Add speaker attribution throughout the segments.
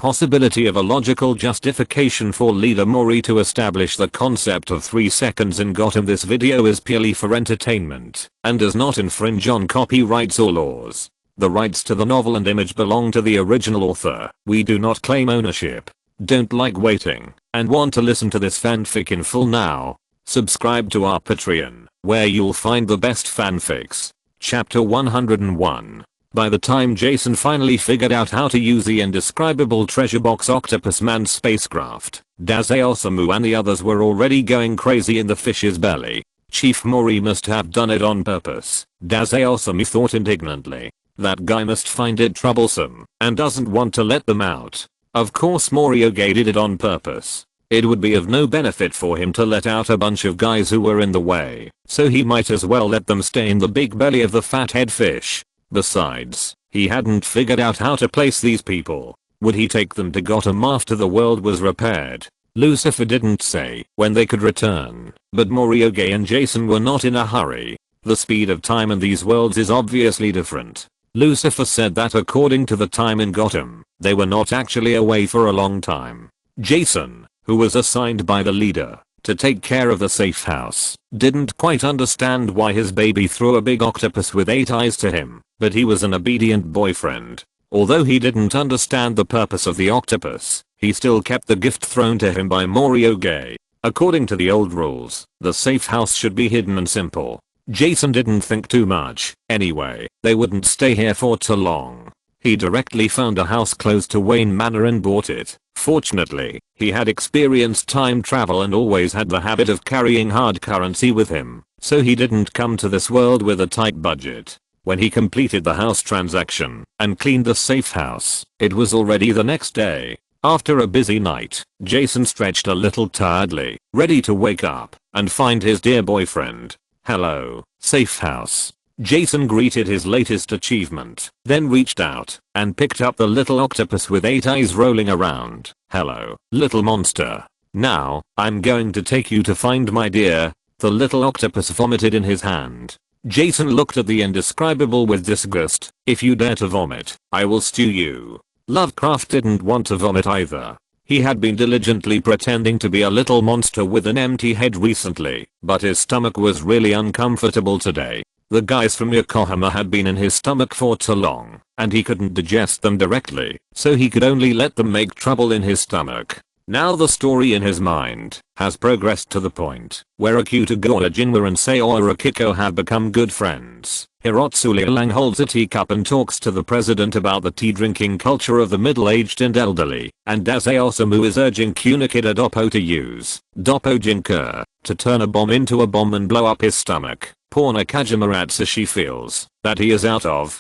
Speaker 1: possibility of a logical justification for leader Mori to establish the concept of 3 seconds in Gotham. This video is purely for entertainment and does not infringe on copyrights or laws. The rights to the novel and image belong to the original author. We do not claim ownership. Don't like waiting and want to listen to this fanfic in full now? Subscribe to our Patreon, where you'll find the best fanfics. Chapter 101. By the time Jason finally figured out how to use the indescribable treasure box Octopus Man's spacecraft, Daze Osamu and the others were already going crazy in the fish's belly. Chief Mori must have done it on purpose, Daze Osamu thought indignantly. That guy must find it troublesome and doesn't want to let them out. Of course Morioge did it on purpose. It would be of no benefit for him to let out a bunch of guys who were in the way, so he might as well let them stay in the big belly of the fathead fish. Besides, he hadn't figured out how to place these people. Would he take them to Gotham after the world was repaired? Lucifer didn't say when they could return, but Morioge and Jason were not in a hurry. The speed of time in these worlds is obviously different. Lucifer said that according to the time in Gotham, they were not actually away for a long time. Jason, who was assigned by the leader to take care of the safe house, didn't quite understand why his baby threw a big octopus with 8 eyes to him, but he was an obedient boyfriend. Although he didn't understand the purpose of the octopus, he still kept the gift thrown to him by Morioge. According to the old rules, the safe house should be hidden and simple. Jason didn't think too much. Anyway, they wouldn't stay here for too long. He directly found a house close to Wayne Manor and bought it. Fortunately, he had experienced time travel and always had the habit of carrying hard currency with him, so he didn't come to this world with a tight budget. When he completed the house transaction and cleaned the safe house, it was already the next day. After a busy night, Jason stretched a little tiredly, ready to wake up and find his dear boyfriend. "Hello, safe house." Jason greeted his latest achievement, then reached out and picked up the little octopus with 8 eyes rolling around. "Hello, little monster. Now, I'm going to take you to find my dear." The little octopus vomited in his hand. Jason looked at the indescribable with disgust. "If you dare to vomit, I will stew you." Lovecraft didn't want to vomit either. He had been diligently pretending to be a little monster with an empty head recently, but his stomach was really uncomfortable today. The guys from Yokohama had been in his stomach for too long, and he couldn't digest them directly, so he could only let them make trouble in his stomach. Now the story in his mind has progressed to the point where Akutagawa Jinwa and Sayori Kiko have become good friends. Hirotsu Lialang holds a teacup and talks to the president about the tea drinking culture of the middle-aged and elderly, and Daze Osamu is urging Kunikida Doppo to use Doppo Jinker to turn a bomb into a bomb and blow up his stomach. Poor Nakajima Atsushi feels that he is out of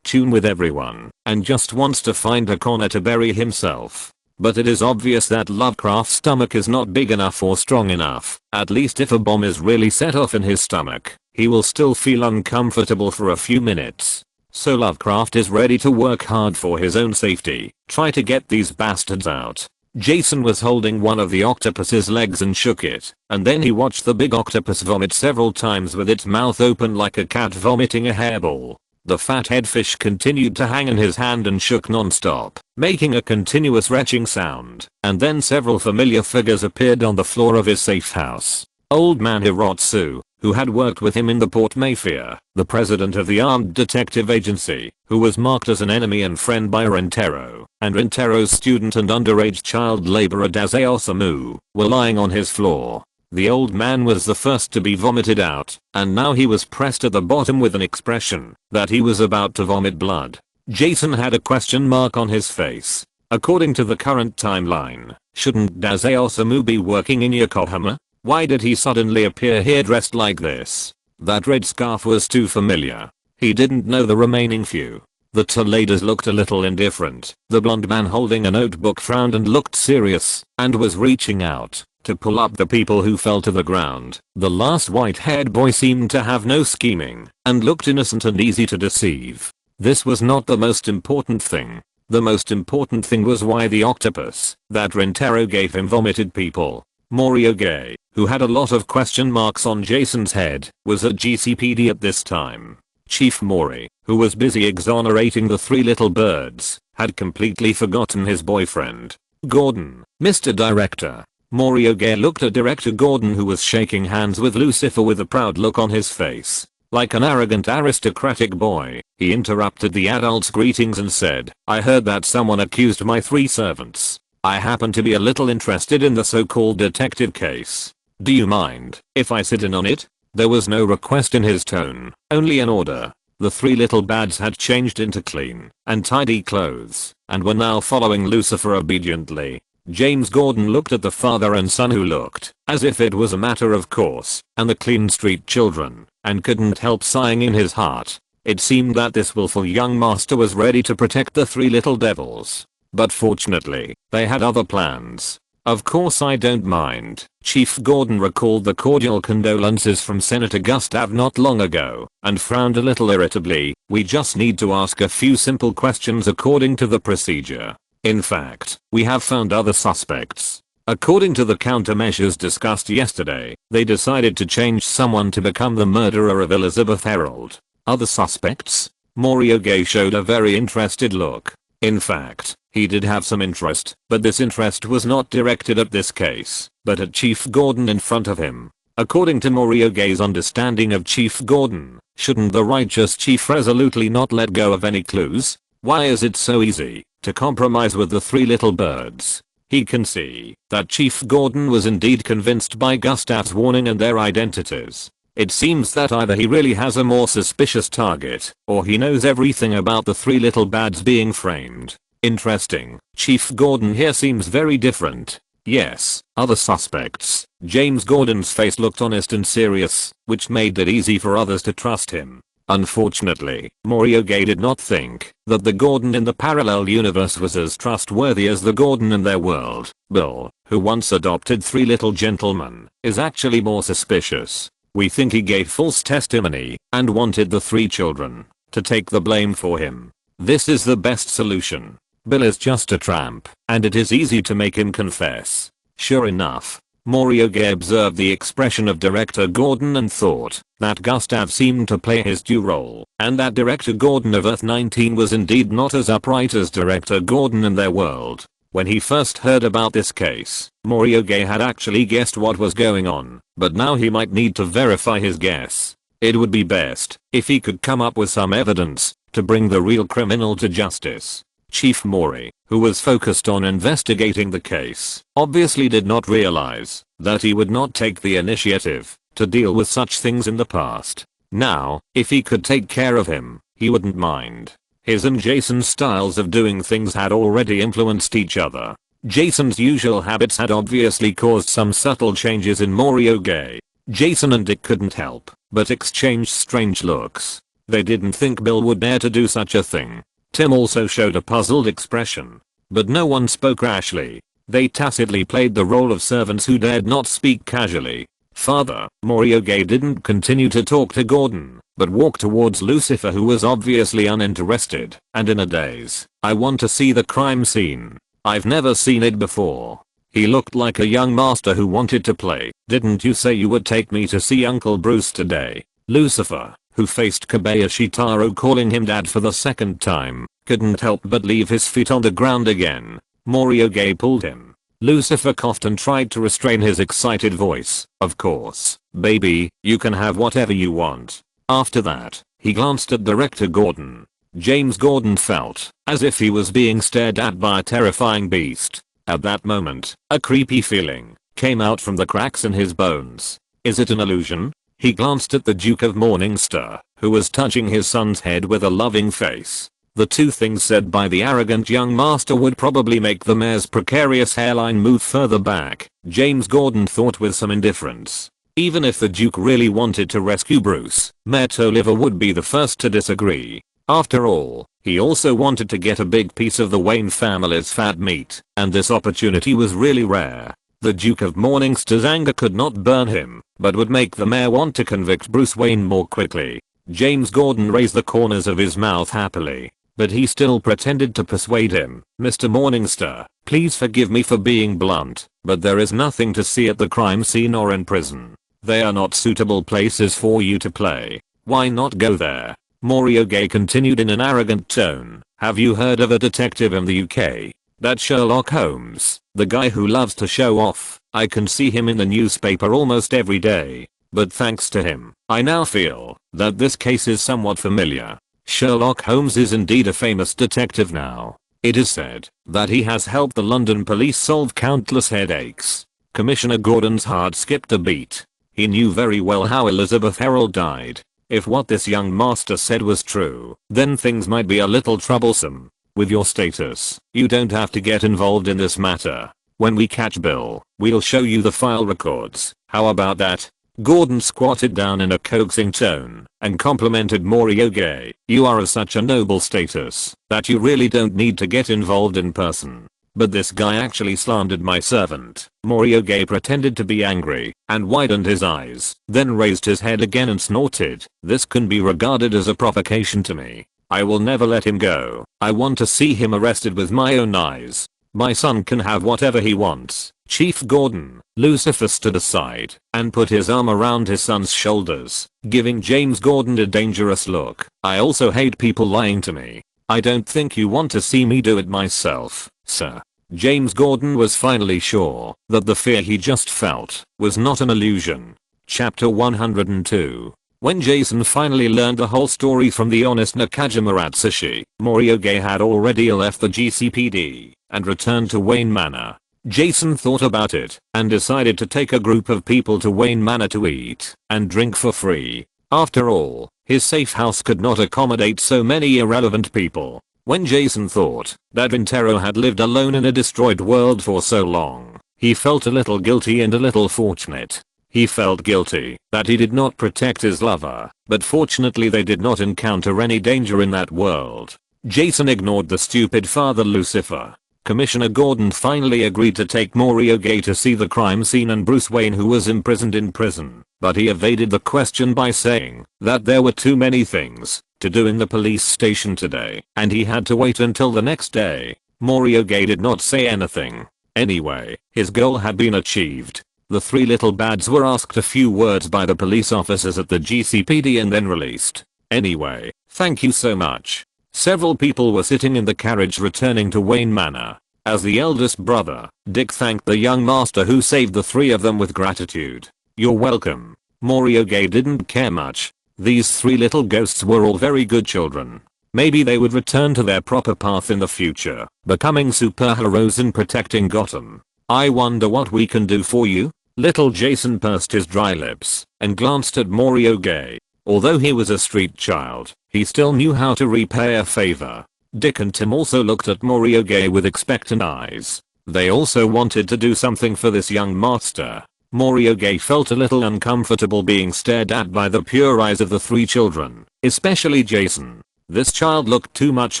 Speaker 1: tune with everyone and just wants to find a corner to bury himself. But it is obvious that Lovecraft's stomach is not big enough or strong enough. At least if a bomb is really set off in his stomach, he will still feel uncomfortable for a few minutes. So Lovecraft is ready to work hard for his own safety, try to get these bastards out. Jason was holding one of the octopus's legs and shook it, and then he watched the big octopus vomit several times with its mouth open like a cat vomiting a hairball. The fathead fish continued to hang in his hand and shook non-stop, making a continuous retching sound, and then several familiar figures appeared on the floor of his safe house. Old man Hirotsu, who had worked with him in the Port Mafia, the president of the armed detective agency, who was marked as an enemy and friend by Rentaro, and Rentaro's student and underage child laborer Daze Osamu, were lying on his floor. The old man was the first to be vomited out, and now he was pressed at the bottom with an expression that he was about to vomit blood. Jason had a question mark on his face. According to the current timeline, shouldn't Daze Osamu be working in Yokohama? Why did he suddenly appear here dressed like this? That red scarf was too familiar. He didn't know the remaining few. The two ladies looked a little indifferent. The blonde man holding a notebook frowned and looked serious, and was reaching out to pull up the people who fell to the ground. The last white-haired boy seemed to have no scheming, and looked innocent and easy to deceive. This was not the most important thing. The most important thing was why the octopus that Rentaro gave him vomited people. Morioge, who had a lot of question marks on Jason's head, was at GCPD at this time. Chief Mori, who was busy exonerating the three little birds, had completely forgotten his boyfriend. Gordon, Mr. Director. Morioge looked at Director Gordon, who was shaking hands with Lucifer with a proud look on his face. Like an arrogant aristocratic boy, he interrupted the adult's greetings and said, "I heard that someone accused my 3 servants. I happen to be a little interested in the so-called detective case. Do you mind if I sit in on it?" There was no request in his tone, only an order. The 3 little bads had changed into clean and tidy clothes and were now following Lucifer obediently. James Gordon looked at the father and son, who looked as if it was a matter of course, and the clean street children, and couldn't help sighing in his heart. It seemed that this willful young master was ready to protect the 3 little devils. But fortunately, they had other plans. "Of course I don't mind." Chief Gordon recalled the cordial condolences from Senator Gustav not long ago, and frowned a little irritably. "We just need to ask a few simple questions according to the procedure. In fact, we have found other suspects. According to the countermeasures discussed yesterday, they decided to change someone to become the murderer of Elizabeth Herald." "Other suspects?" Morioge showed a very interested look. In fact, he did have some interest, but this interest was not directed at this case, but at Chief Gordon in front of him. According to Morioge's understanding of Chief Gordon, shouldn't the righteous chief resolutely not let go of any clues? Why is it so easy to compromise with the 3 little birds? He can see that Chief Gordon was indeed convinced by Gustav's warning and their identities. It seems that either he really has a more suspicious target, or he knows everything about the 3 little bads being framed. Interesting. Chief Gordon here seems very different. Yes, other suspects. James Gordon's face looked honest and serious, which made it easy for others to trust him. Unfortunately, Morioge did not think that the Gordon in the parallel universe was as trustworthy as the Gordon in their world. Bill, who once adopted 3 little gentlemen, is actually more suspicious. We think he gave false testimony and wanted the 3 children to take the blame for him. This is the best solution. Bill is just a tramp, and it is easy to make him confess. Sure enough, Morioge observed the expression of Director Gordon and thought that Gustav seemed to play his due role, and that Director Gordon of Earth 19 was indeed not as upright as Director Gordon in their world. When he first heard about this case, Morioge had actually guessed what was going on, but now he might need to verify his guess. It would be best if he could come up with some evidence to bring the real criminal to justice. Chief Mori, who was focused on investigating the case, obviously did not realize that he would not take the initiative to deal with such things in the past. Now, if he could take care of him, he wouldn't mind. His and Jason's styles of doing things had already influenced each other. Jason's usual habits had obviously caused some subtle changes in Morioge. Jason and Dick couldn't help but exchange strange looks. They didn't think Bill would dare to do such a thing. Tim also showed a puzzled expression. But no one spoke rashly. They tacitly played the role of servants who dared not speak casually. Father Morioge didn't continue to talk to Gordon, but walked towards Lucifer, who was obviously uninterested and in a daze. "I want to see the crime scene. I've never seen it before." He looked like a young master who wanted to play. "Didn't you say you would take me to see Uncle Bruce today?" Lucifer, who faced Kobayashi Taro calling him dad for the 2nd time, couldn't help but leave his feet on the ground again. Morioge pulled him. Lucifer coughed and tried to restrain his excited voice. "Of course, baby, you can have whatever you want." After that, he glanced at Director Gordon. James Gordon felt as if he was being stared at by a terrifying beast. At that moment, a creepy feeling came out from the cracks in his bones. Is it an illusion? He glanced at the Duke of Morningstar, who was touching his son's head with a loving face. The 2 things said by the arrogant young master would probably make the mayor's precarious hairline move further back, James Gordon thought with some indifference. Even if the Duke really wanted to rescue Bruce, Mayor Toliver would be the first to disagree. After all, he also wanted to get a big piece of the Wayne family's fat meat, and this opportunity was really rare. The Duke of Morningstar's anger could not burn him, but would make the mayor want to convict Bruce Wayne more quickly. James Gordon raised the corners of his mouth happily, but he still pretended to persuade him. "Mr. Morningstar, please forgive me for being blunt, but there is nothing to see at the crime scene or in prison. They are not suitable places for you to play. Why not go there?" Morioge continued in an arrogant tone. Have you heard of a detective in the UK? That Sherlock Holmes, the guy who loves to show off. I can see him in the newspaper almost every day. But thanks to him, I now feel that this case is somewhat familiar. Sherlock Holmes is indeed a famous detective now. It is said that he has helped the London police solve countless headaches. Commissioner Gordon's heart skipped a beat. He knew very well how Elizabeth Herald died. If what this young master said was true, then things might be a little troublesome. With your status, you don't have to get involved in this matter. When we catch Bill, we'll show you the file records. How about that? Gordon squatted down in a coaxing tone and complimented Morioge. You are of such a noble status that you really don't need to get involved in person. But this guy actually slandered my servant. Morioge pretended to be angry and widened his eyes, then raised his head again and snorted. This can be regarded as a provocation to me. I will never let him go. I want to see him arrested with my own eyes. My son can have whatever he wants. Chief Gordon. Lucifer stood aside and put his arm around his son's shoulders, giving James Gordon a dangerous look. I also hate people lying to me. I don't think you want to see me do it myself, sir. James Gordon was finally sure that the fear he just felt was not an illusion. Chapter 102. When Jason finally learned the whole story from the honest Nakajima Atsushi, Morioge had already left the GCPD and returned to Wayne Manor. Jason thought about it and decided to take a group of people to Wayne Manor to eat and drink for free. After all, his safe house could not accommodate so many irrelevant people. When Jason thought that Vintero had lived alone in a destroyed world for so long, he felt a little guilty and a little fortunate. He felt guilty that he did not protect his lover, but fortunately they did not encounter any danger in that world. Jason ignored the stupid father Lucifer. Commissioner Gordon finally agreed to take Morioge to see the crime scene and Bruce Wayne, who was imprisoned in prison, but he evaded the question by saying that there were too many things to do in the police station today and he had to wait until the next day. Morioge did not say anything. Anyway, his goal had been achieved. The three little bads were asked a few words by the police officers at the GCPD and then released. Anyway, thank you so much. Several people were sitting in the carriage returning to Wayne Manor. As the eldest brother, Dick thanked the young master who saved the three of them with gratitude. You're welcome. Morioge didn't care much. These three little ghosts were all very good children. Maybe they would return to their proper path in the future, becoming superheroes and protecting Gotham. I wonder what we can do for you? Little Jason pursed his dry lips and glanced at Morioge. Although he was a street child, he still knew how to repay a favor. Dick and Tim also looked at Morioge with expectant eyes. They also wanted to do something for this young master. Morioge felt a little uncomfortable being stared at by the pure eyes of the three children, especially Jason. This child looked too much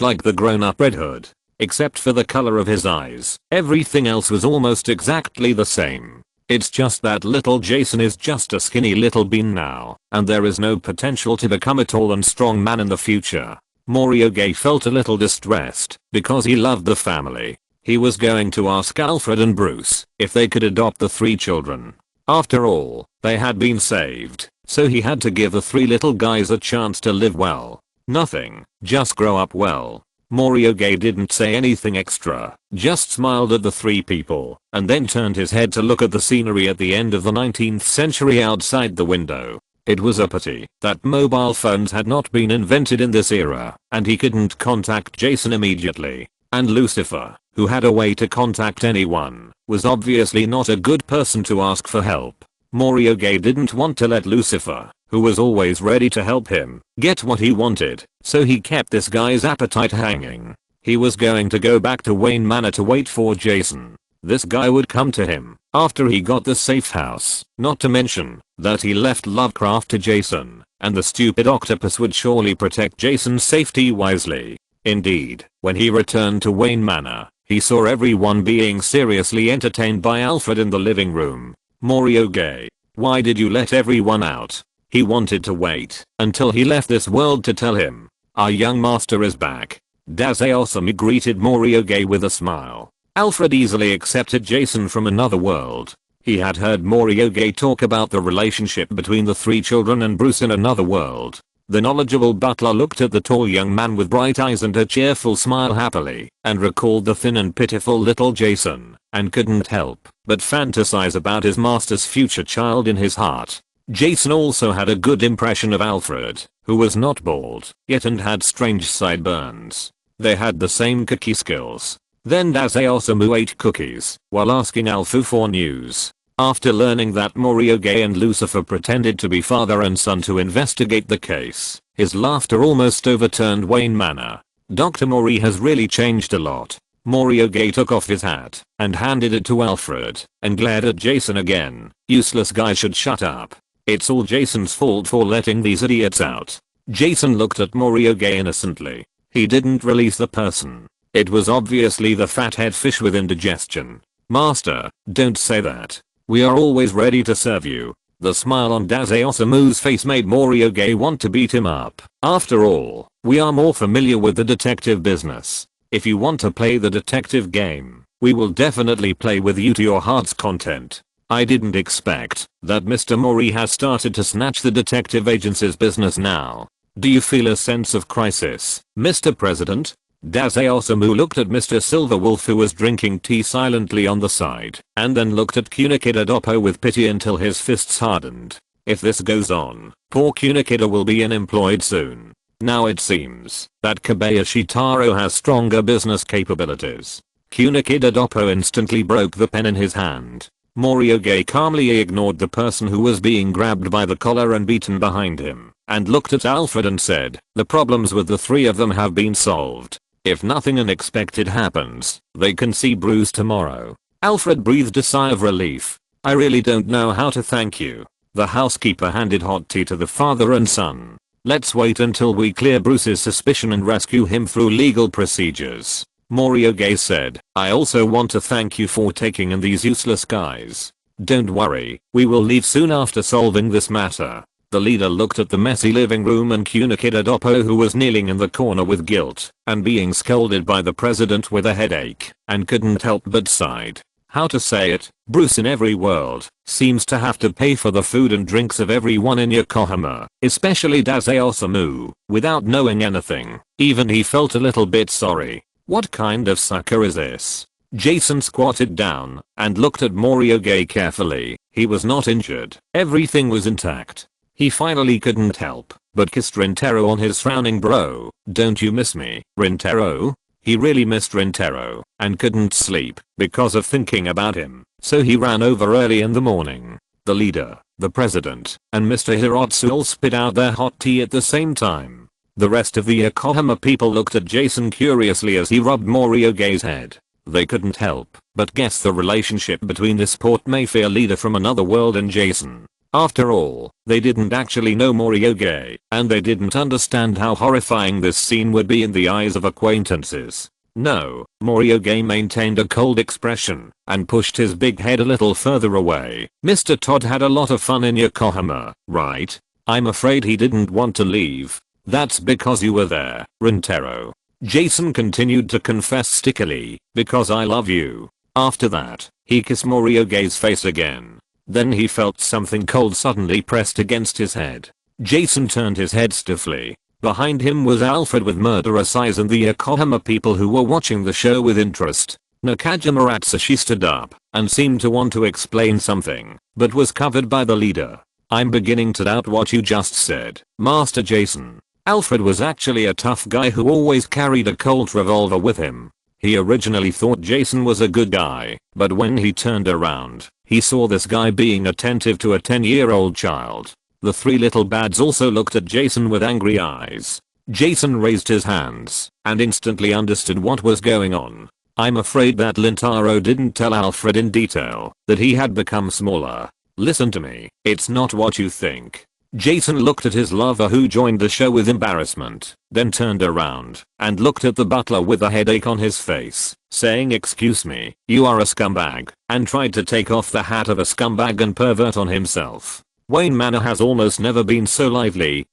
Speaker 1: like the grown-up Red Hood. Except for the color of his eyes, everything else was almost exactly the same. It's just that little Jason is just a skinny little bean now, and there is no potential to become a tall and strong man in the future. Morioge felt a little distressed because he loved the family. He was going to ask Alfred and Bruce if they could adopt the three children. After all, they had been saved, so he had to give the three little guys a chance to live well. Nothing, just grow up well. Morioge didn't say anything extra, just smiled at the three people, and then turned his head to look at the scenery at the end of the 19th century outside the window. It was a pity that mobile phones had not been invented in this era, and he couldn't contact Jason immediately. And Lucifer, who had a way to contact anyone, was obviously not a good person to ask for help. Morioge didn't want to let Lucifer, who was always ready to help him, get what he wanted, so he kept this guy's appetite hanging. He was going to go back to Wayne Manor to wait for Jason. This guy would come to him after he got the safe house, not to mention that he left Lovecraft to Jason, and the stupid octopus would surely protect Jason's safety wisely. Indeed, when he returned to Wayne Manor, he saw everyone being seriously entertained by Alfred in the living room. Morioge, why did you let everyone out? He wanted to wait until he left this world to tell him. Our young master is back. Daseosami greeted Morioge with a smile. Alfred easily accepted Jason from another world. He had heard Morioge talk about the relationship between the three children and Bruce in another world. The knowledgeable butler looked at the tall young man with bright eyes and a cheerful smile happily, and recalled the thin and pitiful little Jason, and couldn't help but fantasize about his master's future child in his heart. Jason also had a good impression of Alfred, who was not bald, yet and had strange sideburns. They had the same cookie skills. Then Daze Osamu ate cookies, while asking Alfu for news. After learning that Morioge and Lucifer pretended to be father and son to investigate the case, his laughter almost overturned Wayne Manor. Dr. Mori has really changed a lot. Morioge took off his hat and handed it to Alfred and glared at Jason again. Useless guy should shut up. It's all Jason's fault for letting these idiots out. Jason looked at Morioge innocently. He didn't release the person. It was obviously the fathead fish with indigestion. Master, don't say that. We are always ready to serve you. The smile on Daze Osamu's face made Morioge want to beat him up. After all, we are more familiar with the detective business. If you want to play the detective game, we will definitely play with you to your heart's content. I didn't expect that Mr. Mori has started to snatch the detective agency's business now. Do you feel a sense of crisis, Mr. President? Daze Osamu looked at Mr. Silverwolf, who was drinking tea silently on the side, and then looked at Kunikida Doppo with pity until his fists hardened. If this goes on, poor Kunikida will be unemployed soon. Now it seems that Kobayashi Taro has stronger business capabilities. Kunikida Doppo instantly broke the pen in his hand. Morioge calmly ignored the person who was being grabbed by the collar and beaten behind him, and looked at Alfred and said, the problems with the three of them have been solved. If nothing unexpected happens, they can see Bruce tomorrow. Alfred breathed a sigh of relief. I really don't know how to thank you. The housekeeper handed hot tea to the father and son. Let's wait until we clear Bruce's suspicion and rescue him through legal procedures. Morioge said, I also want to thank you for taking in these useless guys. Don't worry, we will leave soon after solving this matter. The leader looked at the messy living room and Kunikida Doppo, who was kneeling in the corner with guilt and being scolded by the president with a headache, and couldn't help but sighed. How to say it, Bruce in every world seems to have to pay for the food and drinks of everyone in Yokohama, especially Daze Osamu, without knowing anything. Even he felt a little bit sorry. What kind of sucker is this? Jason squatted down and looked at Morioge carefully. He was not injured. Everything was intact. He finally couldn't help but kissed Rintaro on his frowning brow. Don't you miss me, Rintaro? He really missed Rintaro and couldn't sleep because of thinking about him, so he ran over early in the morning. The leader, the president, and Mr. Hirotsu all spit out their hot tea at the same time. The rest of the Yokohama people looked at Jason curiously as he rubbed Morioge's head. They couldn't help but guess the relationship between this Port Mafia leader from another world and Jason. After all, they didn't actually know Morioge, and they didn't understand how horrifying this scene would be in the eyes of acquaintances. No, Morioge maintained a cold expression and pushed his big head a little further away. Mr. Todd had a lot of fun in Yokohama, right? I'm afraid he didn't want to leave. That's because you were there, Rintaro. Jason continued to confess stickily, because I love you. After that, he kissed Morioge's face again. Then he felt something cold suddenly pressed against his head. Jason turned his head stiffly. Behind him was Alfred with murderous eyes and the Yokohama people who were watching the show with interest. Nakajima Ratsushi stood up and seemed to want to explain something, but was covered by the leader. I'm beginning to doubt what you just said, Master Jason. Alfred was actually a tough guy who always carried a Colt revolver with him. He originally thought Jason was a good guy, but when he turned around, he saw this guy being attentive to a 10-year-old child. The three little bads also looked at Jason with angry eyes. Jason raised his hands and instantly understood what was going on. I'm afraid that Rintaro didn't tell Alfred in detail that he had become smaller. Listen to me, it's not what you think. Jason looked at his lover who joined the show with embarrassment, then turned around and looked at the butler with a headache on his face, saying excuse me, you are a scumbag, and tried to take off the hat of a scumbag and pervert on himself. Wayne Manor has almost never been so lively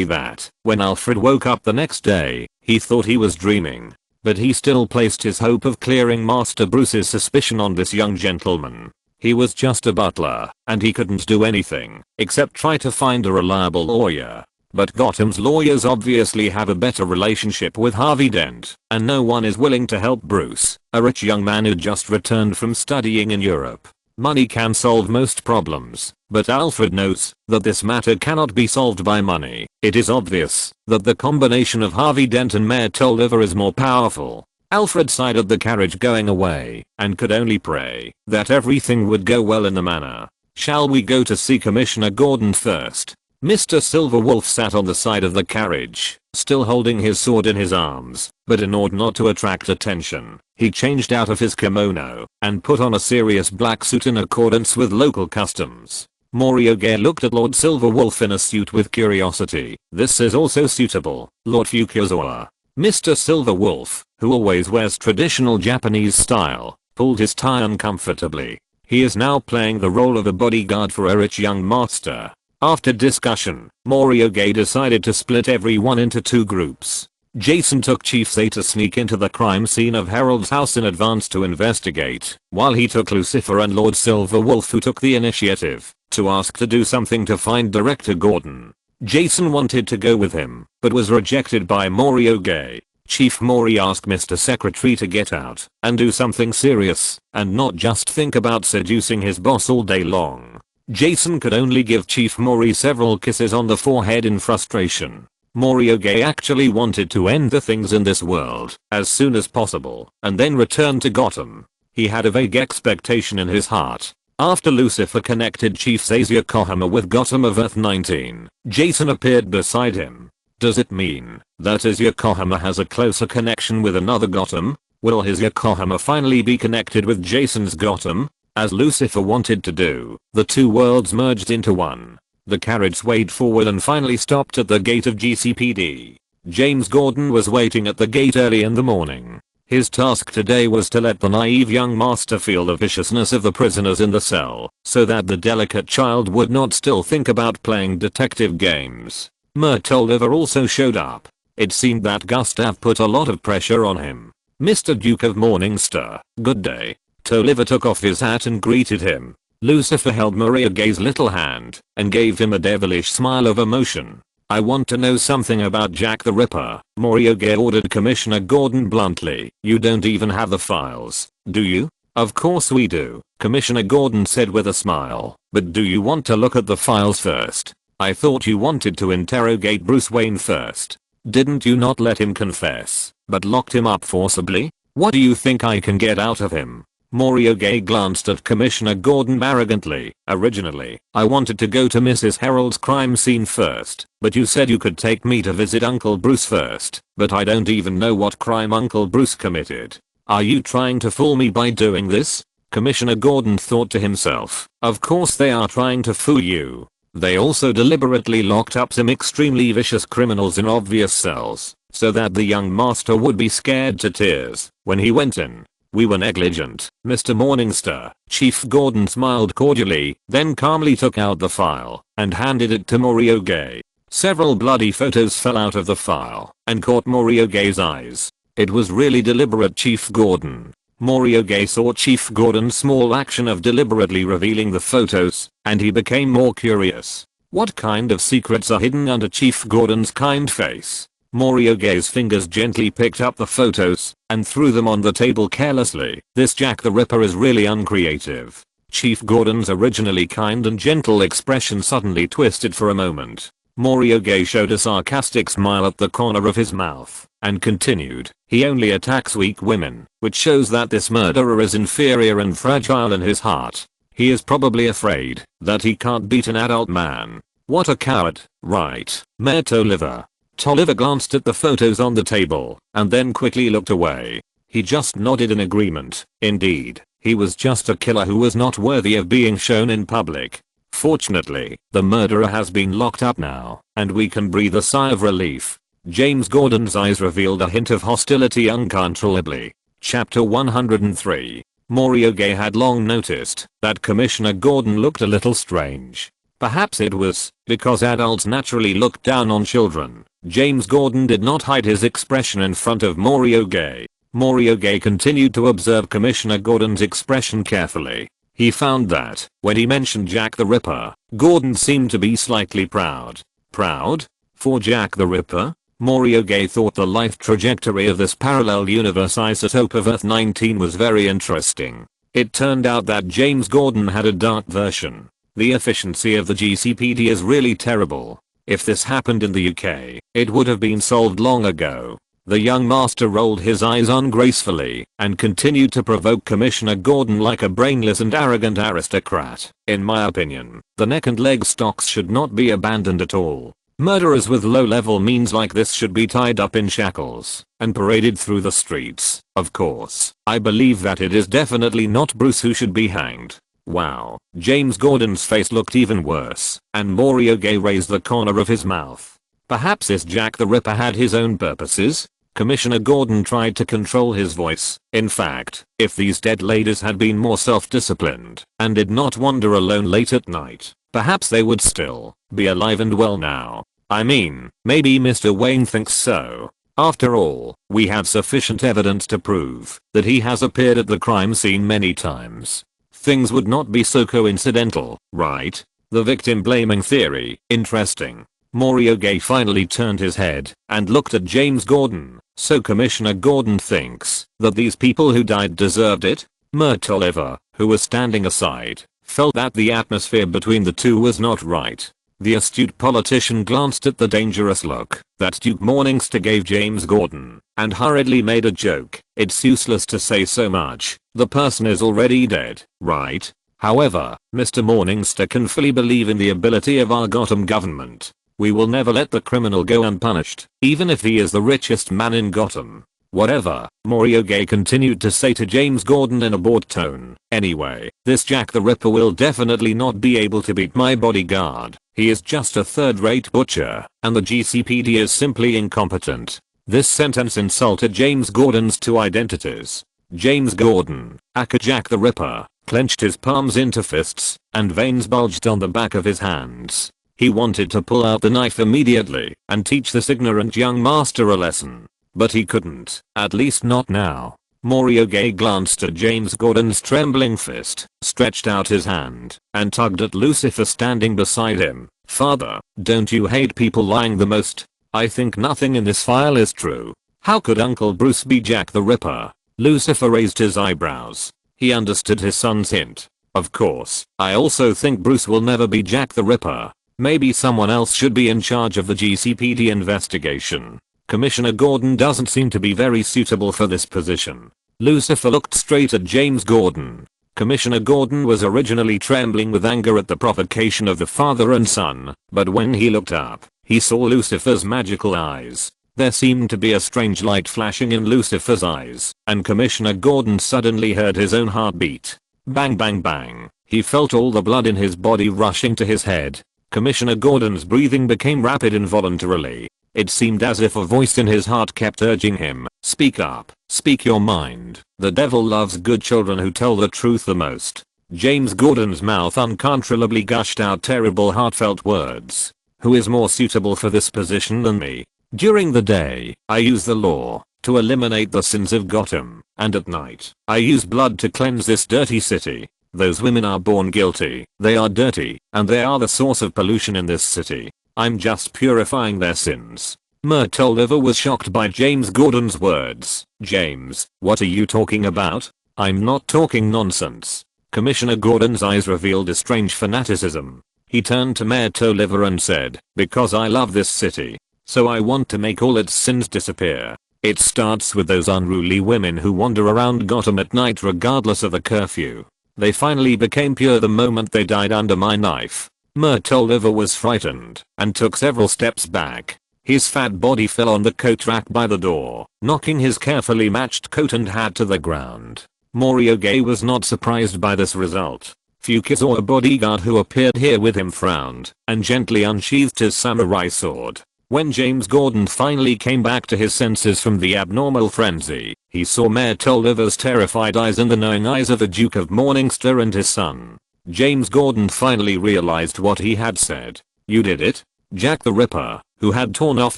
Speaker 1: that, when Alfred woke up the next day, he thought he was dreaming. But he still placed his hope of clearing Master Bruce's suspicion on this young gentleman. He was just a butler, and he couldn't do anything except try to find a reliable lawyer. But Gotham's lawyers obviously have a better relationship with Harvey Dent, and no one is willing to help Bruce, a rich young man who just returned from studying in Europe. Money can solve most problems, but Alfred knows that this matter cannot be solved by money. It is obvious that the combination of Harvey Dent and Mayor Tolliver is more powerful. Alfred sighed at the carriage going away and could only pray that everything would go well in the manor. "Shall we go to see Commissioner Gordon first?" Mr. Silverwolf sat on the side of the carriage, still holding his sword in his arms, but in order not to attract attention, he changed out of his kimono and put on a serious black suit in accordance with local customs. Morioge looked at Lord Silverwolf in a suit with curiosity. "This is also suitable, Lord Fukuzawa." Mr. Silverwolf, who always wears traditional Japanese style, pulled his tie uncomfortably. He is now playing the role of a bodyguard for a rich young master. After discussion, Morioge decided to split everyone into two groups. Jason took Chief Zay to sneak into the crime scene of Harold's house in advance to investigate, while he took Lucifer and Lord Silverwolf, who took the initiative, to ask to do something to find Director Gordon. Jason wanted to go with him, but was rejected by Morioge. Chief Mori asked Mr. Secretary to get out and do something serious, and not just think about seducing his boss all day long. Jason could only give Chief Mori several kisses on the forehead in frustration. Morioge actually wanted to end the things in this world as soon as possible and then return to Gotham. He had a vague expectation in his heart. After Lucifer connected Chief Zay's Yokohama with Gotham of Earth 19, Jason appeared beside him. Does it mean that his Yokohama has a closer connection with another Gotham? Will his Yokohama finally be connected with Jason's Gotham? As Lucifer wanted to do, the two worlds merged into one. The carriage swayed forward and finally stopped at the gate of GCPD. James Gordon was waiting at the gate early in the morning. His task today was to let the naive young master feel the viciousness of the prisoners in the cell, so that the delicate child would not still think about playing detective games. Mayor Tolliver also showed up. It seemed that Gustav put a lot of pressure on him. "Mr. Duke of Morningstar, good day." Tolliver took off his hat and greeted him. Lucifer held Morioge's little hand and gave him a devilish smile of emotion. "I want to know something about Jack the Ripper," Morioge ordered Commissioner Gordon bluntly. "You don't even have the files, do you?" "Of course we do," Commissioner Gordon said with a smile. "But do you want to look at the files first? I thought you wanted to interrogate Bruce Wayne first. Didn't you not let him confess, but locked him up forcibly? What do you think I can get out of him?" Morioge glanced at Commissioner Gordon arrogantly. "Originally, I wanted to go to Mrs. Harold's crime scene first, but you said you could take me to visit Uncle Bruce first, but I don't even know what crime Uncle Bruce committed. Are you trying to fool me by doing this?" Commissioner Gordon thought to himself. Of course they are trying to fool you. They also deliberately locked up some extremely vicious criminals in obvious cells, so that the young master would be scared to tears when he went in. "We were negligent, Mr. Morningstar." Chief Gordon smiled cordially, then calmly took out the file and handed it to Morioge. Several bloody photos fell out of the file and caught Morioge's eyes. "It was really deliberate, Chief Gordon." Morioge saw Chief Gordon's small action of deliberately revealing the photos, and he became more curious. What kind of secrets are hidden under Chief Gordon's kind face? Morioge's fingers gently picked up the photos and threw them on the table carelessly. "This Jack the Ripper is really uncreative." Chief Gordon's originally kind and gentle expression suddenly twisted for a moment. Morioge showed a sarcastic smile at the corner of his mouth and continued, "He only attacks weak women, which shows that this murderer is inferior and fragile in his heart. He is probably afraid that he can't beat an adult man. What a coward, right, Mayor Tolliver?" Tolliver glanced at the photos on the table and then quickly looked away. He just nodded in agreement. Indeed, he was just a killer who was not worthy of being shown in public. Fortunately, the murderer has been locked up now, and we can breathe a sigh of relief. James Gordon's eyes revealed a hint of hostility uncontrollably. Chapter 103. Morioge had long noticed that Commissioner Gordon looked a little strange. Perhaps it was because adults naturally looked down on children. James Gordon did not hide his expression in front of Morioge. Morioge continued to observe Commissioner Gordon's expression carefully. He found that, when he mentioned Jack the Ripper, Gordon seemed to be slightly proud. Proud? For Jack the Ripper, Mori thought the life trajectory of this parallel universe isotope of Earth-19 was very interesting. It turned out that James Gordon had a dark version. The efficiency of the GCPD is really terrible. If this happened in the UK, it would have been solved long ago. The young master rolled his eyes ungracefully and continued to provoke Commissioner Gordon like a brainless and arrogant aristocrat. In my opinion, the neck and leg stocks should not be abandoned at all. Murderers with low-level means like this should be tied up in shackles and paraded through the streets. Of course, I believe that it is definitely not Bruce who should be hanged. Wow, James Gordon's face looked even worse, and Mori raised the corner of his mouth. Perhaps this Jack the Ripper had his own purposes? Commissioner Gordon tried to control his voice. In fact, if these dead ladies had been more self-disciplined and did not wander alone late at night, perhaps they would still be alive and well now. I mean, maybe Mr. Wayne thinks so. After all, we have sufficient evidence to prove that he has appeared at the crime scene many times. Things would not be so coincidental, right? The victim blaming theory, interesting. Mori finally turned his head and looked at James Gordon. So Commissioner Gordon thinks that these people who died deserved it? Mert Oliver, who was standing aside, felt that the atmosphere between the two was not right. The astute politician glanced at the dangerous look that Duke Morningstar gave James Gordon and hurriedly made a joke. It's useless to say so much. The person is already dead, right? However, Mr. Morningstar can fully believe in the ability of our Gotham government. We will never let the criminal go unpunished, even if he is the richest man in Gotham. Whatever, Mori continued to say to James Gordon in a bored tone. Anyway, this Jack the Ripper will definitely not be able to beat my bodyguard. He is just a third-rate butcher, and the GCPD is simply incompetent. This sentence insulted James Gordon's two identities. James Gordon, aka Jack the Ripper, clenched his palms into fists, and veins bulged on the back of his hands. He wanted to pull out the knife immediately and teach this ignorant young master a lesson. But he couldn't, at least not now. Mori glanced at James Gordon's trembling fist, stretched out his hand, and tugged at Lucifer standing beside him. Father, don't you hate people lying the most? I think nothing in this file is true. How could Uncle Bruce be Jack the Ripper? Lucifer raised his eyebrows. He understood his son's hint. Of course, I also think Bruce will never be Jack the Ripper. Maybe someone else should be in charge of the GCPD investigation. Commissioner Gordon doesn't seem to be very suitable for this position. Lucifer looked straight at James Gordon. Commissioner Gordon was originally trembling with anger at the provocation of the father and son, but when he looked up, he saw Lucifer's magical eyes. There seemed to be a strange light flashing in Lucifer's eyes, and Commissioner Gordon suddenly heard his own heartbeat. Bang bang bang. He felt all the blood in his body rushing to his head. Commissioner Gordon's breathing became rapid involuntarily. It seemed as if a voice in his heart kept urging him, speak up, speak your mind. The devil loves good children who tell the truth the most. James Gordon's mouth uncontrollably gushed out terrible heartfelt words. Who is more suitable for this position than me? During the day, I use the law to eliminate the sins of Gotham, and at night, I use blood to cleanse this dirty city. Those women are born guilty, they are dirty, and they are the source of pollution in this city. I'm just purifying their sins. Mert Oliver was shocked by James Gordon's words. James, what are you talking about? I'm not talking nonsense. Commissioner Gordon's eyes revealed a strange fanaticism. He turned to Mert Oliver and said, because I love this city. So I want to make all its sins disappear. It starts with those unruly women who wander around Gotham at night regardless of the curfew. They finally became pure the moment they died under my knife. Mert Oliver was frightened and took several steps back. His fat body fell on the coat rack by the door, knocking his carefully matched coat and hat to the ground. Mori was not surprised by this result. Fukizawa, a bodyguard who appeared here with him, frowned and gently unsheathed his samurai sword. When James Gordon finally came back to his senses from the abnormal frenzy, he saw Mert Oliver's terrified eyes and the knowing eyes of the Duke of Morningstar and his son. James Gordon finally realized what he had said. You did it? Jack the Ripper, who had torn off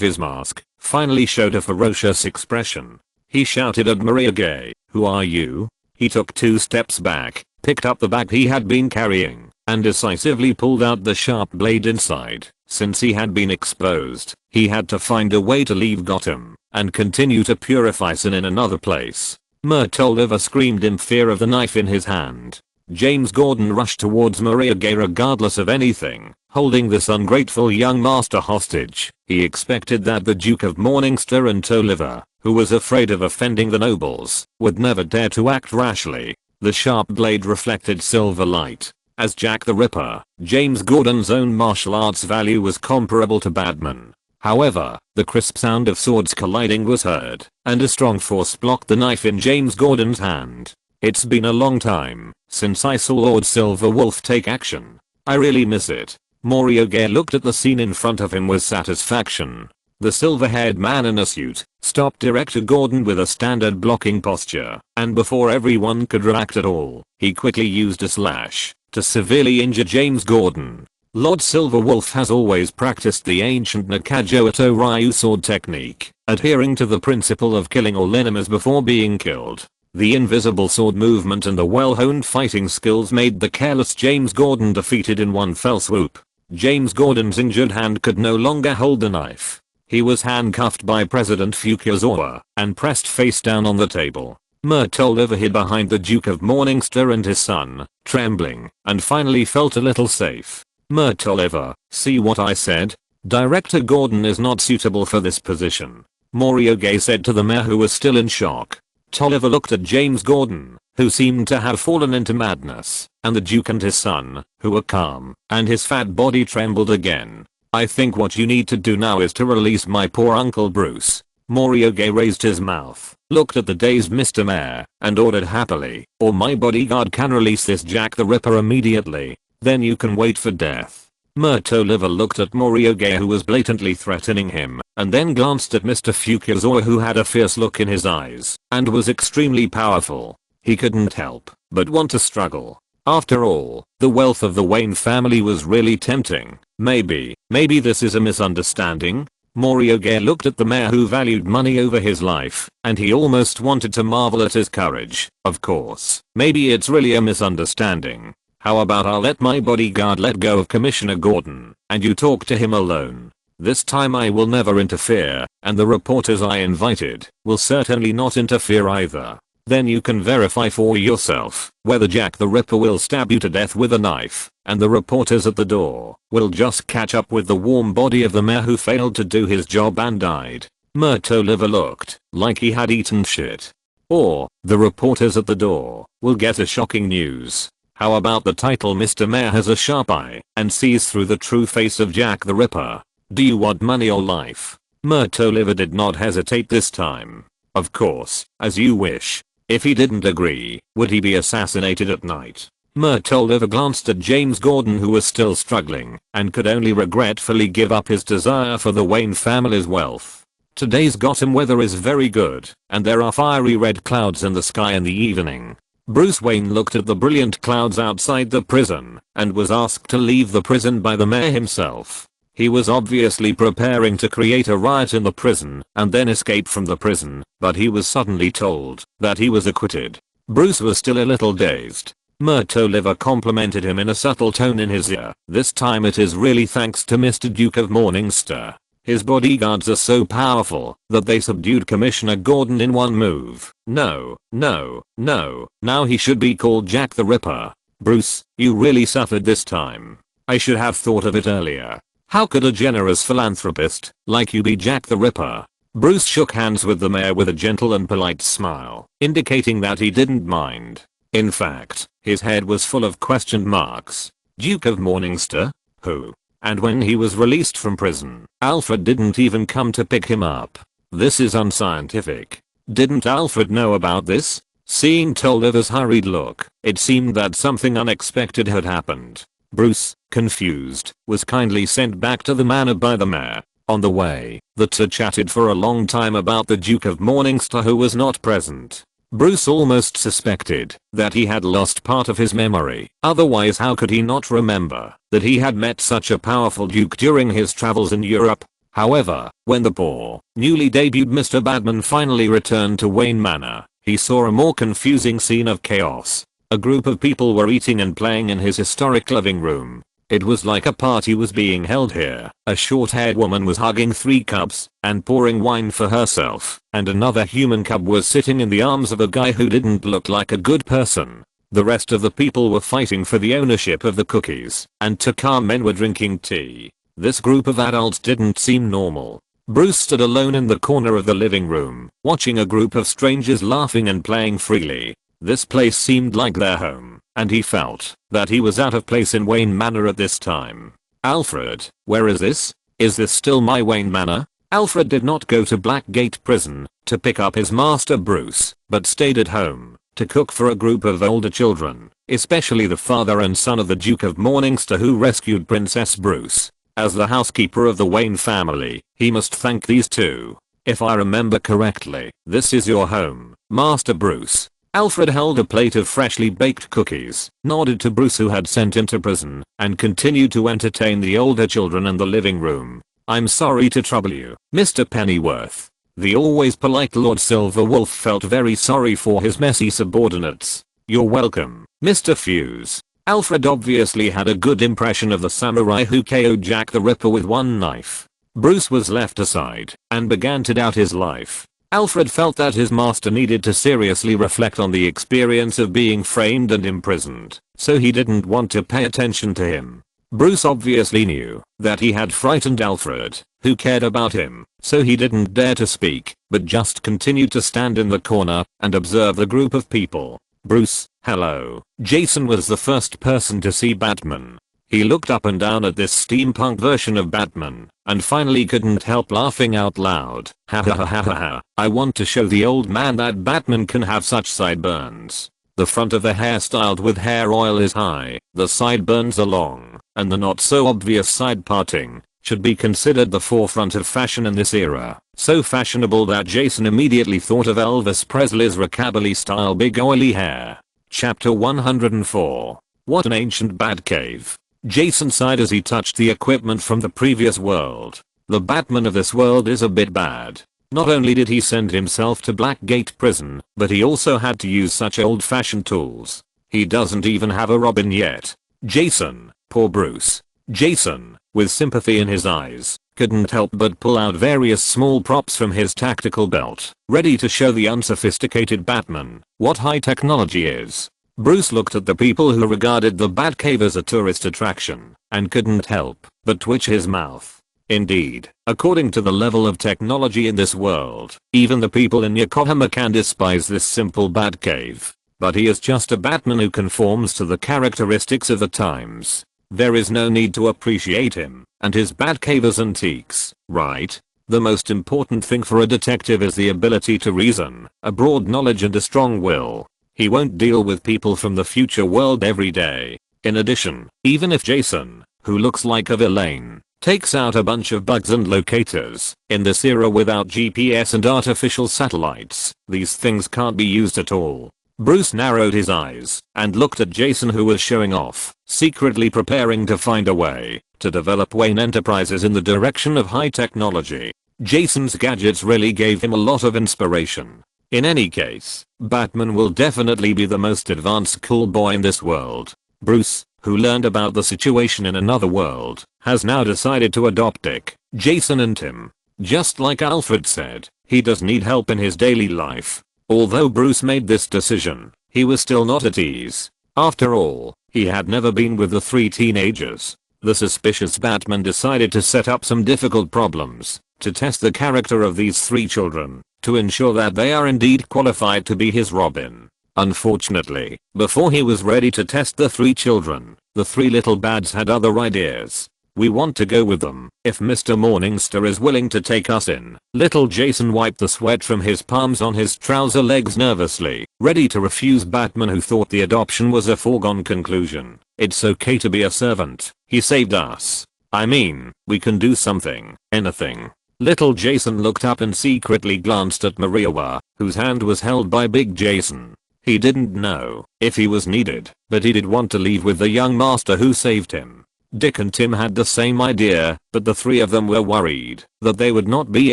Speaker 1: his mask, finally showed a ferocious expression. He shouted at Mori, who are you? He took 2 steps back, picked up the bag he had been carrying, and decisively pulled out the sharp blade inside. Since he had been exposed, he had to find a way to leave Gotham and continue to purify sin in another place. Oliver screamed in fear of the knife in his hand. James Gordon rushed towards Mori regardless of anything, holding this ungrateful young master hostage. He expected that the Duke of Morningstar and Oliver, who was afraid of offending the nobles, would never dare to act rashly. The sharp blade reflected silver light. As Jack the Ripper, James Gordon's own martial arts value was comparable to Batman. However, the crisp sound of swords colliding was heard, and a strong force blocked the knife in James Gordon's hand. It's been a long time since I saw Lord Silverwolf take action. I really miss it. Mori looked at the scene in front of him with satisfaction. The silver-haired man in a suit stopped Director Gordon with a standard blocking posture, and before everyone could react at all, he quickly used a slash to severely injure James Gordon. Lord Silverwolf has always practiced the ancient Nakajo Ryu sword technique, adhering to the principle of killing all enemies before being killed. The invisible sword movement and the well-honed fighting skills made the careless James Gordon defeated in one fell swoop. James Gordon's injured hand could no longer hold the knife. He was handcuffed by President Fukazawa and pressed face down on the table. Oliver hid behind the Duke of Morningstar and his son, trembling, and finally felt a little safe. Oliver, see what I said? Director Gordon is not suitable for this position. Mori said to the mayor, who was still in shock. Oliver looked at James Gordon, who seemed to have fallen into madness, and the Duke and his son, who were calm, and his fat body trembled again. I think what you need to do now is to release my poor Uncle Bruce. Mori raised his mouth, looked at the dazed Mr. Mayor, and ordered happily, or my bodyguard can release this Jack the Ripper immediately. Then you can wait for death. Oliver looked at Mori who was blatantly threatening him, and then glanced at Mr. Fukazawa, who had a fierce look in his eyes, and was extremely powerful. He couldn't help but want to struggle. After all, the wealth of the Wayne family was really tempting. Maybe this is a misunderstanding? Mori looked at the mayor, who valued money over his life, and he almost wanted to marvel at his courage. Of course, maybe it's really a misunderstanding. How about I'll let my bodyguard let go of Commissioner Gordon, and you talk to him alone. This time I will never interfere, and the reporters I invited will certainly not interfere either. Then you can verify for yourself whether Jack the Ripper will stab you to death with a knife, and the reporters at the door will just catch up with the warm body of the mayor who failed to do his job and died. Oliver looked like he had eaten shit. Or, the reporters at the door will get a shocking news. How about the title Mr. Mayor has a sharp eye and sees through the true face of Jack the Ripper? Do you want money or life? Oliver did not hesitate this time. Of course, as you wish. If he didn't agree, would he be assassinated at night? Oliver glanced at James Gordon, who was still struggling and could only regretfully give up his desire for the Wayne family's wealth. Today's Gotham weather is very good, and there are fiery red clouds in the sky in the evening. Bruce Wayne looked at the brilliant clouds outside the prison and was asked to leave the prison by the mayor himself. He was obviously preparing to create a riot in the prison and then escape from the prison, but he was suddenly told that he was acquitted. Bruce was still a little dazed. Oliver complimented him in a subtle tone in his ear. This time it is really thanks to Mr. Duke of Morningstar. His bodyguards are so powerful that they subdued Commissioner Gordon in one move. No. Now he should be called Jack the Ripper. Bruce, you really suffered this time. I should have thought of it earlier. How could a generous philanthropist like you be Jack the Ripper? Bruce shook hands with the mayor with a gentle and polite smile, indicating that he didn't mind. In fact, his head was full of question marks. Duke of Morningstar? Who? And when he was released from prison, Alfred didn't even come to pick him up. This is unscientific. Didn't Alfred know about this? Seeing Oliver's hurried look, it seemed that something unexpected had happened. Bruce, confused, was kindly sent back to the manor by the mayor. On the way, the two chatted for a long time about the Duke of Morningstar, who was not present. Bruce almost suspected that he had lost part of his memory. Otherwise, how could he not remember that he had met such a powerful duke during his travels in Europe? However, when the poor, newly debuted Mr. Badman finally returned to Wayne Manor, he saw a more confusing scene of chaos. A group of people were eating and playing in his historic living room. It was like a party was being held here. A short-haired woman was hugging 3 cubs and pouring wine for herself, and another human cub was sitting in the arms of a guy who didn't look like a good person. The rest of the people were fighting for the ownership of the cookies, and 2 calm men were drinking tea. This group of adults didn't seem normal. Bruce stood alone in the corner of the living room, watching a group of strangers laughing and playing freely. This place seemed like their home, and he felt that he was out of place in Wayne Manor at this time. Alfred, where is this? Is this still my Wayne Manor? Alfred did not go to Blackgate Prison to pick up his master Bruce, but stayed at home to cook for a group of older children, especially the father and son of the Duke of Morningstar who rescued Princess Bruce. As the housekeeper of the Wayne family, he must thank these two. If I remember correctly, this is your home, Master Bruce. Alfred held a plate of freshly baked cookies, nodded to Bruce who had sent him to prison, and continued to entertain the older children in the living room. I'm sorry to trouble you, Mr. Pennyworth. The always polite Lord Silverwolf felt very sorry for his messy subordinates. You're welcome, Mr. Fuse. Alfred obviously had a good impression of the samurai who KO'd Jack the Ripper with 1 knife. Bruce was left aside and began to doubt his life. Alfred felt that his master needed to seriously reflect on the experience of being framed and imprisoned, so he didn't want to pay attention to him. Bruce obviously knew that he had frightened Alfred, who cared about him, so he didn't dare to speak, but just continued to stand in the corner and observe the group of people. Bruce, hello. Jason was the first person to see Batman. He looked up and down at this steampunk version of Batman, and finally couldn't help laughing out loud. Ha ha ha ha ha ha. I want to show the old man that Batman can have such sideburns. The front of the hair styled with hair oil is high, the sideburns are long, and the not so obvious side parting should be considered the forefront of fashion in this era. So fashionable that Jason immediately thought of Elvis Presley's rockabilly style big oily hair. Chapter 104. What an ancient Batcave. Jason sighed as he touched the equipment from the previous world. The Batman of this world is a bit bad. Not only did he send himself to Blackgate Prison, but he also had to use such old-fashioned tools. He doesn't even have a Robin yet. Jason, poor Bruce. Jason, with sympathy in his eyes, couldn't help but pull out various small props from his tactical belt, ready to show the unsophisticated Batman what high technology is. Bruce looked at the people who regarded the Batcave as a tourist attraction, and couldn't help but twitch his mouth. Indeed, according to the level of technology in this world, even the people in Yokohama can despise this simple Batcave. But he is just a Batman who conforms to the characteristics of the times. There is no need to appreciate him and his Batcave as antiques, right? The most important thing for a detective is the ability to reason, a broad knowledge and a strong will. He won't deal with people from the future world every day. In addition, even if Jason, who looks like a villain, takes out a bunch of bugs and locators, in this era without GPS and artificial satellites, these things can't be used at all. Bruce narrowed his eyes and looked at Jason who was showing off, secretly preparing to find a way to develop Wayne Enterprises in the direction of high technology. Jason's gadgets really gave him a lot of inspiration. In any case, Batman will definitely be the most advanced cool boy in this world. Bruce, who learned about the situation in another world, has now decided to adopt Dick, Jason and Tim. Just like Alfred said, he does need help in his daily life. Although Bruce made this decision, he was still not at ease. After all, he had never been with the 3 teenagers. The suspicious Batman decided to set up some difficult problems to test the character of these 3 children, to ensure that they are indeed qualified to be his Robin. Unfortunately, before he was ready to test the 3 children, the 3 little bads had other ideas. We want to go with them, if Mr. Morningstar is willing to take us in. Little Jason wiped the sweat from his palms on his trouser legs nervously, ready to refuse Batman who thought the adoption was a foregone conclusion. It's okay to be a servant. He saved us. I mean, we can do something, anything. Little Jason looked up and secretly glanced at Maria, whose hand was held by Big Jason. He didn't know if he was needed, but he did want to leave with the young master who saved him. Dick and Tim had the same idea, but the 3 of them were worried that they would not be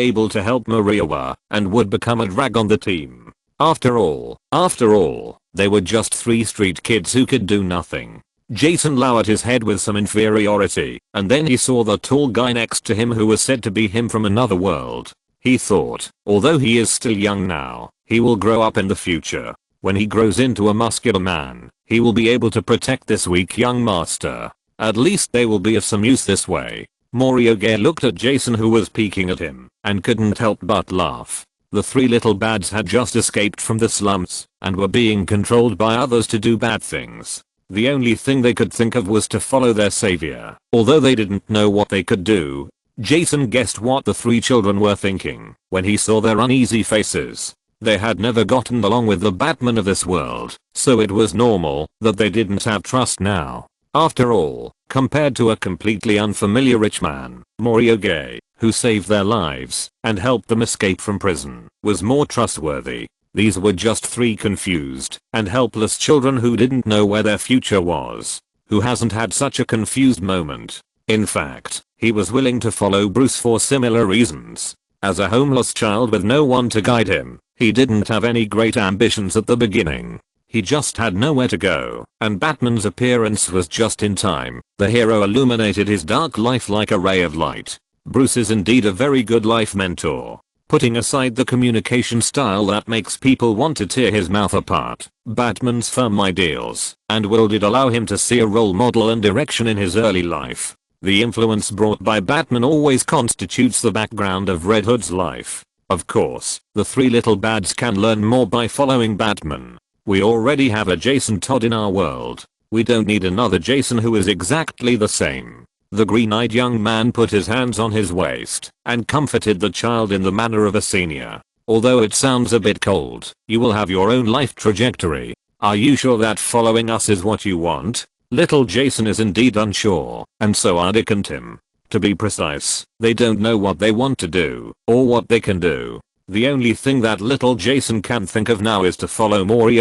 Speaker 1: able to help Maria and would become a drag on the team. After all, they were just 3 street kids who could do nothing. Jason lowered his head with some inferiority, and then he saw the tall guy next to him who was said to be him from another world. He thought, although he is still young now, he will grow up in the future. When he grows into a muscular man, he will be able to protect this weak young master. At least they will be of some use this way. Mori looked at Jason, who was peeking at him, and couldn't help but laugh. The three little bads had just escaped from the slums, and were being controlled by others to do bad things. The only thing they could think of was to follow their savior. Although they didn't know what they could do, Jason guessed what the three children were thinking when he saw their uneasy faces. They had never gotten along with the Batman of this world, so it was normal that they didn't have trust now. After all, compared to a completely unfamiliar rich man, Mori, who saved their lives and helped them escape from prison, was more trustworthy. These were just three confused and helpless children who didn't know where their future was. Who hasn't had such a confused moment? In fact, he was willing to follow Bruce for similar reasons. As a homeless child with no one to guide him, he didn't have any great ambitions at the beginning. He just had nowhere to go, and Batman's appearance was just in time. The hero illuminated his dark life like a ray of light. Bruce is indeed a very good life mentor. Putting aside the communication style that makes people want to tear his mouth apart, Batman's firm ideals and will did allow him to see a role model and direction in his early life. The influence brought by Batman always constitutes the background of Red Hood's life. Of course, the three little bads can learn more by following Batman. We already have a Jason Todd in our world. We don't need another Jason who is exactly the same. The green-eyed young man put his hands on his waist and comforted the child in the manner of a senior. Although it sounds a bit cold, you will have your own life trajectory. Are you sure that following us is what you want? Little Jason is indeed unsure, and so are Dick and Tim. To be precise, they don't know what they want to do or what they can do. The only thing that little Jason can think of now is to follow Mori,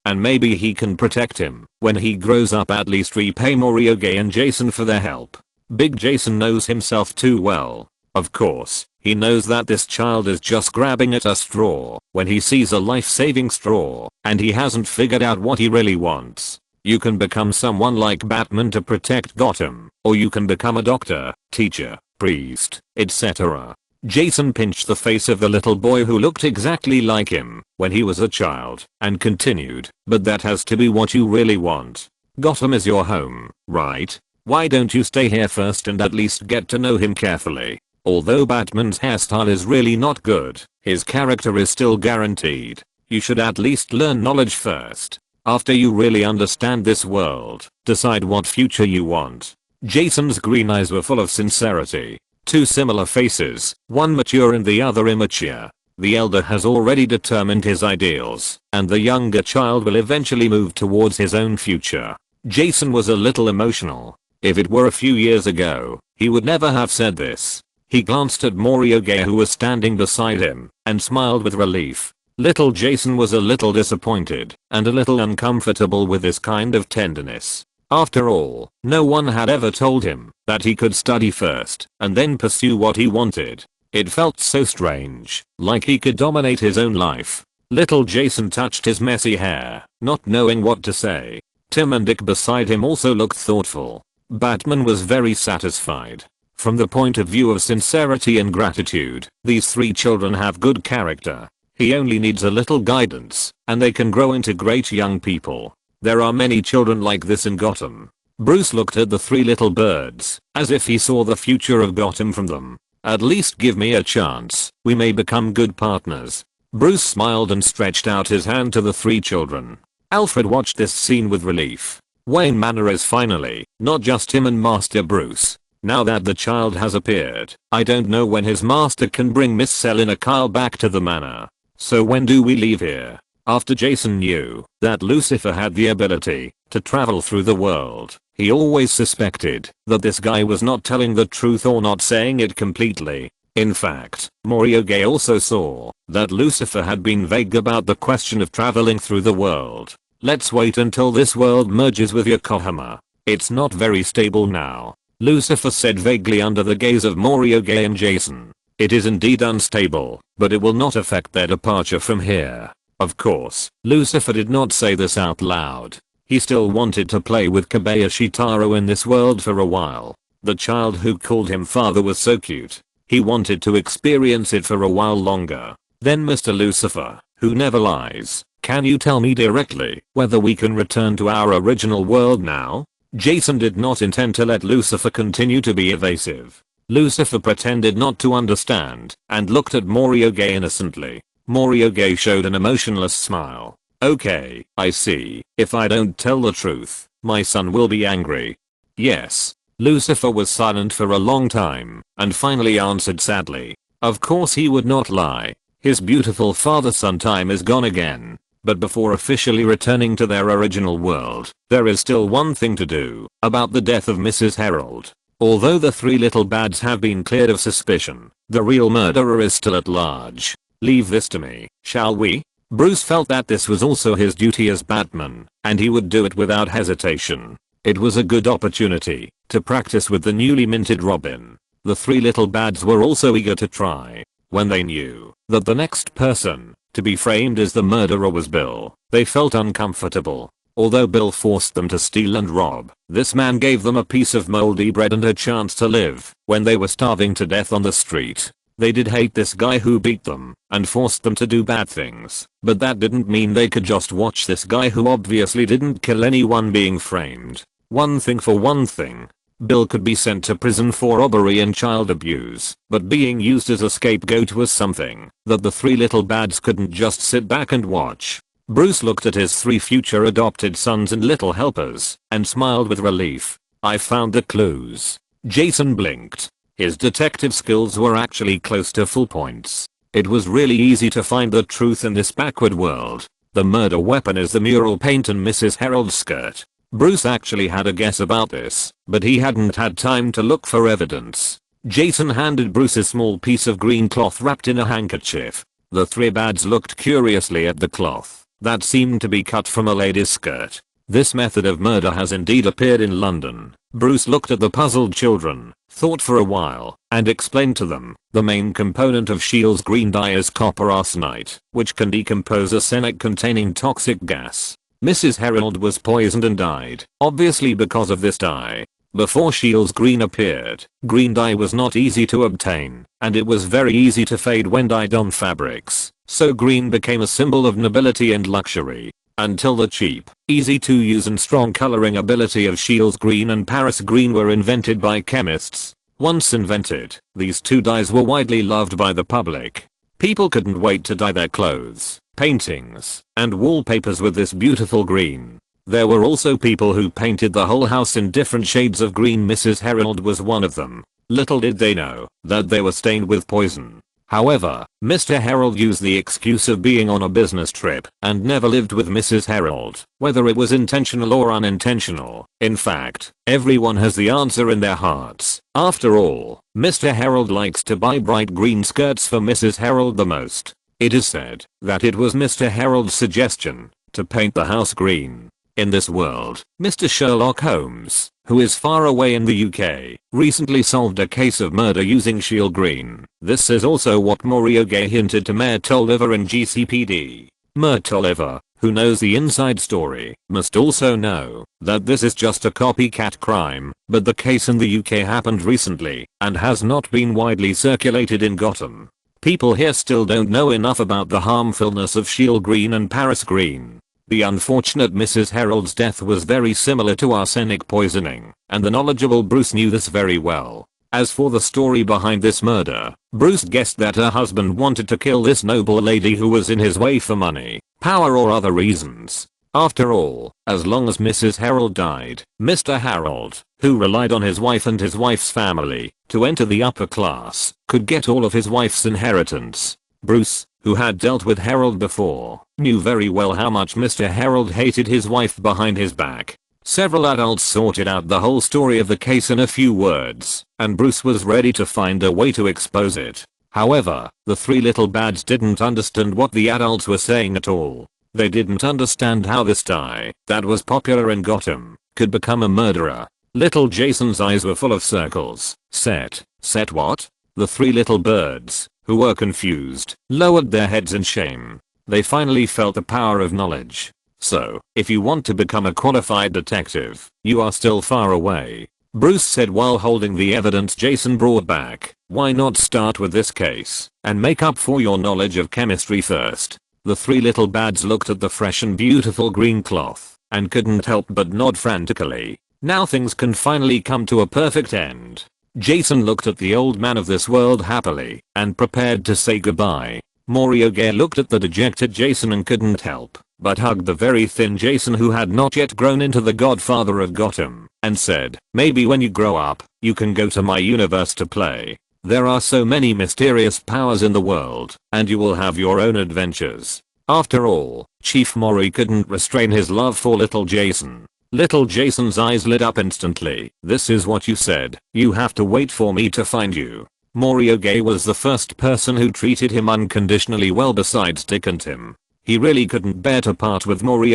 Speaker 1: and maybe he can protect him. When he grows up, at least repay Mori and Jason for their help. Big Jason knows himself too well. Of course, he knows that this child is just grabbing at a straw when he sees a life-saving straw, and he hasn't figured out what he really wants. You can become someone like Batman to protect Gotham, or you can become a doctor, teacher, priest, etc. Jason pinched the face of the little boy who looked exactly like him when he was a child and continued, but that has to be what you really want. Gotham is your home, right? Why don't you stay here first and at least get to know him carefully? Although Batman's hairstyle is really not good, his character is still guaranteed. You should at least learn knowledge first. After you really understand this world, decide what future you want. Jason's green eyes were full of sincerity. Two similar faces, one mature and the other immature. The elder has already determined his ideals, and the younger child will eventually move towards his own future. Jason was a little emotional. If it were a few years ago, he would never have said this. He glanced at Mori, who was standing beside him, and smiled with relief. Little Jason was a little disappointed and a little uncomfortable with this kind of tenderness. After all, no one had ever told him that he could study first and then pursue what he wanted. It felt so strange, like he could dominate his own life. Little Jason touched his messy hair, not knowing what to say. Tim and Dick beside him also looked thoughtful. Batman was very satisfied. From the point of view of sincerity and gratitude, these three children have good character. He only needs a little guidance, and they can grow into great young people. There are many children like this in Gotham. Bruce looked at the three little birds, as if he saw the future of Gotham from them. At least give me a chance, we may become good partners. Bruce smiled and stretched out his hand to the three children. Alfred watched this scene with relief. Wayne Manor is finally, not just him and Master Bruce. Now that the child has appeared, I don't know when his master can bring Miss Selina Kyle back to the manor. So when do we leave here? After Jason knew that Lucifer had the ability to travel through the world, he always suspected that this guy was not telling the truth or not saying it completely. In fact, Mori also saw that Lucifer had been vague about the question of traveling through the world. Let's wait until this world merges with Yokohama. It's not very stable now, Lucifer said vaguely under the gaze of Mori and Jason. It is indeed unstable, but it will not affect their departure from here. Of course, Lucifer did not say this out loud. He still wanted to play with Kobayashi Taro in this world for a while. The child who called him father was so cute. He wanted to experience it for a while longer. Then Mr. Lucifer, who never lies, can you tell me directly whether we can return to our original world now? Jason did not intend to let Lucifer continue to be evasive. Lucifer pretended not to understand and looked at Morioge innocently. Morioge showed an emotionless smile. Okay, I see. If I don't tell the truth, my son will be angry. Yes. Lucifer was silent for a long time and finally answered sadly. Of course he would not lie. His beautiful father-son time is gone again. But before officially returning to their original world, there is still one thing to do about the death of Mrs. Harold. Although the three little bads have been cleared of suspicion, the real murderer is still at large. Leave this to me, shall we? Bruce felt that this was also his duty as Batman, and he would do it without hesitation. It was a good opportunity to practice with the newly minted Robin. The three little bads were also eager to try. When they knew that the next person to be framed as the murderer was Bill, they felt uncomfortable. Although Bill forced them to steal and rob, this man gave them a piece of moldy bread and a chance to live when they were starving to death on the street. They did hate this guy who beat them and forced them to do bad things, but that didn't mean they could just watch this guy who obviously didn't kill anyone being framed. One thing for one thing. Bill could be sent to prison for robbery and child abuse, but being used as a scapegoat was something that the three little bads couldn't just sit back and watch. Bruce looked at his three future adopted sons and little helpers and smiled with relief. I found the clues. Jason blinked. His detective skills were actually close to full points. It was really easy to find the truth in this backward world. The murder weapon is the mural paint in Mrs. Harold's skirt. Bruce actually had a guess about this, but he hadn't had time to look for evidence. Jason handed Bruce a small piece of green cloth wrapped in a handkerchief. The three bads looked curiously at the cloth that seemed to be cut from a lady's skirt. This method of murder has indeed appeared in London. Bruce looked at the puzzled children, thought for a while, and explained to them, the main component of Shield's green dye is copper arsenite, which can decompose arsenic containing toxic gas. Mrs. Harold was poisoned and died, obviously because of this dye. Before Shield's green appeared, green dye was not easy to obtain, and it was very easy to fade when dyed on fabrics, so green became a symbol of nobility and luxury. Until the cheap, easy to use and strong coloring ability of Shield's green and Paris green were invented by chemists. Once invented, these two dyes were widely loved by the public. People couldn't wait to dye their clothes, paintings, and wallpapers with this beautiful green. There were also people who painted the whole house in different shades of green. Mrs. Harold was one of them. Little did they know that they were stained with poison. However, Mr. Harold used the excuse of being on a business trip and never lived with Mrs. Harold, whether it was intentional or unintentional. In fact, everyone has the answer in their hearts. After all, Mr. Harold likes to buy bright green skirts for Mrs. Harold the most. It is said that it was Mr. Harold's suggestion to paint the house green. In this world, Mr. Sherlock Holmes, who is far away in the UK, recently solved a case of murder using Shield green. This is also what Morioge hinted to Mayor Tolliver in GCPD. Mayor Tolliver, who knows the inside story, must also know that this is just a copycat crime, but the case in the UK happened recently and has not been widely circulated in Gotham. People here still don't know enough about the harmfulness of Shield green and Paris green. The unfortunate Mrs. Harold's death was very similar to arsenic poisoning, and the knowledgeable Bruce knew this very well. As for the story behind this murder, Bruce guessed that her husband wanted to kill this noble lady who was in his way for money, power or other reasons. After all, as long as Mrs. Harold died, Mr. Harold, who relied on his wife and his wife's family to enter the upper class, could get all of his wife's inheritance. Bruce, who had dealt with Harold before, knew very well how much Mr. Harold hated his wife behind his back. Several adults sorted out the whole story of the case in a few words, and Bruce was ready to find a way to expose it. However, the three little bads didn't understand what the adults were saying at all. They didn't understand how this guy, that was popular in Gotham, could become a murderer. Little Jason's eyes were full of circles. Set what? The three little birds, who were confused, lowered their heads in shame. They finally felt the power of knowledge. So, if you want to become a qualified detective, you are still far away. Bruce said while holding the evidence Jason brought back. Why not start with this case and make up for your knowledge of chemistry first? The three little bads looked at the fresh and beautiful green cloth and couldn't help but nod frantically. Now things can finally come to a perfect end. Jason looked at the old man of this world happily and prepared to say goodbye. Mori looked at the dejected Jason and couldn't help but hugged the very thin Jason who had not yet grown into the godfather of Gotham and said, maybe when you grow up, you can go to my universe to play. There are so many mysterious powers in the world, and you will have your own adventures. After all, Chief Mori couldn't restrain his love for little Jason. Little Jason's eyes lit up instantly. This is what you said. You have to wait for me to find you. Mori was the first person who treated him unconditionally well besides Dick and Tim. He really couldn't bear to part with Mori,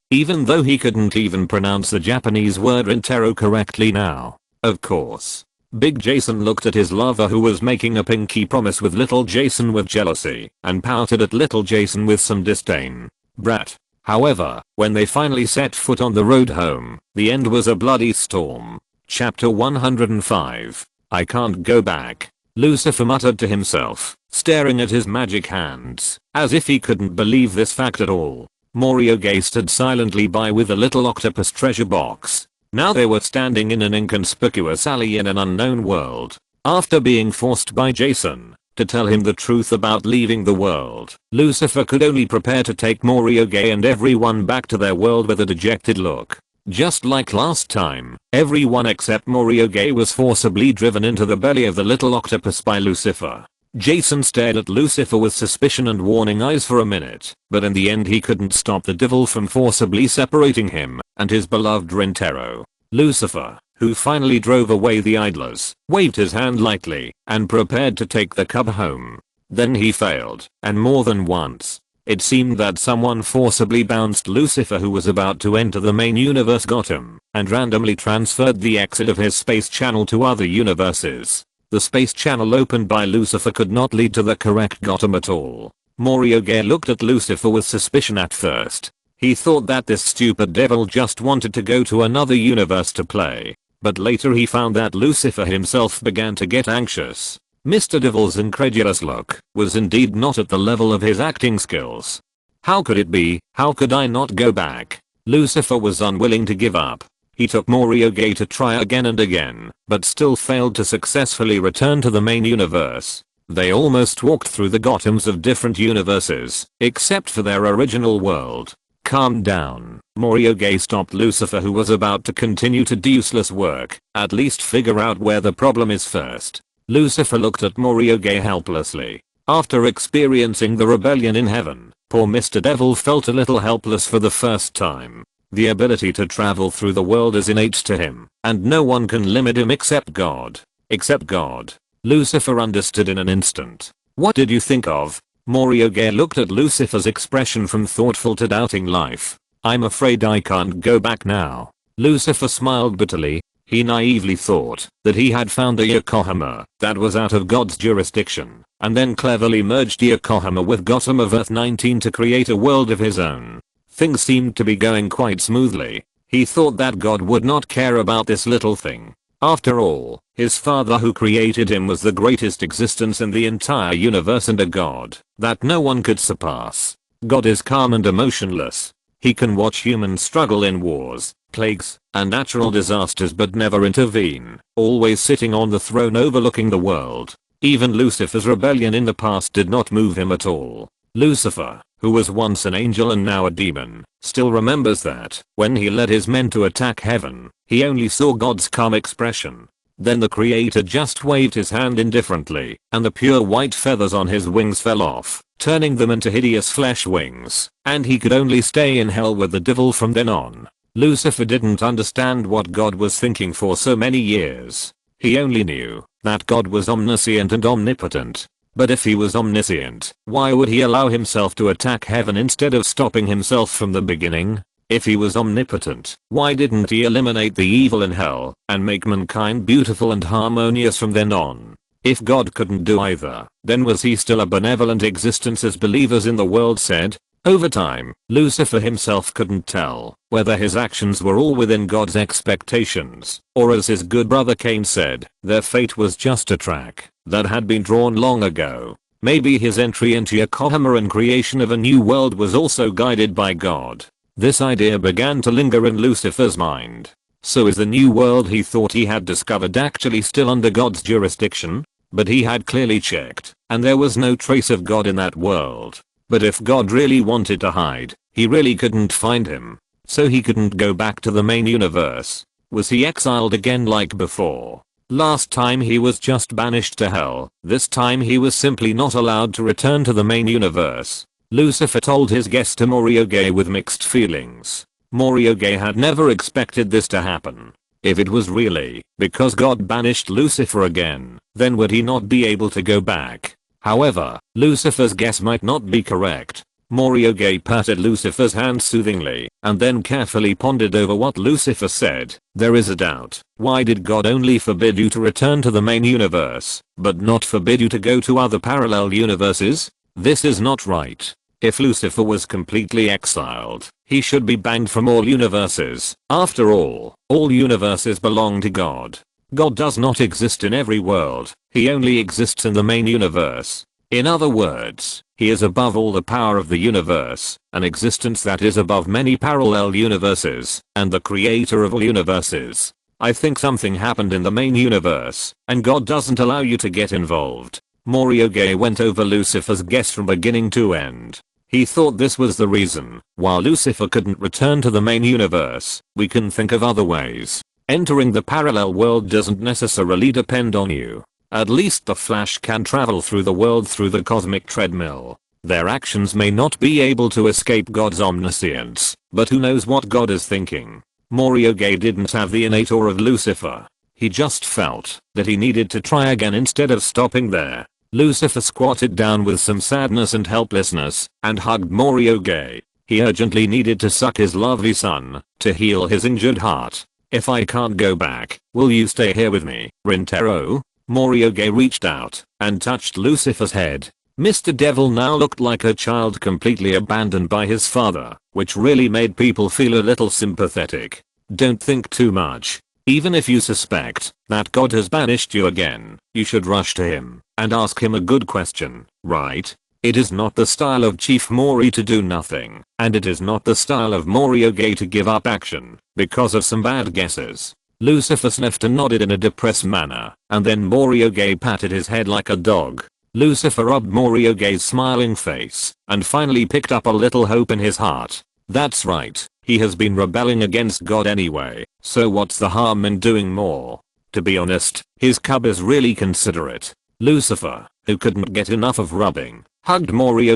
Speaker 1: even though he couldn't even pronounce the Japanese word Intero correctly now. Of course. Big Jason looked at his lover who was making a pinky promise with little Jason with jealousy and pouted at little Jason with some disdain. Brat. However, when they finally set foot on the road home, the end was a bloody storm. Chapter 105. I can't go back. Lucifer muttered to himself, staring at his magic hands, as if he couldn't believe this fact at all. Mori stood silently by with a little octopus treasure box. Now they were standing in an inconspicuous alley in an unknown world. After being forced by Jason to tell him the truth about leaving the world, Lucifer could only prepare to take Mori and everyone back to their world with a dejected look. Just like last time, everyone except Mori was forcibly driven into the belly of the little octopus by Lucifer. Jason stared at Lucifer with suspicion and warning eyes for a minute, but in the end he couldn't stop the devil from forcibly separating him and his beloved Rintaro. Lucifer, who finally drove away the idlers, waved his hand lightly and prepared to take the cub home. Then he failed, and more than once. It seemed that someone forcibly bounced Lucifer, who was about to enter the main universe Gotham, and randomly transferred the exit of his space channel to other universes. The space channel opened by Lucifer could not lead to the correct Gotham at all. Mori looked at Lucifer with suspicion at first. He thought that this stupid devil just wanted to go to another universe to play. But later he found that Lucifer himself began to get anxious. Mr. Devil's incredulous look was indeed not at the level of his acting skills. How could it be? How could I not go back? Lucifer was unwilling to give up. He took Mori to try again and again, but still failed to successfully return to the main universe. They almost walked through the Gothams of different universes, except for their original world. Calm down. Mori stopped Lucifer, who was about to continue to do useless work. At least figure out where the problem is first. Lucifer looked at Mori helplessly. After experiencing the rebellion in heaven, poor Mr. Devil felt a little helpless for the first time. The ability to travel through the world is innate to him, and no one can limit him except God. Except God. Lucifer understood in an instant. What did you think of? Mori looked at Lucifer's expression from thoughtful to doubting life. I'm afraid I can't go back now. Lucifer smiled bitterly. He naively thought that he had found a Yokohama that was out of God's jurisdiction, and then cleverly merged Yokohama with Gotham of Earth 19 to create a world of his own. Things seemed to be going quite smoothly. He thought that God would not care about this little thing. After all, his father who created him was the greatest existence in the entire universe and a god that no one could surpass. God is calm and emotionless. He can watch humans struggle in wars, plagues, and natural disasters but never intervene, always sitting on the throne overlooking the world. Even Lucifer's rebellion in the past did not move him at all. Lucifer, who was once an angel and now a demon, still remembers that when he led his men to attack heaven, he only saw God's calm expression. Then the creator just waved his hand indifferently, and the pure white feathers on his wings fell off, turning them into hideous flesh wings, and he could only stay in hell with the devil from then on. Lucifer didn't understand what God was thinking for so many years. He only knew that God was omniscient and omnipotent. But if he was omniscient, why would he allow himself to attack heaven instead of stopping himself from the beginning? If he was omnipotent, why didn't he eliminate the evil in hell and make mankind beautiful and harmonious from then on? If God couldn't do either, then was he still a benevolent existence as believers in the world said? Over time, Lucifer himself couldn't tell whether his actions were all within God's expectations, or as his good brother Cain said, their fate was just a track that had been drawn long ago. Maybe his entry into Yokohama and creation of a new world was also guided by God. This idea began to linger in Lucifer's mind. So is the new world he thought he had discovered actually still under God's jurisdiction? But he had clearly checked, and there was no trace of God in that world. But if God really wanted to hide, he really couldn't find him. So he couldn't go back to the main universe. Was he exiled again like before? Last time he was just banished to hell. This time he was simply not allowed to return to the main universe. Lucifer told his guest to Mori with mixed feelings. Mori had never expected this to happen. If it was really because God banished Lucifer again, then would he not be able to go back? However, Lucifer's guess might not be correct. Mori patted Lucifer's hand soothingly, and then carefully pondered over what Lucifer said. There is a doubt. Why did God only forbid you to return to the main universe, but not forbid you to go to other parallel universes? This is not right. If Lucifer was completely exiled, he should be banned from all universes. After all universes belong to God. God does not exist in every world, he only exists in the main universe. In other words, he is above all the power of the universe, an existence that is above many parallel universes, and the creator of all universes. I think something happened in the main universe, and God doesn't allow you to get involved. Mori went over Lucifer's guess from beginning to end. He thought this was the reason. While Lucifer couldn't return to the main universe, we can think of other ways. Entering the parallel world doesn't necessarily depend on you. At least the Flash can travel through the world through the cosmic treadmill. Their actions may not be able to escape God's omniscience, but who knows what God is thinking. Mori didn't have the innate awe of Lucifer. He just felt that he needed to try again instead of stopping there. Lucifer squatted down with some sadness and helplessness and hugged Mori. He urgently needed to suck his lovely son to heal his injured heart. If I can't go back, will you stay here with me, Rintaro? Mori reached out and touched Lucifer's head. Mr. Devil now looked like a child completely abandoned by his father, which really made people feel a little sympathetic. Don't think too much. Even if you suspect that God has banished you again, you should rush to him and ask him a good question, right? It is not the style of Chief Mori to do nothing, and it is not the style of Mori to give up action because of some bad guesses. Lucifer sniffed and nodded in a depressed manner, and then Mori patted his head like a dog. Lucifer rubbed Mori smiling face and finally picked up a little hope in his heart. That's right. He has been rebelling against God anyway, so what's the harm in doing more? To be honest, his cub is really considerate. Lucifer, who couldn't get enough of rubbing, hugged Mori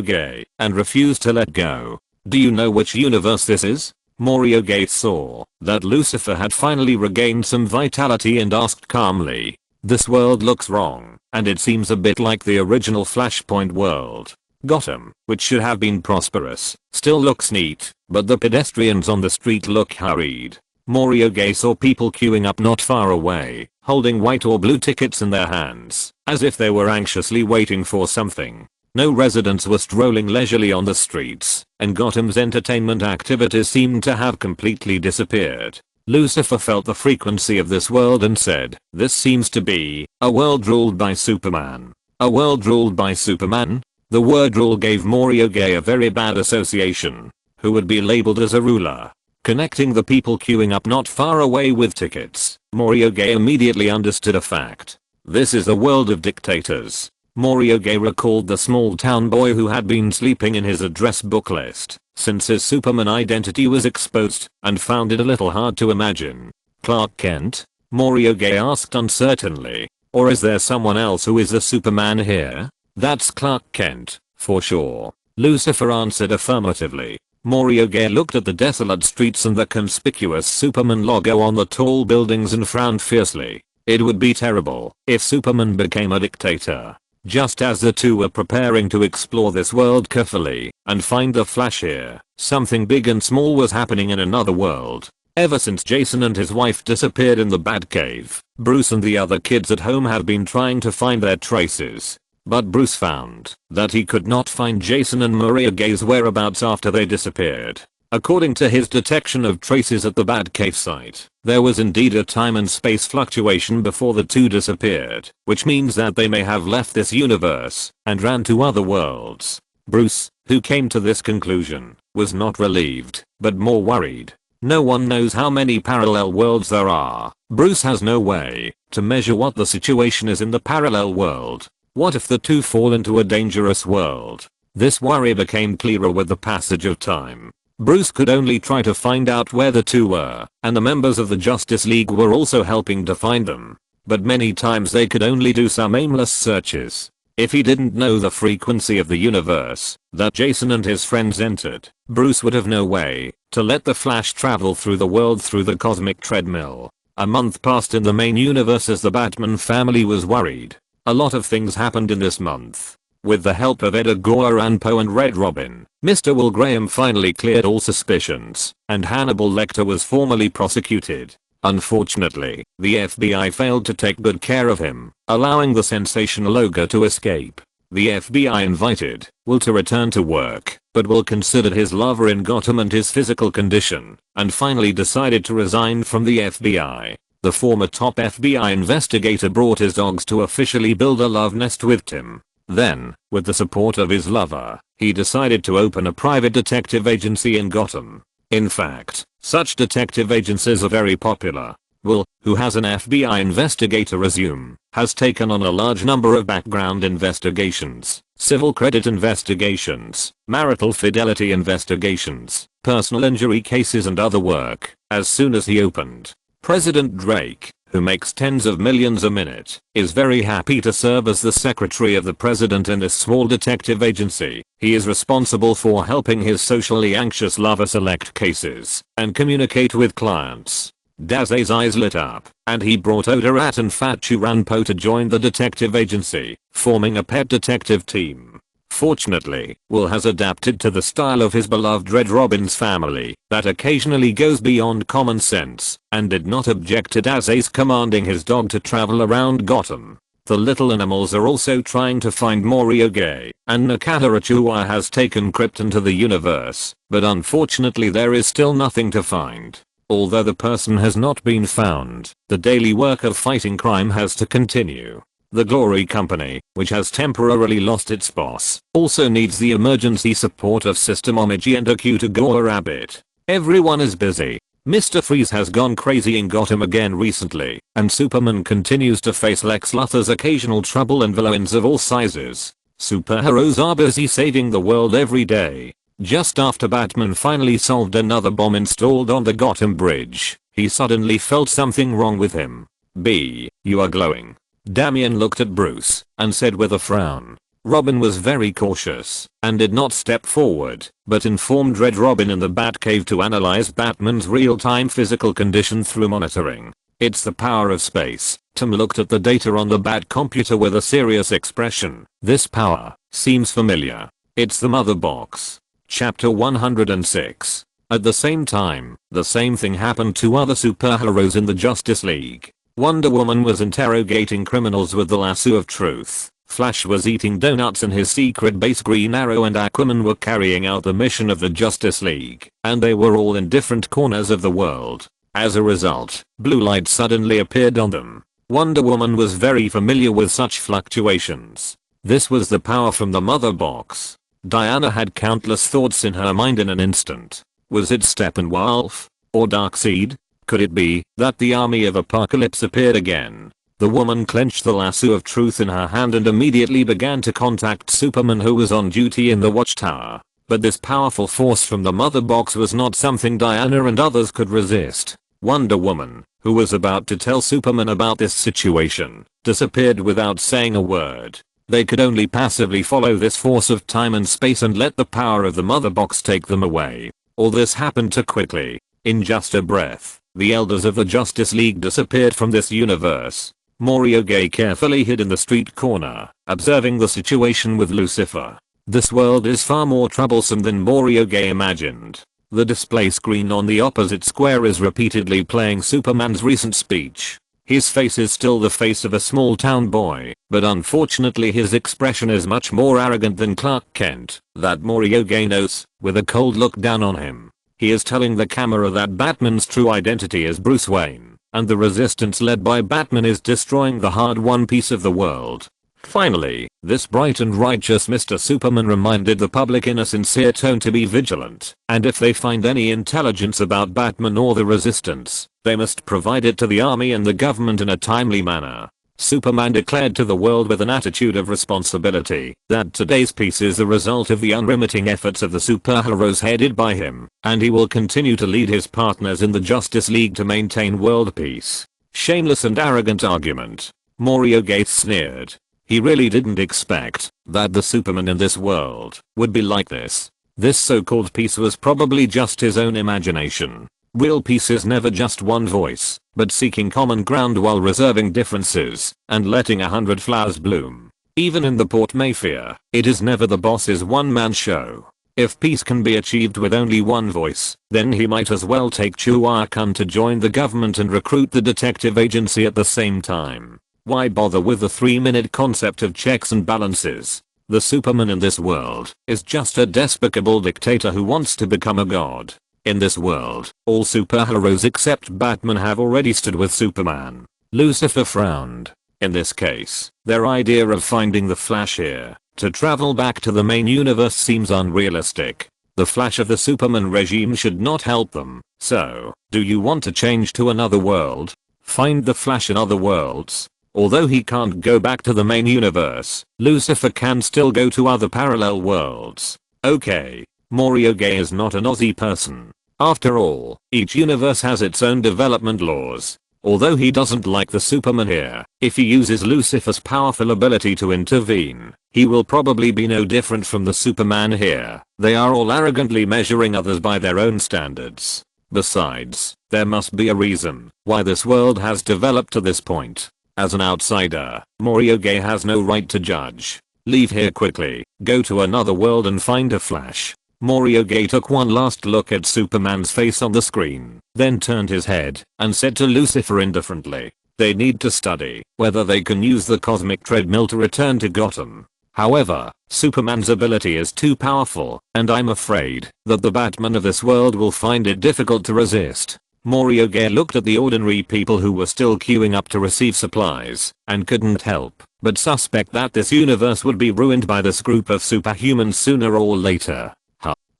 Speaker 1: and refused to let go. Do you know which universe this is? Mori saw that Lucifer had finally regained some vitality and asked calmly. This world looks wrong, and it seems a bit like the original Flashpoint world. Gotham, which should have been prosperous, still looks neat, but the pedestrians on the street look hurried. Mori saw people queuing up not far away, holding white or blue tickets in their hands, as if they were anxiously waiting for something. No residents were strolling leisurely on the streets, and Gotham's entertainment activities seemed to have completely disappeared. Lucifer felt the frequency of this world and said, this seems to be a world ruled by Superman. A world ruled by Superman? The word rule gave Mori a very bad association. Who would be labeled as a ruler? Connecting the people queuing up not far away with tickets, Mori immediately understood a fact. This is a world of dictators. Mori recalled the small town boy who had been sleeping in his address book list since his Superman identity was exposed, and found it a little hard to imagine. Clark Kent? Mori asked uncertainly. Or is there someone else who is a Superman here? That's Clark Kent, for sure. Lucifer answered affirmatively. Mori looked at the desolate streets and the conspicuous Superman logo on the tall buildings and frowned fiercely. It would be terrible if Superman became a dictator. Just as the two were preparing to explore this world carefully and find the Flash here, something big and small was happening in another world. Ever since Jason and his wife disappeared in the Batcave, Bruce and the other kids at home have been trying to find their traces. But Bruce found that he could not find Jason and Moriarty's whereabouts after they disappeared. According to his detection of traces at the Batcave site, there was indeed a time and space fluctuation before the two disappeared, which means that they may have left this universe and ran to other worlds. Bruce, who came to this conclusion, was not relieved, but more worried. No one knows how many parallel worlds there are. Bruce has no way to measure what the situation is in the parallel world. What if the two fall into a dangerous world? This worry became clearer with the passage of time. Bruce could only try to find out where the two were, and the members of the Justice League were also helping to find them. But many times they could only do some aimless searches. If he didn't know the frequency of the universe that Jason and his friends entered, Bruce would have no way to let the Flash travel through the world through the cosmic treadmill. A month passed in the main universe as the Batman family was worried. A lot of things happened in this month. With the help of Edgar Allan Poe and Red Robin, Mr. Will Graham finally cleared all suspicions, and Hannibal Lecter was formally prosecuted. Unfortunately, the FBI failed to take good care of him, allowing the sensational ogre to escape. The FBI invited Will to return to work, but Will considered his lover in Gotham and his physical condition, and finally decided to resign from the FBI. The former top FBI investigator brought his dogs to officially build a love nest with Tim. Then, with the support of his lover, he decided to open a private detective agency in Gotham. In fact, such detective agencies are very popular. Will, who has an FBI investigator resume, has taken on a large number of background investigations, civil credit investigations, marital fidelity investigations, personal injury cases and other work. As soon as he opened, President Drake, who makes tens of millions a minute, is very happy to serve as the secretary of the president in this small detective agency. He is responsible for helping his socially anxious lover select cases and communicate with clients. Daz's eyes lit up, and he brought Odorat and Fat Churanpo to join the detective agency, forming a pet detective team. Fortunately, Will has adapted to the style of his beloved Red Robin's family that occasionally goes beyond common sense, and did not object to Daz's commanding his dog to travel around Gotham. The little animals are also trying to find Moriarty, and Nakata Achua has taken Krypton to the universe, but unfortunately there is still nothing to find. Although the person has not been found, the daily work of fighting crime has to continue. The Glory Company, which has temporarily lost its boss, also needs the emergency support of System Omega and Akuta Gore Rabbit. Everyone is busy. Mr. Freeze has gone crazy in Gotham again recently, and Superman continues to face Lex Luthor's occasional trouble and villains of all sizes. Superheroes are busy saving the world every day. Just after Batman finally solved another bomb installed on the Gotham Bridge, he suddenly felt something wrong with him. "B, you are glowing." Damian looked at Bruce and said with a frown. Robin was very cautious and did not step forward, but informed Red Robin in the Batcave to analyze Batman's real-time physical condition through monitoring. "It's the power of space." Tim looked at the data on the Bat computer with a serious expression. "This power seems familiar. It's the mother box." Chapter 106. At the same time, the same thing happened to other superheroes in the Justice League. Wonder Woman was interrogating criminals with the lasso of truth. Flash was eating donuts in his secret base. Green Arrow and Aquaman were carrying out the mission of the Justice League, and they were all in different corners of the world. As a result, blue light suddenly appeared on them. Wonder Woman was very familiar with such fluctuations. This was the power from the mother box. Diana had countless thoughts in her mind in an instant. Was it Steppenwolf? Or Darkseid? Could it be that the army of Apocalypse appeared again? The woman clenched the lasso of truth in her hand and immediately began to contact Superman, who was on duty in the watchtower. But this powerful force from the mother box was not something Diana and others could resist. Wonder Woman, who was about to tell Superman about this situation, disappeared without saying a word. They could only passively follow this force of time and space and let the power of the mother box take them away. All this happened too quickly. In just a breath, the elders of the Justice League disappeared from this universe. Moriarty carefully hid in the street corner, observing the situation with Lucifer. This world is far more troublesome than Moriarty imagined. The display screen on the opposite square is repeatedly playing Superman's recent speech. His face is still the face of a small town boy, but unfortunately his expression is much more arrogant than Clark Kent, that Morioge knows, with a cold look down on him. He is telling the camera that Batman's true identity is Bruce Wayne, and the resistance led by Batman is destroying the hard-won peace of the world. Finally, this bright and righteous Mr. Superman reminded the public in a sincere tone to be vigilant, and if they find any intelligence about Batman or the resistance, they must provide it to the army and the government in a timely manner. Superman declared to the world with an attitude of responsibility that today's peace is the result of the unremitting efforts of the superheroes headed by him, and he will continue to lead his partners in the Justice League to maintain world peace. Shameless and arrogant argument. Morioge sneered. He really didn't expect that the Superman in this world would be like this. This so-called peace was probably just his own imagination. Real peace is never just one voice, but seeking common ground while reserving differences and letting 100 flowers bloom. Even in the Port Mafia, it is never the boss's one-man show. If peace can be achieved with only one voice, then he might as well take Chua-kun to join the government and recruit the detective agency at the same time. Why bother with the 3-minute concept of checks and balances? The Superman in this world is just a despicable dictator who wants to become a god. In this world, all superheroes except Batman have already stood with Superman. Lucifer frowned. In this case, their idea of finding the Flash here to travel back to the main universe seems unrealistic. The Flash of the Superman regime should not help them. So, do you want to change to another world? Find the Flash in other worlds? Although he can't go back to the main universe, Lucifer can still go to other parallel worlds. Okay. Morioge is not an Aussie person. After all, each universe has its own development laws. Although he doesn't like the Superman here, if he uses Lucifer's powerful ability to intervene, he will probably be no different from the Superman here. They are all arrogantly measuring others by their own standards. Besides, there must be a reason why this world has developed to this point. As an outsider, Morioge has no right to judge. Leave here quickly, go to another world and find a Flash. Morioge took one last look at Superman's face on the screen, then turned his head and said to Lucifer indifferently, they need to study whether they can use the cosmic treadmill to return to Gotham. However, Superman's ability is too powerful, and I'm afraid that the Batman of this world will find it difficult to resist. Morioge looked at the ordinary people who were still queuing up to receive supplies, and couldn't help but suspect that this universe would be ruined by this group of superhumans sooner or later.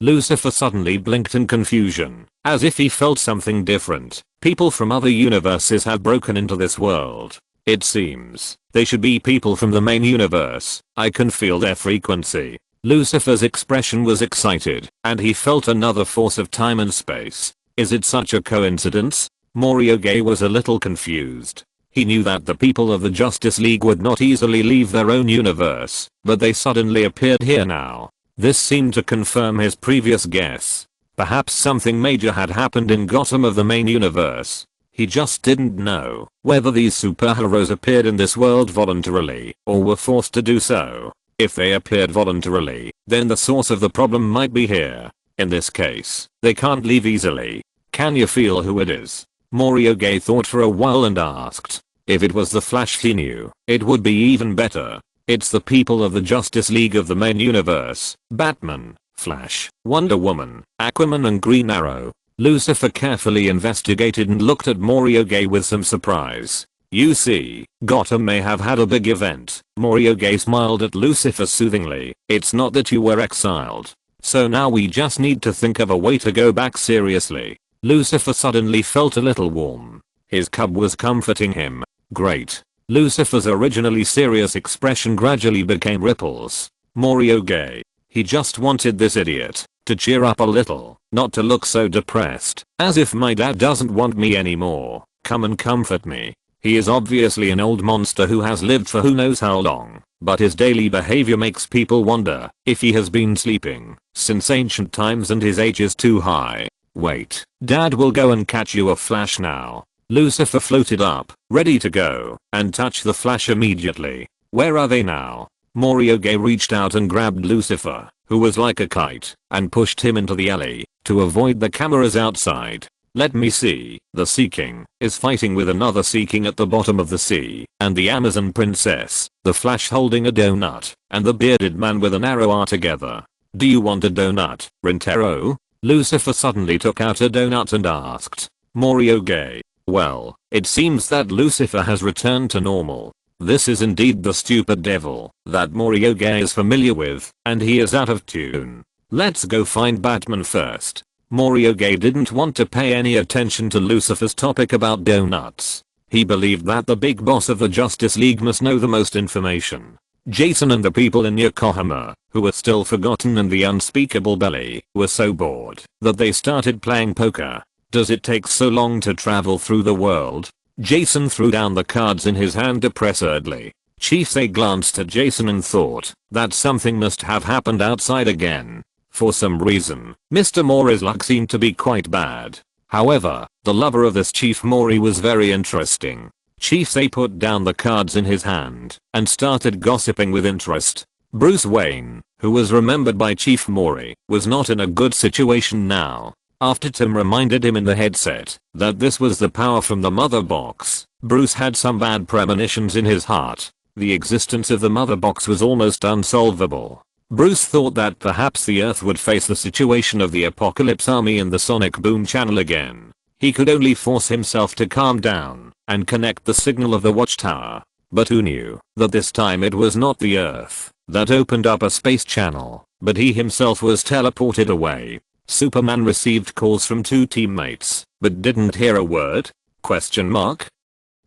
Speaker 1: Lucifer suddenly blinked in confusion, as if he felt something different. People from other universes have broken into this world. It seems they should be people from the main universe. I can feel their frequency. Lucifer's expression was excited, and he felt another force of time and space. Is it such a coincidence? Morioge was a little confused. He knew that the people of the Justice League would not easily leave their own universe, but they suddenly appeared here now. This seemed to confirm his previous guess. Perhaps something major had happened in Gotham of the main universe. He just didn't know whether these superheroes appeared in this world voluntarily or were forced to do so. If they appeared voluntarily, then the source of the problem might be here. In this case, they can't leave easily. Can you feel who it is? Morioge thought for a while and asked. If it was the Flash he knew, it would be even better. It's the people of the Justice League of the main universe. Batman, Flash, Wonder Woman, Aquaman and Green Arrow. Lucifer carefully investigated and looked at Morioge with some surprise. You see, Gotham may have had a big event. Morioge smiled at Lucifer soothingly. It's not that you were exiled. So now we just need to think of a way to go back seriously. Lucifer suddenly felt a little warm. His cub was comforting him. Great. Lucifer's originally serious expression gradually became ripples. Morioge. He just wanted this idiot to cheer up a little, not to look so depressed, as if my dad doesn't want me anymore. Come and comfort me. He is obviously an old monster who has lived for who knows how long, but his daily behavior makes people wonder if he has been sleeping since ancient times and his age is too high. Wait, Dad will go and catch you a Flash now. Lucifer floated up, ready to go, and touch the Flash immediately. Where are they now? Morioge reached out and grabbed Lucifer, who was like a kite, and pushed him into the alley to avoid the cameras outside. Let me see. The Sea King is fighting with another Sea King at the bottom of the sea, and the Amazon Princess, the Flash holding a donut, and the bearded man with an arrow are together. Do you want a donut, Rintaro? Lucifer suddenly took out a donut and asked. Morioge. Well, it seems that Lucifer has returned to normal. This is indeed the stupid devil that Morioge is familiar with, and he is out of tune. Let's go find Batman first. Morioge didn't want to pay any attention to Lucifer's topic about donuts. He believed that the big boss of the Justice League must know the most information. Jason and the people in Yokohama, who were still forgotten in the unspeakable belly, were so bored that they started playing poker. Does it take so long to travel through the world? Jason threw down the cards in his hand depressedly. Chief Say glanced at Jason and thought that something must have happened outside again. For some reason, Mr. Mori's luck seemed to be quite bad. However, the lover of this Chief Mori was very interesting. Chief Say put down the cards in his hand and started gossiping with interest. Bruce Wayne, who was remembered by Chief Mori, was not in a good situation now. After Tim reminded him in the headset that this was the power from the mother box, Bruce had some bad premonitions in his heart. The existence of the mother box was almost unsolvable. Bruce thought that perhaps the Earth would face the situation of the Apocalypse Army in the Sonic Boom channel again. He could only force himself to calm down and connect the signal of the watchtower. But who knew that this time it was not the Earth that opened up a space channel, but he himself was teleported away. Superman received calls from two teammates, but didn't hear a word? Question mark?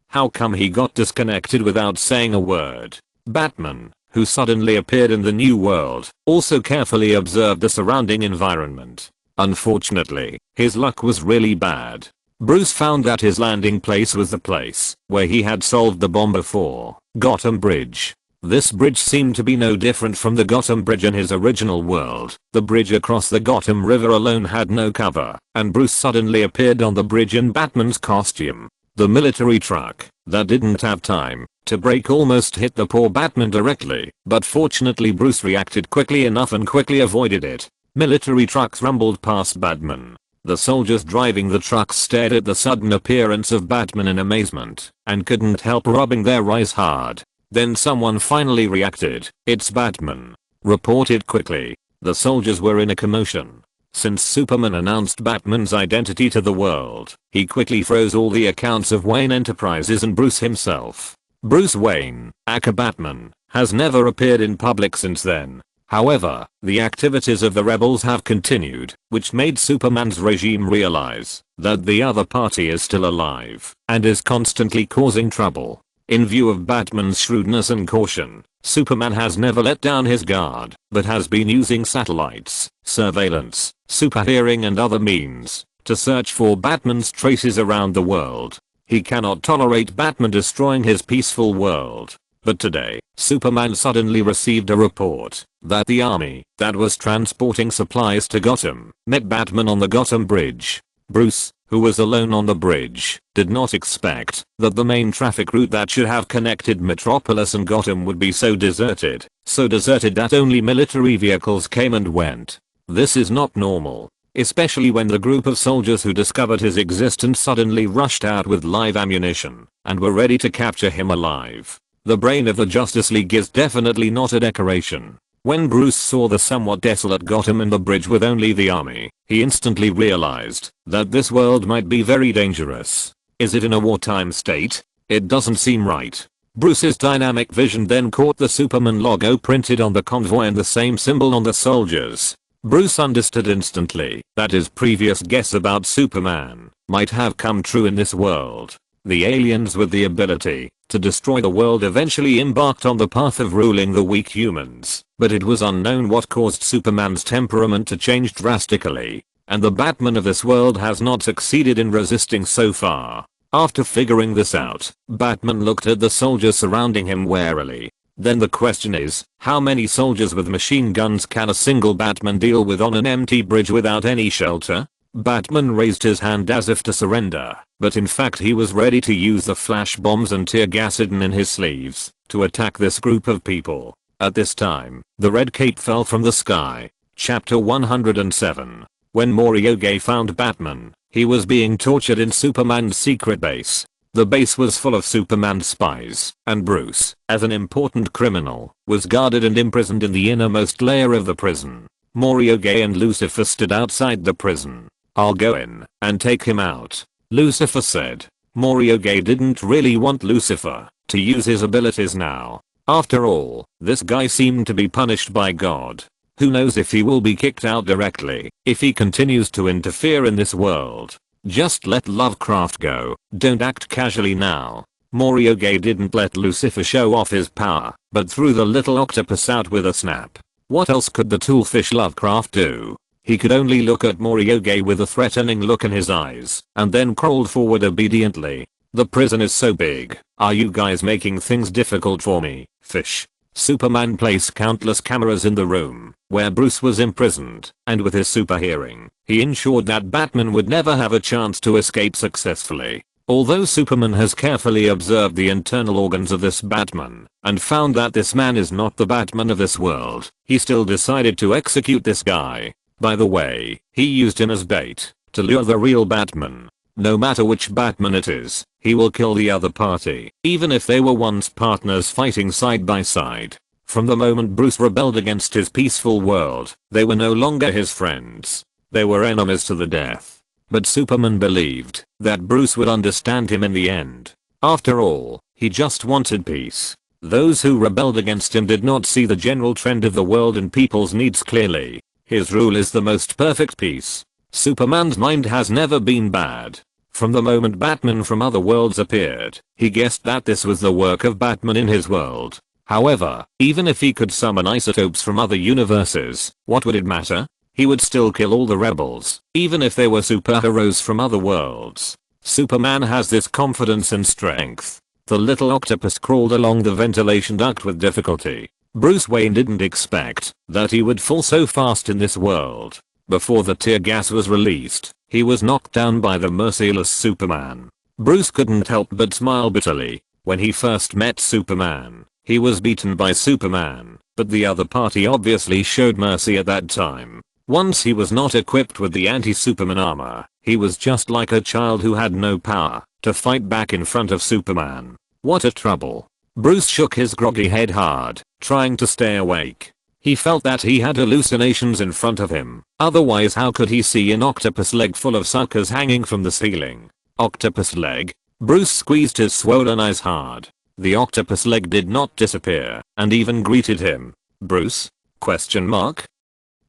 Speaker 1: How come he got disconnected without saying a word? Batman, who suddenly appeared in the new world, also carefully observed the surrounding environment. Unfortunately, his luck was really bad. Bruce found that his landing place was the place where he had solved the bomb before, Gotham Bridge. This bridge seemed to be no different from the Gotham Bridge in his original world. The bridge across the Gotham River alone had no cover, and Bruce suddenly appeared on the bridge in Batman's costume. The military truck that didn't have time to brake almost hit the poor Batman directly, but fortunately Bruce reacted quickly enough and quickly avoided it. Military trucks rumbled past Batman. The soldiers driving the trucks stared at the sudden appearance of Batman in amazement and couldn't help rubbing their eyes hard. Then someone finally reacted. It's Batman. Reported quickly. The soldiers were in a commotion. Since Superman announced Batman's identity to the world, he quickly froze all the accounts of Wayne Enterprises and Bruce himself. Bruce Wayne, aka Batman, has never appeared in public since then. However, the activities of the rebels have continued, which made Superman's regime realize that the other party is still alive and is constantly causing trouble. In view of Batman's shrewdness and caution, Superman has never let down his guard, but has been using satellites, surveillance, super hearing and other means to search for Batman's traces around the world. He cannot tolerate Batman destroying his peaceful world. But today, Superman suddenly received a report that the army that was transporting supplies to Gotham met Batman on the Gotham Bridge. Bruce, who was alone on the bridge, did not expect that the main traffic route that should have connected Metropolis and Gotham would be so deserted that only military vehicles came and went. This is not normal, especially when the group of soldiers who discovered his existence suddenly rushed out with live ammunition and were ready to capture him alive. The brain of the Justice League is definitely not a decoration. When Bruce saw the somewhat desolate Gotham and the bridge with only the army, he instantly realized that this world might be very dangerous. Is it in a wartime state? It doesn't seem right. Bruce's dynamic vision then caught the Superman logo printed on the convoy and the same symbol on the soldiers. Bruce understood instantly that his previous guess about Superman might have come true in this world. The aliens with the ability to destroy the world eventually embarked on the path of ruling the weak humans, but it was unknown what caused Superman's temperament to change drastically, and the Batman of this world has not succeeded in resisting so far. After figuring this out, Batman looked at the soldiers surrounding him warily. Then the question is, how many soldiers with machine guns can a single Batman deal with on an empty bridge without any shelter? Batman raised his hand as if to surrender, but in fact he was ready to use the flash bombs and tear gas hidden in his sleeves to attack this group of people. At this time, the red cape fell from the sky. Chapter 107. When Morioge found Batman, He was being tortured in Superman's secret base. The base was full of Superman spies, and Bruce, as an important criminal, was guarded and imprisoned in the innermost layer of the prison. Mori and Lucifer stood outside the prison. "I'll go in and take him out," Lucifer said. Mori didn't really want Lucifer to use his abilities now. After all, this guy seemed to be punished by God. Who knows if he will be kicked out directly if he continues to interfere in this world. Just let Lovecraft go. Don't act casually now. Mori didn't let Lucifer show off his power, but threw the little octopus out with a snap. What else could the toolfish Lovecraft do? He could only look at Mori with a threatening look in his eyes, and then crawled forward obediently. "The prison is so big. Are you guys making things difficult for me, fish?" Superman placed countless cameras in the room where Bruce was imprisoned, and with his super hearing, he ensured that Batman would never have a chance to escape successfully. Although Superman has carefully observed the internal organs of this Batman and found that this man is not the Batman of this world, he still decided to execute this guy. By the way, he used him as bait to lure the real Batman. No matter which Batman it is, he will kill the other party, even if they were once partners fighting side by side. From the moment Bruce rebelled against his peaceful world, they were no longer his friends. They were enemies to the death. But Superman believed that Bruce would understand him in the end. After all, he just wanted peace. Those who rebelled against him did not see the general trend of the world and people's needs clearly. His rule is the most perfect peace. Superman's mind has never been bad. From the moment Batman from other worlds appeared, he guessed that this was the work of Batman in his world. However, even if he could summon isotopes from other universes, what would it matter? He would still kill all the rebels, even if they were superheroes from other worlds. Superman has this confidence and strength. The little octopus crawled along the ventilation duct with difficulty. Bruce Wayne didn't expect that he would fall so fast in this world. Before the tear gas was released, he was knocked down by the merciless Superman. Bruce couldn't help but smile bitterly. When he first met Superman, he was beaten by Superman, but the other party obviously showed mercy at that time. Once he was not equipped with the anti-Superman armor, he was just like a child who had no power to fight back in front of Superman. What a trouble. Bruce shook his groggy head hard, trying to stay awake. He felt that he had hallucinations in front of him, otherwise how could he see an octopus leg full of suckers hanging from the ceiling? Octopus leg? Bruce squeezed his swollen eyes hard. The octopus leg did not disappear, and even greeted him. "Bruce?" Question mark.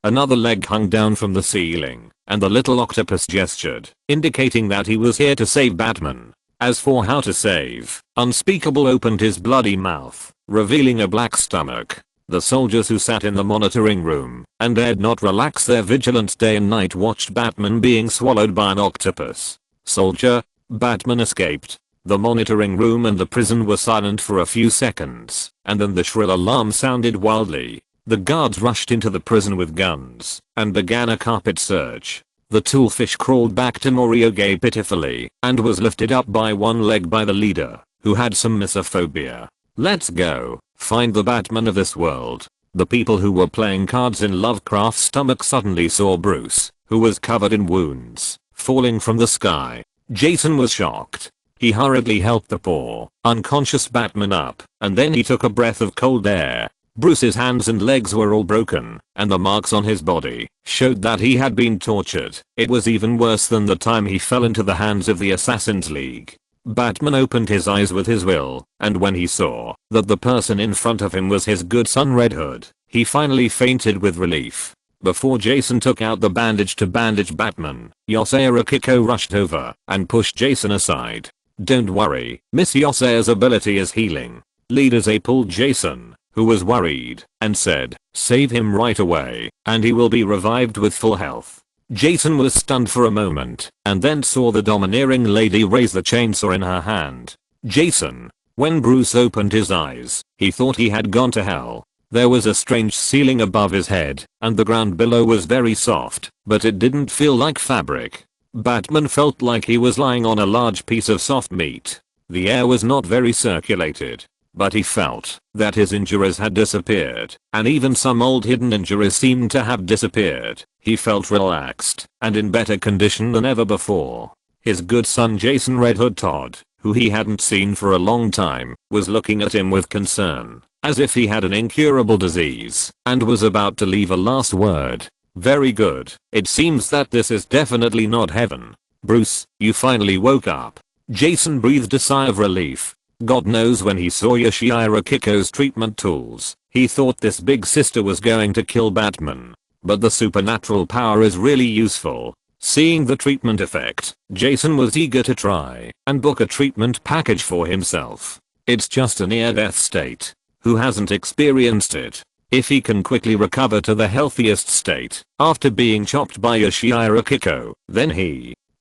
Speaker 1: Another leg hung down from the ceiling, and the little octopus gestured, indicating that he was here to save Batman. As for how to save, Unspeakable opened his bloody mouth, revealing a black stomach. The soldiers who sat in the monitoring room and dared not relax their vigilance day and night watched Batman being swallowed by an octopus. "Soldier." Batman escaped. The monitoring room and the prison were silent for a few seconds, and then the shrill alarm sounded wildly. The guards rushed into the prison with guns and began a carpet search. The toolfish crawled back to Mori pitifully and was lifted up by one leg by the leader, who had some misophobia. "Let's go. Find the Batman of this world." The people who were playing cards in Lovecraft's stomach suddenly saw Bruce, who was covered in wounds, falling from the sky. Jason was shocked. He hurriedly helped the poor, unconscious Batman up, and then he took a breath of cold air. Bruce's hands and legs were all broken, and the marks on his body showed that he had been tortured. It was even worse than the time he fell into the hands of the Assassin's League. Batman opened his eyes with his will, and when he saw that the person in front of him was his good son Red Hood, he finally fainted with relief. Before Jason took out the bandage to bandage Batman, Yosei Akiko rushed over and pushed Jason aside. "Don't worry, Miss Yosei's ability is healing." Leader A pulled Jason, who was worried, and said, "Save him right away, and he will be revived with full health." Jason was stunned for a moment, and then saw the domineering lady raise the chainsaw in her hand. Jason. When Bruce opened his eyes, he thought he had gone to hell. There was a strange ceiling above his head, and the ground below was very soft, but it didn't feel like fabric. Batman felt like he was lying on a large piece of soft meat. The air was not very circulated. but he felt that his injuries had disappeared, and even some old hidden injuries seemed to have disappeared. He felt relaxed and in better condition than ever before. His good son Jason Red Hood Todd, who he hadn't seen for a long time, was looking at him with concern, as if he had an incurable disease, and was about to leave a last word. Very good. It seems that this is definitely not heaven. Bruce, you finally woke up. Jason breathed a sigh of relief. God knows when he saw Yoshihiro Kiko's treatment tools, he thought this big sister was going to kill Batman. But the supernatural power is really useful. Seeing the treatment effect, Jason was eager to try and book a treatment package for himself. It's just a near-death state. Who hasn't experienced it? If he can quickly recover to the healthiest state after being chopped by Yoshihiro Kiko, then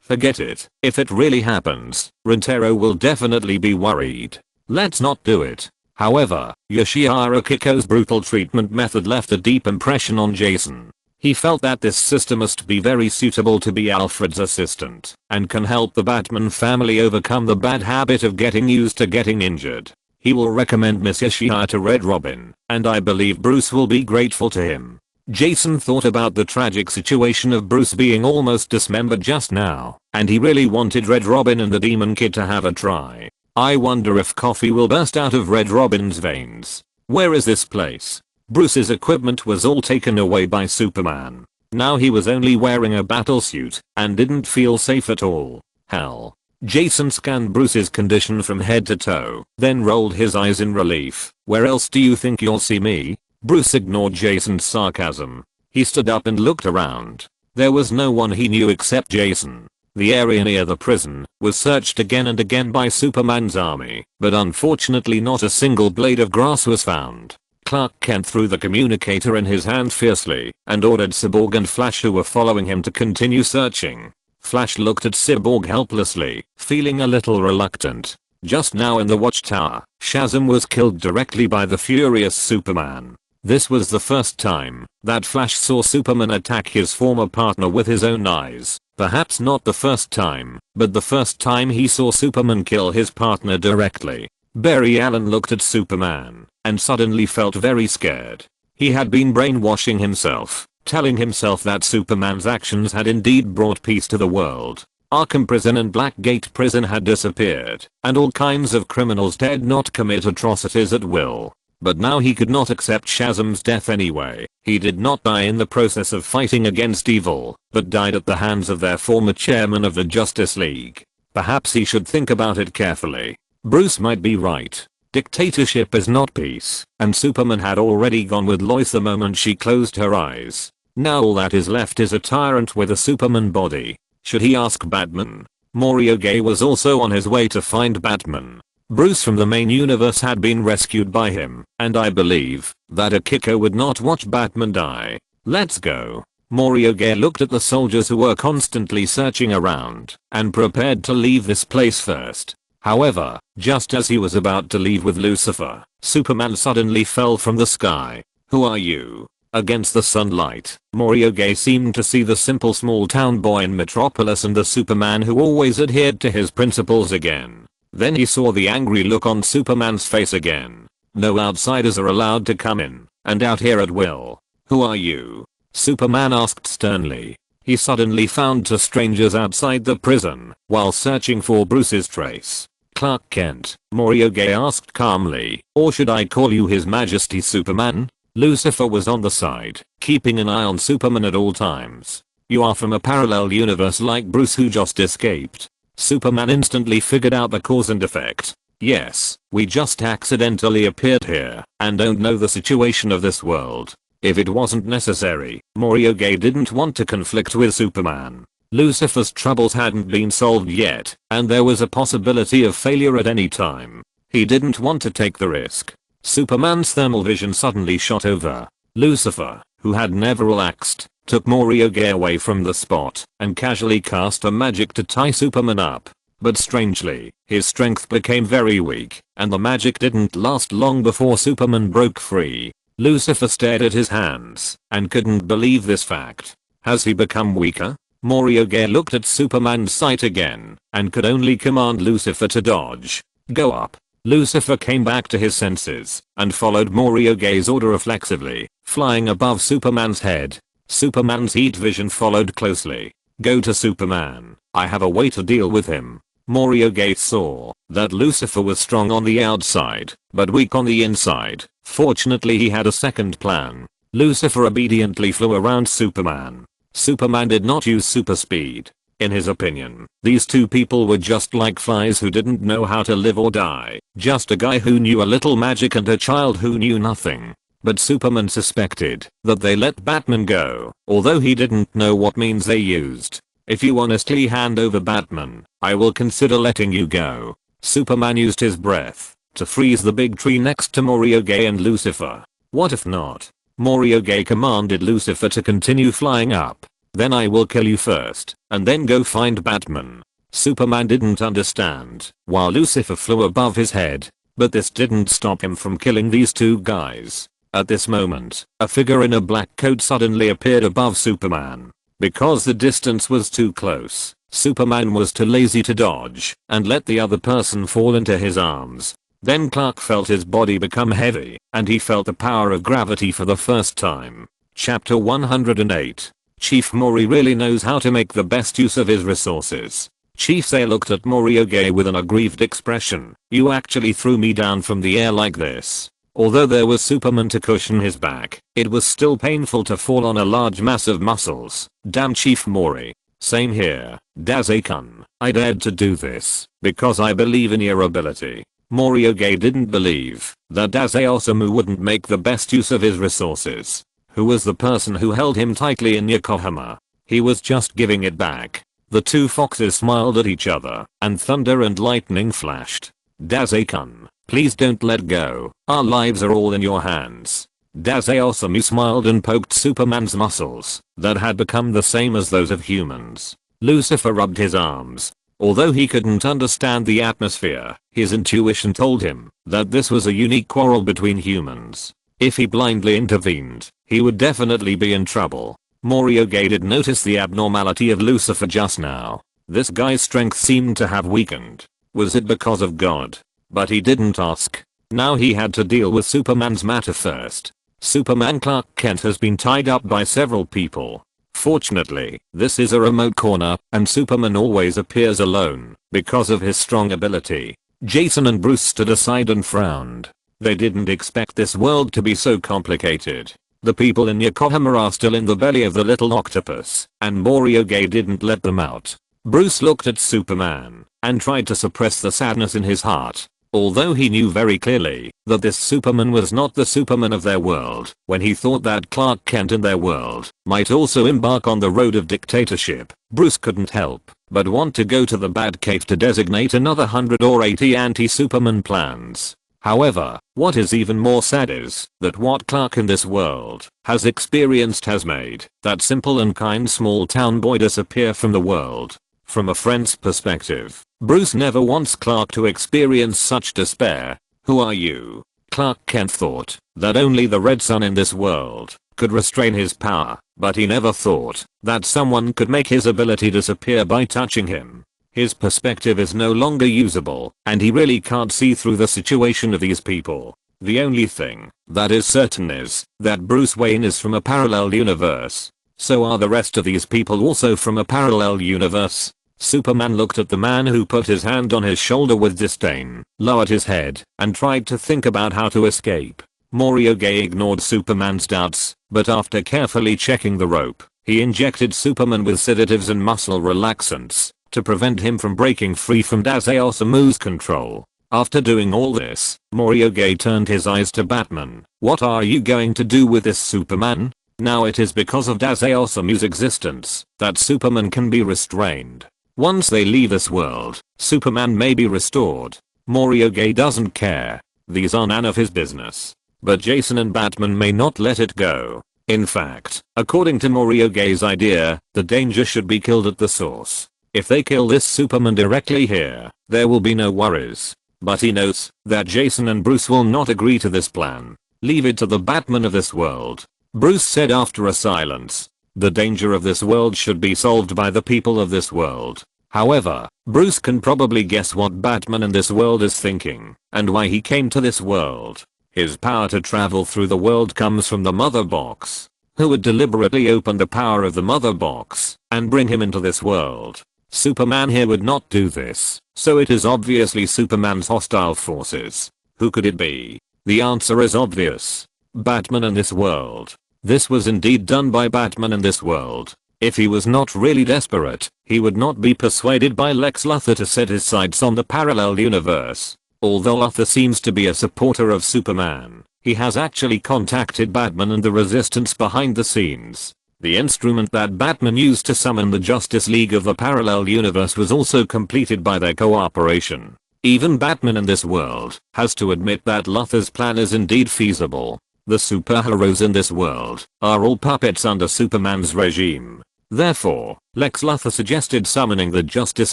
Speaker 1: forget it. If it really happens, Rintaro will definitely be worried. Let's not do it. However, Yoshihiro Kiko's brutal treatment method left a deep impression on Jason. He felt that this sister must be very suitable to be Alfred's assistant and can help the Batman family overcome the bad habit of getting used to getting injured. He will recommend Miss Yoshihiro to Red Robin, and I believe Bruce will be grateful to him. Jason thought about the tragic situation of Bruce being almost dismembered just now, and he really wanted Red Robin and the Demon Kid to have a try. I wonder if coffee will burst out of Red Robin's veins. Where is this place? Bruce's equipment was all taken away by Superman. Now he was only wearing a battlesuit and didn't feel safe at all. Hell. Jason scanned Bruce's condition from head to toe, then rolled his eyes in relief. Where else do you think you'll see me? Bruce ignored Jason's sarcasm. He stood up and looked around. There was no one he knew except Jason. The area near the prison was searched again and again by Superman's army, but unfortunately not a single blade of grass was found. Clark Kent threw the communicator in his hand fiercely and ordered Cyborg and Flash, who were following him, to continue searching. Flash looked at Cyborg helplessly, feeling a little reluctant. Just now in the watchtower, Shazam was killed directly by the furious Superman. This was the first time that Flash saw Superman attack his former partner with his own eyes. Perhaps not the first time, but the first time he saw Superman kill his partner directly. Barry Allen looked at Superman and suddenly felt very scared. He had been brainwashing himself, telling himself that Superman's actions had indeed brought peace to the world. Arkham Prison and Blackgate Prison had disappeared, and all kinds of criminals dared not commit atrocities at will. But now he could not accept Shazam's death anyway. He did not die in the process of fighting against evil, but died at the hands of their former chairman of the Justice League. Perhaps he should think about it carefully. Bruce might be right. Dictatorship is not peace, and Superman had already gone with Lois the moment she closed her eyes. Now all that is left is a tyrant with a Superman body. Should he ask Batman? Mori was also on his way to find Batman. Bruce from the main universe had been rescued by him, and I believe that Akiko would not watch Batman die. Let's go. Mori looked at the soldiers who were constantly searching around and prepared to leave this place first. However, just as he was about to leave with Lucifer, Superman suddenly fell from the sky. Who are you? Against the sunlight, Mori seemed to see the simple small town boy in Metropolis and the Superman who always adhered to his principles again. Then he saw the angry look on Superman's face again. No outsiders are allowed to come in and out here at will. Who are you? Superman asked sternly. He suddenly found two strangers outside the prison while searching for Bruce's trace. Clark Kent, Mori asked calmly, or should I call you His Majesty Superman? Lucifer was on the side, keeping an eye on Superman at all times. You are from a parallel universe like Bruce who just escaped. Superman instantly figured out the cause and effect. Yes, we just accidentally appeared here and don't know the situation of this world. If it wasn't necessary, Mori didn't want to conflict with Superman. Lucifer's troubles hadn't been solved yet, and there was a possibility of failure at any time. He didn't want to take the risk. Superman's thermal vision suddenly shot over. Lucifer, who had never relaxed, took Mori away from the spot and casually cast a magic to tie Superman up. But strangely, his strength became very weak, and the magic didn't last long before Superman broke free. Lucifer stared at his hands and couldn't believe this fact. Has he become weaker? Mori looked at Superman's sight again and could only command Lucifer to dodge. Go up. Lucifer came back to his senses and followed Morioge's order reflexively, flying above Superman's head. Superman's heat vision followed closely. Go to Superman. I have a way to deal with him. Morioge saw that Lucifer was strong on the outside, but weak on the inside. Fortunately he had a second plan. Lucifer obediently flew around Superman. Superman did not use super speed. In his opinion, these two people were just like flies who didn't know how to live or die, just a guy who knew a little magic and a child who knew nothing. But Superman suspected that they let Batman go, although he didn't know what means they used. If you honestly hand over Batman, I will consider letting you go. Superman used his breath to freeze the big tree next to Morioge and Lucifer. What if not? Morioge commanded Lucifer to continue flying up. Then I will kill you first, and then go find Batman. Superman didn't understand, while Lucifer flew above his head. But this didn't stop him from killing these two guys. At this moment, a figure in a black coat suddenly appeared above Superman. Because the distance was too close, Superman was too lazy to dodge, and let the other person fall into his arms. Then Clark felt his body become heavy, and he felt the power of gravity for the first time. Chapter 108. Chief Mori really knows how to make the best use of his resources. Chief Say looked at Morioge with an aggrieved expression. You actually threw me down from the air like this. Although there was Superman to cushion his back, it was still painful to fall on a large mass of muscles. Damn Chief Mori. Same here, Daze-kun. I dared to do this because I believe in your ability. Morioge didn't believe that Daze Osamu wouldn't make the best use of his resources. Who was the person who held him tightly in Yokohama? He was just giving it back. The two foxes smiled at each other, and thunder and lightning flashed. Daze-kun, please don't let go. Our lives are all in your hands. Daze Osamu smiled and poked Superman's muscles that had become the same as those of humans. Lucifer rubbed his arms. Although he couldn't understand the atmosphere, his intuition told him that this was a unique quarrel between humans. If he blindly intervened, he would definitely be in trouble. Morioge did notice the abnormality of Lucifer just now. This guy's strength seemed to have weakened. Was it because of God? But he didn't ask. Now he had to deal with Superman's matter first. Superman Clark Kent has been tied up by several people. Fortunately, this is a remote corner, and Superman always appears alone because of his strong ability. Jason and Bruce stood aside and frowned. They didn't expect this world to be so complicated. The people in Yokohama are still in the belly of the little octopus, and Morioge didn't let them out. Bruce looked at Superman and tried to suppress the sadness in his heart. Although he knew very clearly that this Superman was not the Superman of their world, when he thought that Clark Kent in their world might also embark on the road of dictatorship, Bruce couldn't help but want to go to the Batcave to designate another 100 or 80 anti-Superman plans. However, what is even more sad is that what Clark in this world has experienced has made that simple and kind small town boy disappear from the world. From a friend's perspective, Bruce never wants Clark to experience such despair. Who are you? Clark Kent thought that only the red sun in this world could restrain his power, but he never thought that someone could make his ability disappear by touching him. His perspective is no longer usable, and he really can't see through the situation of these people. The only thing that is certain is that Bruce Wayne is from a parallel universe. So are the rest of these people also from a parallel universe? Superman looked at the man who put his hand on his shoulder with disdain, lowered his head, and tried to think about how to escape. Morioge ignored Superman's doubts, but after carefully checking the rope, he injected Superman with sedatives and muscle relaxants to prevent him from breaking free from Daze Osamu's control. After doing all this, Morioge turned his eyes to Batman. What are you going to do with this, Superman? Now it is because of Daze Osamu's existence that Superman can be restrained. Once they leave this world, Superman may be restored. Morioge doesn't care. These are none of his business. But Jason and Batman may not let it go. In fact, according to Morioge's idea, the danger should be killed at the source. If they kill this Superman directly here, there will be no worries. But he knows that Jason and Bruce will not agree to this plan. Leave it to the Batman of this world. Bruce said after a silence. The danger of this world should be solved by the people of this world. However, Bruce can probably guess what Batman in this world is thinking and why he came to this world. His power to travel through the world comes from the mother box. Who would deliberately open the power of the mother box and bring him into this world? Superman here would not do this, so it is obviously Superman's hostile forces. Who could it be? The answer is obvious. Batman in this world. This was indeed done by Batman in this world. If he was not really desperate, he would not be persuaded by Lex Luthor to set his sights on the parallel universe. Although Luthor seems to be a supporter of Superman, he has actually contacted Batman and the resistance behind the scenes. The instrument that Batman used to summon the Justice League of the parallel universe was also completed by their cooperation. Even Batman in this world has to admit that Luthor's plan is indeed feasible. The superheroes in this world are all puppets under Superman's regime. Therefore, Lex Luthor suggested summoning the Justice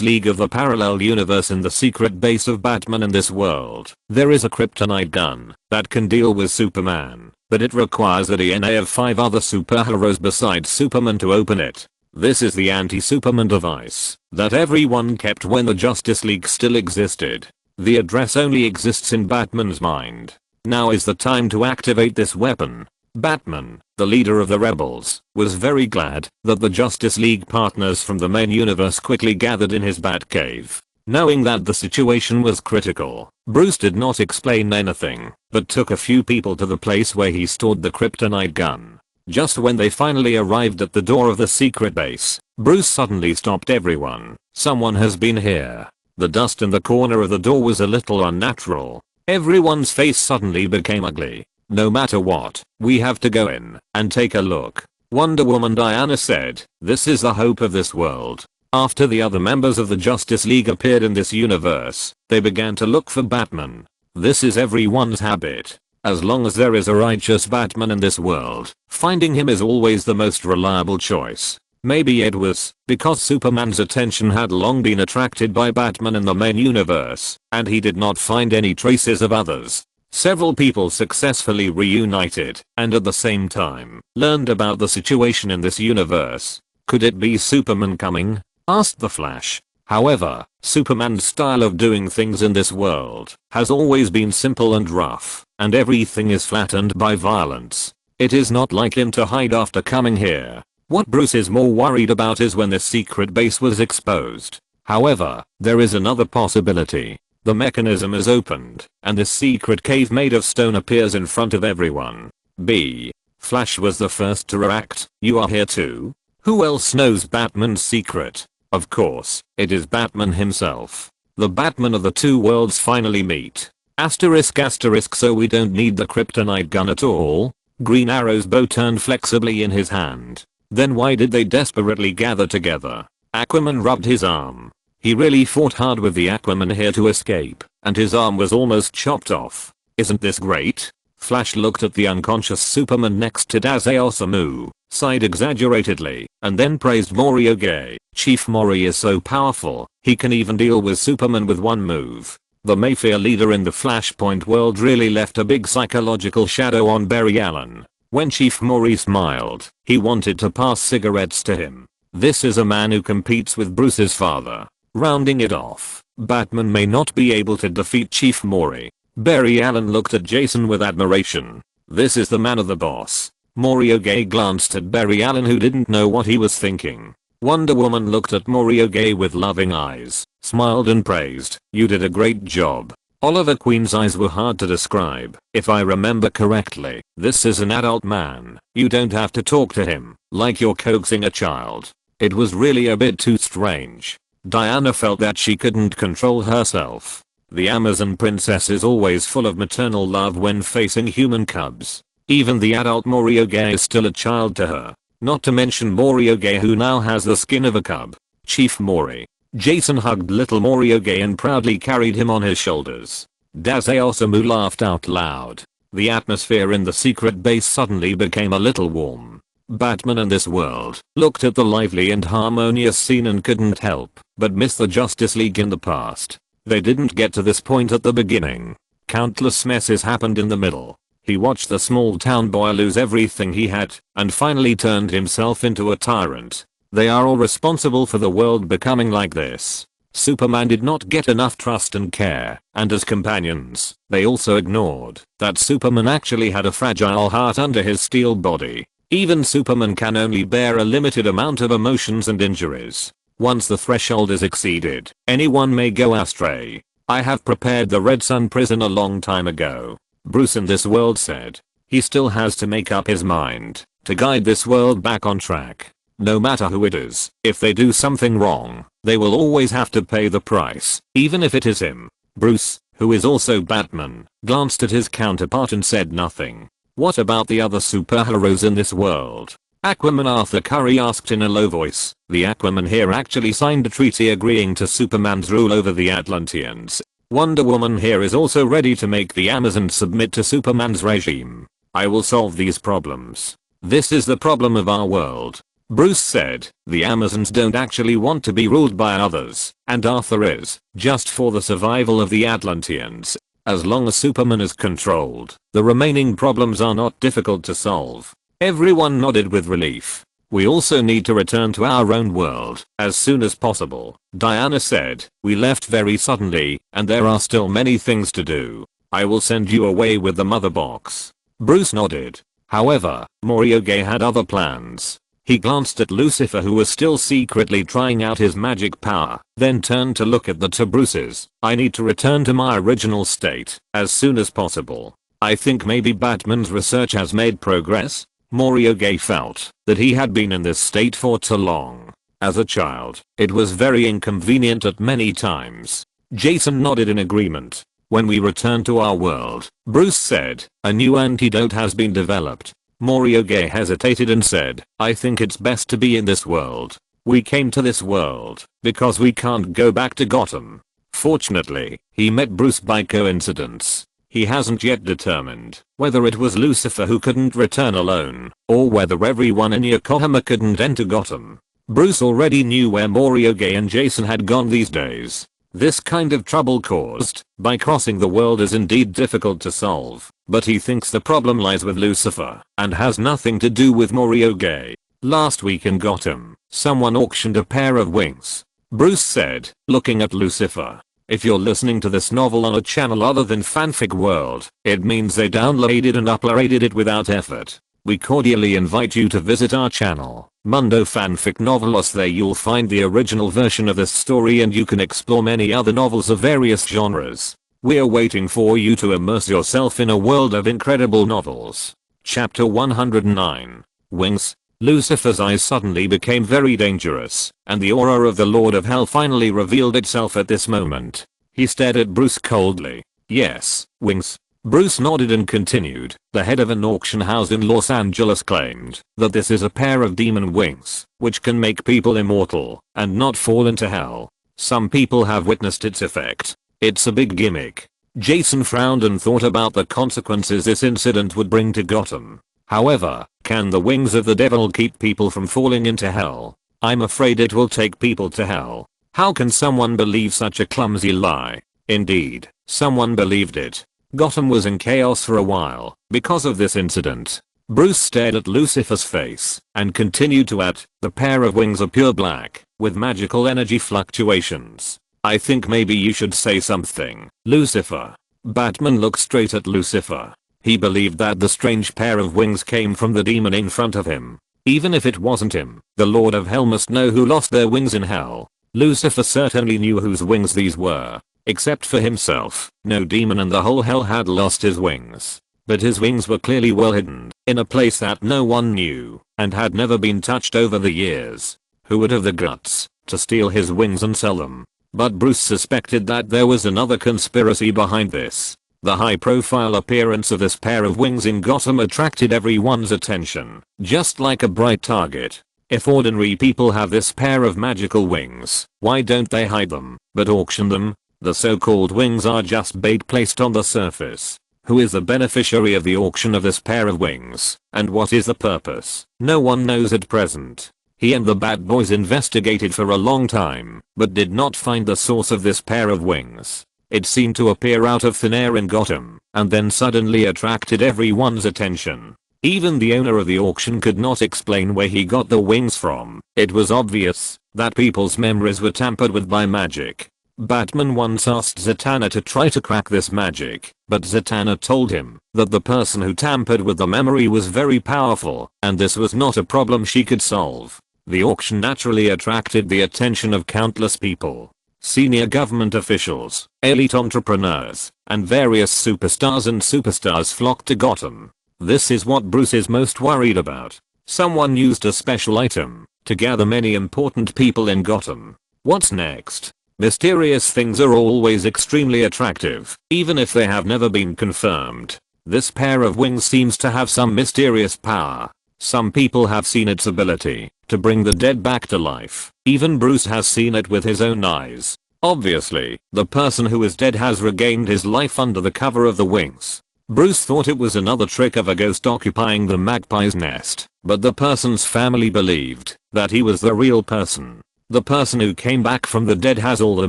Speaker 1: League of the parallel universe in the secret base of Batman in this world. There is a kryptonite gun that can deal with Superman, but it requires the DNA of 5 other superheroes besides Superman to open it. This is the anti-Superman device that everyone kept when the Justice League still existed. The address only exists in Batman's mind. Now is the time to activate this weapon. Batman, the leader of the rebels, was very glad that the Justice League partners from the main universe quickly gathered in his Batcave. Knowing that the situation was critical, Bruce did not explain anything, but took a few people to the place where he stored the kryptonite gun. Just when they finally arrived at the door of the secret base, Bruce suddenly stopped everyone. Someone has been here. The dust in the corner of the door was a little unnatural. Everyone's face suddenly became ugly. No matter what, we have to go in and take a look. Wonder Woman Diana said, this is the hope of this world. After the other members of the Justice League appeared in this universe, they began to look for Batman. This is everyone's habit. As long as there is a righteous Batman in this world, finding him is always the most reliable choice. Maybe it was because Superman's attention had long been attracted by Batman in the main universe, and he did not find any traces of others. Several people successfully reunited, and at the same time, learned about the situation in this universe. Could it be Superman coming? Asked the Flash. However, Superman's style of doing things in this world has always been simple and rough, and everything is flattened by violence. It is not like him to hide after coming here. What Bruce is more worried about is when this secret base was exposed. However, there is another possibility. The mechanism is opened, and this secret cave made of stone appears in front of everyone. B. Flash was the first to react. You are here too? Who else knows Batman's secret? Of course, it is Batman himself. The Batman of the two worlds finally meet. Asterisk asterisk, so we don't need the kryptonite gun at all? Green Arrow's bow turned flexibly in his hand. Then why did they desperately gather together? Aquaman rubbed his arm. He really fought hard with the Aquaman here to escape, and his arm was almost chopped off. Isn't this great? Flash looked at the unconscious Superman next to Dazai Osamu, sighed exaggeratedly, and then praised Mori Oge. Chief Mori is so powerful, he can even deal with Superman with one move. The Mafia leader in the Flashpoint world really left a big psychological shadow on Barry Allen. When Chief Mori smiled, he wanted to pass cigarettes to him. This is a man who competes with Bruce's father. Rounding it off, Batman may not be able to defeat Chief Mori. Barry Allen looked at Jason with admiration. This is the man of the boss. Mori Oge glanced at Barry Allen, who didn't know what he was thinking. Wonder Woman looked at Mori Oge with loving eyes, smiled and praised. You did a great job. Oliver Queen's eyes were hard to describe. If I remember correctly, this is an adult man. You don't have to talk to him like you're coaxing a child. It was really a bit too strange. Diana felt that she couldn't control herself. The Amazon princess is always full of maternal love when facing human cubs. Even the adult Mori Oge is still a child to her. Not to mention Mori Oge, who now has the skin of a cub. Chief Mori. Jason hugged little Mori Oge and proudly carried him on his shoulders. Dazai Osamu laughed out loud. The atmosphere in the secret base suddenly became a little warm. Batman in this world looked at the lively and harmonious scene and couldn't help but miss the Justice League in the past. They didn't get to this point at the beginning. Countless messes happened in the middle. He watched the small town boy lose everything he had and finally turned himself into a tyrant. They are all responsible for the world becoming like this. Superman did not get enough trust and care, and as companions, they also ignored that Superman actually had a fragile heart under his steel body. Even Superman can only bear a limited amount of emotions and injuries. Once the threshold is exceeded, anyone may go astray. I have prepared the Red Sun prison a long time ago, Bruce in this world said. He still has to make up his mind to guide this world back on track. No matter who it is, if they do something wrong, they will always have to pay the price, even if it is him. Bruce, who is also Batman, glanced at his counterpart and said nothing. What about the other superheroes in this world? Aquaman Arthur Curry asked in a low voice. The Aquaman here actually signed a treaty agreeing to Superman's rule over the Atlanteans. Wonder Woman here is also ready to make the Amazons submit to Superman's regime. I will solve these problems. This is the problem of our world. Bruce said, the Amazons don't actually want to be ruled by others, and Arthur is, just for the survival of the Atlanteans. As long as Superman is controlled, the remaining problems are not difficult to solve. Everyone nodded with relief. We also need to return to our own world as soon as possible, Diana said. We left very suddenly, and there are still many things to do. I will send you away with the mother box. Bruce nodded. However, Mori had other plans. He glanced at Lucifer, who was still secretly trying out his magic power, then turned to look at the two Bruces. I need to return to my original state as soon as possible. I think maybe Batman's research has made progress. Mori felt that he had been in this state for too long. As a child, it was very inconvenient at many times. Jason nodded in agreement. When we return to our world, Bruce said, a new antidote has been developed. Mori hesitated and said, I think it's best to be in this world. We came to this world because we can't go back to Gotham. Fortunately, he met Bruce by coincidence. He hasn't yet determined whether it was Lucifer who couldn't return alone, or whether everyone in Yokohama couldn't enter Gotham. Bruce already knew where Mori and Jason had gone these days. This kind of trouble caused by crossing the world is indeed difficult to solve, but he thinks the problem lies with Lucifer and has nothing to do with Mori. Last week in Gotham, someone auctioned a pair of wings. Bruce said, looking at Lucifer. If you're listening to this novel on a channel other than Fanfic World, it means they downloaded and uploaded it without effort. We cordially invite you to visit our channel, Mundo Fanfic Novelos. There you'll find the original version of this story and you can explore many other novels of various genres. We're waiting for you to immerse yourself in a world of incredible novels. Chapter 109. Wings. Lucifer's eyes suddenly became very dangerous, and the aura of the Lord of Hell finally revealed itself at this moment. He stared at Bruce coldly. Yes, wings. Bruce nodded and continued. The head of an auction house in Los Angeles claimed that this is a pair of demon wings, which can make people immortal and not fall into hell. Some people have witnessed its effect. It's a big gimmick. Jason frowned and thought about the consequences this incident would bring to Gotham. However, can the wings of the devil keep people from falling into hell? I'm afraid it will take people to hell. How can someone believe such a clumsy lie? Indeed, someone believed it. Gotham was in chaos for a while because of this incident. Bruce stared at Lucifer's face and continued to add, the pair of wings are pure black, with magical energy fluctuations. I think maybe you should say something, Lucifer. Batman looked straight at Lucifer. He believed that the strange pair of wings came from the demon in front of him. Even if it wasn't him, the Lord of Hell must know who lost their wings in hell. Lucifer certainly knew whose wings these were. Except for himself, no demon in the whole hell had lost his wings. But his wings were clearly well hidden, in a place that no one knew, and had never been touched over the years. Who would have the guts to steal his wings and sell them? But Bruce suspected that there was another conspiracy behind this. The high-profile appearance of this pair of wings in Gotham attracted everyone's attention, just like a bright target. If ordinary people have this pair of magical wings, why don't they hide them, but auction them? The so-called wings are just bait placed on the surface. Who is the beneficiary of the auction of this pair of wings, and what is the purpose? No one knows at present. He and the bad boys investigated for a long time, but did not find the source of this pair of wings. It seemed to appear out of thin air in Gotham, and then suddenly attracted everyone's attention. Even the owner of the auction could not explain where he got the wings from. It was obvious that people's memories were tampered with by magic. Batman once asked Zatanna to try to crack this magic, but Zatanna told him that the person who tampered with the memory was very powerful, and this was not a problem she could solve. The auction naturally attracted the attention of countless people. Senior government officials, elite entrepreneurs, and various superstars flocked to Gotham. This is what Bruce is most worried about. Someone used a special item to gather many important people in Gotham. What's next? Mysterious things are always extremely attractive, even if they have never been confirmed. This pair of wings seems to have some mysterious power. Some people have seen its ability to bring the dead back to life. Even Bruce has seen it with his own eyes. Obviously, the person who is dead has regained his life under the cover of the wings. Bruce thought it was another trick of a ghost occupying the magpie's nest, but the person's family believed that he was the real person. The person who came back from the dead has all the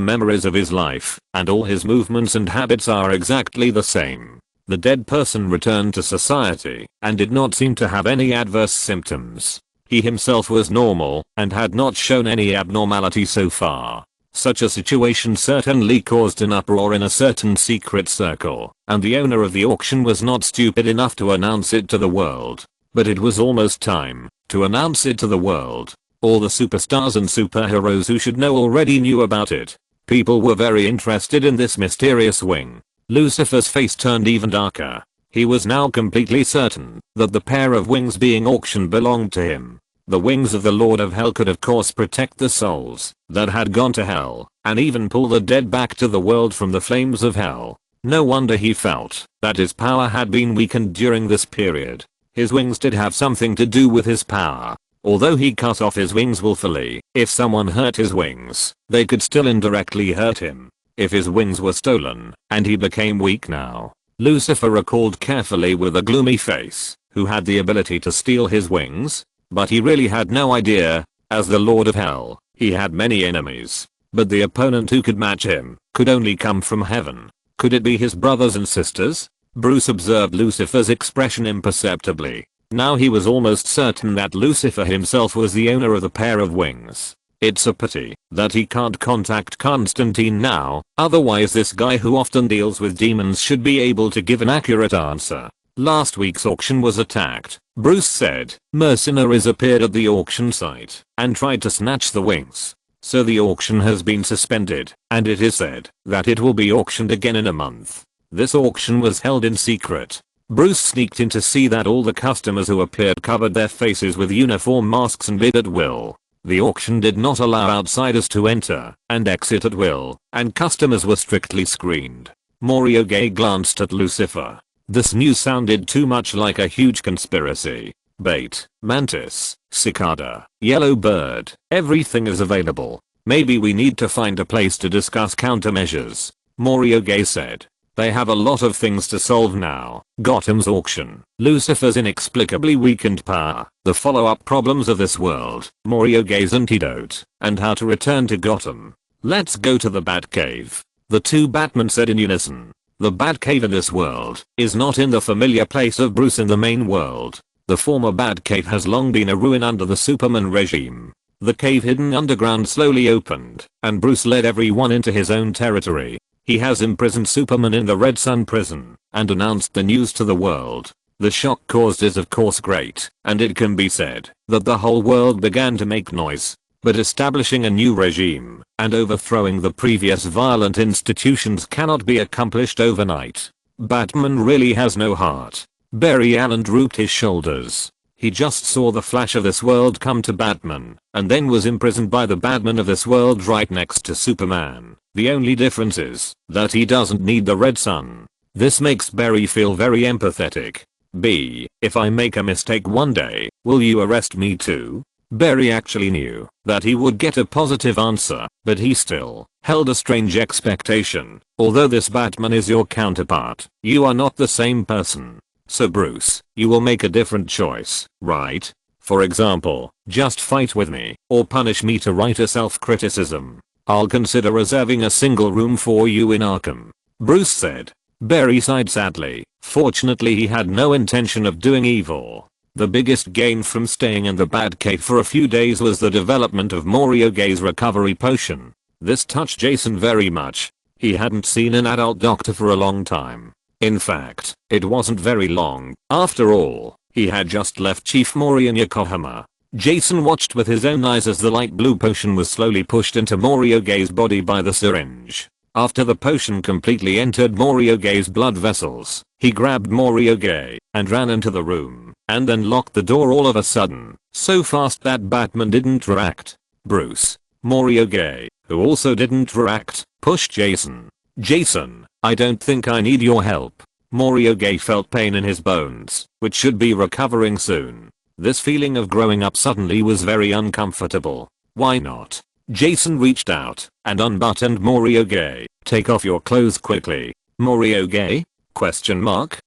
Speaker 1: memories of his life, and all his movements and habits are exactly the same. The dead person returned to society and did not seem to have any adverse symptoms. He himself was normal and had not shown any abnormality so far. Such a situation certainly caused an uproar in a certain secret circle, and the owner of the auction was not stupid enough to announce it to the world. But it was almost time to announce it to the world. All the superstars and superheroes who should know already knew about it. People were very interested in this mysterious wing. Lucifer's face turned even darker. He was now completely certain that the pair of wings being auctioned belonged to him. The wings of the Lord of Hell could of course protect the souls that had gone to hell, and even pull the dead back to the world from the flames of hell. No wonder he felt that his power had been weakened during this period. His wings did have something to do with his power. Although he cut off his wings willfully, if someone hurt his wings, they could still indirectly hurt him. If his wings were stolen, and he became weak now, Lucifer recalled carefully with a gloomy face, who had the ability to steal his wings? But he really had no idea. As the Lord of Hell, he had many enemies, but the opponent who could match him could only come from heaven. Could it be his brothers and sisters? Bruce observed Lucifer's expression imperceptibly. Now he was almost certain that Lucifer himself was the owner of the pair of wings. It's a pity that he can't contact Constantine now, otherwise this guy who often deals with demons should be able to give an accurate answer. Last week's auction was attacked, Bruce said. Mercenaries appeared at the auction site and tried to snatch the wings. So the auction has been suspended, and it is said that it will be auctioned again in a month. This auction was held in secret. Bruce sneaked in to see that all the customers who appeared covered their faces with uniform masks and bid at will. The auction did not allow outsiders to enter and exit at will, and customers were strictly screened. Mori glanced at Lucifer. This news sounded too much like a huge conspiracy. Bait, mantis, cicada, yellow bird, everything is available. Maybe we need to find a place to discuss countermeasures. Mori said. They have a lot of things to solve now. Gotham's auction, Lucifer's inexplicably weakened power, the follow-up problems of this world, Mori-Oge's antidote, and how to return to Gotham. Let's go to the Batcave. The two Batmen said in unison. The Batcave in this world is not in the familiar place of Bruce in the main world. The former Batcave has long been a ruin under the Superman regime. The cave hidden underground slowly opened, and Bruce led everyone into his own territory. He has imprisoned Superman in the Red Sun prison and announced the news to the world. The shock caused is of course great, and it can be said that the whole world began to make noise. But establishing a new regime and overthrowing the previous violent institutions cannot be accomplished overnight. Batman really has no heart. Barry Allen drooped his shoulders. He just saw the Flash of this world come to Batman, and then was imprisoned by the Batman of this world right next to Superman. The only difference is that he doesn't need the Red Sun. This makes Barry feel very empathetic. B, if I make a mistake one day, will you arrest me too? Barry actually knew that he would get a positive answer, but he still held a strange expectation. Although this Batman is your counterpart, you are not the same person. So Bruce, you will make a different choice, right? For example, just fight with me, or punish me to write a self-criticism. I'll consider reserving a single room for you in Arkham. Bruce said. Barry sighed sadly. Fortunately he had no intention of doing evil. The biggest gain from staying in the Batcave for a few days was the development of Morioge's recovery potion. This touched Jason very much. He hadn't seen an adult doctor for a long time. In fact, it wasn't very long. After all, he had just left Chief Mori in Yokohama. Jason watched with his own eyes as the light blue potion was slowly pushed into Morioge's body by the syringe. After the potion completely entered Morioge's blood vessels, he grabbed Morioge and ran into the room, and then locked the door all of a sudden, so fast that Batman didn't react. Bruce, Morioge, who also didn't react, pushed Jason. "Jason, I don't think I need your help." Morioge felt pain in his bones, which should be recovering soon. This feeling of growing up suddenly was very uncomfortable. "Why not?" Jason reached out and unbuttoned Morioge. "Take off your clothes quickly." "Morioge? Question mark?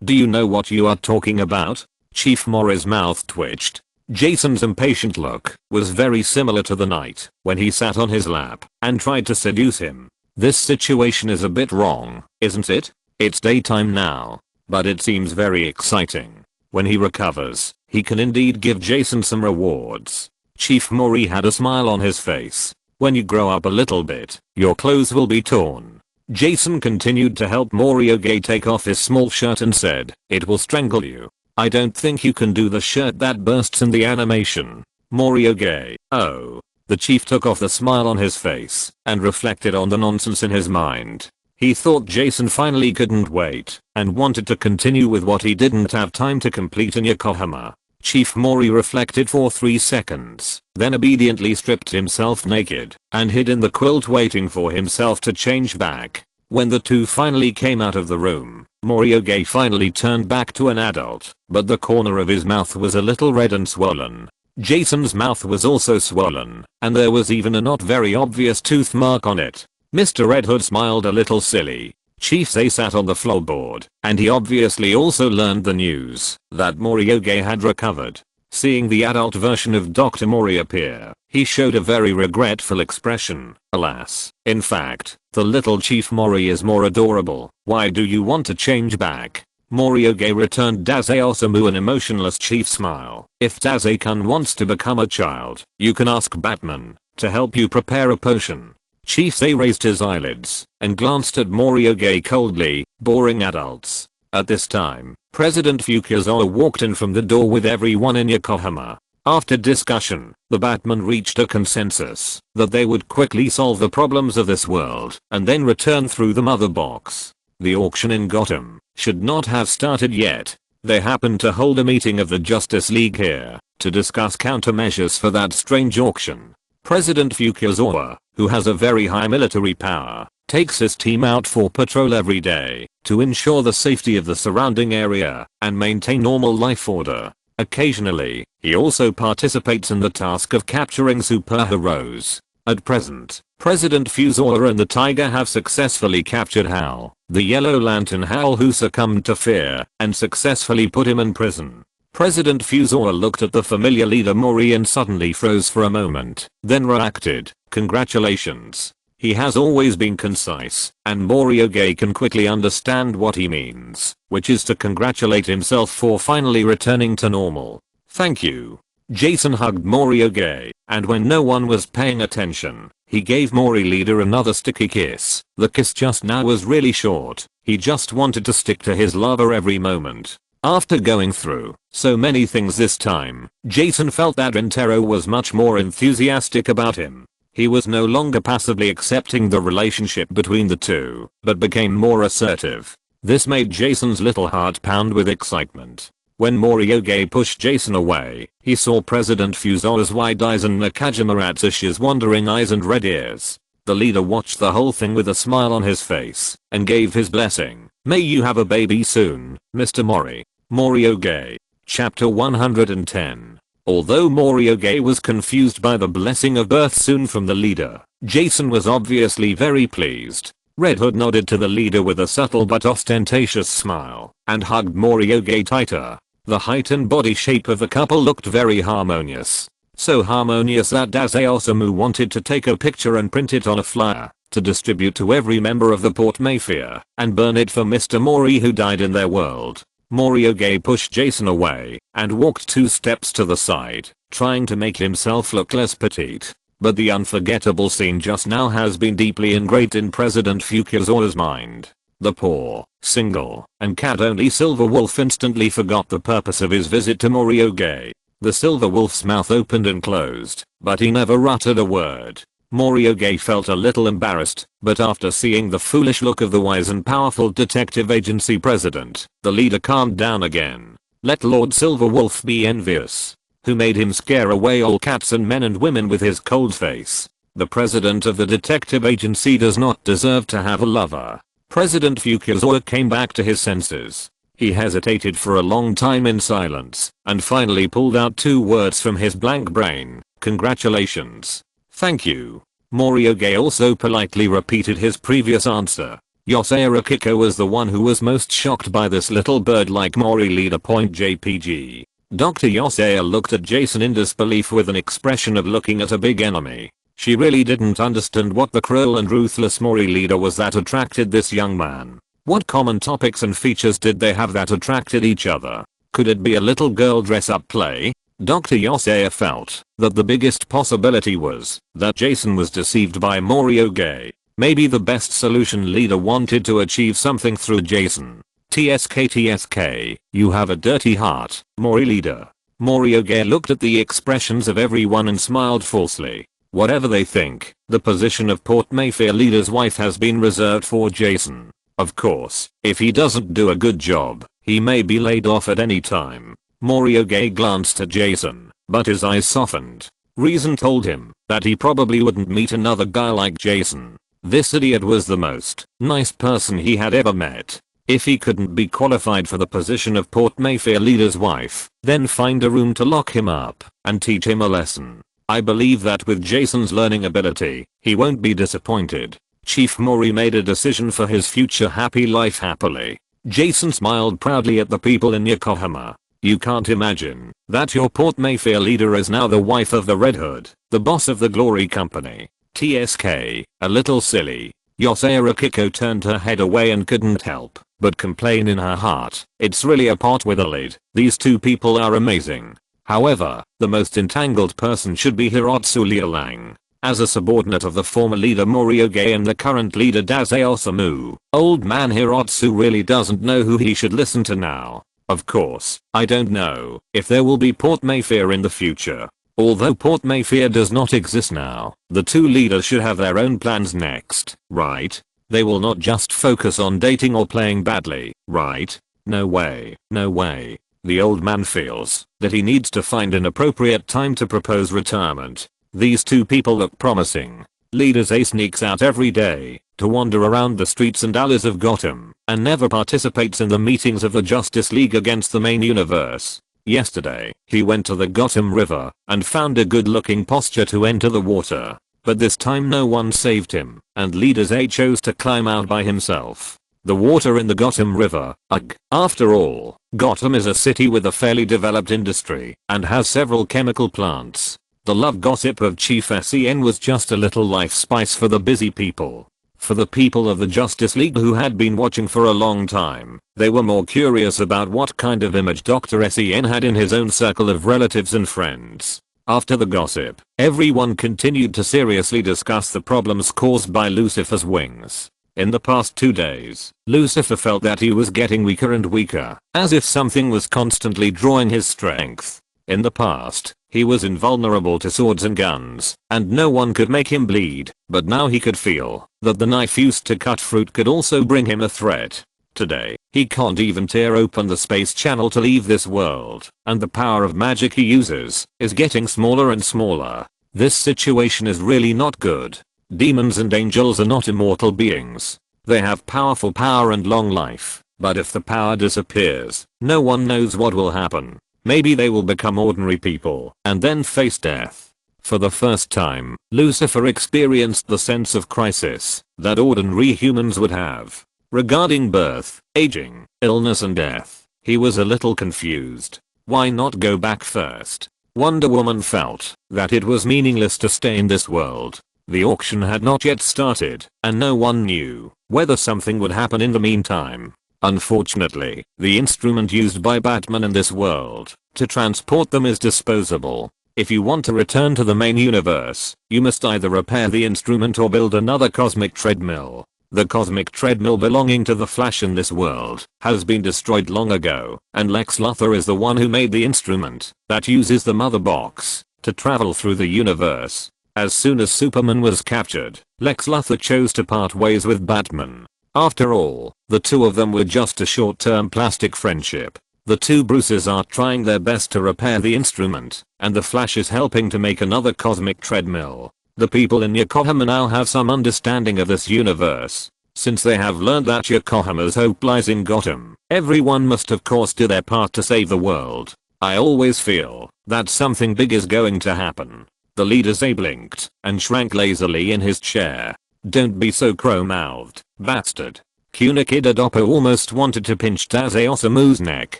Speaker 1: Do you know what you are talking about?" Chief Mori's mouth twitched. Jason's impatient look was very similar to the night when he sat on his lap and tried to seduce him. This situation is a bit wrong, isn't it? It's daytime now, but it seems very exciting. When he recovers, he can indeed give Jason some rewards. Chief Mori had a smile on his face. "When you grow up a little bit, your clothes will be torn." Jason continued to help Morioge take off his small shirt and said, "It will strangle you. I don't think you can do the shirt that bursts in the animation." Morioge, "Oh." The chief took off the smile on his face and reflected on the nonsense in his mind. He thought Jason finally couldn't wait and wanted to continue with what he didn't have time to complete in Yokohama. Chief Mori reflected for 3 seconds, then obediently stripped himself naked and hid in the quilt waiting for himself to change back. When the two finally came out of the room, Morioge finally turned back to an adult, but the corner of his mouth was a little red and swollen. Jason's mouth was also swollen, and there was even a not very obvious tooth mark on it. Mr. Red Hood smiled a little silly. Chief Zay sat on the floorboard, and he obviously also learned the news that Morioge had recovered. Seeing the adult version of Dr. Mori appear, he showed a very regretful expression. "Alas, in fact, the little Chief Mori is more adorable. Why do you want to change back?" Morioge returned Daze Osamu an emotionless chief smile. "If Daze-kun wants to become a child, you can ask Batman to help you prepare a potion." Chief Zay raised his eyelids and glanced at Morioge coldly. "Boring adults." At this time, President Fukazawa walked in from the door with everyone in Yokohama. After discussion, the Batman reached a consensus that they would quickly solve the problems of this world and then return through the mother box. The auction in Gotham should not have started yet. They happened to hold a meeting of the Justice League here to discuss countermeasures for that strange auction. President Fukazawa, who has a very high military power, takes his team out for patrol every day to ensure the safety of the surrounding area and maintain normal life order. Occasionally, he also participates in the task of capturing superheroes. At present, President Fukazawa and the Tiger have successfully captured Hal, the Yellow Lantern Hal, who succumbed to fear, and successfully put him in prison. President Fukazawa looked at the familiar leader Mori and suddenly froze for a moment, then reacted, "Congratulations." He has always been concise, and Morioge can quickly understand what he means, which is to congratulate himself for finally returning to normal. "Thank you." Jason hugged Morioge, and when no one was paying attention, he gave Mori leader another sticky kiss. The kiss just now was really short. He just wanted to stick to his lover every moment. After going through so many things this time, Jason felt that Rentaro was much more enthusiastic about him. He was no longer passively accepting the relationship between the two, but became more assertive. This made Jason's little heart pound with excitement. When Morioge pushed Jason away, he saw President Fukazawa's wide eyes and Nakajima Atsushi's wandering eyes and red ears. The leader watched the whole thing with a smile on his face and gave his blessing. "May you have a baby soon, Mr. Mori." Morioge. Chapter 110. Although Morioge was confused by the blessing of birth soon from the leader, Jason was obviously very pleased. Red Hood nodded to the leader with a subtle but ostentatious smile and hugged Morioge tighter. The height and body shape of the couple looked very harmonious. So harmonious that Daze Osamu wanted to take a picture and print it on a flyer. to distribute to every member of the Port Mafia, and burn it for Mr. Mori who died in their world. Morioge pushed Jason away and walked 2 steps to the side, trying to make himself look less petite. But the unforgettable scene just now has been deeply ingrained in President Fukasawa's mind. The poor, single, and cat-only Silver Wolf instantly forgot the purpose of his visit to Morioge. The Silver Wolf's mouth opened and closed, but he never uttered a word. Morioge felt a little embarrassed, but after seeing the foolish look of the wise and powerful detective agency president, the leader calmed down again. Let Lord Silver Wolf be envious. Who made him scare away all cats and men and women with his cold face? The president of the detective agency does not deserve to have a lover. President Fukasawa came back to his senses. He hesitated for a long time in silence, and finally pulled out 2 words from his blank brain. Congratulations. Thank you. Morioge also politely repeated his previous answer. Yosei Akiko was the one who was most shocked by this little bird-like Mori leader. JPG. Dr. Yosei looked at Jason in disbelief with an expression of looking at a big enemy. She really didn't understand what the cruel and ruthless Mori leader was that attracted this young man. What common topics and features did they have that attracted each other? Could it be a little girl dress-up play? Dr. Yosei felt that the biggest possibility was that Jason was deceived by Morioge. Maybe the best solution leader wanted to achieve something through Jason. TSK, you have a dirty heart, Mori leader. Morioge looked at the expressions of everyone and smiled falsely. Whatever they think, the position of Port Mafia leader's wife has been reserved for Jason. Of course, if he doesn't do a good job, he may be laid off at any time. Morioge glanced at Jason, but his eyes softened. Reason told him that he probably wouldn't meet another guy like Jason. This idiot was the most nice person he had ever met. If he couldn't be qualified for the position of Port Mafia leader's wife, then find a room to lock him up and teach him a lesson. I believe that with Jason's learning ability, he won't be disappointed. Chief Mori made a decision for his future happy life happily. Jason smiled proudly at the people in Yokohama. You can't imagine that your Port Mafia leader is now the wife of the Red Hood, the boss of the Glory Company. TSK, a little silly. Yosei Akiko turned her head away and couldn't help but complain in her heart. It's really a pot with a lid. These 2 people are amazing. However, the most entangled person should be Hirotsu Lialang. As a subordinate of the former leader Morioge and the current leader Dazai Osamu, old man Hirotsu really doesn't know who he should listen to now. Of course, I don't know if there will be Port Mafia in the future. Although Port Mafia does not exist now, the 2 leaders should have their own plans next, right? They will not just focus on dating or playing badly, right? No way, no way. The old man feels that he needs to find an appropriate time to propose retirement. These 2 people look promising. Leaders A sneaks out every day to wander around the streets and alleys of Gotham and never participates in the meetings of the Justice League against the main universe. Yesterday, he went to the Gotham River and found a good-looking posture to enter the water. But this time no one saved him, and Leaders A chose to climb out by himself. The water in the Gotham River, ugh. After all, Gotham is a city with a fairly developed industry and has several chemical plants. The love gossip of Chief Sen was just a little life spice for the busy people. For the people of the Justice League who had been watching for a long time, they were more curious about what kind of image Dr. Sen had in his own circle of relatives and friends. After the gossip, everyone continued to seriously discuss the problems caused by Lucifer's wings. In the past 2 days, Lucifer felt that he was getting weaker and weaker, as if something was constantly drawing his strength. In the past, he was invulnerable to swords and guns, and no one could make him bleed, but now he could feel that the knife used to cut fruit could also bring him a threat. Today, he can't even tear open the space channel to leave this world, and the power of magic he uses is getting smaller and smaller. This situation is really not good. Demons and angels are not immortal beings. They have powerful power and long life, but if the power disappears, no one knows what will happen. Maybe they will become ordinary people and then face death. For the first time, Lucifer experienced the sense of crisis that ordinary humans would have. Regarding birth, aging, illness and death, he was a little confused. Why not go back first? Wonder Woman felt that it was meaningless to stay in this world. The auction had not yet started, and no one knew whether something would happen in the meantime. Unfortunately, the instrument used by Batman in this world to transport them is disposable. If you want to return to the main universe, you must either repair the instrument or build another cosmic treadmill. The cosmic treadmill belonging to the Flash in this world has been destroyed long ago, and Lex Luthor is the one who made the instrument that uses the mother box to travel through the universe. As soon as Superman was captured, Lex Luthor chose to part ways with Batman. After all, the two of them were just a short-term plastic friendship. The two Bruces are trying their best to repair the instrument, and the Flash is helping to make another cosmic treadmill. The people in Yokohama now have some understanding of this universe. Since they have learned that Yokohama's hope lies in Gotham, everyone must of course do their part to save the world. I always feel that something big is going to happen. The leader blinked and shrank lazily in his chair. Don't be so crow-mouthed, bastard. Kunikida Doppo almost wanted to pinch Daze Osamu's neck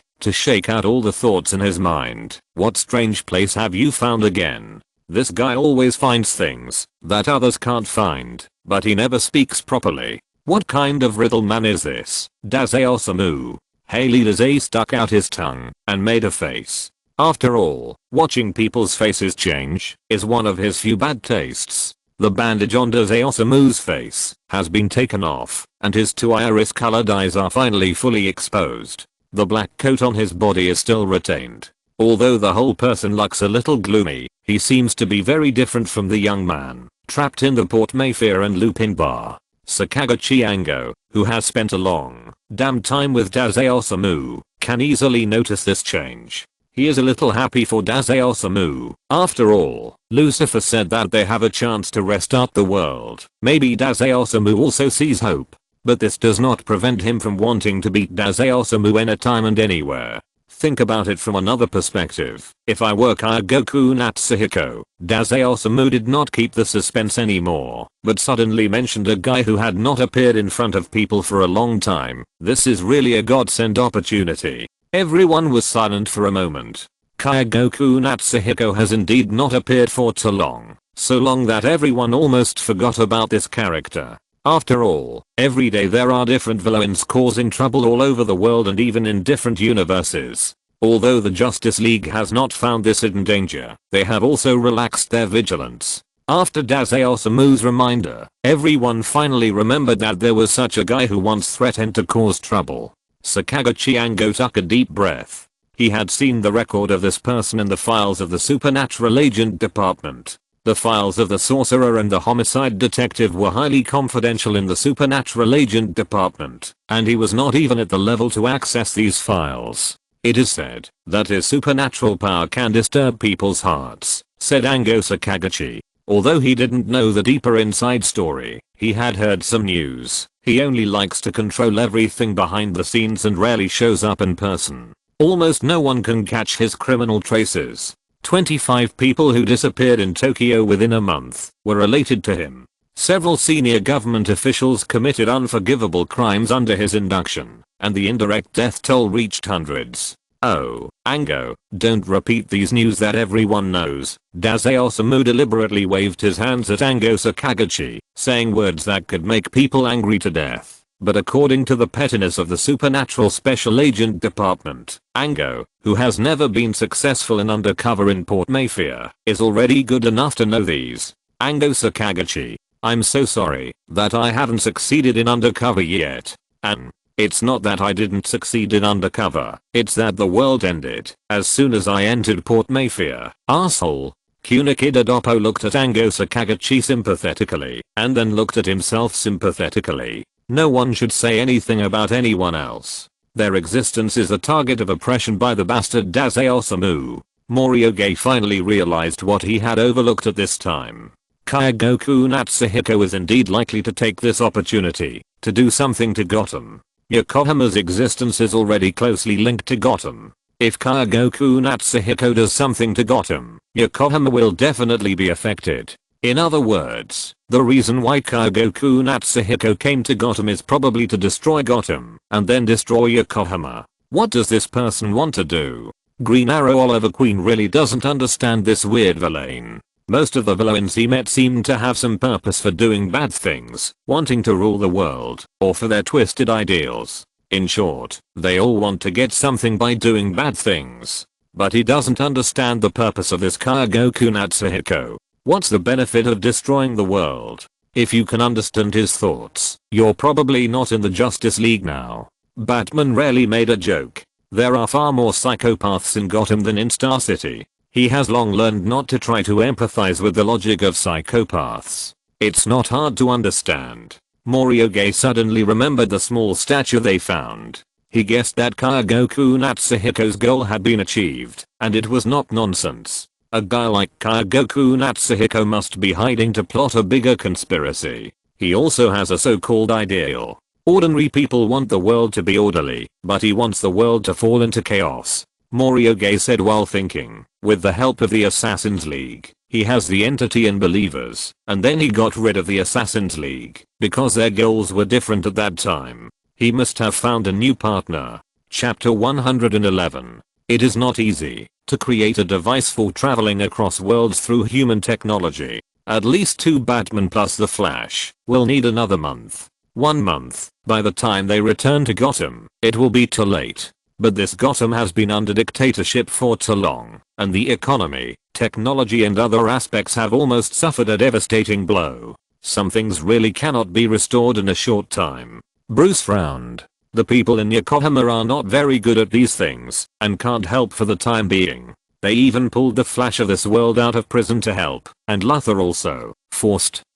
Speaker 1: to shake out all the thoughts in his mind. What strange place have you found again? This guy always finds things that others can't find, but he never speaks properly. What kind of riddle man is this? Daze Osamu. Hey, leader Zay stuck out his tongue and made a face. After all, watching people's faces change is one of his few bad tastes. The bandage on Daze Osamu's face has been taken off, and his two iris-colored eyes are finally fully exposed. The black coat on his body is still retained. Although the whole person looks a little gloomy, he seems to be very different from the young man trapped in the Port Mafia and Lupin bar. Sakaguchi Ango, who has spent a long damn time with Daze Osamu, can easily notice this change. He is a little happy for Daze Osamu. After all, Lucifer said that they have a chance to restart the world. Maybe Daze Osamu also sees hope. But this does not prevent him from wanting to beat Daze Osamu anytime and anywhere. Think about it from another perspective. If I were Kaigoku Natsuhiko, Daze Osamu did not keep the suspense anymore, but suddenly mentioned a guy who had not appeared in front of people for a long time. This is really a godsend opportunity. Everyone was silent for a moment. Kaigoku Natsuhiko has indeed not appeared for so long that everyone almost forgot about this character. After all, every day there are different villains causing trouble all over the world and even in different universes. Although the Justice League has not found this hidden danger, they have also relaxed their vigilance. After Daze Osamu's reminder, everyone finally remembered that there was such a guy who once threatened to cause trouble. Sakaguchi Ango took a deep breath. He had seen the record of this person in the files of the Supernatural Agent Department. The files of the Sorcerer and the Homicide Detective were highly confidential in the Supernatural Agent Department, and he was not even at the level to access these files. It is said that his supernatural power can disturb people's hearts, said Ango Sakaguchi. Although he didn't know the deeper inside story, he had heard some news. He only likes to control everything behind the scenes and rarely shows up in person. Almost no one can catch his criminal traces. 25 people who disappeared in Tokyo within a month were related to him. Several senior government officials committed unforgivable crimes under his induction, and the indirect death toll reached hundreds. Oh, Ango, don't repeat these news that everyone knows. Daze Osamu deliberately waved his hands at Ango Sakaguchi, saying words that could make people angry to death. But according to the pettiness of the Supernatural Special Agent Department, Ango, who has never been successful in undercover in Port Mafia, is already good enough to know these. Ango Sakaguchi, I'm so sorry that I haven't succeeded in undercover yet. And it's not that I didn't succeed in undercover, it's that the world ended as soon as I entered Port Mafia, asshole. Kunikida Doppo looked at Ango Sakaguchi sympathetically, and then looked at himself sympathetically. No one should say anything about anyone else. Their existence is a target of oppression by the bastard Daze Osamu. Morioge finally realized what he had overlooked at this time. Kaigoku Natsuhiko is indeed likely to take this opportunity to do something to Gotham. Yokohama's existence is already closely linked to Gotham. If Kaigoku Natsuhiko does something to Gotham, Yokohama will definitely be affected. In other words, the reason why Kaigoku Natsuhiko came to Gotham is probably to destroy Gotham and then destroy Yokohama. What does this person want to do? Green Arrow Oliver Queen really doesn't understand this weird villain. Most of the villains he met seemed to have some purpose for doing bad things, wanting to rule the world, or for their twisted ideals. In short, they all want to get something by doing bad things. But he doesn't understand the purpose of this Kagaku Natsuhiko. What's the benefit of destroying the world? If you can understand his thoughts, you're probably not in the Justice League now. Batman rarely made a joke. There are far more psychopaths in Gotham than in Star City. He has long learned not to try to empathize with the logic of psychopaths. It's not hard to understand. Morioge suddenly remembered the small statue they found. He guessed that Kagaku Natsuhiko's goal had been achieved, and it was not nonsense. A guy like Kagaku Natsuhiko must be hiding to plot a bigger conspiracy. He also has a so-called ideal. Ordinary people want the world to be orderly, but he wants the world to fall into chaos. Morioge said while thinking. With the help of the Assassin's League, he has the entity in Believers, and then he got rid of the Assassin's League, because their goals were different at that time. He must have found a new partner. Chapter 111. It is not easy to create a device for traveling across worlds through human technology. At least 2 Batman plus the Flash will need another month. 1 month. By the time they return to Gotham, it will be too late. But this Gotham has been under dictatorship for too long, and the economy, technology and other aspects have almost suffered a devastating blow. Some things really cannot be restored in a short time. Bruce frowned. The people in Yokohama are not very good at these things, and can't help for the time being. They even pulled the Flash of this world out of prison to help, and Luthor also,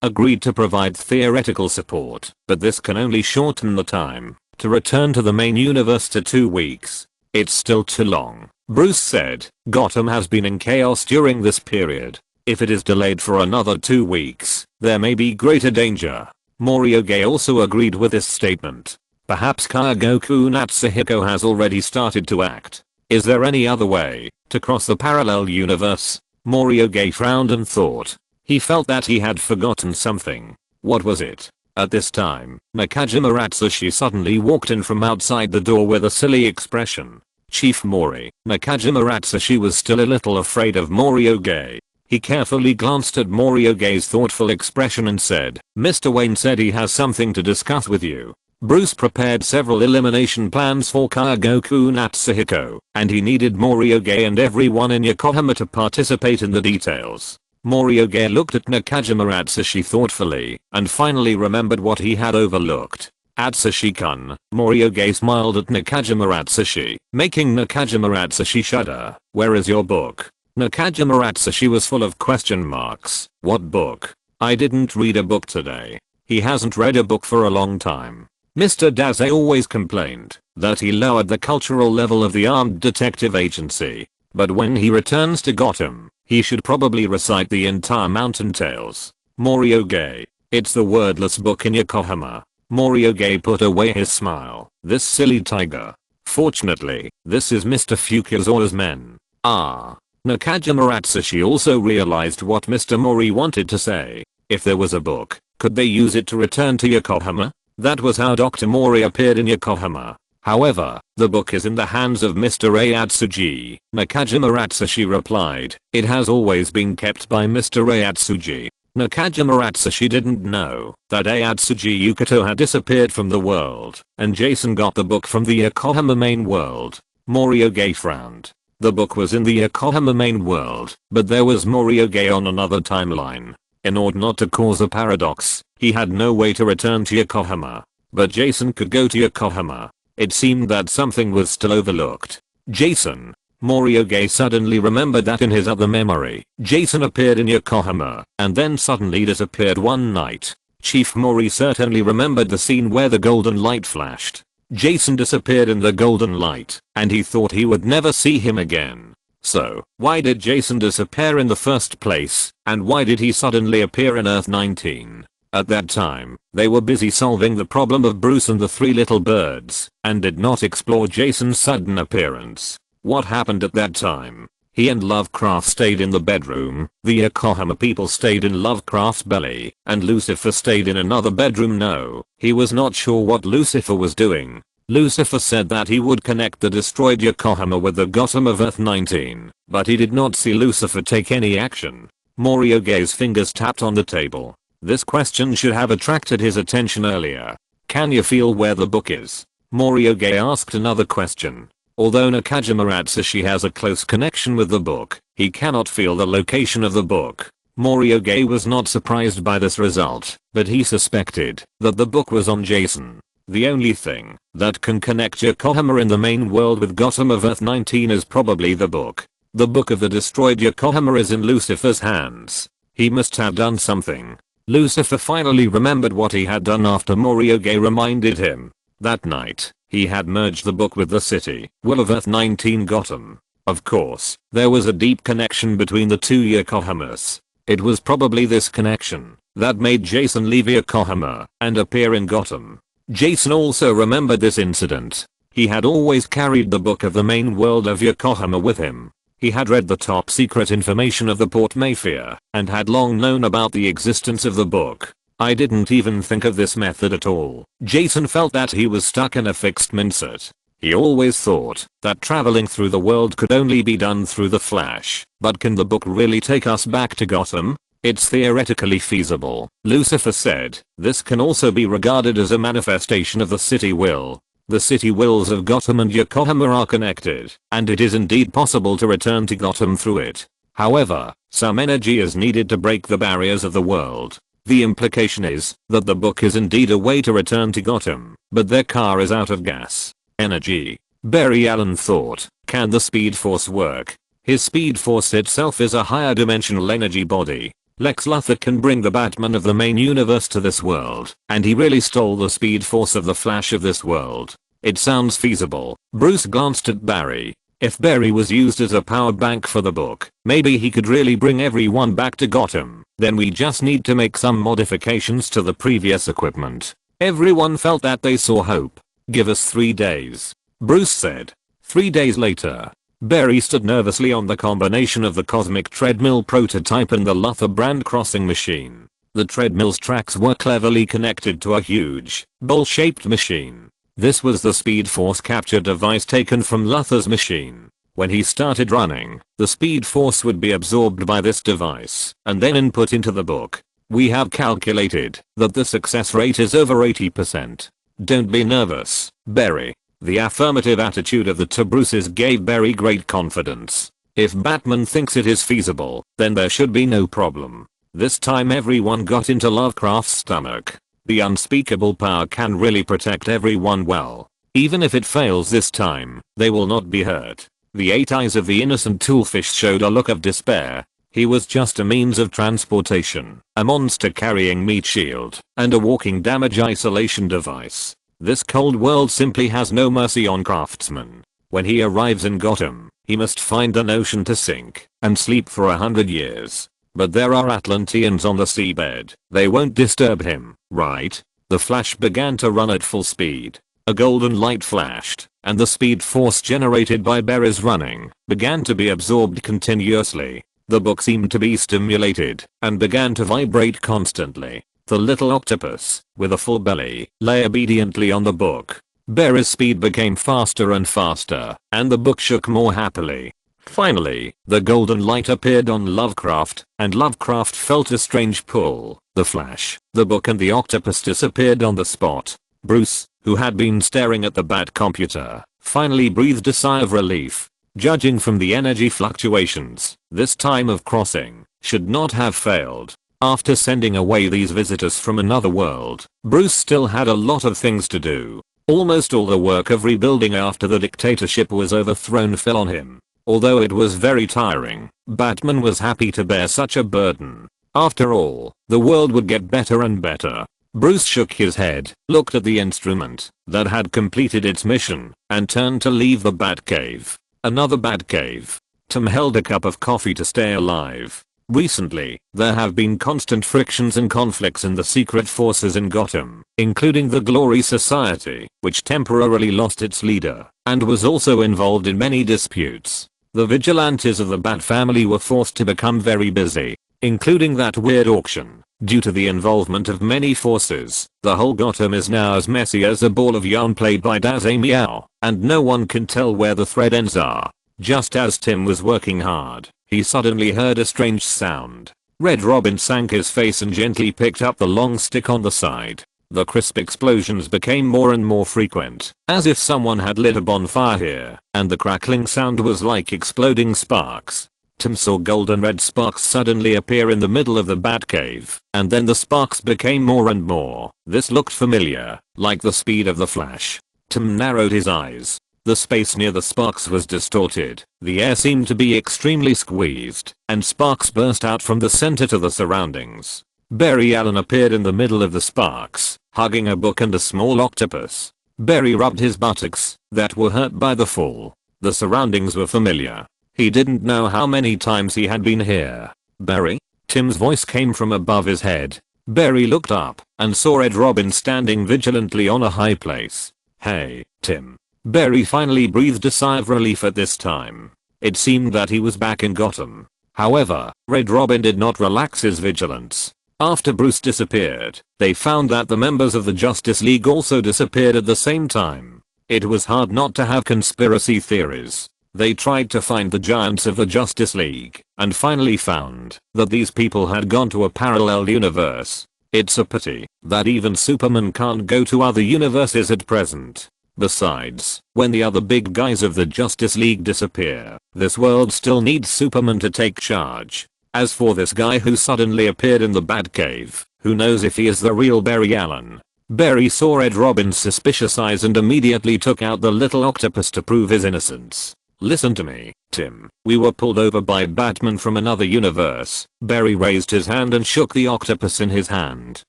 Speaker 1: agreed to provide theoretical support, but this can only shorten the time. To return to the main universe to 2 weeks. It's still too long. Bruce said, Gotham has been in chaos during this period. If it is delayed for another 2 weeks, there may be greater danger. Morioge also agreed with this statement. Perhaps Kagaku Natsuhiko has already started to act. Is there any other way to cross the parallel universe? Morioge frowned and thought. He felt that he had forgotten something. What was it? At this time, Nakajima Ratsushi suddenly walked in from outside the door with a silly expression. Chief Mori. Nakajima Ratsushi was still a little afraid of Morioge. He carefully glanced at Morioge's thoughtful expression and said, Mr. Wayne said he has something to discuss with you. Bruce prepared several elimination plans for Kagaku Natsuhiko, and he needed Morioge and everyone in Yokohama to participate in the details. Morioge looked at Nakajima Atsushi thoughtfully, and finally remembered what he had overlooked. Atsushi-kun. Morioge smiled at Nakajima Atsushi, making Nakajima Atsushi shudder. Where is your book? Nakajima Atsushi was full of question marks. What book? I didn't read a book today. He hasn't read a book for a long time. Mr. Daze always complained that he lowered the cultural level of the armed detective agency. But when he returns to Gotham, he should probably recite the entire Mountain Tales. Morioge. It's the wordless book in Yokohama. Morioge put away his smile. This silly tiger. Fortunately, this is Mr. Fukazawa's men. Ah. Nakajima Atsushi also realized what Mr. Mori wanted to say. If there was a book, could they use it to return to Yokohama? That was how Dr. Mori appeared in Yokohama. However, the book is in the hands of Mr. Atsuji. Nakajima Atsushi replied. It has always been kept by Mr. Atsuji. Nakajima Atsushi didn't know that Atsuji Yukato had disappeared from the world, and Jason got the book from the Yokohama main world. Morioge frowned. The book was in the Yokohama main world, but there was Morioge on another timeline. In order not to cause a paradox, he had no way to return to Yokohama. But Jason could go to Yokohama. It seemed that something was still overlooked. Jason. Morioge suddenly remembered that in his other memory, Jason appeared in Yokohama, and then suddenly disappeared one night. Chief Mori certainly remembered the scene where the golden light flashed. Jason disappeared in the golden light, and he thought he would never see him again. So, why did Jason disappear in the first place, and why did he suddenly appear in Earth 19? At that time, they were busy solving the problem of Bruce and the 3 little birds, and did not explore Jason's sudden appearance. What happened at that time? He and Lovecraft stayed in the bedroom, the Yokohama people stayed in Lovecraft's belly, and Lucifer stayed in another bedroom. No, he was not sure what Lucifer was doing. Lucifer said that he would connect the destroyed Yokohama with the Gotham of Earth 19, but he did not see Lucifer take any action. Morioge's fingers tapped on the table. This question should have attracted his attention earlier. Can you feel where the book is? Morioge asked another question. Although Nakajima Atsushi has a close connection with the book, he cannot feel the location of the book. Morioge was not surprised by this result, but he suspected that the book was on Jason. The only thing that can connect Yokohama in the main world with Gotham of Earth 19 is probably the book. The book of the destroyed Yokohama is in Lucifer's hands. He must have done something. Lucifer finally remembered what he had done after Morioge reminded him. That night, he had merged the book with the city will of Earth 19 Gotham. Of course, there was a deep connection between the two Yokohamas. It was probably this connection that made Jason leave Yokohama and appear in Gotham. Jason also remembered this incident. He had always carried the book of the main world of Yokohama with him. He had read the top secret information of the Port Mafia and had long known about the existence of the book. I didn't even think of this method at all. Jason felt that he was stuck in a fixed mindset. He always thought that traveling through the world could only be done through the Flash. But can the book really take us back to Gotham? It's theoretically feasible, Lucifer said. This can also be regarded as a manifestation of the city will. The city wills of Gotham and Yokohama are connected, and it is indeed possible to return to Gotham through it. However, some energy is needed to break the barriers of the world. The implication is that the book is indeed a way to return to Gotham, but their car is out of gas. Energy. Barry Allen thought, can the Speed Force work? His Speed Force itself is a higher dimensional energy body. Lex Luthor can bring the Batman of the main universe to this world, and he really stole the Speed Force of the Flash of this world. It sounds feasible. Bruce glanced at Barry. If Barry was used as a power bank for the book, maybe he could really bring everyone back to Gotham. Then we just need to make some modifications to the previous equipment. Everyone felt that they saw hope. Give us 3 days, Bruce said. 3 days later, Barry stood nervously on the combination of the cosmic treadmill prototype and the Luthor brand crossing machine. The treadmill's tracks were cleverly connected to a huge, bowl-shaped machine. This was the Speed Force capture device taken from Luthor's machine. When he started running, the Speed Force would be absorbed by this device and then input into the book. We have calculated that the success rate is over 80%. Don't be nervous, Barry. The affirmative attitude of the two Bruces gave Barry great confidence. If Batman thinks it is feasible, then there should be no problem. This time everyone got into Lovecraft's stomach. The unspeakable power can really protect everyone well. Even if it fails this time, they will not be hurt. The 8 eyes of the innocent toolfish showed a look of despair. He was just a means of transportation, a monster carrying meat shield, and a walking damage isolation device. This cold world simply has no mercy on craftsmen. When he arrives in Gotham, he must find an ocean to sink and sleep for 100 years. But there are Atlanteans on the seabed. They won't disturb him, right? The Flash began to run at full speed. A golden light flashed, and the Speed Force generated by Barry's running began to be absorbed continuously. The book seemed to be stimulated and began to vibrate constantly. The little octopus, with a full belly, lay obediently on the book. Barry's speed became faster and faster, and the book shook more happily. Finally, the golden light appeared on Lovecraft, and Lovecraft felt a strange pull. The Flash, the book and the octopus disappeared on the spot. Bruce, who had been staring at the Bat computer, finally breathed a sigh of relief. Judging from the energy fluctuations, this time of crossing should not have failed. After sending away these visitors from another world, Bruce still had a lot of things to do. Almost all the work of rebuilding after the dictatorship was overthrown fell on him. Although it was very tiring, Batman was happy to bear such a burden. After all, the world would get better and better. Bruce shook his head, looked at the instrument that had completed its mission, and turned to leave the Batcave. Another Batcave. Tom held a cup of coffee to stay alive. Recently, there have been constant frictions and conflicts in the secret forces in Gotham, including the Glory Society, which temporarily lost its leader, and was also involved in many disputes. The vigilantes of the Bat family were forced to become very busy, including that weird auction. Due to the involvement of many forces, the whole Gotham is now as messy as a ball of yarn played by Dazzle Meow, and no one can tell where the thread ends are. Just as Tim was working hard, he suddenly heard a strange sound. Red Robin sank his face and gently picked up the long stick on the side. The crisp explosions became more and more frequent, as if someone had lit a bonfire here, and the crackling sound was like exploding sparks. Tim saw golden red sparks suddenly appear in the middle of the Batcave, and then the sparks became more and more. This looked familiar, like the speed of the Flash. Tim narrowed his eyes. The space near the sparks was distorted, the air seemed to be extremely squeezed, and sparks burst out from the center to the surroundings. Barry Allen appeared in the middle of the sparks, hugging a book and a small octopus. Barry rubbed his buttocks, that were hurt by the fall. The surroundings were familiar. He didn't know how many times he had been here. Barry? Tim's voice came from above his head. Barry looked up and saw Red Robin standing vigilantly on a high place. Hey, Tim. Barry finally breathed a sigh of relief at this time. It seemed that he was back in Gotham. However, Red Robin did not relax his vigilance. After Bruce disappeared, they found that the members of the Justice League also disappeared at the same time. It was hard not to have conspiracy theories. They tried to find the giants of the Justice League, and finally found that these people had gone to a parallel universe. It's a pity that even Superman can't go to other universes at present. Besides, when the other big guys of the Justice League disappear, this world still needs Superman to take charge. As for this guy who suddenly appeared in the Batcave, who knows if he is the real Barry Allen? Barry saw Red Robin's suspicious eyes and immediately took out the little octopus to prove his innocence. Listen to me, Tim. We were pulled over by Batman from another universe. Barry raised his hand and shook the octopus in his hand.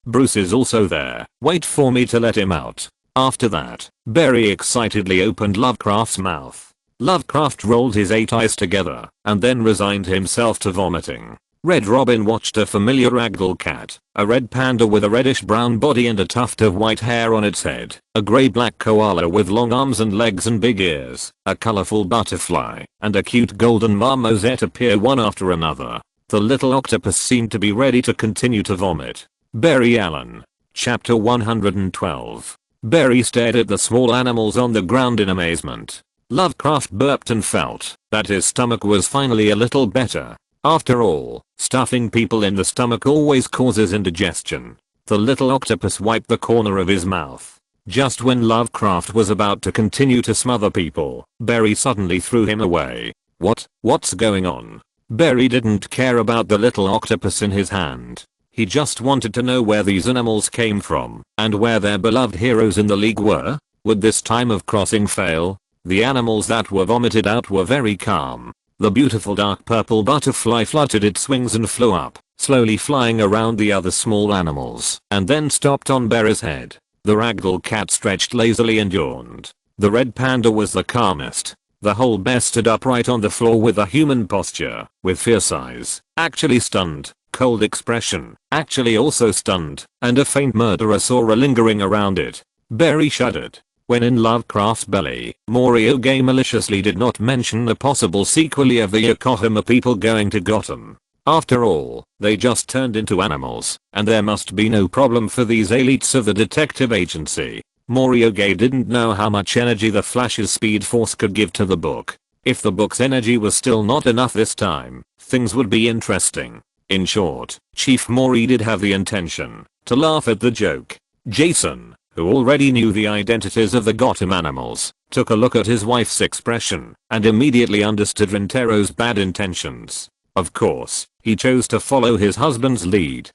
Speaker 1: Bruce is also there. Wait for me to let him out. After that, Barry excitedly opened Lovecraft's mouth. Lovecraft rolled his 8 eyes together and then resigned himself to vomiting. Red Robin watched a familiar ragdoll cat, a red panda with a reddish brown body and a tuft of white hair on its head, a grey-black koala with long arms and legs and big ears, a colorful butterfly, and a cute golden marmoset appear one after another. The little octopus seemed to be ready to continue to vomit. Barry Allen. Chapter 112. Barry stared at the small animals on the ground in amazement. Lovecraft burped and felt that his stomach was finally a little better. After all, stuffing people in the stomach always causes indigestion. The little octopus wiped the corner of his mouth. Just when Lovecraft was about to continue to smother people, Barry suddenly threw him away. What's going on? Barry didn't care about the little octopus in his hand. He just wanted to know where these animals came from and where their beloved heroes in the league were. Would this time of crossing fail? The animals that were vomited out were very calm. The beautiful dark purple butterfly fluttered its wings and flew up, slowly flying around the other small animals, and then stopped on Barry's head. The ragdoll cat stretched lazily and yawned. The red panda was the calmest. The whole bear stood upright on the floor with a human posture, with fierce eyes, actually stunned, cold expression, actually also stunned, and a faint murderous aura lingering around it. Barry shuddered. When in Lovecraft's belly, Mori maliciously did not mention a possible sequel of the Yokohama people going to Gotham. After all, they just turned into animals, and there must be no problem for these elites of the detective agency. Mori didn't know how much energy the Flash's speed force could give to the book. If the book's energy was still not enough this time, things would be interesting. In short, Chief Mori did have the intention to laugh at the joke. Jason, who already knew the identities of the Gotham animals, took a look at his wife's expression and immediately understood Rintero's bad intentions. Of course, he chose to follow his husband's lead.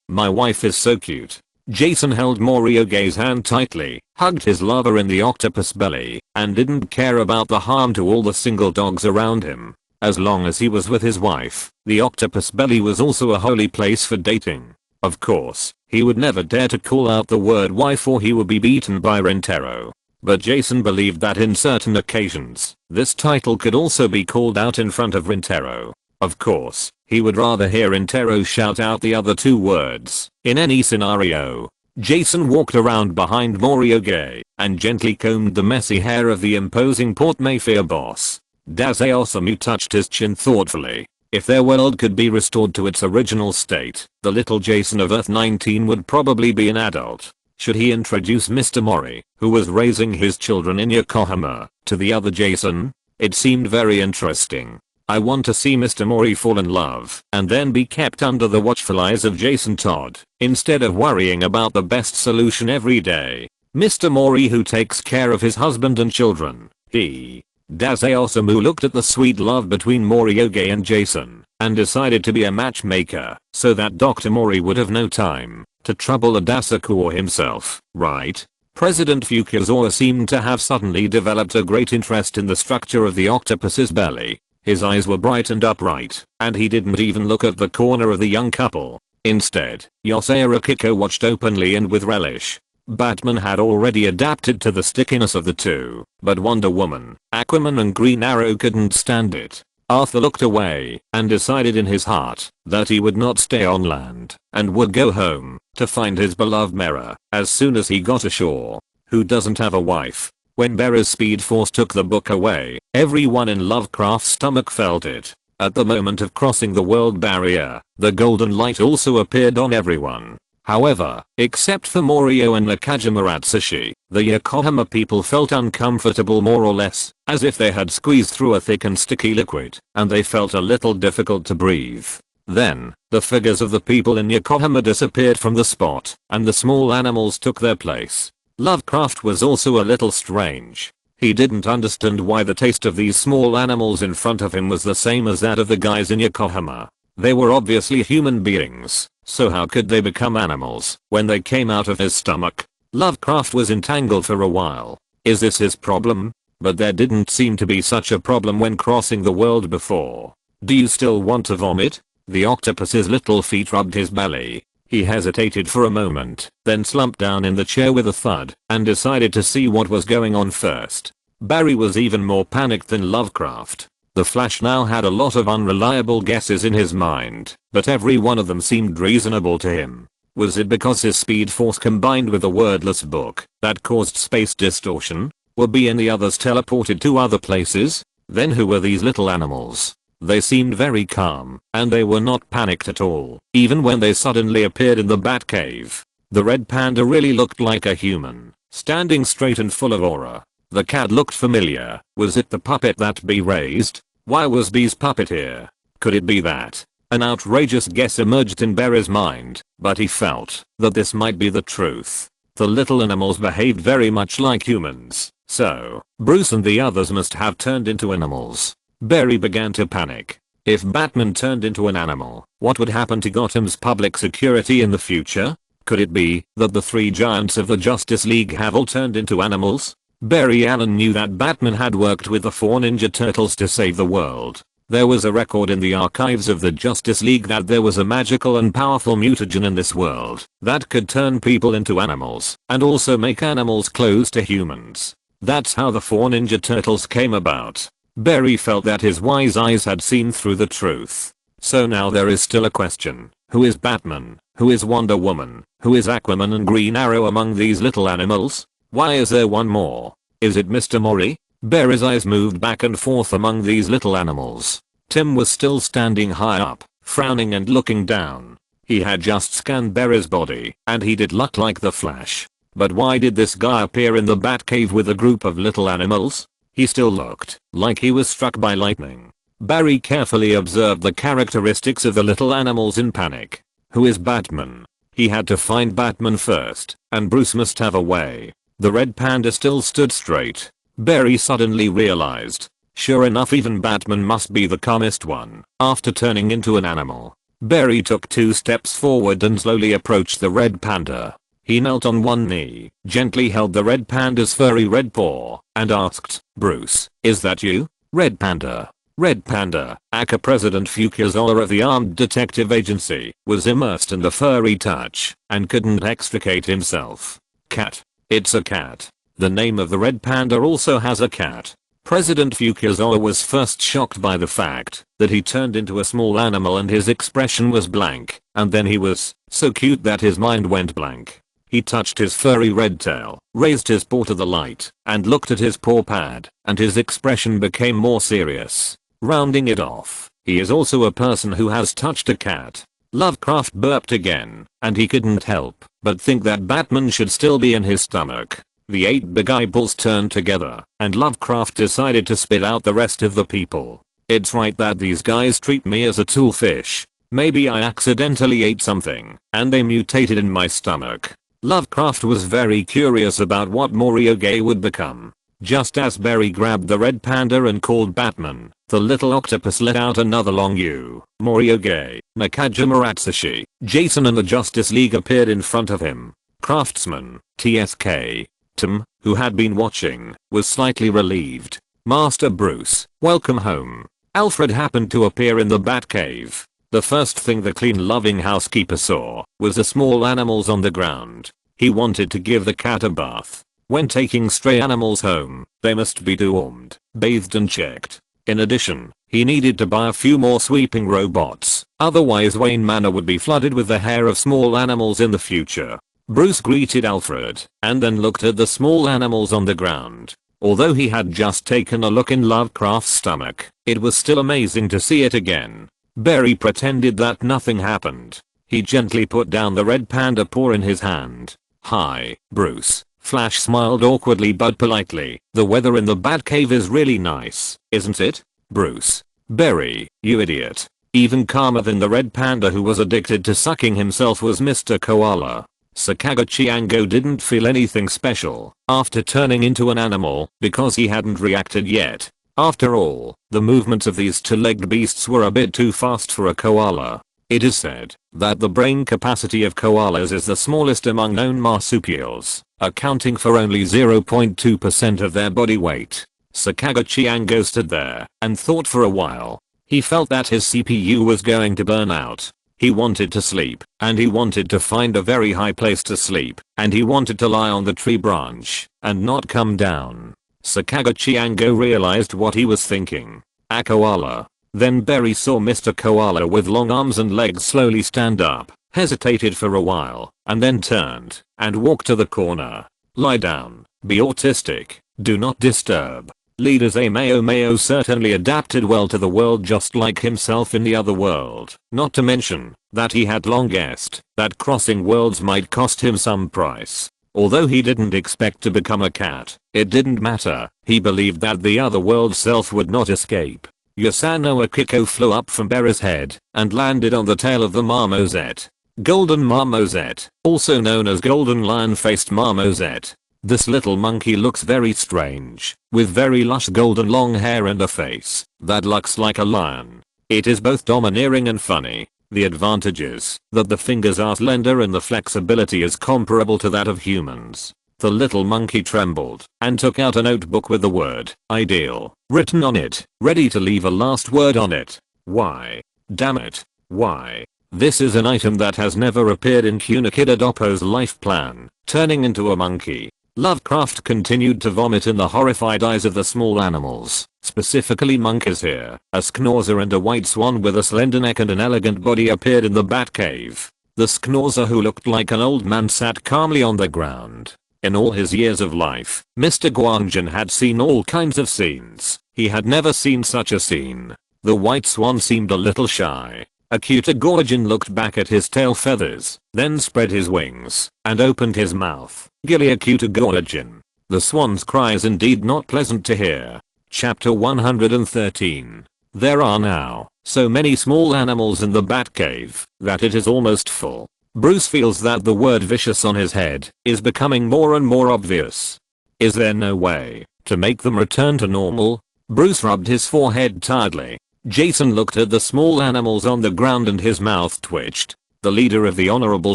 Speaker 1: My wife is so cute. Jason held Morioge's hand tightly, hugged his lover in the octopus belly, and didn't care about the harm to all the single dogs around him. As long as he was with his wife, the octopus belly was also a holy place for dating. Of course, he would never dare to call out the word wife or he would be beaten by Rintero. But Jason believed that in certain occasions, this title could also be called out in front of Rintero. Of course, he would rather hear Rintero shout out the other two words. In any scenario, Jason walked around behind Morioge and gently combed the messy hair of the imposing Port Mafia boss. Daze Osamu touched his chin thoughtfully. If their world could be restored to its original state, the little Jason of Earth 19 would probably be an adult. Should he introduce Mr. Mori, who was raising his children in Yokohama, to the other Jason? It seemed very interesting. I want to see Mr. Mori fall in love and then be kept under the watchful eyes of Jason Todd instead of worrying about the best solution every day. Mr. Mori who takes care of his husband and children. Daze Osamu looked at the sweet love between Morioge and Jason and decided to be a matchmaker so that Dr. Mori would have no time to trouble Adasaku or himself, right? President Fukazawa seemed to have suddenly developed a great interest in the structure of the octopus's belly. His eyes were bright and upright, and he didn't even look at the corner of the young couple. Instead, Yosei Akiko watched openly and with relish. Batman had already adapted to the stickiness of the two, but Wonder Woman, Aquaman and Green Arrow couldn't stand it. Arthur looked away and decided in his heart that he would not stay on land and would go home to find his beloved Mera as soon as he got ashore. Who doesn't have a wife? When Bera's speed force took the book away, everyone in Lovecraft's stomach felt it. At the moment of crossing the world barrier, the golden light also appeared on everyone. However, except for Morio and Nakajima Atsushi, the Yokohama people felt uncomfortable more or less, as if they had squeezed through a thick and sticky liquid, and they felt a little difficult to breathe. Then, the figures of the people in Yokohama disappeared from the spot, and the small animals took their place. Lovecraft was also a little strange. He didn't understand why the taste of these small animals in front of him was the same as that of the guys in Yokohama. They were obviously human beings, so how could they become animals when they came out of his stomach? Lovecraft was entangled for a while. Is this his problem? But there didn't seem to be such a problem when crossing the world before. Do you still want to vomit? The octopus's little feet rubbed his belly. He hesitated for a moment, then slumped down in the chair with a thud and decided to see what was going on first. Barry was even more panicked than Lovecraft. The Flash now had a lot of unreliable guesses in his mind, but every one of them seemed reasonable to him. Was it because his speed force combined with a wordless book that caused space distortion? Were B and the others teleported to other places? Then who were these little animals? They seemed very calm, and they were not panicked at all, even when they suddenly appeared in the Batcave. The red panda really looked like a human, standing straight and full of aura. The cat looked familiar. Was it the puppet that B raised? Why was B's puppet here? Could it be that? An outrageous guess emerged in Barry's mind, but he felt that this might be the truth. The little animals behaved very much like humans, so Bruce and the others must have turned into animals. Barry began to panic. If Batman turned into an animal, what would happen to Gotham's public security in the future? Could it be that the three giants of the Justice League have all turned into animals? Barry Allen knew that Batman had worked with the 4 Ninja Turtles to save the world. There was a record in the archives of the Justice League that there was a magical and powerful mutagen in this world that could turn people into animals and also make animals close to humans. That's how the 4 Ninja Turtles came about. Barry felt that his wise eyes had seen through the truth. So now there is still a question. Who is Batman? Who is Wonder Woman? Who is Aquaman and Green Arrow among these little animals? Why is there one more? Is it Mr. Mori? Barry's eyes moved back and forth among these little animals. Tim was still standing high up, frowning and looking down. He had just scanned Barry's body, and he did look like the Flash. But why did this guy appear in the Batcave with a group of little animals? He still looked like he was struck by lightning. Barry carefully observed the characteristics of the little animals in panic. Who is Batman? He had to find Batman first, and Bruce must have a way. The red panda still stood straight. Barry suddenly realized. Sure enough, even Batman must be the calmest one after turning into an animal. Barry took 2 steps forward and slowly approached the red panda. He knelt on one knee, gently held the red panda's furry red paw, and asked, "Bruce, is that you?" Red Panda. Red Panda, aka President Fukazawa of the Armed Detective Agency, was immersed in the furry touch and couldn't extricate himself. Cat. It's a cat. The name of the red panda also has a cat. President Fukazawa was first shocked by the fact that he turned into a small animal and his expression was blank, and then he was so cute that his mind went blank. He touched his furry red tail, raised his paw to the light, and looked at his paw pad, and his expression became more serious. Rounding it off, he is also a person who has touched a cat. Lovecraft burped again, and he couldn't help but think that Batman should still be in his stomach. The 8 big eyeballs turned together, and Lovecraft decided to spit out the rest of the people. It's right that these guys treat me as a toolfish. Maybe I accidentally ate something, and they mutated in my stomach. Lovecraft was very curious about what Morioge would become. Just as Barry grabbed the red panda and called Batman, the little octopus let out another long U. Morioge, Nakajima Atsushi, Jason and the Justice League appeared in front of him. Craftsman, TSK. Tom, who had been watching, was slightly relieved. Master Bruce, welcome home. Alfred happened to appear in the Batcave. The first thing the clean loving housekeeper saw was the small animals on the ground. He wanted to give the cat a bath. When taking stray animals home, they must be dewormed, bathed and checked. In addition, he needed to buy a few more sweeping robots, otherwise Wayne Manor would be flooded with the hair of small animals in the future. Bruce greeted Alfred, and then looked at the small animals on the ground. Although he had just taken a look in Lovecraft's stomach, it was still amazing to see it again. Barry pretended that nothing happened. He gently put down the red panda paw in his hand. Hi, Bruce. Flash smiled awkwardly but politely. The weather in the Batcave is really nice, isn't it? Bruce. Barry, you idiot. Even calmer than the red panda who was addicted to sucking himself was Mr. Koala. Sakaguchi Ango didn't feel anything special after turning into an animal because he hadn't reacted yet. After all, the movements of these two-legged beasts were a bit too fast for a koala. It is said that the brain capacity of koalas is the smallest among known marsupials, accounting for only 0.2% of their body weight. Sakaguchi Ango stood there and thought for a while. He felt that his CPU was going to burn out. He wanted to sleep, and he wanted to find a very high place to sleep, and he wanted to lie on the tree branch and not come down. Sakaguchi Ango realized what he was thinking. A koala. Then Barry saw Mr. Koala with long arms and legs slowly stand up, hesitated for a while, and then turned and walked to the corner. Lie down. Be autistic. Do not disturb. Leaders Mayo certainly adapted well to the world just like himself in the other world. Not to mention that he had long guessed that crossing worlds might cost him some price. Although he didn't expect to become a cat, it didn't matter. He believed that the other world self would not escape. Yasano Akiko flew up from Barry's head and landed on the tail of the marmoset. Golden marmoset, also known as golden lion-faced marmoset. This little monkey looks very strange, with very lush golden long hair and a face that looks like a lion. It is both domineering and funny. The advantage is that the fingers are slender and the flexibility is comparable to that of humans. The little monkey trembled and took out a notebook with the word ideal written on it, ready to leave a last word on it. Why? Damn it. Why? This is an item that has never appeared in Kunikida Doppo's life plan, turning into a monkey. Lovecraft continued to vomit in the horrified eyes of the small animals, specifically monkeys here. A Schnauzer and a white swan with a slender neck and an elegant body appeared in the Batcave. The Schnauzer, who looked like an old man, sat calmly on the ground. In all his years of life, Mr. Guanjin had seen all kinds of scenes. He had never seen such a scene. The white swan seemed a little shy. Akuta Gorjin looked back at his tail feathers, then spread his wings, and opened his mouth. Gilly Akuta Gorjin. The swan's cry is indeed not pleasant to hear. Chapter 113. There are now so many small animals in the Batcave that it is almost full. Bruce feels that the word vicious on his head is becoming more and more obvious. Is there no way to make them return to normal? Bruce rubbed his forehead tiredly. Jason looked at the small animals on the ground and his mouth twitched. The leader of the Honorable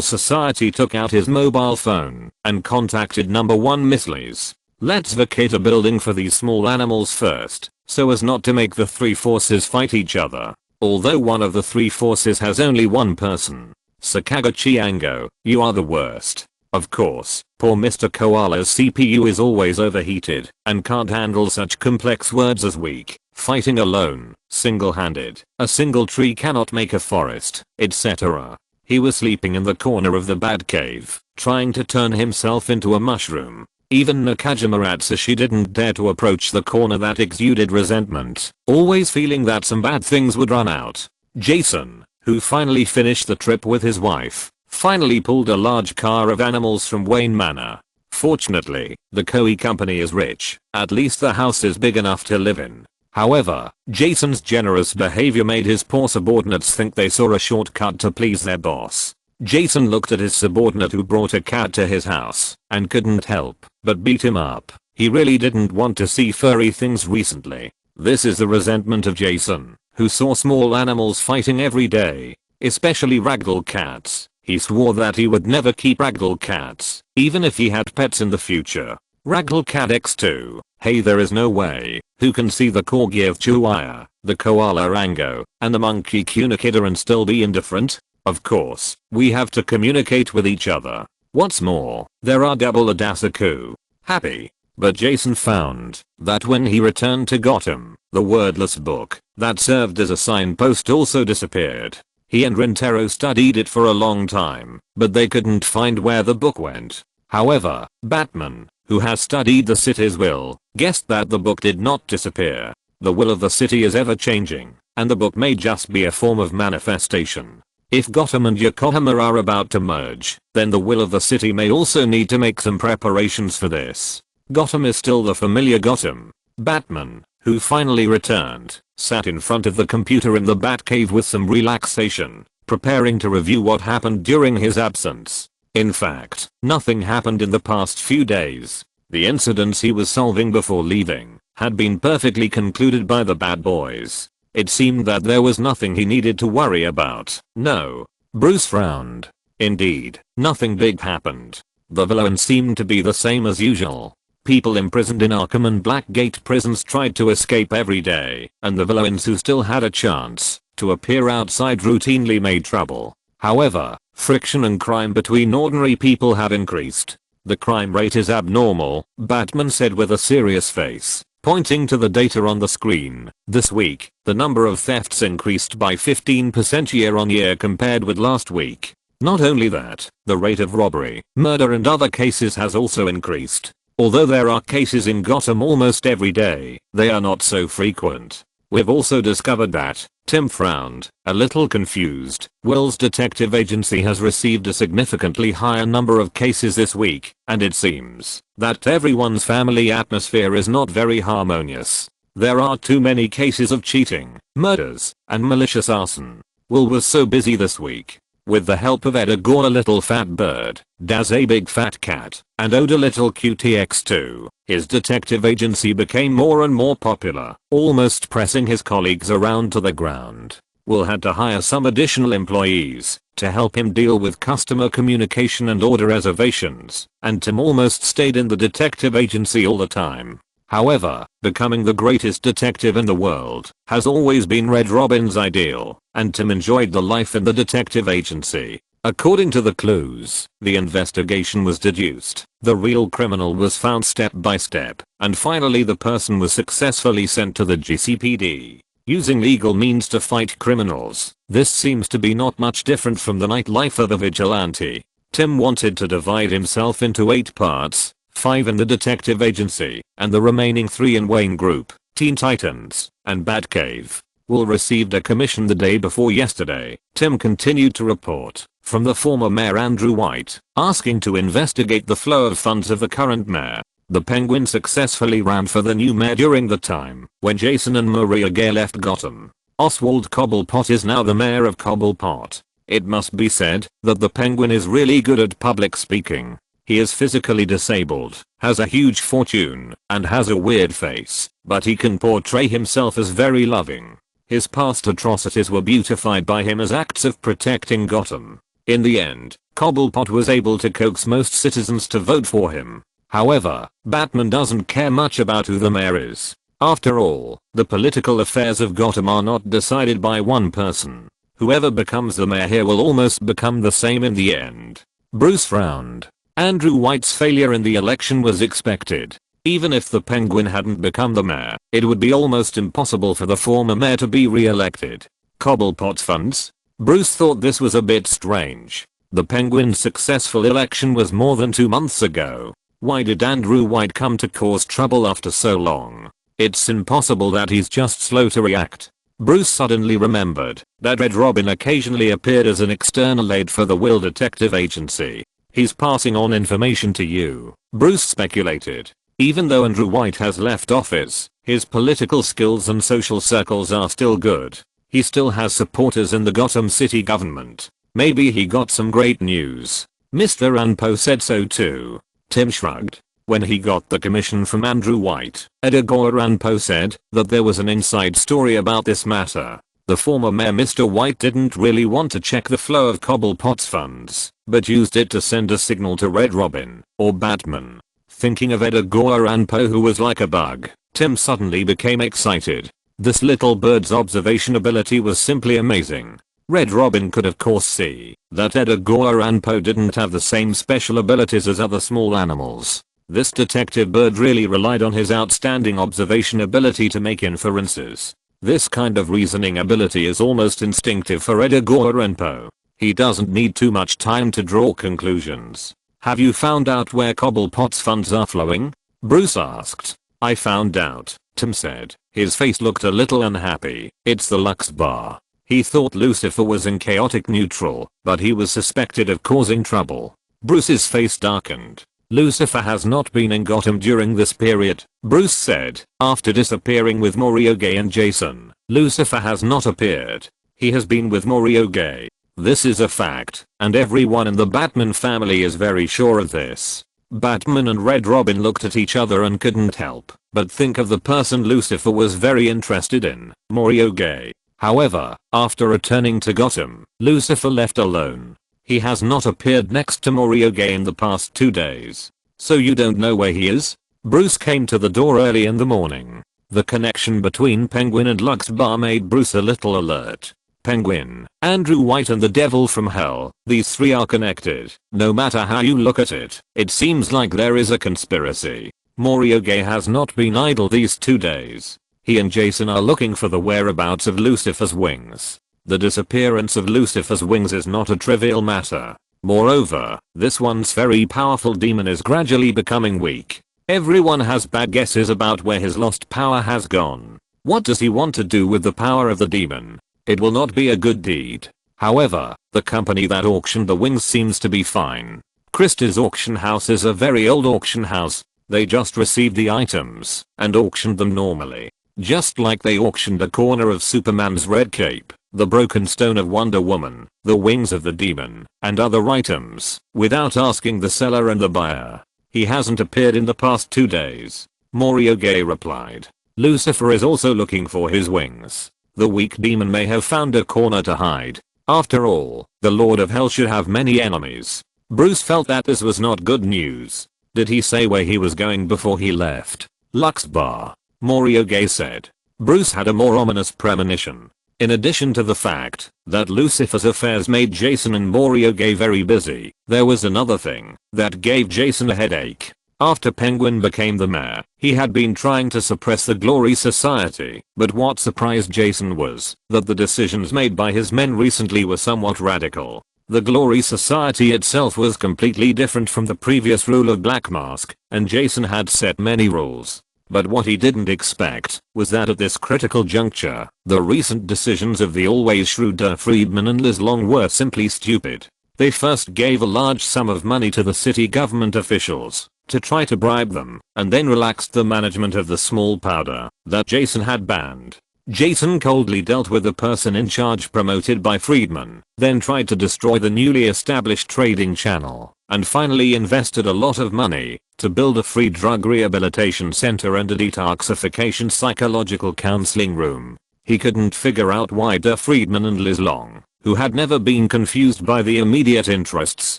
Speaker 1: Society took out his mobile phone and contacted number 1 Miss Lees. Let's vacate a building for these small animals first, so as not to make the three forces fight each other. Although one of the three forces has only one person. Sakaguchi Ango, you are the worst. Of course, poor Mr. Koala's CPU is always overheated and can't handle such complex words as weak, fighting alone, single-handed, a single tree cannot make a forest, etc. He was sleeping in the corner of the Batcave, trying to turn himself into a mushroom. Even Nakajima Atsushi didn't dare to approach the corner that exuded resentment, always feeling that some bad things would run out. Jason, who finally finished the trip with his wife, finally pulled a large car of animals from Wayne Manor. Fortunately, the Koei company is rich, at least the house is big enough to live in. However, Jason's generous behavior made his poor subordinates think they saw a shortcut to please their boss. Jason looked at his subordinate who brought a cat to his house and couldn't help but beat him up. He really didn't want to see furry things recently. This is the resentment of Jason, who saw small animals fighting every day, especially ragdoll cats. He swore that he would never keep ragdoll cats, even if he had pets in the future. Ragdoll Cat X2. Hey, there is no way. Who can see the corgi of Chihuahua, the koala Rango, and the monkey Kunikida and still be indifferent? Of course, we have to communicate with each other. What's more, there are double Adasaku. Happy. But Jason found that when he returned to Gotham, the wordless book that served as a signpost also disappeared. He and Rintaro studied it for a long time, but they couldn't find where the book went. However, Batman, who has studied the city's will, guessed that the book did not disappear. The will of the city is ever changing, and the book may just be a form of manifestation. If Gotham and Yokohama are about to merge, then the will of the city may also need to make some preparations for this. Gotham is still the familiar Gotham. Batman, who finally returned, sat in front of the computer in the Batcave with some relaxation, preparing to review what happened during his absence. In fact, nothing happened in the past few days. The incidents he was solving before leaving had been perfectly concluded by the bad boys. It seemed that there was nothing he needed to worry about. No. Bruce frowned. Indeed, nothing big happened. The villains seemed to be the same as usual. People imprisoned in Arkham and Blackgate prisons tried to escape every day, and the villains who still had a chance to appear outside routinely made trouble. However, friction and crime between ordinary people have increased. The crime rate is abnormal, Batman said with a serious face, pointing to the data on the screen. This week, the number of thefts increased by 15% year-on-year compared with last week. Not only that, the rate of robbery, murder and other cases has also increased. Although there are cases in Gotham almost every day, they are not so frequent. We've also discovered that, Tim frowned, a little confused, Will's detective agency has received a significantly higher number of cases this week, and it seems that everyone's family atmosphere is not very harmonious. There are too many cases of cheating, murders, and malicious arson. Will was so busy this week. With the help of Ed a Gore little fat bird, Daz a big fat cat, and Oda little QTX2, his detective agency became more and more popular, almost pressing his colleagues around to the ground. Will had to hire some additional employees to help him deal with customer communication and order reservations, and Tim almost stayed in the detective agency all the time. However, becoming the greatest detective in the world has always been Red Robin's ideal, and Tim enjoyed the life in the detective agency. According to the clues, the investigation was deduced, the real criminal was found step by step, and finally the person was successfully sent to the GCPD. Using legal means to fight criminals, this seems to be not much different from the nightlife of a vigilante. Tim wanted to divide himself into 8 parts. 5 in the detective agency, and the remaining 3 in Wayne Group, Teen Titans, and Batcave. Will received a commission the day before yesterday, Tim continued to report, from the former mayor Andrew White, asking to investigate the flow of funds of the current mayor. The Penguin successfully ran for the new mayor during the time when Jason and Maria Gay left Gotham. Oswald Cobblepot is now the mayor of Cobblepot. It must be said that the Penguin is really good at public speaking. He is physically disabled, has a huge fortune, and has a weird face, but he can portray himself as very loving. His past atrocities were beautified by him as acts of protecting Gotham. In the end, Cobblepot was able to coax most citizens to vote for him. However, Batman doesn't care much about who the mayor is. After all, the political affairs of Gotham are not decided by one person. Whoever becomes the mayor here will almost become the same in the end. Bruce frowned. Andrew White's failure in the election was expected. Even if the Penguin hadn't become the mayor, it would be almost impossible for the former mayor to be re-elected. Cobblepot's funds? Bruce thought this was a bit strange. The Penguin's successful election was more than 2 months ago. Why did Andrew White come to cause trouble after so long? It's impossible that he's just slow to react. Bruce suddenly remembered that Red Robin occasionally appeared as an external aide for the Will Detective Agency. He's passing on information to you, Bruce speculated. Even though Andrew White has left office, His political skills and social circles are still good. He still has supporters in the Gotham City government. Maybe he got some great news. Mr. Anpo said so too. Tim shrugged. When he got the commission from Andrew White, Edgar Anpo said that there was an inside story about this matter. The former mayor Mr. White didn't really want to check the flow of Cobblepot's funds, but used it to send a signal to Red Robin, or Batman. Thinking of Edgar Anpo who was like a bug, Tim suddenly became excited. This little bird's observation ability was simply amazing. Red Robin could of course see that Edgar Anpo didn't have the same special abilities as other small animals. This detective bird really relied on his outstanding observation ability to make inferences. This kind of reasoning ability is almost instinctive for Edgar Anpo. He doesn't need too much time to draw conclusions. Have you found out where Cobblepot's funds are flowing? Bruce asked. I found out, Tim said. His face looked a little unhappy. It's the Lux Bar. He thought Lucifer was in chaotic neutral, but he was suspected of causing trouble. Bruce's face darkened. Lucifer has not been in Gotham during this period, Bruce said. After disappearing with Mori and Jason, Lucifer has not appeared. He has been with Mori. This is a fact, and everyone in the Batman family is very sure of this. Batman and Red Robin looked at each other and couldn't help but think of the person Lucifer was very interested in, Mori. However, after returning to Gotham, Lucifer left alone. He has not appeared next to Mori in the past 2 days. So you don't know where he is? Bruce came to the door early in the morning. The connection between Penguin and Lux Bar made Bruce a little alert. Penguin, Andrew White and the Devil from Hell, these three are connected. No matter how you look at it, it seems like there is a conspiracy. Mori has not been idle these 2 days. He and Jason are looking for the whereabouts of Lucifer's wings. The disappearance of Lucifer's wings is not a trivial matter. Moreover, this once very powerful demon is gradually becoming weak. Everyone has bad guesses about where his lost power has gone. What does he want to do with the power of the demon? It will not be a good deed. However, the company that auctioned the wings seems to be fine. Christie's auction house is a very old auction house. They just received the items and auctioned them normally. Just like they auctioned a corner of Superman's red cape, the broken stone of Wonder Woman, the wings of the demon, and other items, without asking the seller and the buyer. He hasn't appeared in the past 2 days. Mori replied. Lucifer is also looking for his wings. The weak demon may have found a corner to hide. After all, the Lord of Hell should have many enemies. Bruce felt that this was not good news. Did he say where he was going before he left? Lux Bar, Mori said. Bruce had a more ominous premonition. In addition to the fact that Lucifer's affairs made Jason and Mori very busy, there was another thing that gave Jason a headache. After Penguin became the mayor, he had been trying to suppress the Glory Society, but what surprised Jason was that the decisions made by his men recently were somewhat radical. The Glory Society itself was completely different from the previous rule of Black Mask, and Jason had set many rules. But what he didn't expect was that at this critical juncture, the recent decisions of the always shrewd Friedman and Liz Long were simply stupid. They first gave a large sum of money to the city government officials to try to bribe them, and then relaxed the management of the small powder that Jason had banned. Jason coldly dealt with the person in charge promoted by Friedman, then tried to destroy the newly established trading channel, and finally invested a lot of money to build a free drug rehabilitation center and a detoxification psychological counseling room. He couldn't figure out why Friedman and Liz Long, who had never been confused by the immediate interests,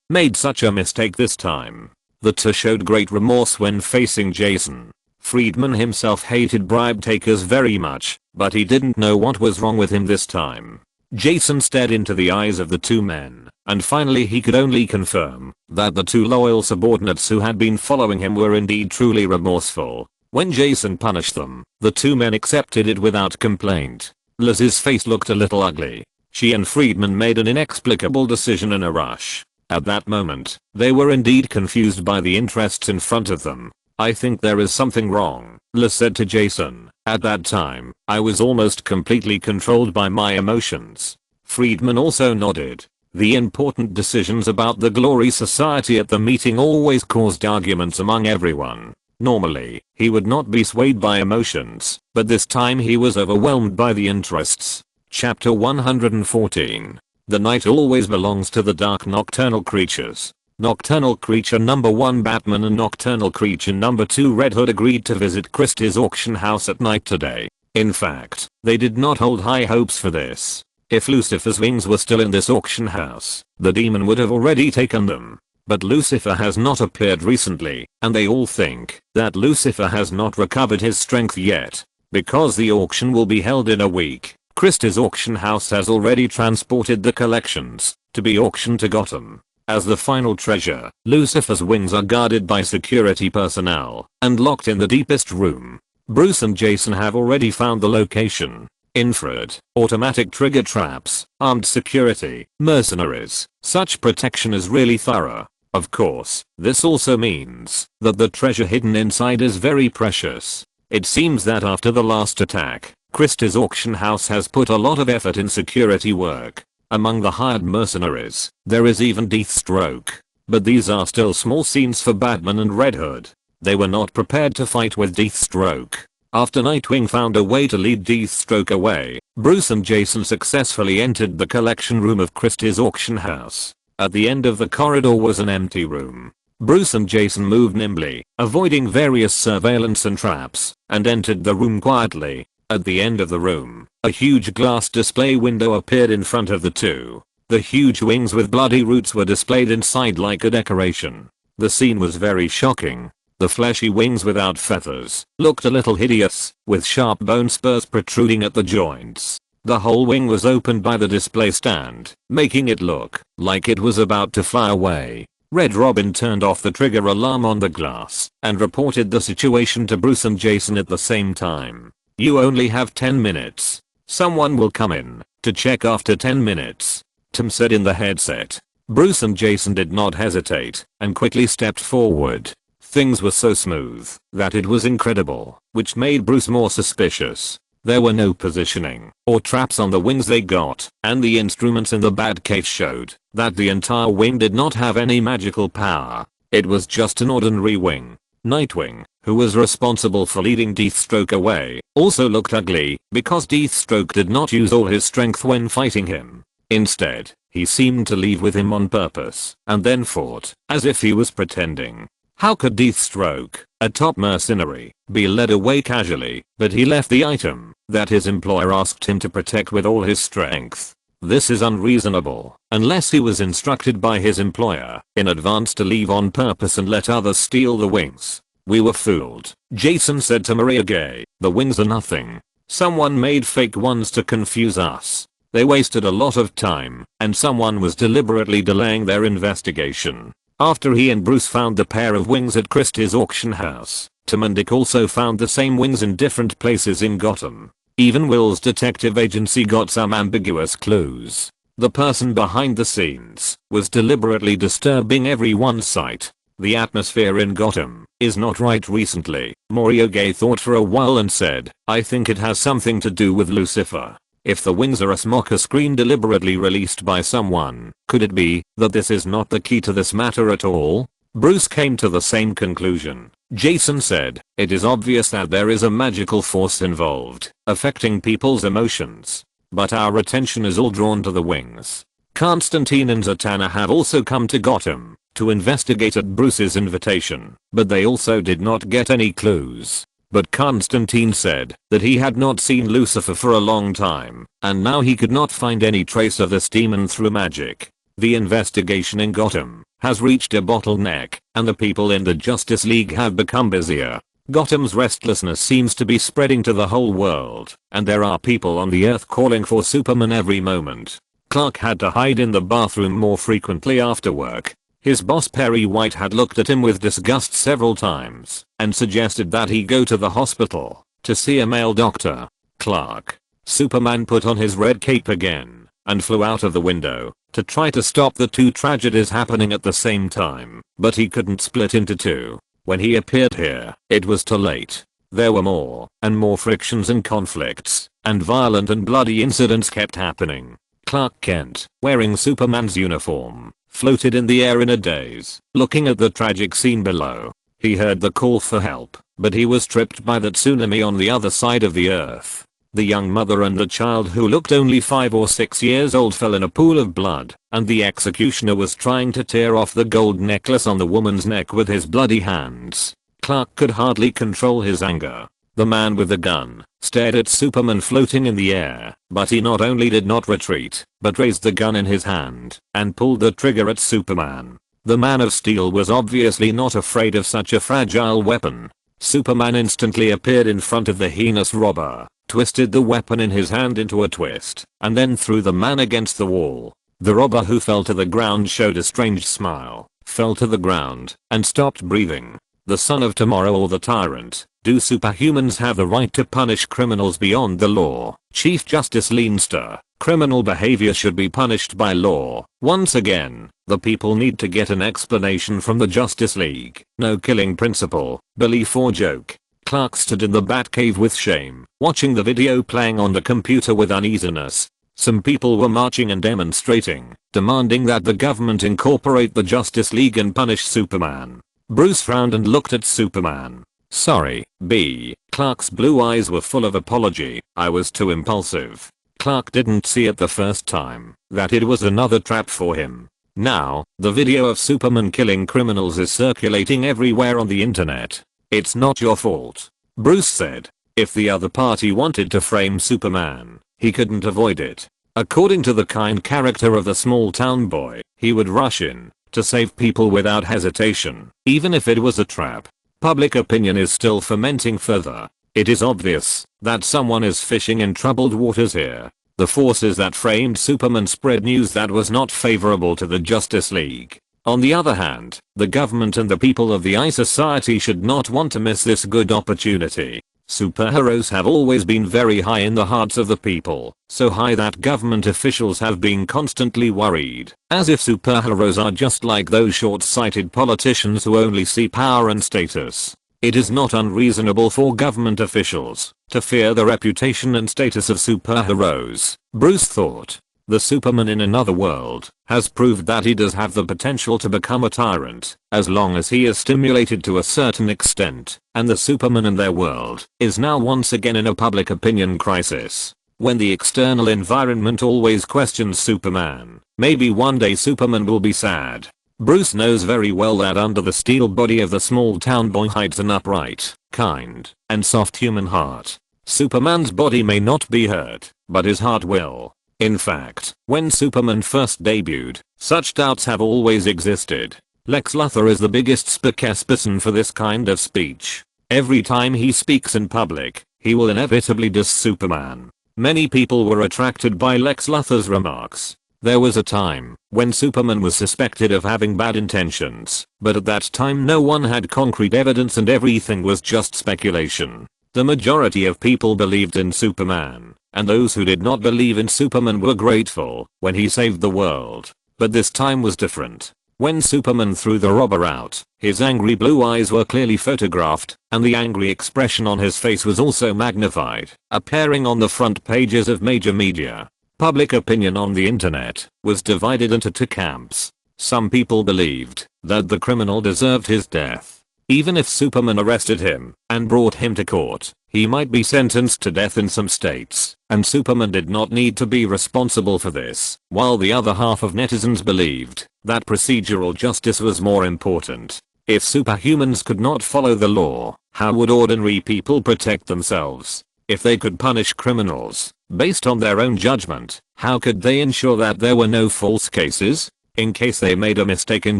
Speaker 1: made such a mistake this time. The two showed great remorse when facing Jason. Friedman himself hated bribe takers very much, but he didn't know what was wrong with him this time. Jason stared into the eyes of the two men, and finally he could only confirm that the two loyal subordinates who had been following him were indeed truly remorseful. When Jason punished them, the two men accepted it without complaint. Liz's face looked a little ugly. She and Friedman made an inexplicable decision in a rush. At that moment, they were indeed confused by the interests in front of them. I think there is something wrong, Liz said to Jason. At that time, I was almost completely controlled by my emotions. Friedman also nodded. The important decisions about the Glory Society at the meeting always caused arguments among everyone. Normally, he would not be swayed by emotions, but this time he was overwhelmed by the interests. Chapter 114. The night always belongs to the dark nocturnal creatures. Nocturnal creature number 1 Batman and nocturnal creature number 2 Red Hood agreed to visit Christie's auction house at night today. In fact, they did not hold high hopes for this. If Lucifer's wings were still in this auction house, the demon would have already taken them. But Lucifer has not appeared recently, and they all think that Lucifer has not recovered his strength yet. Because the auction will be held in a week, Christie's auction house has already transported the collections to be auctioned to Gotham. As the final treasure, Lucifer's wings are guarded by security personnel and locked in the deepest room. Bruce and Jason have already found the location. Infrared, automatic trigger traps, armed security, mercenaries. Such protection is really thorough. Of course, this also means that the treasure hidden inside is very precious. It seems that after the last attack, Christie's auction house has put a lot of effort in security work. Among the hired mercenaries, there is even Deathstroke. But these are still small scenes for Batman and Red Hood. They were not prepared to fight with Deathstroke. After Nightwing found a way to lead Deathstroke away, Bruce and Jason successfully entered the collection room of Christie's auction house. At the end of the corridor was an empty room. Bruce and Jason moved nimbly, avoiding various surveillance and traps, and entered the room quietly. At the end of the room, a huge glass display window appeared in front of the two. The huge wings with bloody roots were displayed inside like a decoration. The scene was very shocking. The fleshy wings without feathers looked a little hideous, with sharp bone spurs protruding at the joints. The whole wing was opened by the display stand, making it look like it was about to fly away. Red Robin turned off the trigger alarm on the glass and reported the situation to Bruce and Jason at the same time. "You only have 10 minutes. Someone will come in to check after 10 minutes," Tim said in the headset. Bruce and Jason did not hesitate and quickly stepped forward. Things were so smooth that it was incredible, which made Bruce more suspicious. There were no positioning or traps on the wings they got, and the instruments in the Batcave showed that the entire wing did not have any magical power. It was just an ordinary wing. Nightwing, who was responsible for leading Deathstroke away, also looked ugly because Deathstroke did not use all his strength when fighting him. Instead, he seemed to leave with him on purpose and then fought as if he was pretending. How could Deathstroke, a top mercenary, be led away casually, but he left the item that his employer asked him to protect with all his strength? This is unreasonable, unless he was instructed by his employer in advance to leave on purpose and let others steal the wings. "We were fooled," Jason said to Maria Gay. "The wings are nothing. Someone made fake ones to confuse us. They wasted a lot of time, and someone was deliberately delaying their investigation." After he and Bruce found the pair of wings at Christie's auction house, Tim and Dick also found the same wings in different places in Gotham. Even Will's detective agency got some ambiguous clues. The person behind the scenes was deliberately disturbing everyone's sight. The atmosphere in Gotham is not right recently. Mori thought for a while and said, "I think it has something to do with Lucifer. If the wings are a smoker screen deliberately released by someone, could it be that this is not the key to this matter at all?" Bruce came to the same conclusion. Jason said, "It is obvious that there is a magical force involved, affecting people's emotions. But our attention is all drawn to the wings." Constantine and Zatanna have also come to Gotham to investigate at Bruce's invitation, but they also did not get any clues. But Constantine said that he had not seen Lucifer for a long time, and now he could not find any trace of this demon through magic. The investigation in Gotham has reached a bottleneck, and the people in the Justice League have become busier. Gotham's restlessness seems to be spreading to the whole world, and there are people on the earth calling for Superman every moment. Clark had to hide in the bathroom more frequently after work. His boss Perry White had looked at him with disgust several times and suggested that he go to the hospital to see a male doctor. Clark. Superman put on his red cape again and flew out of the window to try to stop the two tragedies happening at the same time, but he couldn't split into two. When he appeared here, it was too late. There were more and more frictions and conflicts, and violent and bloody incidents kept happening. Clark Kent, wearing Superman's uniform, floated in the air in a daze, looking at the tragic scene below. He heard the call for help, but he was tripped by the tsunami on the other side of the earth. The young mother and the child who looked only 5 or 6 years old fell in a pool of blood, and the executioner was trying to tear off the gold necklace on the woman's neck with his bloody hands. Clark could hardly control his anger. The man with the gun stared at Superman floating in the air, but he not only did not retreat, but raised the gun in his hand and pulled the trigger at Superman. The Man of Steel was obviously not afraid of such a fragile weapon. Superman instantly appeared in front of the heinous robber, twisted the weapon in his hand into a twist, and then threw the man against the wall. The robber, who fell to the ground, showed a strange smile, fell to the ground, and stopped breathing. The son of tomorrow, or the tyrant. Do superhumans have the right to punish criminals beyond the law? Chief Justice Leinster. Criminal behavior should be punished by law. Once again, the people need to get an explanation from the Justice League. No killing principle, belief or joke. Clark stood in the Batcave with shame, watching the video playing on the computer with uneasiness. Some people were marching and demonstrating, demanding that the government incorporate the Justice League and punish Superman. Bruce frowned and looked at Superman. Sorry, B. Clark's blue eyes were full of apology. I was too impulsive. Clark didn't see it the first time that it was another trap for him. Now, the video of Superman killing criminals is circulating everywhere on the internet. It's not your fault, Bruce said. If the other party wanted to frame Superman, he couldn't avoid it. According to the kind character of the small town boy, he would rush in to save people without hesitation, even if it was a trap. Public opinion is still fermenting further. It is obvious that someone is fishing in troubled waters here. The forces that framed Superman spread news that was not favorable to the Justice League. On the other hand, the government and the people of the society should not want to miss this good opportunity. Superheroes have always been very high in the hearts of the people, so high that government officials have been constantly worried, as if superheroes are just like those short-sighted politicians who only see power and status. It is not unreasonable for government officials to fear the reputation and status of superheroes, Bruce thought. The Superman in another world has proved that he does have the potential to become a tyrant, as long as he is stimulated to a certain extent, and the Superman in their world is now once again in a public opinion crisis. When the external environment always questions Superman, maybe one day Superman will be sad. Bruce knows very well that under the steel body of the small town boy hides an upright, kind, and soft human heart. Superman's body may not be hurt, but his heart will. In fact, when Superman first debuted, such doubts have always existed. Lex Luthor is the biggest spokesperson for this kind of speech. Every time he speaks in public, he will inevitably diss Superman. Many people were attracted by Lex Luthor's remarks. There was a time when Superman was suspected of having bad intentions, but at that time no one had concrete evidence and everything was just speculation. The majority of people believed in Superman, and those who did not believe in Superman were grateful when he saved the world. But this time was different. When Superman threw the robber out, his angry blue eyes were clearly photographed, and the angry expression on his face was also magnified, appearing on the front pages of major media. Public opinion on the internet was divided into two camps. Some people believed that the criminal deserved his death. Even if Superman arrested him and brought him to court, he might be sentenced to death in some states, and Superman did not need to be responsible for this. While the other half of netizens believed that procedural justice was more important. If superhumans could not follow the law, how would ordinary people protect themselves? If they could punish criminals based on their own judgment, how could they ensure that there were no false cases? In case they made a mistake in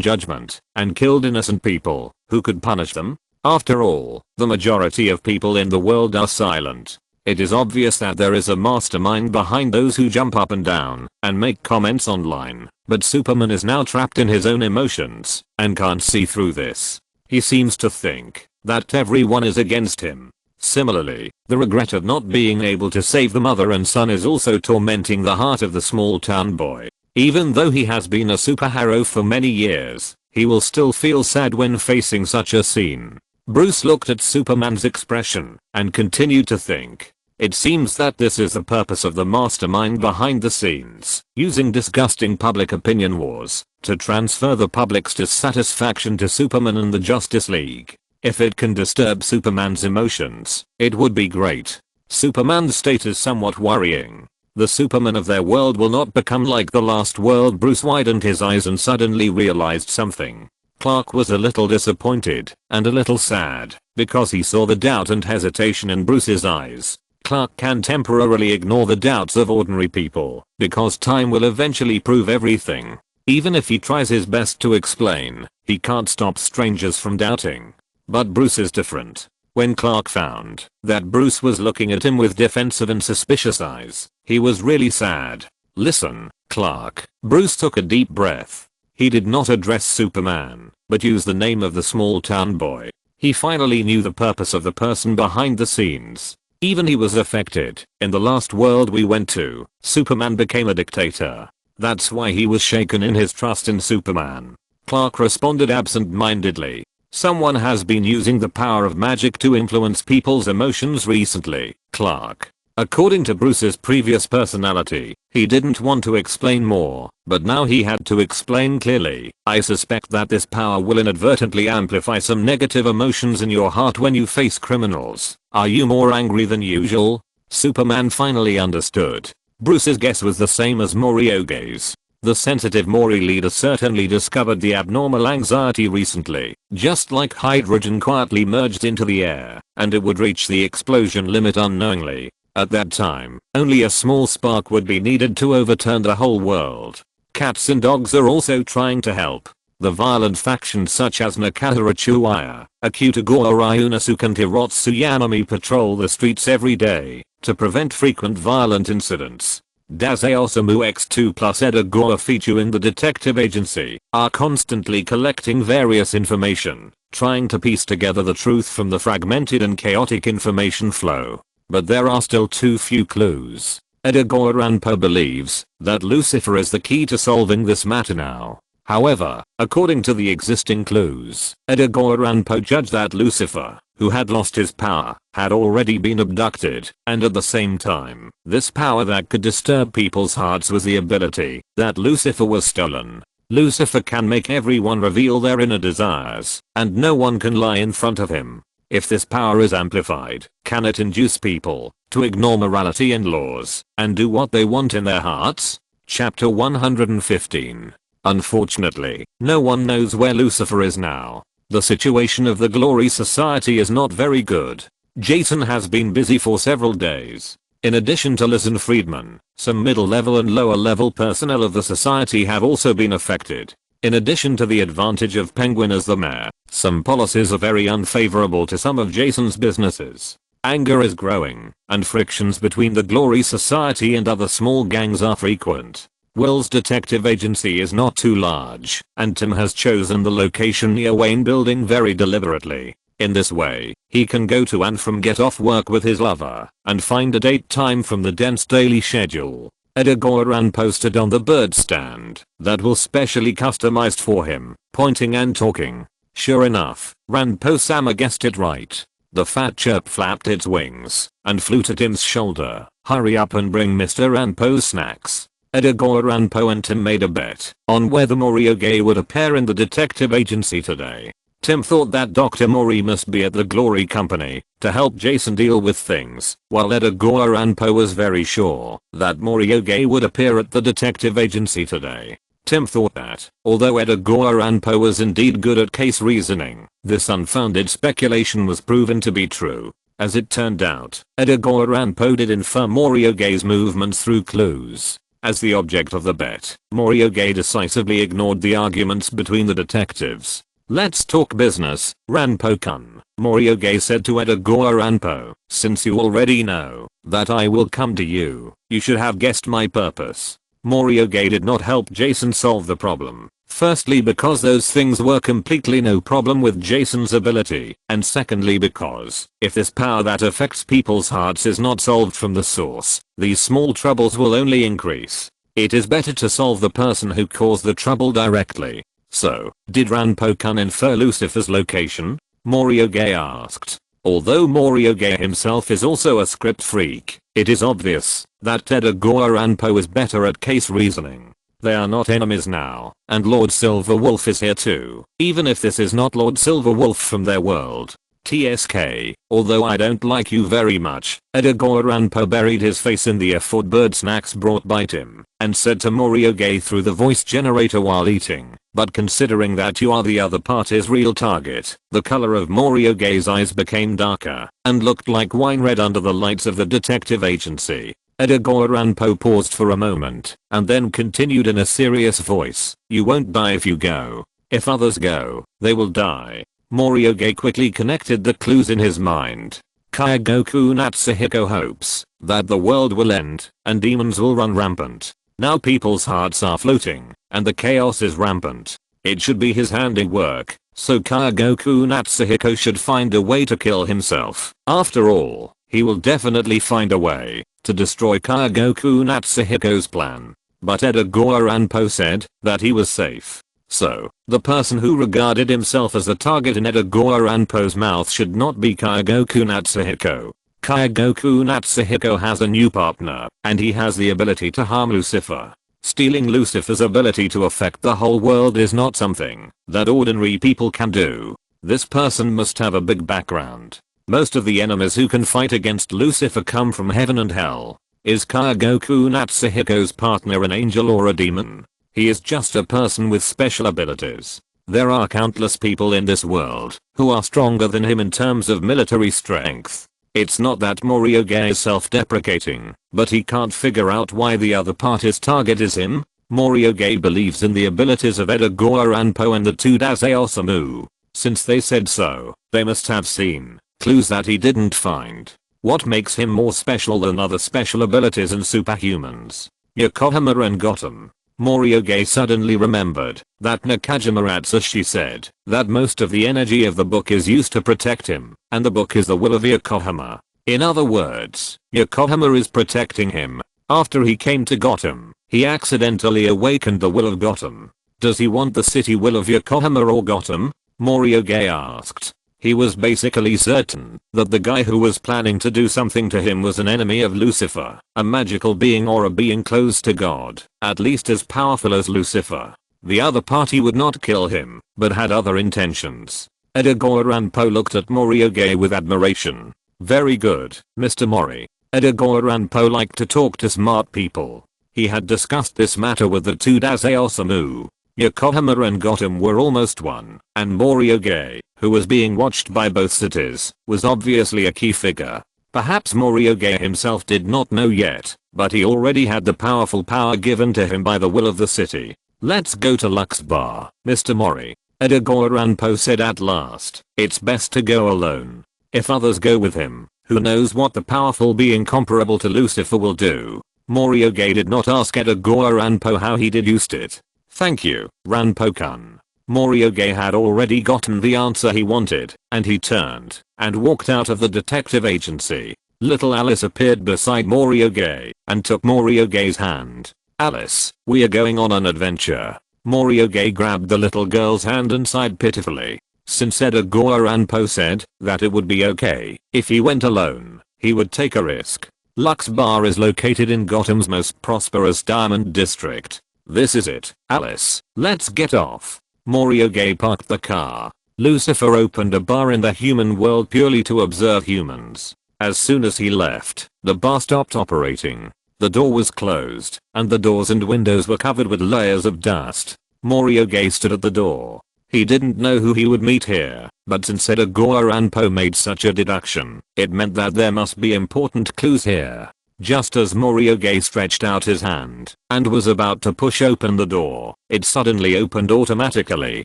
Speaker 1: judgment and killed innocent people, who could punish them? After all, the majority of people in the world are silent. It is obvious that there is a mastermind behind those who jump up and down and make comments online, but Superman is now trapped in his own emotions and can't see through this. He seems to think that everyone is against him. Similarly, the regret of not being able to save the mother and son is also tormenting the heart of the small town boy. Even though he has been a superhero for many years, he will still feel sad when facing such a scene. Bruce looked at Superman's expression and continued to think. It seems that this is the purpose of the mastermind behind the scenes, using disgusting public opinion wars to transfer the public's dissatisfaction to Superman and the Justice League. If it can disturb Superman's emotions, it would be great. Superman's state is somewhat worrying. The Superman of their world will not become like the last world. Bruce widened his eyes and suddenly realized something. Clark was a little disappointed and a little sad because he saw the doubt and hesitation in Bruce's eyes. Clark can temporarily ignore the doubts of ordinary people because time will eventually prove everything. Even if he tries his best to explain, he can't stop strangers from doubting. But Bruce is different. When Clark found that Bruce was looking at him with defensive and suspicious eyes, he was really sad. "Listen, Clark." Bruce took a deep breath. He did not address Superman, but used the name of the small town boy. He finally knew the purpose of the person behind the scenes. Even he was affected. In the last world we went to, Superman became a dictator. That's why he was shaken in his trust in Superman. Clark responded absent-mindedly. "Someone has been using the power of magic to influence people's emotions recently, Clark." According to Bruce's previous personality, he didn't want to explain more, but now he had to explain clearly. "I suspect that this power will inadvertently amplify some negative emotions in your heart when you face criminals. Are you more angry than usual?" Superman finally understood. Bruce's guess was the same as Morioge's. The sensitive Mori leader certainly discovered the abnormal anxiety recently, just like hydrogen quietly merged into the air, and it would reach the explosion limit unknowingly. At that time, only a small spark would be needed to overturn the whole world. Cats and dogs are also trying to help. The violent factions such as Nakatara Chuaya, Akutagawa Ryunosuke and Hirotsu Yanami patrol the streets every day to prevent frequent violent incidents. Daze Osamu X2 plus Edagawa Fichu in the detective agency are constantly collecting various information, trying to piece together the truth from the fragmented and chaotic information flow. But there are still too few clues. Edagawa Ranpo believes that Lucifer is the key to solving this matter now. However, according to the existing clues, Edagawa Ranpo judged that Lucifer, who had lost his power, had already been abducted, and at the same time, this power that could disturb people's hearts was the ability that Lucifer was stolen. Lucifer can make everyone reveal their inner desires, and no one can lie in front of him. If this power is amplified, can it induce people to ignore morality and laws and do what they want in their hearts? Chapter 115. Unfortunately, no one knows where Lucifer is now. The situation of the Glory Society is not very good. Jason has been busy for several days. In addition to Liz and Friedman, some middle-level and lower-level personnel of the society have also been affected. In addition to the advantage of Penguin as the mayor, some policies are very unfavorable to some of Jason's businesses. Anger is growing, and frictions between the Glory Society and other small gangs are frequent. Will's detective agency is not too large, and Tim has chosen the location near Wayne Building very deliberately. In this way, he can go to and from get off work with his lover, and find a date time from the dense daily schedule. Edagawa Ran posted on the bird stand that was specially customized for him, pointing and talking. Sure enough, Ranpo-sama guessed it right. The fat chirp flapped its wings and flew to Tim's shoulder. "Hurry up and bring Mr. Ranpo's snacks." Edagawa Ranpo and Tim made a bet on whether Morioge would appear in the detective agency today. Tim thought that Dr. Mori must be at the Glory Company to help Jason deal with things, while Edagawa Ranpo was very sure that Morioge would appear at the detective agency today. Tim thought that, although Edagawa Ranpo was indeed good at case reasoning, this unfounded speculation was proven to be true. As it turned out, Edagawa Ranpo did infer Morioge's movements through clues. As the object of the bet, Morioge decisively ignored the arguments between the detectives. "Let's talk business, Ranpo-kun," Morioge said to Edagawa Ranpo. "Since you already know that I will come to you, you should have guessed my purpose." Morioge did not help Jason solve the problem. Firstly because those things were completely no problem with Jason's ability, and secondly because, if this power that affects people's hearts is not solved from the source, these small troubles will only increase. It is better to solve the person who caused the trouble directly. "So, did Ranpo-kun infer Lucifer's location?" Morioge asked. Although Morioge himself is also a script freak, it is obvious that Edagawa Ranpo is better at case reasoning. They are not enemies now, and Lord Silverwolf is here too, even if this is not Lord Silverwolf from their world. TSK, although I don't like you very much, Edgar Ranpo buried his face in the effort bird snacks brought by Tim, and said to Morioge through the voice generator while eating, but considering that you are the other party's real target, the color of Morioge's eyes became darker, and looked like wine red under the lights of the detective agency. Edgar Ranpo paused for a moment, and then continued in a serious voice, you won't die if you go. If others go, they will die. Morioge quickly connected the clues in his mind. Kaigoku Natsuhiko hopes that the world will end and demons will run rampant. Now people's hearts are floating and the chaos is rampant. It should be his handiwork, so Kaigoku Natsuhiko should find a way to kill himself. After all, he will definitely find a way to destroy Kaigoku Natsuhiko's plan. But Edgar Ranpo said that he was safe. So, the person who regarded himself as a target in Edgar Ranpo's mouth should not be Kaigoku Natsuhiko. Kaigoku Natsuhiko has a new partner, and he has the ability to harm Lucifer. Stealing Lucifer's ability to affect the whole world is not something that ordinary people can do. This person must have a big background. Most of the enemies who can fight against Lucifer come from heaven and hell. Is Kaigoku Natsuhiko's partner an angel or a demon? He is just a person with special abilities. There are countless people in this world who are stronger than him in terms of military strength. It's not that Morioge is self-deprecating, but he can't figure out why the other party's target is him. Morioge believes in the abilities of Edgar Ranpo and the two Dazai Osamu. Since they said so, they must have seen clues that he didn't find. What makes him more special than other special abilities and superhumans? Yokohama and Gotham. Morioge suddenly remembered that Nakajima Atsushi said that most of the energy of the book is used to protect him, and the book is the will of Yokohama. In other words, Yokohama is protecting him. After he came to Gotham, he accidentally awakened the will of Gotham. Does he want the city will of Yokohama or Gotham? Morioge asked. He was basically certain that the guy who was planning to do something to him was an enemy of Lucifer, a magical being or a being close to God, at least as powerful as Lucifer. The other party would not kill him, but had other intentions. Edgar Ranpo looked at Morioge with admiration. Very good, Mr. Mori. Edgar Ranpo liked to talk to smart people. He had discussed this matter with the two Dazai Osamu. Yokohama and Gotham were almost one, and Morioge, who was being watched by both cities, was obviously a key figure. Perhaps Morioge himself did not know yet, but he already had the powerful power given to him by the will of the city. Let's go to Lux Bar, Mr. Mori. Edgar Ranpo said at last. It's best to go alone. If others go with him, who knows what the powerful being comparable to Lucifer will do. Morioge did not ask Edgar Ranpo how he deduced it. Thank you, Ranpo-kun. Morioge had already gotten the answer he wanted, and he turned and walked out of the detective agency. Little Alice appeared beside Morioge and took Morioge's hand. Alice, we are going on an adventure. Morioge grabbed the little girl's hand and sighed pitifully. Since Edgar Ranpo said that it would be okay if he went alone, he would take a risk. Lux Bar is located in Gotham's most prosperous diamond district. This is it, Alice, let's get off. Morioge parked the car. Lucifer opened a bar in the human world purely to observe humans. As soon as he left, the bar stopped operating. The door was closed, and the doors and windows were covered with layers of dust. Morioge stood at the door. He didn't know who he would meet here, but since Edgar Ranpo made such a deduction, it meant that there must be important clues here. Just as Morioge stretched out his hand and was about to push open the door, it suddenly opened automatically.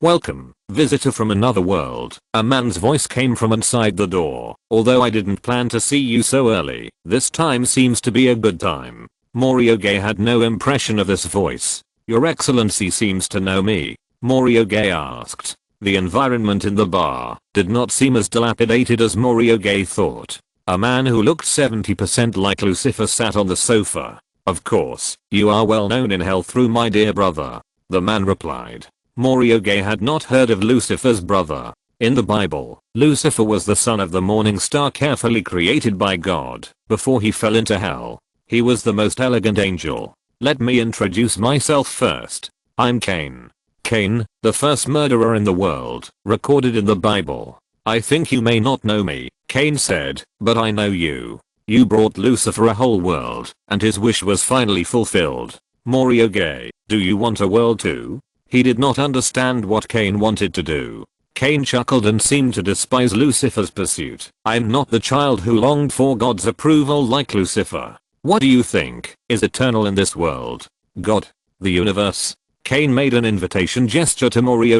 Speaker 1: Welcome, visitor from another world. A man's voice came from inside the door. Although I didn't plan to see you so early, this time seems to be a good time. Morioge had no impression of this voice. Your Excellency seems to know me. Morioge asked. The environment in the bar did not seem as dilapidated as Morioge thought. A man who looked 70% like Lucifer sat on the sofa. Of course, you are well known in hell through my dear brother. The man replied. Morioge had not heard of Lucifer's brother. In the Bible, Lucifer was the son of the morning star carefully created by God before he fell into hell. He was the most elegant angel. Let me introduce myself first. I'm Cain. Cain, the first murderer in the world, recorded in the Bible. I think you may not know me, Cain said, but I know you. You brought Lucifer a whole world, and his wish was finally fulfilled. Mori, do you want a world too? He did not understand what Cain wanted to do. Cain chuckled and seemed to despise Lucifer's pursuit. I'm not the child who longed for God's approval like Lucifer. What do you think is eternal in this world? God? The universe? Cain made an invitation gesture to Mori.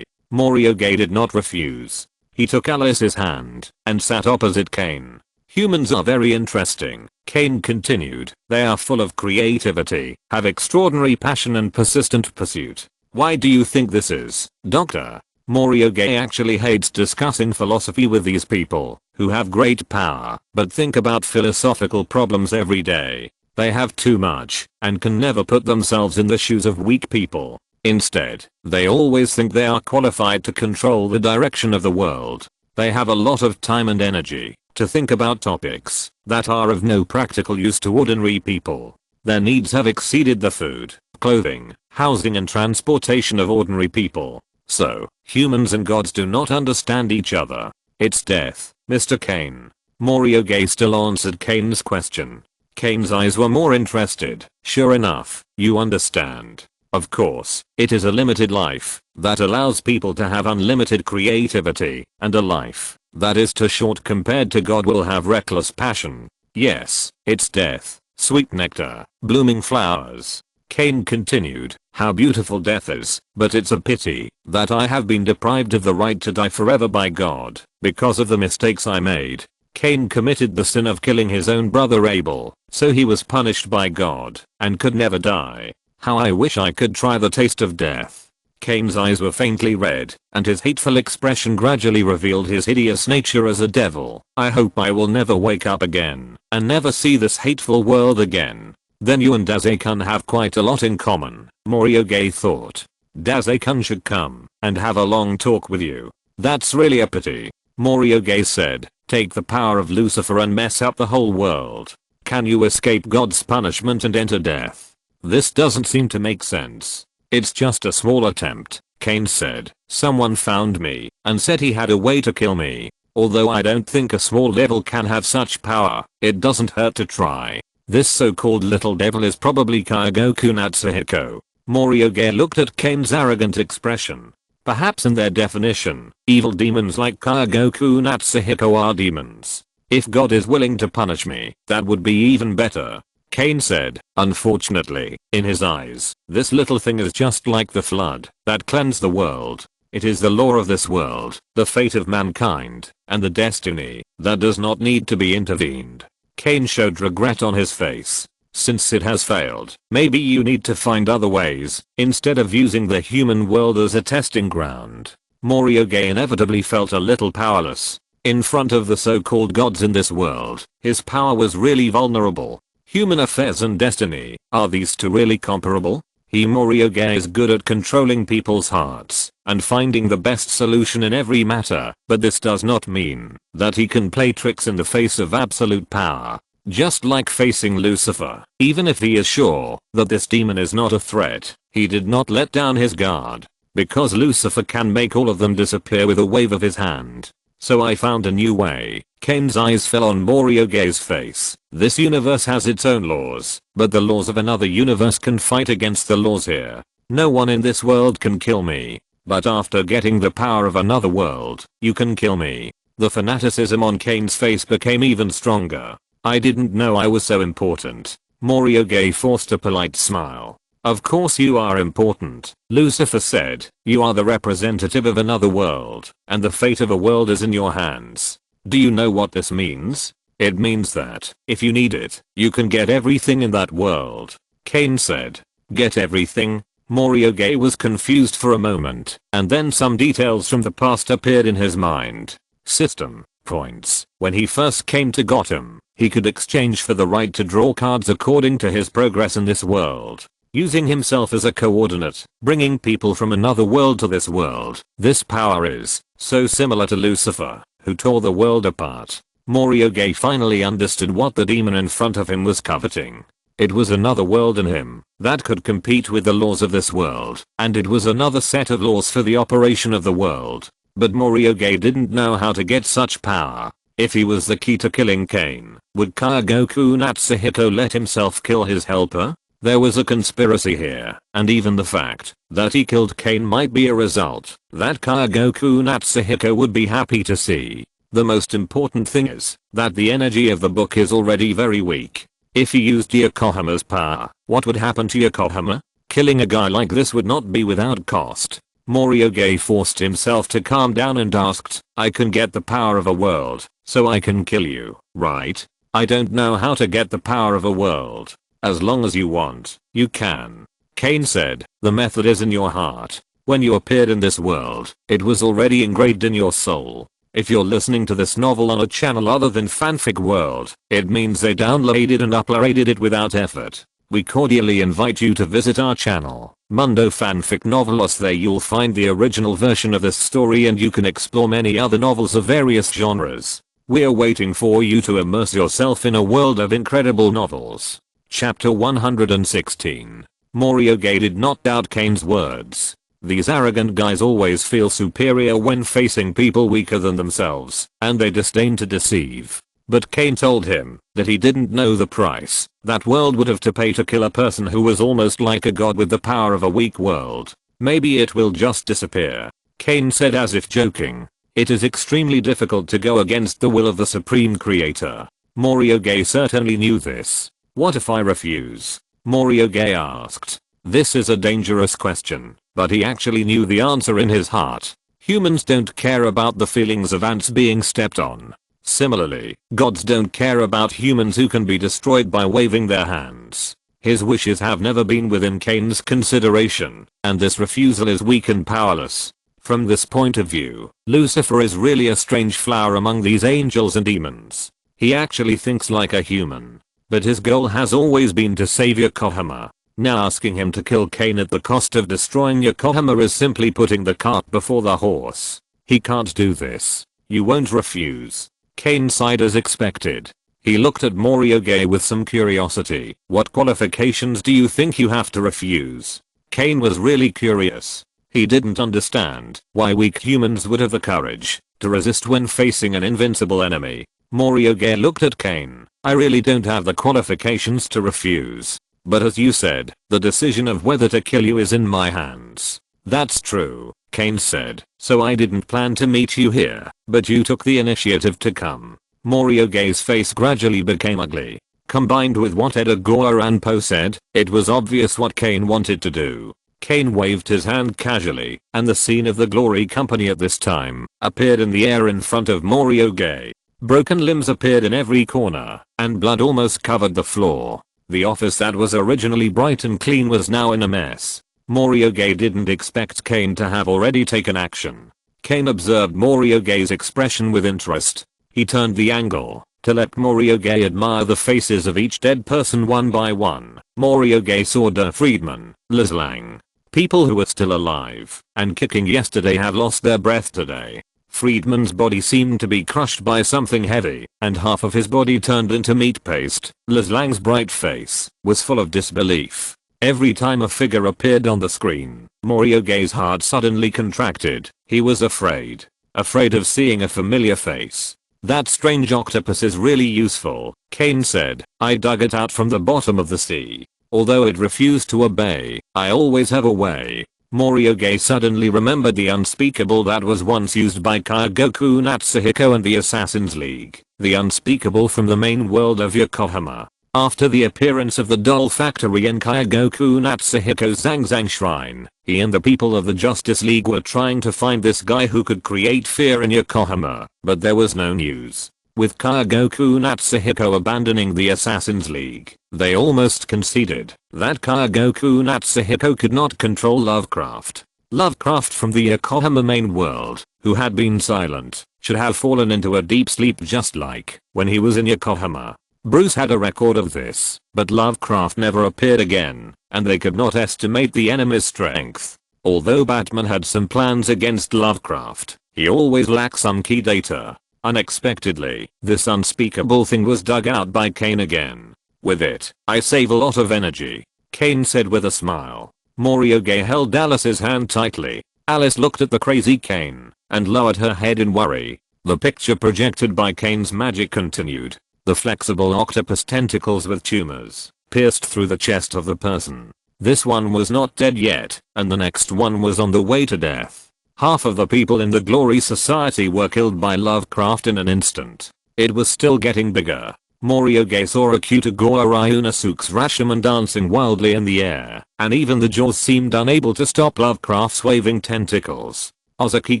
Speaker 1: Mori did not refuse. He took Alice's hand and sat opposite Cain. Humans are very interesting, Cain continued. They are full of creativity, have extraordinary passion and persistent pursuit. Why do you think this is, Doctor? Mori actually hates discussing philosophy with these people, who have great power, but think about philosophical problems every day. They have too much, and can never put themselves in the shoes of weak people. Instead, they always think they are qualified to control the direction of the world. They have a lot of time and energy to think about topics that are of no practical use to ordinary people. Their needs have exceeded the food, clothing, housing and transportation of ordinary people. So, humans and gods do not understand each other. It's death, Mr. Cain. Mori still answered Cain's question. Cain's eyes were more interested. Sure enough, you understand. Of course, it is a limited life that allows people to have unlimited creativity, and a life that is too short compared to God will have reckless passion. Yes, it's death, sweet nectar, blooming flowers. Cain continued, how beautiful death is, but it's a pity that I have been deprived of the right to die forever by God because of the mistakes I made. Cain committed the sin of killing his own brother Abel, so he was punished by God and could never die. How I wish I could try the taste of death. Cain's eyes were faintly red, and his hateful expression gradually revealed his hideous nature as a devil. I hope I will never wake up again and never see this hateful world again. Then you and Daze-kun have quite a lot in common, Mori thought. Daze-kun should come and have a long talk with you. That's really a pity. Mori said, take the power of Lucifer and mess up the whole world. Can you escape God's punishment and enter death? This doesn't seem to make sense. It's just a small attempt, Cain said. Someone found me and said he had a way to kill me. Although I don't think a small devil can have such power, it doesn't hurt to try. This so-called little devil is probably Kaigoku Natsuhiko. Mori looked at Cain's arrogant expression. Perhaps in their definition, evil demons like Kaigoku Natsuhiko are demons. If God is willing to punish me, that would be even better. Cain said, unfortunately, in his eyes, this little thing is just like the flood that cleansed the world. It is the law of this world, the fate of mankind, and the destiny that does not need to be intervened. Cain showed regret on his face. Since it has failed, maybe you need to find other ways, instead of using the human world as a testing ground. Mori inevitably felt a little powerless. In front of the so-called gods in this world, his power was really vulnerable. Human affairs and destiny, are these two really comparable? Mori is good at controlling people's hearts and finding the best solution in every matter, but this does not mean that he can play tricks in the face of absolute power. Just like facing Lucifer, even if he is sure that this demon is not a threat, he did not let down his guard, because Lucifer can make all of them disappear with a wave of his hand. So I found a new way. Cain's eyes fell on Mori face. This universe has its own laws, but the laws of another universe can fight against the laws here. No one in this world can kill me, but after getting the power of another world, you can kill me. The fanaticism on Cain's face became even stronger. I didn't know I was so important. Mori forced a polite smile. Of course you are important, Lucifer said. You are the representative of another world, and the fate of a world is in your hands. Do you know what this means? It means that, if you need it, you can get everything in that world. Cain said. Get everything? Mori was confused for a moment, and then some details from the past appeared in his mind. System points. When he first came to Gotham, he could exchange for the right to draw cards according to his progress in this world, using himself as a coordinate, bringing people from another world to this world. This power is so similar to Lucifer, who tore the world apart. Mori finally understood what the demon in front of him was coveting. It was another world in him that could compete with the laws of this world, and it was another set of laws for the operation of the world. But Morioge didn't know how to get such power. If he was the key to killing Kane, would Kaigoku Natsuhiko let himself kill his helper? There was a conspiracy here, and even the fact that he killed Kane might be a result that Kaigoku Natsuhiko would be happy to see. The most important thing is that the energy of the book is already very weak. If he used Yokohama's power, what would happen to Yokohama? Killing a guy like this would not be without cost. Morioge forced himself to calm down and asked, I can get the power of a world, so I can kill you, right? I don't know how to get the power of a world. As long as you want, you can. Kane said, the method is in your heart. When you appeared in this world, it was already engraved in your soul. If you're listening to this novel on a channel other than Fanfic World, it means they downloaded and uploaded it without effort. We cordially invite you to visit our channel, Mundo Fanfic Novelos. There you'll find the original version of this story and you can explore many other novels of various genres. We're waiting for you to immerse yourself in a world of incredible novels. Chapter 116. Morioge did not doubt Kane's words. These arrogant guys always feel superior when facing people weaker than themselves, and they disdain to deceive. But Kane told him that he didn't know the price that world would have to pay to kill a person who was almost like a god with the power of a weak world. Maybe it will just disappear. Kane said as if joking. It is extremely difficult to go against the will of the Supreme Creator. Morioge certainly knew this. What if I refuse? Morioge asked. This is a dangerous question, but he actually knew the answer in his heart. Humans don't care about the feelings of ants being stepped on. Similarly, gods don't care about humans who can be destroyed by waving their hands. His wishes have never been within Kane's consideration, and this refusal is weak and powerless. From this point of view, Lucifer is really a strange flower among these angels and demons. He actually thinks like a human. But his goal has always been to save Yokohama. Now asking him to kill Kane at the cost of destroying Yokohama is simply putting the cart before the horse. He can't do this. You won't refuse. Kane sighed as expected. He looked at Morioge with some curiosity. What qualifications do you think you have to refuse? Kane was really curious. He didn't understand why weak humans would have the courage to resist when facing an invincible enemy. Morioge looked at Kane. I really don't have the qualifications to refuse. But as you said, the decision of whether to kill you is in my hands. That's true, Kane said, so I didn't plan to meet you here, but you took the initiative to come. Morioge's face gradually became ugly. Combined with what Edgar Allan Poe said, it was obvious what Kane wanted to do. Kane waved his hand casually, and the scene of the Glory Company at this time appeared in the air in front of Morioge. Broken limbs appeared in every corner, and blood almost covered the floor. The office that was originally bright and clean was now in a mess. Morioge didn't expect Kane to have already taken action. Kane observed Morioge's expression with interest. He turned the angle to let Morioge admire the faces of each dead person one by one. Morioge saw Der Friedman, Liz Lang. People who were still alive and kicking yesterday had lost their breath today. Friedman's body seemed to be crushed by something heavy, and half of his body turned into meat paste. Liz Lang's bright face was full of disbelief. Every time a figure appeared on the screen, Morioge's heart suddenly contracted. He was afraid. Afraid of seeing a familiar face. That strange octopus is really useful, Kane said. I dug it out from the bottom of the sea. Although it refused to obey, I always have a way. Morioge suddenly remembered the unspeakable that was once used by Kaigoku Natsuhiko and the Assassin's League. The unspeakable from the main world of Yokohama. After the appearance of the doll factory in Kaigoku Natsuhiko's Zangzang Shrine, he and the people of the Justice League were trying to find this guy who could create fear in Yokohama, but there was no news. With Kaigoku Natsuhiko abandoning the Assassin's League, they almost conceded that Kaigoku Natsuhiko could not control Lovecraft. Lovecraft from the Yokohama main world, who had been silent, should have fallen into a deep sleep just like when he was in Yokohama. Bruce had a record of this, but Lovecraft never appeared again, and they could not estimate the enemy's strength. Although Batman had some plans against Lovecraft, he always lacked some key data. Unexpectedly, this unspeakable thing was dug out by Kane again. With it, I save a lot of energy. Kane said with a smile. Morioge held Alice's hand tightly. Alice looked at the crazy Kane and lowered her head in worry. The picture projected by Kane's magic continued. The flexible octopus tentacles with tumors pierced through the chest of the person. This one was not dead yet, and the next one was on the way to death. Half of the people in the Glory Society were killed by Lovecraft in an instant. It was still getting bigger. Morioge saw Akutagawa Ryunosuke's Rashomon dancing wildly in the air, and even the jaws seemed unable to stop Lovecraft's waving tentacles. Ozaki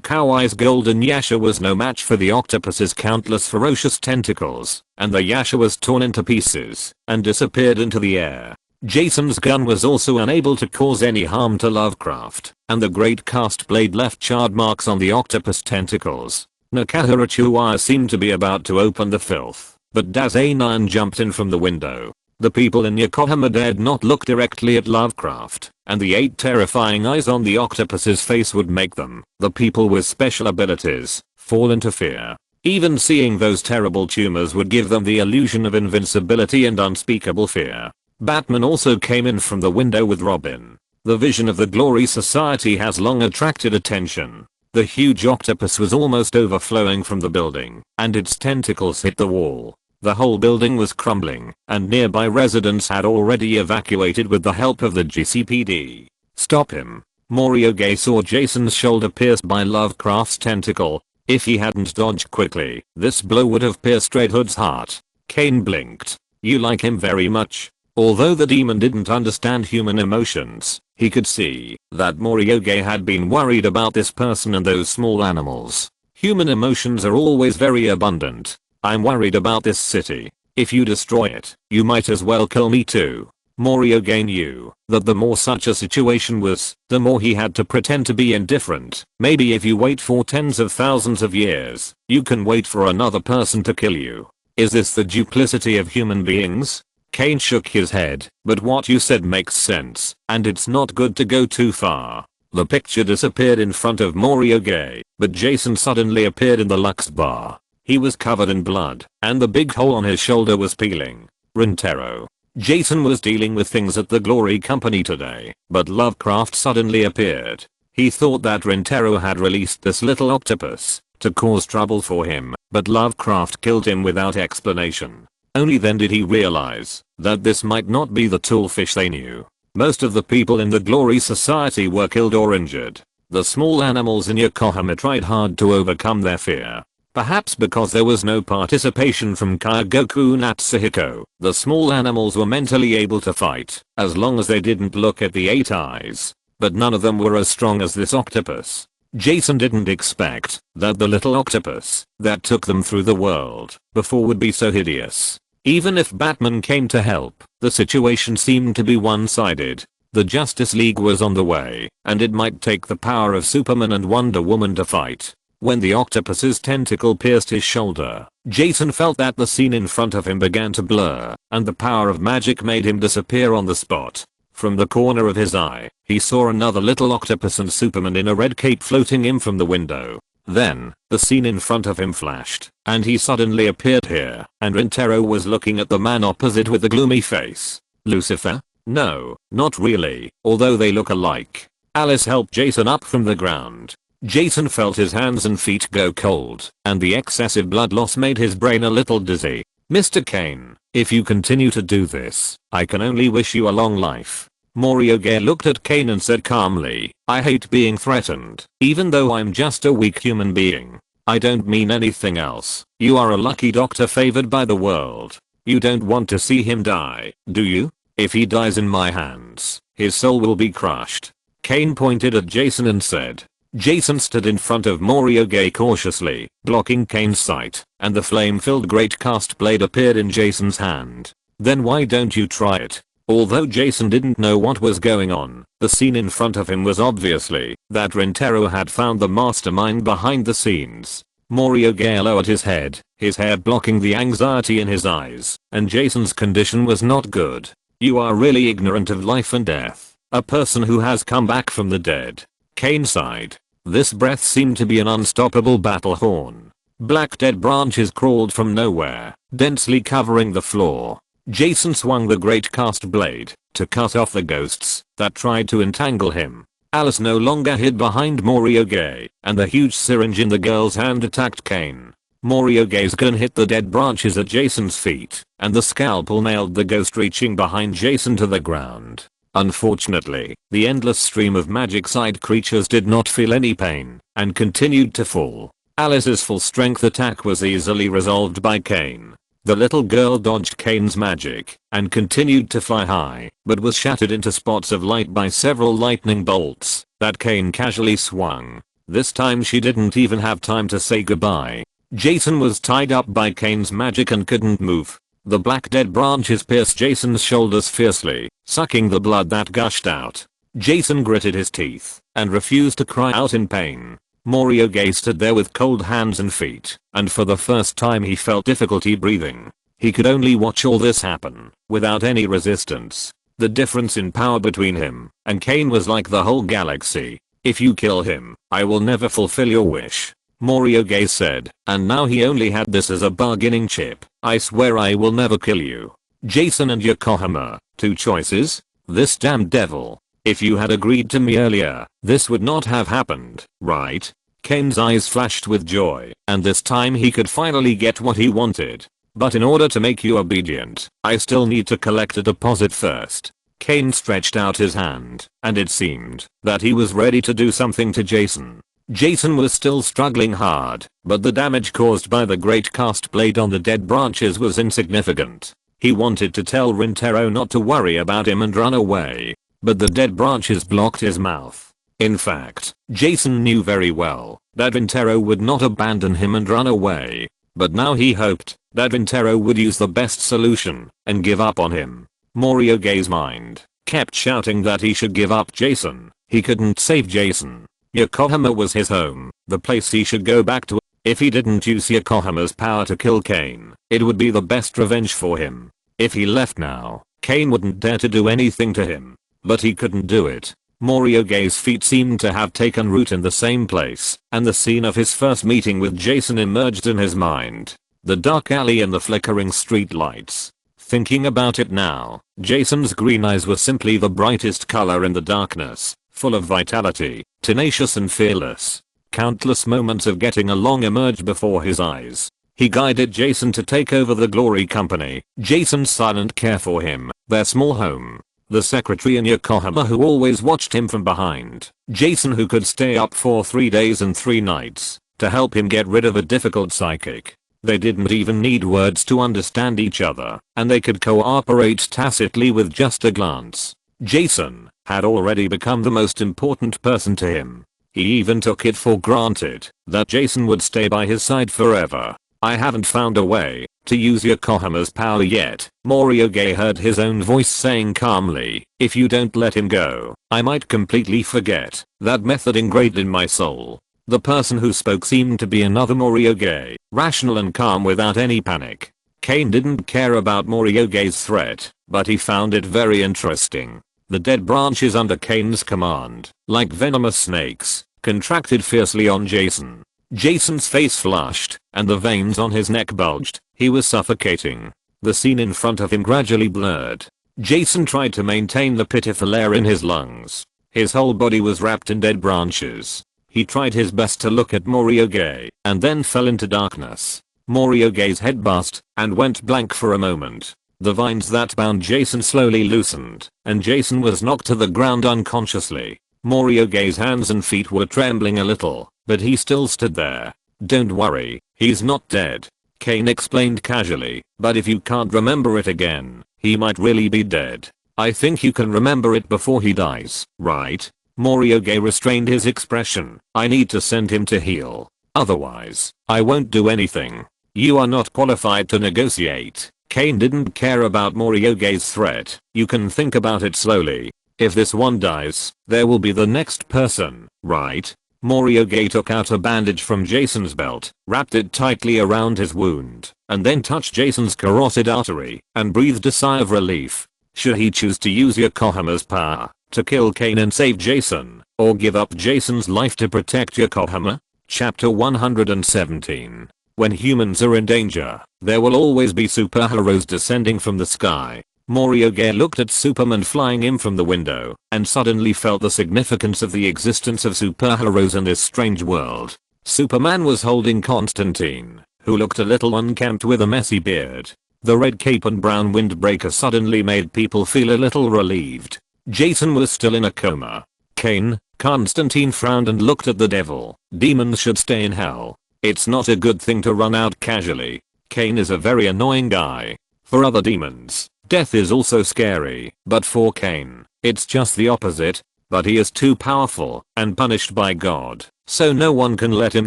Speaker 1: Kawai's golden Yasha was no match for the octopus's countless ferocious tentacles, and the Yasha was torn into pieces and disappeared into the air. Jason's gun was also unable to cause any harm to Lovecraft, and the great cast blade left charred marks on the octopus tentacles. Nakahara Chuaya seemed to be about to open the filth, but Dasein jumped in from the window. The people in Yokohama dared not look directly at Lovecraft, and the 8 terrifying eyes on the octopus's face would make them, the people with special abilities, fall into fear. Even seeing those terrible tumors would give them the illusion of invincibility and unspeakable fear. Batman also came in from the window with Robin. The vision of the Glory Society has long attracted attention. The huge octopus was almost overflowing from the building, and its tentacles hit the wall. The whole building was crumbling, and nearby residents had already evacuated with the help of the GCPD. Stop him. Morioge saw Jason's shoulder pierced by Lovecraft's tentacle. If he hadn't dodged quickly, this blow would have pierced Red Hood's heart. Kane blinked. You like him very much? Although the demon didn't understand human emotions, he could see that Morioge had been worried about this person and those small animals. Human emotions are always very abundant. I'm worried about this city. If you destroy it, you might as well kill me too. Morioge knew that the more such a situation was, the more he had to pretend to be indifferent. Maybe if you wait for tens of thousands of years, you can wait for another person to kill you. Is this the duplicity of human beings? Kane shook his head, but what you said makes sense, and it's not good to go too far. The picture disappeared in front of Morioge, but Jason suddenly appeared in the Lux bar. He was covered in blood, and the big hole on his shoulder was peeling. Rintaro. Jason was dealing with things at the Glory Company today, but Lovecraft suddenly appeared. He thought that Rintaro had released this little octopus to cause trouble for him, but Lovecraft killed him without explanation. Only then did he realize that this might not be the toolfish they knew. Most of the people in the Glory Society were killed or injured. The small animals in Yokohama tried hard to overcome their fear. Perhaps because there was no participation from Kyogoku Natsuhiko, the small animals were mentally able to fight, as long as they didn't look at the 8 eyes. But none of them were as strong as this octopus. Jason didn't expect that the little octopus that took them through the world before would be so hideous. Even if Batman came to help, the situation seemed to be one-sided. The Justice League was on the way, and it might take the power of Superman and Wonder Woman to fight. When the octopus's tentacle pierced his shoulder, Jason felt that the scene in front of him began to blur, and the power of magic made him disappear on the spot. From the corner of his eye, he saw another little octopus and Superman in a red cape floating in from the window. Then, the scene in front of him flashed, and he suddenly appeared here, and Rintaro was looking at the man opposite with a gloomy face. Lucifer? No, not really, although they look alike. Alice helped Jason up from the ground. Jason felt his hands and feet go cold, and the excessive blood loss made his brain a little dizzy. Mr. Kane, if you continue to do this, I can only wish you a long life. Morioge looked at Kane and said calmly, I hate being threatened, even though I'm just a weak human being. I don't mean anything else. You are a lucky doctor favored by the world. You don't want to see him die, do you? If he dies in my hands, his soul will be crushed. Kane pointed at Jason and said. Jason stood in front of Morioge cautiously, blocking Kane's sight, and the flame-filled great cast blade appeared in Jason's hand. Then why don't you try it? Although Jason didn't know what was going on, the scene in front of him was obviously that Rintaro had found the mastermind behind the scenes. Morioge lowered his head, his hair blocking the anxiety in his eyes, and Jason's condition was not good. You are really ignorant of life and death. A person who has come back from the dead. Kane sighed. This breath seemed to be an unstoppable battle horn. Black dead branches crawled from nowhere, densely covering the floor. Jason swung the great cast blade to cut off the ghosts that tried to entangle him. Alice no longer hid behind Morioge, and the huge syringe in the girl's hand attacked Kane. Morioge's gun hit the dead branches at Jason's feet, and the scalpel nailed the ghost reaching behind Jason to the ground. Unfortunately, the endless stream of magic-side creatures did not feel any pain, and continued to fall. Alice's full-strength attack was easily resolved by Kane. The little girl dodged Kane's magic and continued to fly high, but was shattered into spots of light by several lightning bolts that Kane casually swung. This time she didn't even have time to say goodbye. Jason was tied up by Kane's magic and couldn't move. The black dead branches pierced Jason's shoulders fiercely, sucking the blood that gushed out. Jason gritted his teeth and refused to cry out in pain. Morioge stood there with cold hands and feet, and for the first time he felt difficulty breathing. He could only watch all this happen, without any resistance. The difference in power between him and Kane was like the whole galaxy. If you kill him, I will never fulfill your wish, Morioge said, and now he only had this as a bargaining chip. I swear I will never kill you. Jason and Yokohama, two choices? This damn devil. If you had agreed to me earlier, this would not have happened, right? Kane's eyes flashed with joy, and this time he could finally get what he wanted. But in order to make you obedient, I still need to collect a deposit first. Kane stretched out his hand, and it seemed that he was ready to do something to Jason. Jason was still struggling hard, but the damage caused by the great cast blade on the dead branches was insignificant. He wanted to tell Rintaro not to worry about him and run away, but the dead branches blocked his mouth. In fact, Jason knew very well that Rintaro would not abandon him and run away, but now he hoped that Rintaro would use the best solution and give up on him. Morioge's mind kept shouting that he should give up Jason. He couldn't save Jason. Yokohama was his home, the place he should go back to. If he didn't use Yokohama's power to kill Kane, it would be the best revenge for him. If he left now, Kane wouldn't dare to do anything to him. But he couldn't do it. Morioge's feet seemed to have taken root in the same place, and the scene of his first meeting with Jason emerged in his mind. The dark alley and the flickering street lights. Thinking about it now, Jason's green eyes were simply the brightest color in the darkness, full of vitality, tenacious and fearless. Countless moments of getting along emerged before his eyes. He guided Jason to take over the Glory Company, Jason's silent care for him, their small home. The secretary in Yokohama who always watched him from behind. Jason who could stay up for 3 days and 3 nights to help him get rid of a difficult psychic. They didn't even need words to understand each other, and they could cooperate tacitly with just a glance. Jason had already become the most important person to him. He even took it for granted that Jason would stay by his side forever. I haven't found a way to use Yokohama's power yet, Morioge heard his own voice saying calmly. If you don't let him go, I might completely forget that method ingrained in my soul. The person who spoke seemed to be another Morioge, rational and calm without any panic. Kane didn't care about Morioge's threat, but he found it very interesting. The dead branches under Kane's command, like venomous snakes, contracted fiercely on Jason. Jason's face flushed, and the veins on his neck bulged. He was suffocating. The scene in front of him gradually blurred. Jason tried to maintain the pitiful air in his lungs. His whole body was wrapped in dead branches. He tried his best to look at Morioge, and then fell into darkness. Morioge's head buzzed, and went blank for a moment. The vines that bound Jason slowly loosened, and Jason was knocked to the ground unconsciously. Morioge's hands and feet were trembling a little, but he still stood there. Don't worry, he's not dead, Kane explained casually, but if you can't remember it again, he might really be dead. I think you can remember it before he dies, right? Morioge restrained his expression. I need to send him to heal. Otherwise, I won't do anything. You are not qualified to negotiate. Kane didn't care about Morioge's threat. You can think about it slowly. If this one dies, there will be the next person, right? Morioge took out a bandage from Jason's belt, wrapped it tightly around his wound, and then touched Jason's carotid artery, and breathed a sigh of relief. Should he choose to use Yokohama's power to kill Kane and save Jason, or give up Jason's life to protect Yokohama? Chapter 117. When humans are in danger, there will always be superheroes descending from the sky. Morioge looked at Superman flying in from the window and suddenly felt the significance of the existence of superheroes in this strange world. Superman was holding Constantine, who looked a little unkempt with a messy beard. The red cape and brown windbreaker suddenly made people feel a little relieved. Jason was still in a coma. Kane, Constantine frowned and looked at the devil. Demons should stay in hell. It's not a good thing to run out casually. Kane is a very annoying guy. For other demons, death is also scary, but for Kane, it's just the opposite. But he is too powerful and punished by God, so no one can let him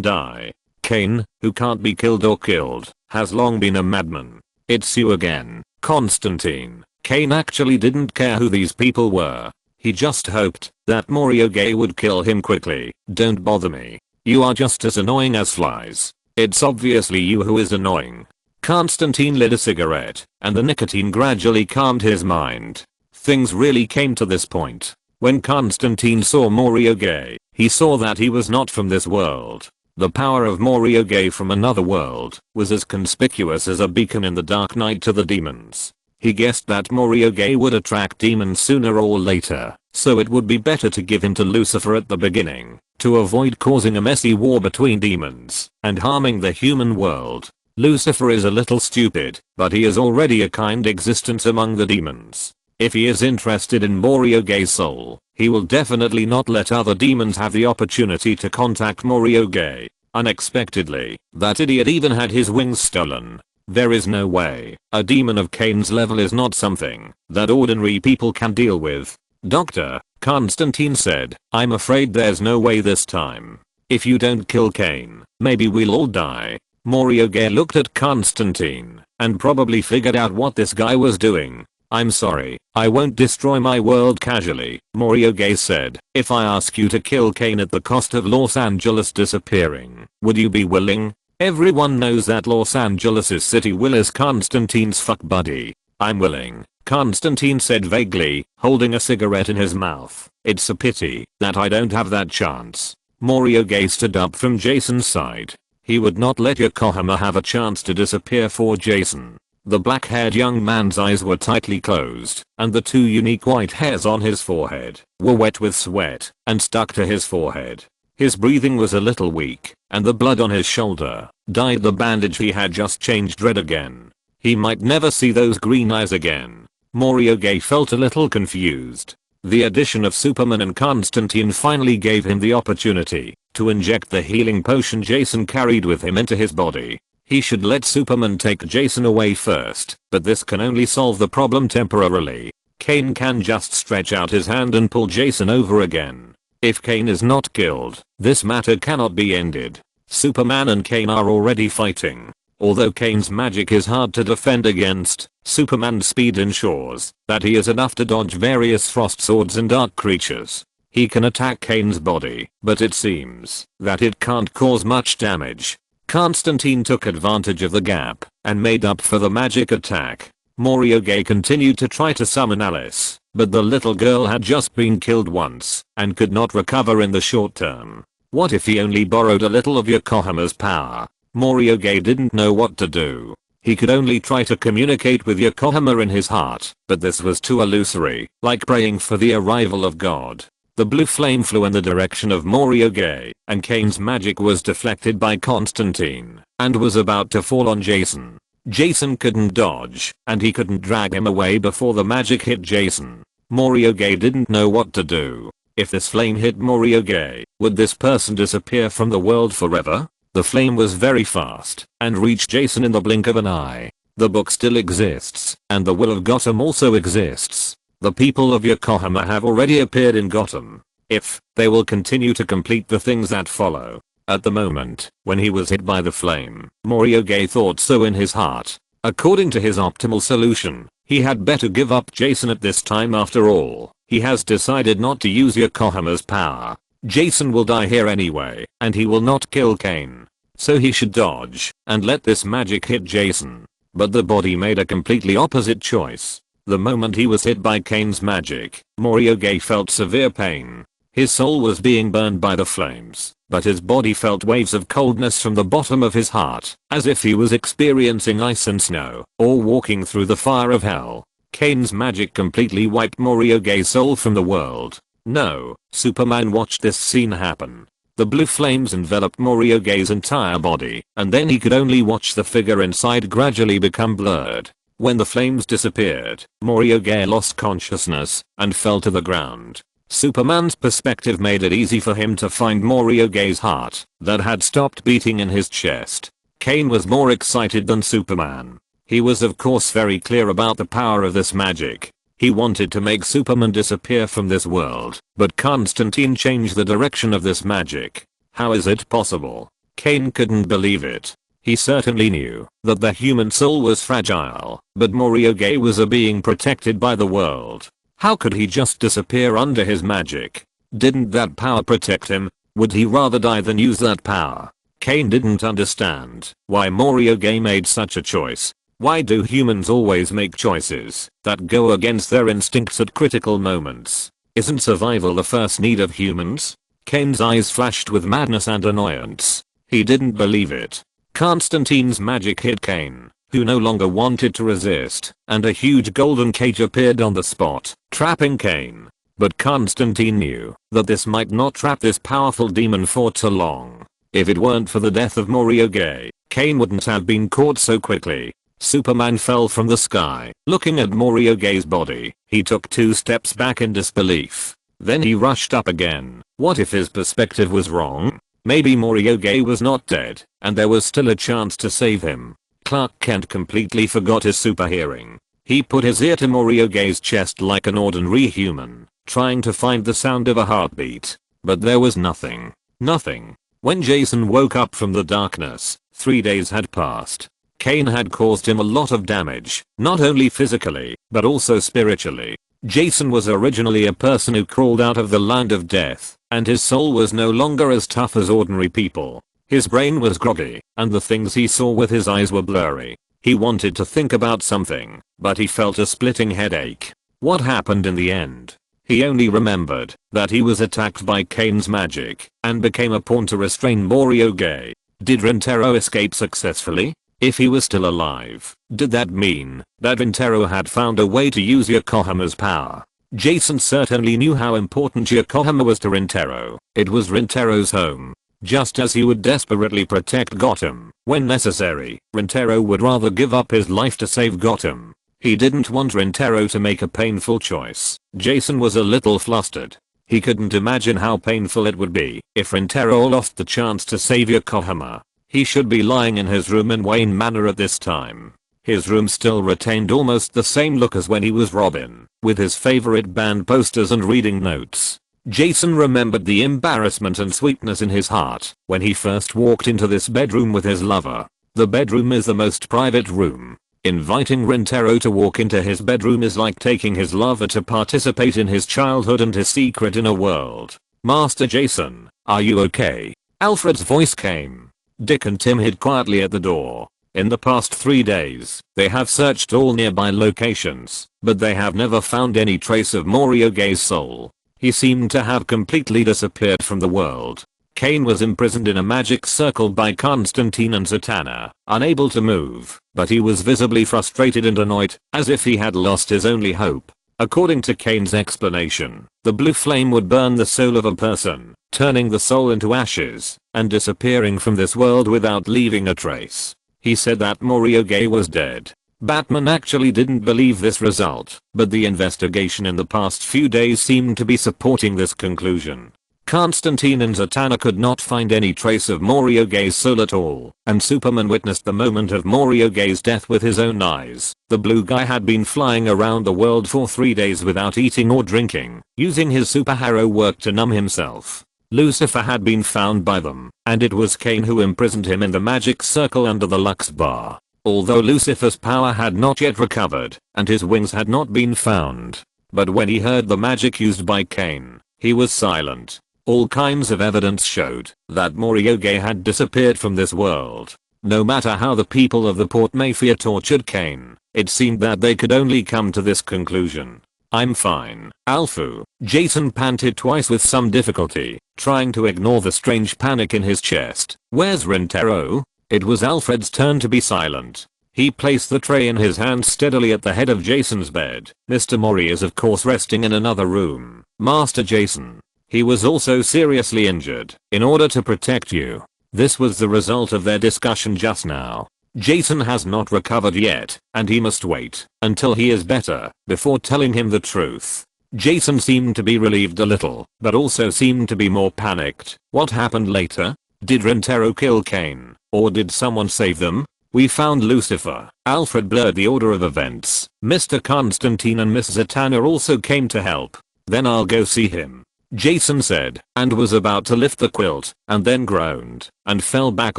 Speaker 1: die. Kane, who can't be killed or killed, has long been a madman. It's you again, Constantine. Kane actually didn't care who these people were. He just hoped that Morioge would kill him quickly. Don't bother me. You are just as annoying as flies. It's obviously you who is annoying. Constantine lit a cigarette, and the nicotine gradually calmed his mind. Things really came to this point. When Constantine saw Morioge, he saw that he was not from this world. The power of Morioge from another world was as conspicuous as a beacon in the dark night to the demons. He guessed that Morioge would attract demons sooner or later, so it would be better to give him to Lucifer at the beginning, to avoid causing a messy war between demons and harming the human world. Lucifer is a little stupid, but he is already a kind existence among the demons. If he is interested in Morioge's soul, he will definitely not let other demons have the opportunity to contact Morioge. Unexpectedly, that idiot even had his wings stolen. There is no way. A demon of Kane's level is not something that ordinary people can deal with. Doctor, Constantine said, I'm afraid there's no way this time. If you don't kill Kane, maybe we'll all die. Morioge looked at Constantine and probably figured out what this guy was doing. I'm sorry, I won't destroy my world casually, Morioge said. If I ask you to kill Kane at the cost of Los Angeles disappearing, would you be willing? Everyone knows that Los Angeles' City Will is Constantine's fuck buddy. I'm willing, Constantine said vaguely, holding a cigarette in his mouth. It's a pity that I don't have that chance. Morioge stood up from Jason's side. He would not let Yokohama have a chance to disappear for Jason. The black-haired young man's eyes were tightly closed, and the two unique white hairs on his forehead were wet with sweat and stuck to his forehead. His breathing was a little weak, and the blood on his shoulder dyed the bandage he had just changed red again. He might never see those green eyes again. Morioge felt a little confused. The addition of Superman and Constantine finally gave him the opportunity to inject the healing potion Jason carried with him into his body. He should let Superman take Jason away first, but this can only solve the problem temporarily. Kane can just stretch out his hand and pull Jason over again. If Kane is not killed, this matter cannot be ended. Superman and Kane are already fighting. Although Kane's magic is hard to defend against, Superman's speed ensures that he is enough to dodge various frost swords and dark creatures. He can attack Kane's body, but it seems that it can't cause much damage. Constantine took advantage of the gap and made up for the magic attack. Morioge continued to try to summon Alice, but the little girl had just been killed once and could not recover in the short term. What if he only borrowed a little of Yokohama's power? Morioge didn't know what to do. He could only try to communicate with Yokohama in his heart, but this was too illusory, like praying for the arrival of God. The blue flame flew in the direction of Morioge, and Kane's magic was deflected by Constantine and was about to fall on Jason. Jason couldn't dodge, and he couldn't drag him away before the magic hit Jason. Morioge didn't know what to do. If this flame hit Morioge, would this person disappear from the world forever? The flame was very fast and reached Jason in the blink of an eye. The book still exists, and the will of Gotham also exists. The people of Yokohama have already appeared in Gotham. If they will continue to complete the things that follow. At the moment, when he was hit by the flame, Morioge thought so in his heart. According to his optimal solution, he had better give up Jason at this time after all. He has decided not to use Yokohama's power. Jason will die here anyway, and he will not kill Kane. So he should dodge and let this magic hit Jason. But the body made a completely opposite choice. The moment he was hit by Kane's magic, Morioge felt severe pain. His soul was being burned by the flames. but his body felt waves of coldness from the bottom of his heart, as if he was experiencing ice and snow, or walking through the fire of hell. Kane's magic completely wiped Morioge's soul from the world. No, Superman watched this scene happen. The blue flames enveloped Morioge's entire body, and then he could only watch the figure inside gradually become blurred. When the flames disappeared, Morioge lost consciousness and fell to the ground. Superman's perspective made it easy for him to find Morioge's heart that had stopped beating in his chest. Kane was more excited than Superman. He was of course very clear about the power of this magic. He wanted to make Superman disappear from this world, but Constantine changed the direction of this magic. How is it possible? Kane couldn't believe it. He certainly knew that the human soul was fragile, but Morioge was a being protected by the world. How could he just disappear under his magic? Didn't that power protect him? Would he rather die than use that power? Kane didn't understand why Morioge made such a choice. Why do humans always make choices that go against their instincts at critical moments? Isn't survival the first need of humans? Kane's eyes flashed with madness and annoyance. He didn't believe it. Constantine's magic hit Kane, who no longer wanted to resist, and a huge golden cage appeared on the spot, trapping Kane. But Constantine knew that this might not trap this powerful demon for too long. If it weren't for the death of Morioge, Kane wouldn't have been caught so quickly. Superman fell from the sky, looking at Morioge's body. He took 2 steps back in disbelief. Then he rushed up again. What if his perspective was wrong? Maybe Morioge was not dead, and there was still a chance to save him. Clark Kent completely forgot his super hearing. He put his ear to Morioge's chest like an ordinary human, trying to find the sound of a heartbeat. But there was nothing. Nothing. When Jason woke up from the darkness, 3 days had passed. Kane had caused him a lot of damage, not only physically, but also spiritually. Jason was originally a person who crawled out of the land of death, and his soul was no longer as tough as ordinary people. His brain was groggy, and the things he saw with his eyes were blurry. He wanted to think about something, but he felt a splitting headache. What happened in the end? He only remembered that he was attacked by Kane's magic, and became a pawn to restrain Morioge. Did Rintaro escape successfully? If he was still alive, did that mean that Rintaro had found a way to use Yokohama's power? Jason certainly knew how important Yokohama was to Rintaro. It was Rintaro's home. Just as he would desperately protect Gotham when necessary, Rintaro would rather give up his life to save Gotham. He didn't want Rintaro to make a painful choice. Jason was a little flustered. He couldn't imagine how painful it would be if Rintaro lost the chance to save Yokohama. He should be lying in his room in Wayne Manor at this time. His room still retained almost the same look as when he was Robin, with his favorite band posters and reading notes. Jason remembered the embarrassment and sweetness in his heart when he first walked into this bedroom with his lover. The bedroom is the most private room. Inviting Rintaro to walk into his bedroom is like taking his lover to participate in his childhood and his secret inner world. Master Jason, are you okay? Alfred's voice came. Dick and Tim hid quietly at the door. In the past 3 days, they have searched all nearby locations, but they have never found any trace of Morioge's soul. He seemed to have completely disappeared from the world. Kane was imprisoned in a magic circle by Constantine and Zatanna, unable to move, but he was visibly frustrated and annoyed, as if he had lost his only hope. According to Kane's explanation, the blue flame would burn the soul of a person, turning the soul into ashes, and disappearing from this world without leaving a trace. He said that Morioge was dead. Batman actually didn't believe this result, but the investigation in the past few days seemed to be supporting this conclusion. Constantine and Zatanna could not find any trace of Morioge's soul at all, and Superman witnessed the moment of Morioge's death with his own eyes. The blue guy had been flying around the world for 3 days without eating or drinking, using his superhero work to numb himself. Lucifer had been found by them, and it was Kane who imprisoned him in the magic circle under the Lux Bar. Although Lucifer's power had not yet recovered, and his wings had not been found. But when he heard the magic used by Kane, he was silent. All kinds of evidence showed that Morioge had disappeared from this world. No matter how the people of the Port Mafia tortured Kane, it seemed that they could only come to this conclusion. I'm fine, Alfu. Jason panted twice with some difficulty. trying to ignore the strange panic in his chest. "Where's Rintaro?" It was Alfred's turn to be silent. He placed the tray in his hand steadily at the head of Jason's bed. "Mr. Mori is of course resting in another room, Master Jason. He was also seriously injured. In order to protect you." This was the result of their discussion just now. Jason has not recovered yet, and he must wait until he is better before telling him the truth. Jason seemed to be relieved a little, but also seemed to be more panicked. What happened later? Did Rintaro kill Kane, or did someone save them? "We found Lucifer." Alfred blurred the order of events. "Mr. Constantine and Miss Zatanna also came to help." "Then I'll go see him," Jason said, and was about to lift the quilt, and then groaned, and fell back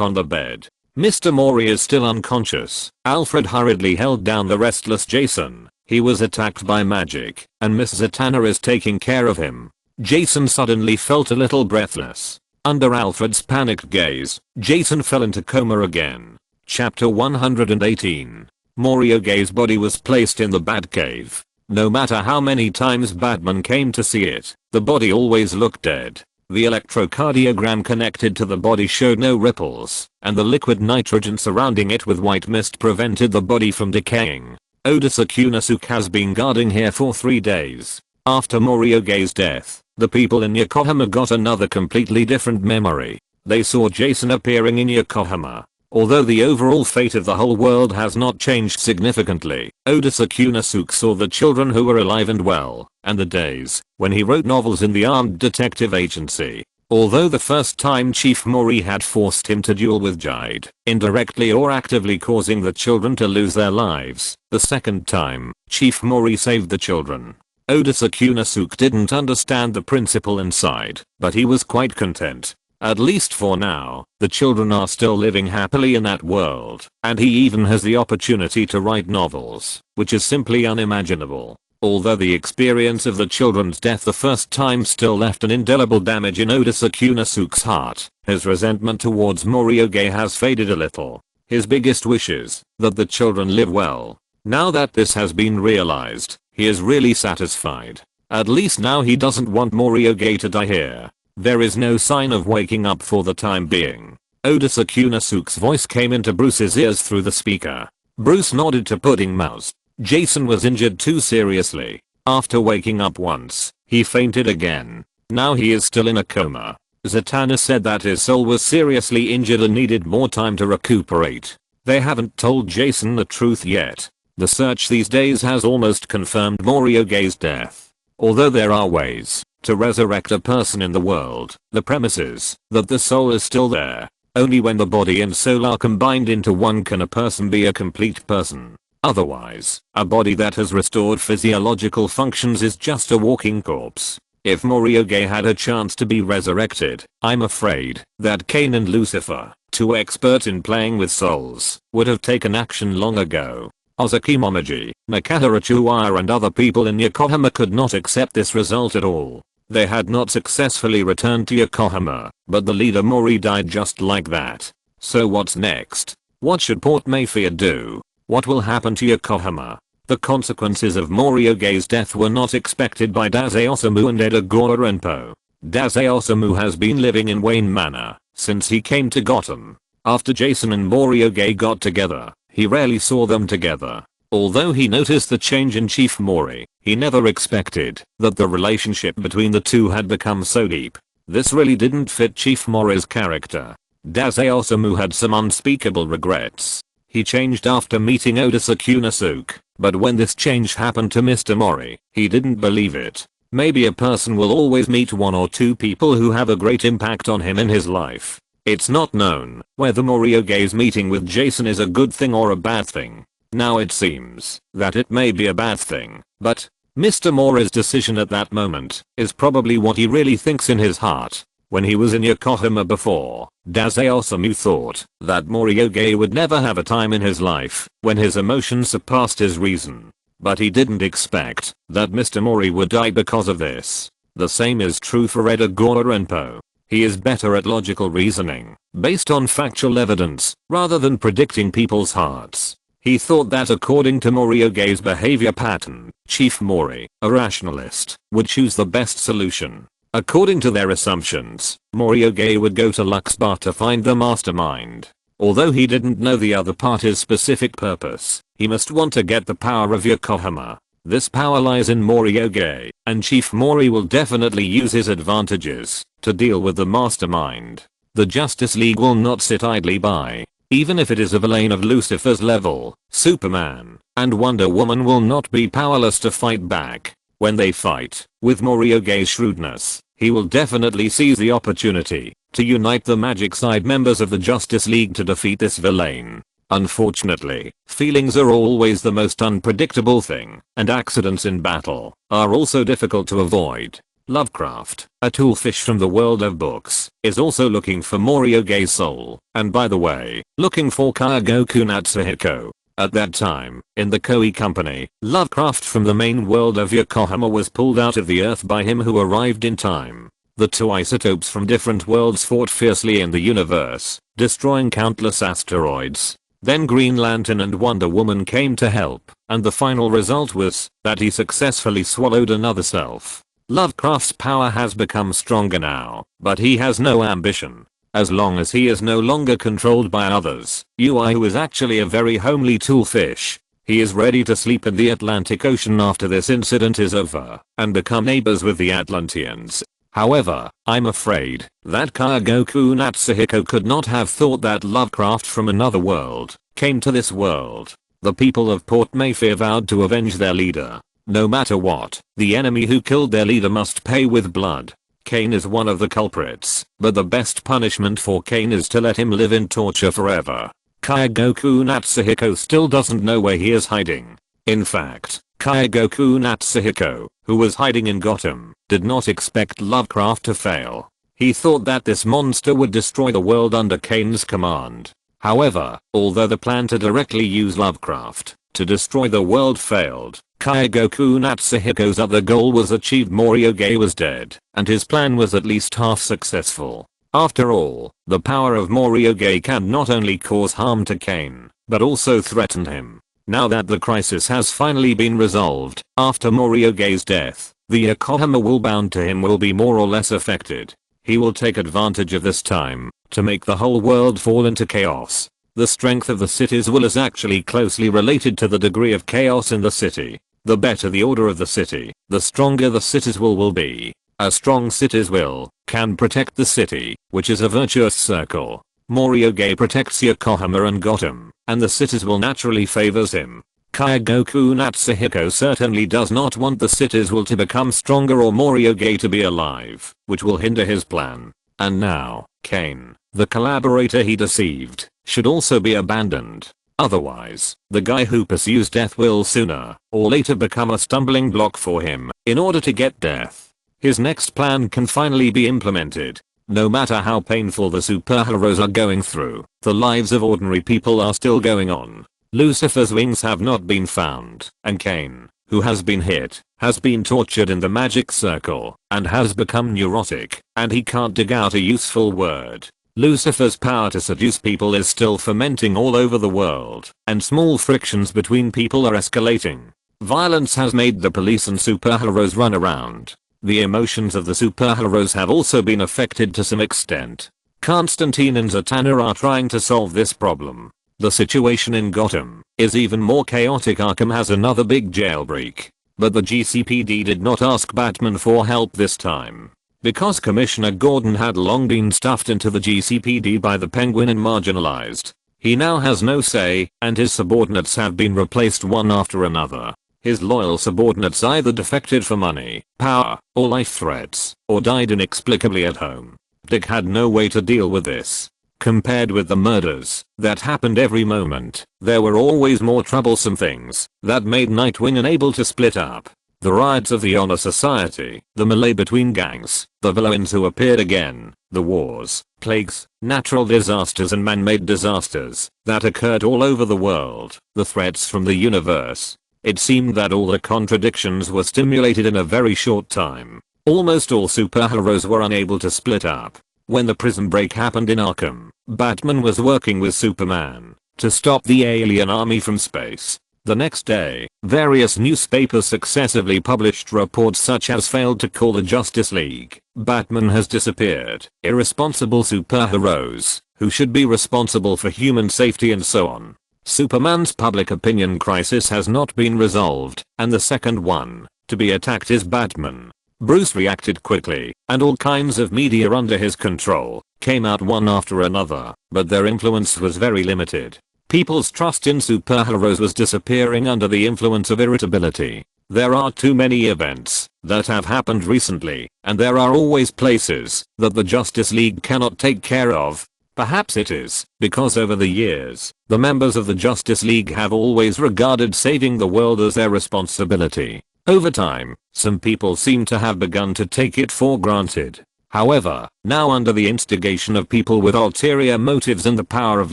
Speaker 1: on the bed. "Mr. Mori is still unconscious." Alfred hurriedly held down the restless Jason. "He was attacked by magic, and Miss Zatanna is taking care of him." Jason suddenly felt a little breathless. Under Alfred's panicked gaze, Jason fell into coma again. Chapter 118. Morioge's body was placed in the Batcave. No matter how many times Batman came to see it, the body always looked dead. The electrocardiogram connected to the body showed no ripples, and the liquid nitrogen surrounding it with white mist prevented the body from decaying. Odessa Kunasuke has been guarding here for 3 days. After Morioge's death, the people in Yokohama got another completely different memory. They saw Jason appearing in Yokohama. Although the overall fate of the whole world has not changed significantly, Odessa Kunasuke saw the children who were alive and well, and the days when he wrote novels in the Armed Detective Agency. Although the first time Chief Mori had forced him to duel with Jide, indirectly or actively causing the children to lose their lives, the second time, Chief Mori saved the children. Odessa Kunasuke didn't understand the principle inside, but he was quite content. At least for now, the children are still living happily in that world, and he even has the opportunity to write novels, which is simply unimaginable. Although the experience of the children's death the first time still left an indelible damage in Odessa Kunasuke's heart, his resentment towards Morioge has faded a little. His biggest wish is that the children live well. Now that this has been realized, he is really satisfied. At least now he doesn't want Morioge to die here. There is no sign of waking up for the time being. Odessa Kunasuke's voice came into Bruce's ears through the speaker. Bruce nodded to Pudding Mouse. Jason was injured too seriously. After waking up once, he fainted again. Now he is still in a coma. Zatanna said that his soul was seriously injured and needed more time to recuperate. They haven't told Jason the truth yet. The search these days has almost confirmed Morioge's death. Although there are ways to resurrect a person in the world, the premise is that the soul is still there. Only when the body and soul are combined into one can a person be a complete person. Otherwise, a body that has restored physiological functions is just a walking corpse. If Morioge had a chance to be resurrected, I'm afraid that Kane and Lucifer, two experts in playing with souls, would have taken action long ago. Ozaki Momoji, Nakahara Chuwaya and other people in Yokohama could not accept this result at all. They had not successfully returned to Yokohama, but the leader Mori died just like that. So what's next? What should Port Mafia do? What will happen to Yokohama? The consequences of Morioge's death were not expected by Dazai Osamu and Edagora Renpo. Dazai Osamu has been living in Wayne Manor since he came to Gotham. After Jason and Morioge got together, he rarely saw them together. Although he noticed the change in Chief Mori, he never expected that the relationship between the two had become so deep. This really didn't fit Chief Mori's character. Dazai Osamu had some unspeakable regrets. He changed after meeting Odessa Kunasuke, but when this change happened to Mr. Mori, he didn't believe it. Maybe a person will always meet one or two people who have a great impact on him in his life. It's not known whether Morioge's meeting with Jason is a good thing or a bad thing. Now it seems that it may be a bad thing, but Mr. Mori's decision at that moment is probably what he really thinks in his heart. When he was in Yokohama before, Dazai Osamu thought that Morioge would never have a time in his life when his emotions surpassed his reason. But he didn't expect that Mr. Mori would die because of this. The same is true for Edagora Renpo. He is better at logical reasoning, based on factual evidence, rather than predicting people's hearts. He thought that according to Morioge's behavior pattern, Chief Mori, a rationalist, would choose the best solution. According to their assumptions, Morioge would go to Lux Bar to find the mastermind. Although he didn't know the other party's specific purpose, he must want to get the power of Yokohama. This power lies in Morioge, and Chief Mori will definitely use his advantages to deal with the mastermind. The Justice League will not sit idly by. Even if it is a villain of Lucifer's level, Superman and Wonder Woman will not be powerless to fight back. When they fight, with Morioge's shrewdness, he will definitely seize the opportunity to unite the magic side members of the Justice League to defeat this villain. Unfortunately, feelings are always the most unpredictable thing, and accidents in battle are also difficult to avoid. Lovecraft, a toolfish from the world of books, is also looking for Morioge's soul, and by the way, looking for Kaigoku Natsuhiko. At that time, in the Koei Company, Lovecraft from the main world of Yokohama was pulled out of the earth by him who arrived in time. The two isotopes from different worlds fought fiercely in the universe, destroying countless asteroids. Then Green Lantern and Wonder Woman came to help, and the final result was that he successfully swallowed another self. Lovecraft's power has become stronger now, but he has no ambition. As long as he is no longer controlled by others, UI who is actually a very homely toolfish. He is ready to sleep in the Atlantic Ocean after this incident is over, and become neighbors with the Atlanteans. However, I'm afraid that Kaigoku Natsuhiko could not have thought that Lovecraft from another world came to this world. The people of Port Mafia vowed to avenge their leader. No matter what, the enemy who killed their leader must pay with blood. Kane is one of the culprits, but the best punishment for Kane is to let him live in torture forever. Kaigoku Natsuhiko still doesn't know where he is hiding. In fact, Kaigoku Natsuhiko, who was hiding in Gotham, did not expect Lovecraft to fail. He thought that this monster would destroy the world under Kane's command. However, although the plan to directly use Lovecraft to destroy the world failed, Kaigoku Natsuhiko's other goal was achieved. Morioge was dead, and his plan was at least half successful. After all, the power of Morioge can not only cause harm to Kane, but also threaten him. Now that the crisis has finally been resolved, after Morioge's death, the Yokohama will bound to him will be more or less affected. He will take advantage of this time to make the whole world fall into chaos. The strength of the cities will is actually closely related to the degree of chaos in the city. The better the order of the city, the stronger the cities will be. A strong city's will can protect the city, which is a virtuous circle. Morioge protects Yokohama and Gotham, and the cities will naturally favors him. Kaigoku Natsuhiko certainly does not want the cities will to become stronger or Morioge to be alive, which will hinder his plan. And now, Kane, the collaborator he deceived, should also be abandoned. Otherwise, the guy who pursues death will sooner or later become a stumbling block for him in order to get death. His next plan can finally be implemented. No matter how painful the superheroes are going through, the lives of ordinary people are still going on. Lucifer's wings have not been found, and Kane, who has been hit, has been tortured in the magic circle, and has become neurotic, and he can't dig out a useful word. Lucifer's power to seduce people is still fermenting all over the world, and small frictions between people are escalating. Violence has made the police and superheroes run around. The emotions of the superheroes have also been affected to some extent. Constantine and Zatanna are trying to solve this problem. The situation in Gotham is even more chaotic. Arkham has another big jailbreak, but the GCPD did not ask Batman for help this time. Because Commissioner Gordon had long been stuffed into the GCPD by the Penguin and marginalized, he now has no say, and his subordinates have been replaced one after another. His loyal subordinates either defected for money, power, or life threats, or died inexplicably at home. Dick had no way to deal with this. Compared with the murders that happened every moment, there were always more troublesome things that made Nightwing unable to split up. The riots of the Honor Society, the melee between gangs, the villains who appeared again, the wars, plagues, natural disasters and man-made disasters that occurred all over the world, the threats from the universe. It seemed that all the contradictions were stimulated in a very short time. Almost all superheroes were unable to split up. When the prison break happened in Arkham, Batman was working with Superman to stop the alien army from space. The next day, various newspapers successively published reports such as failed to call the Justice League, Batman has disappeared, irresponsible superheroes, who should be responsible for human safety and so on. Superman's public opinion crisis has not been resolved, and the second one to be attacked is Batman. Bruce reacted quickly, and all kinds of media under his control came out one after another, but their influence was very limited. People's trust in superheroes was disappearing under the influence of irritability. There are too many events that have happened recently, and there are always places that the Justice League cannot take care of. Perhaps it is because over the years, the members of the Justice League have always regarded saving the world as their responsibility. Over time, some people seem to have begun to take it for granted. However, now under the instigation of people with ulterior motives and the power of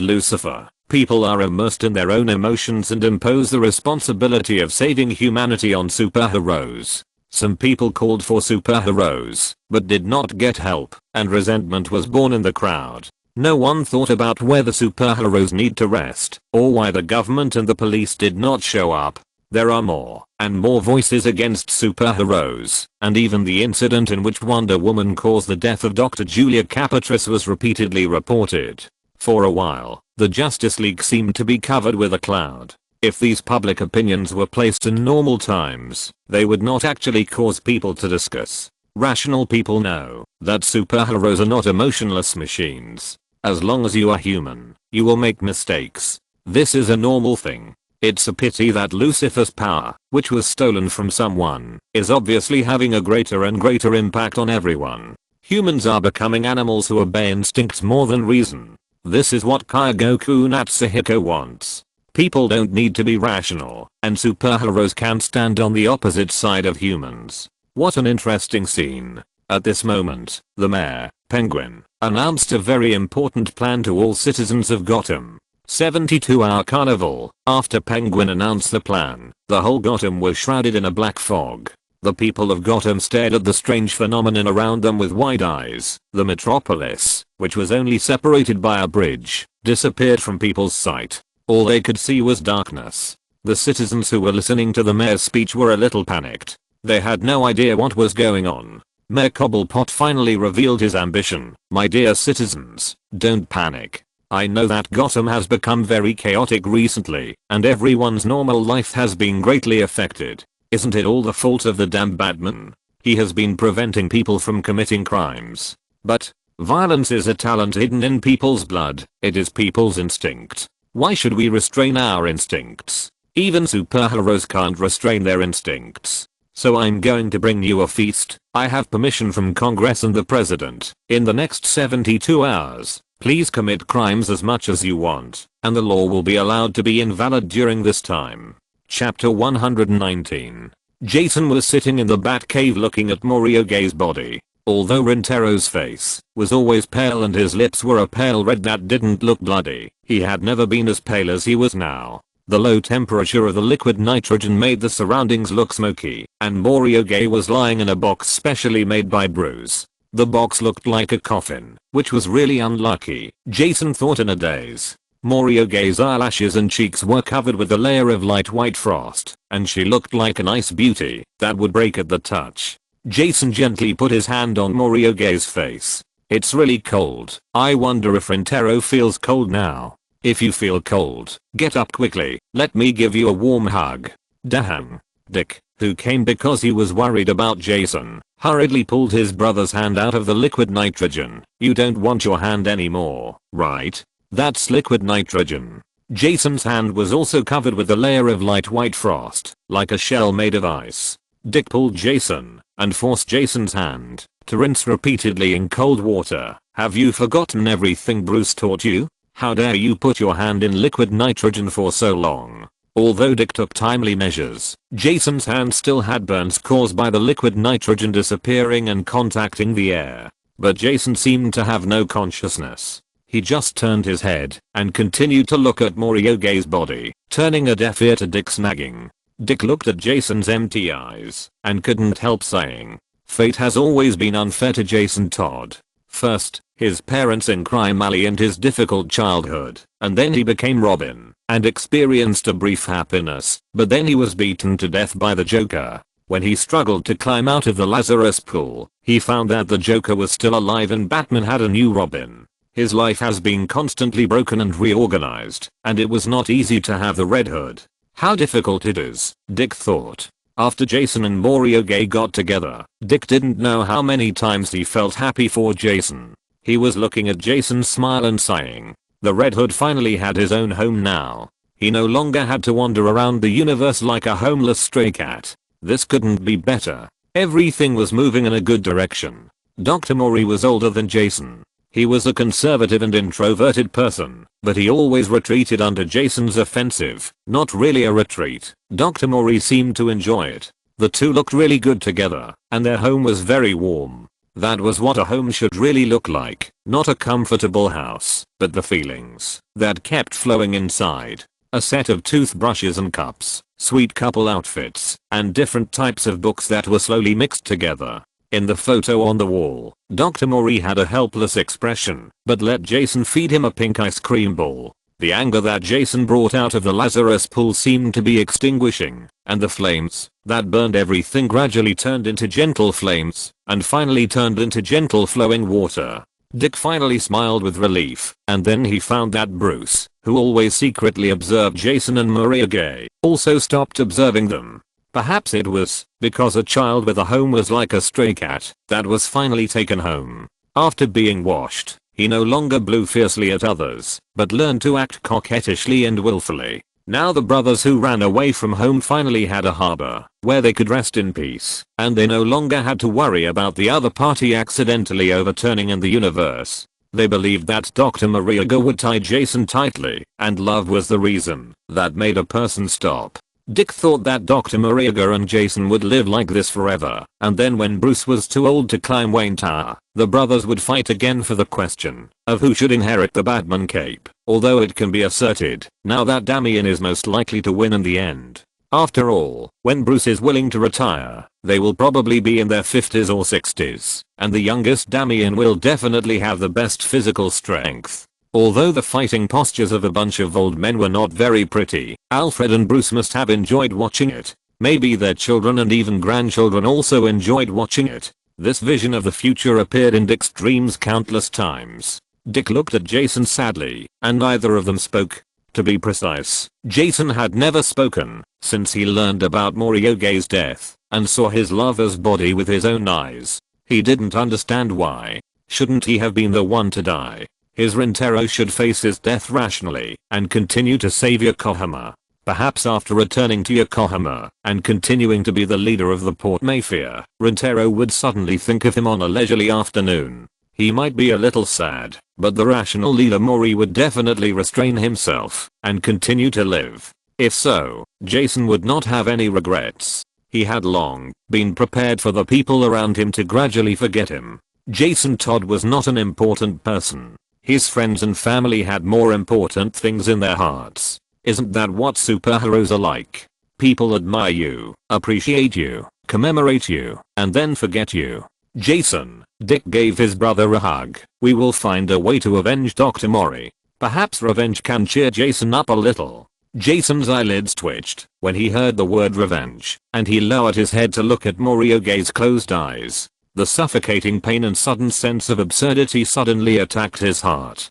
Speaker 1: Lucifer, people are immersed in their own emotions and impose the responsibility of saving humanity on superheroes. Some people called for superheroes, but did not get help, and resentment was born in the crowd. No one thought about whether superheroes need to rest, or why the government and the police did not show up. There are more and more voices against superheroes, and even the incident in which Wonder Woman caused the death of Dr. Julia Capatris was repeatedly reported. For a while, the Justice League seemed to be covered with a cloud. If these public opinions were placed in normal times, they would not actually cause people to discuss. Rational people know that superheroes are not emotionless machines. As long as you are human, you will make mistakes. This is a normal thing. It's a pity that Lucifer's power, which was stolen from someone, is obviously having a greater and greater impact on everyone. Humans are becoming animals who obey instincts more than reason. This is what Kyogoku Natsuhiko wants. People don't need to be rational, and superheroes can stand on the opposite side of humans. What an interesting scene. At this moment, the mayor, Penguin, announced a very important plan to all citizens of Gotham. 72-hour carnival. After Penguin announced the plan, the whole Gotham was shrouded in a black fog. The people of Gotham stared at the strange phenomenon around them with wide eyes. The metropolis, which was only separated by a bridge, disappeared from people's sight. All they could see was darkness. The citizens who were listening to the mayor's speech were a little panicked. They had no idea what was going on. Mayor Cobblepot finally revealed his ambition. My dear citizens, don't panic. I know that Gotham has become very chaotic recently, and everyone's normal life has been greatly affected. Isn't it all the fault of the damn Batman? He has been preventing people from committing crimes. But violence is a talent hidden in people's blood. It is people's instinct. Why should we restrain our instincts? Even superheroes can't restrain their instincts. So I'm going to bring you a feast. I have permission from Congress and the President. In the next 72 hours, please commit crimes as much as you want, and the law will be allowed to be invalid during this time. Chapter 119. Jason was sitting in the Batcave looking at Morioge's body. Although Rintero's face was always pale and his lips were a pale red that didn't look bloody, he had never been as pale as he was now. The low temperature of the liquid nitrogen made the surroundings look smoky, and Morioge was lying in a box specially made by Bruce. The box looked like a coffin, which was really unlucky, Jason thought in a daze. Morioge's eyelashes and cheeks were covered with a layer of light white frost, and she looked like an ice beauty that would break at the touch. Jason gently put his hand on Morioge's face. It's really cold. I wonder if Rintero feels cold now. If you feel cold, get up quickly. Let me give you a warm hug. Damn. Dick, who came because he was worried about Jason, hurriedly pulled his brother's hand out of the liquid nitrogen. You don't want your hand anymore, right? That's liquid nitrogen. Jason's hand was also covered with a layer of light white frost, like a shell made of ice. Dick pulled Jason and forced Jason's hand to rinse repeatedly in cold water. Have you forgotten everything Bruce taught you? How dare you put your hand in liquid nitrogen for so long? Although Dick took timely measures, Jason's hand still had burns caused by the liquid nitrogen disappearing and contacting the air. But Jason seemed to have no consciousness. He just turned his head and continued to look at Morioge's body, turning a deaf ear to Dick's nagging. Dick looked at Jason's empty eyes and couldn't help saying, fate has always been unfair to Jason Todd. First, his parents in crime alley and his difficult childhood, and then he became Robin and experienced a brief happiness, but then he was beaten to death by the Joker. When he struggled to climb out of the Lazarus pool, he found that the Joker was still alive and Batman had a new Robin. His life has been constantly broken and reorganized, and it was not easy to have the Red Hood. How difficult it is, Dick thought. After Jason and Mori got together, Dick didn't know how many times he felt happy for Jason. He was looking at Jason's smile and sighing. The Red Hood finally had his own home now. He no longer had to wander around the universe like a homeless stray cat. This couldn't be better. Everything was moving in a good direction. Dr. Mori was older than Jason. He was a conservative and introverted person, but he always retreated under Jason's offensive. Not really a retreat. Dr. Mori seemed to enjoy it. The two looked really good together, and their home was very warm. That was what a home should really look like. Not a comfortable house, but the feelings that kept flowing inside. A set of toothbrushes and cups, sweet couple outfits, and different types of books that were slowly mixed together. In the photo on the wall, Dr. Mori had a helpless expression, but let Jason feed him a pink ice cream ball. The anger that Jason brought out of the Lazarus pool seemed to be extinguishing, and the flames that burned everything gradually turned into gentle flames, and finally turned into gentle flowing water. Dick finally smiled with relief, and then he found that Bruce, who always secretly observed Jason and Maria, also stopped observing them. Perhaps it was because a child with a home was like a stray cat that was finally taken home. After being washed, he no longer blew fiercely at others, but learned to act coquettishly and willfully. Now the brothers who ran away from home finally had a harbor where they could rest in peace, and they no longer had to worry about the other party accidentally overturning in the universe. They believed that Dr. Maria would tie Jason tightly, and love was the reason that made a person stop. Dick thought that Dr. Maria and Jason would live like this forever, and then when Bruce was too old to climb Wayne Tower, the brothers would fight again for the question of who should inherit the Batman cape, although it can be asserted now that Damian is most likely to win in the end. After all, when Bruce is willing to retire, they will probably be in their 50s or 60s, and the youngest Damian will definitely have the best physical strength. Although the fighting postures of a bunch of old men were not very pretty, Alfred and Bruce must have enjoyed watching it. Maybe their children and even grandchildren also enjoyed watching it. This vision of the future appeared in Dick's dreams countless times. Dick looked at Jason sadly, and neither of them spoke. To be precise, Jason had never spoken since he learned about Morioge's death and saw his lover's body with his own eyes. He didn't understand why. Shouldn't he have been the one to die? His Rintaro should face his death rationally and continue to save Yokohama. Perhaps after returning to Yokohama and continuing to be the leader of the Port Mafia, Rintaro would suddenly think of him on a leisurely afternoon. He might be a little sad, but the rational leader Mori would definitely restrain himself and continue to live. If so, Jason would not have any regrets. He had long been prepared for the people around him to gradually forget him. Jason Todd was not an important person. His friends and family had more important things in their hearts. Isn't that what superheroes are like? People admire you, appreciate you, commemorate you, and then forget you. Jason, Dick gave his brother a hug. We will find a way to avenge Dr. Mori. Perhaps revenge can cheer Jason up a little. Jason's eyelids twitched when he heard the word revenge, and he lowered his head to look at Morioge's closed eyes. The suffocating pain and sudden sense of absurdity suddenly attacked his heart.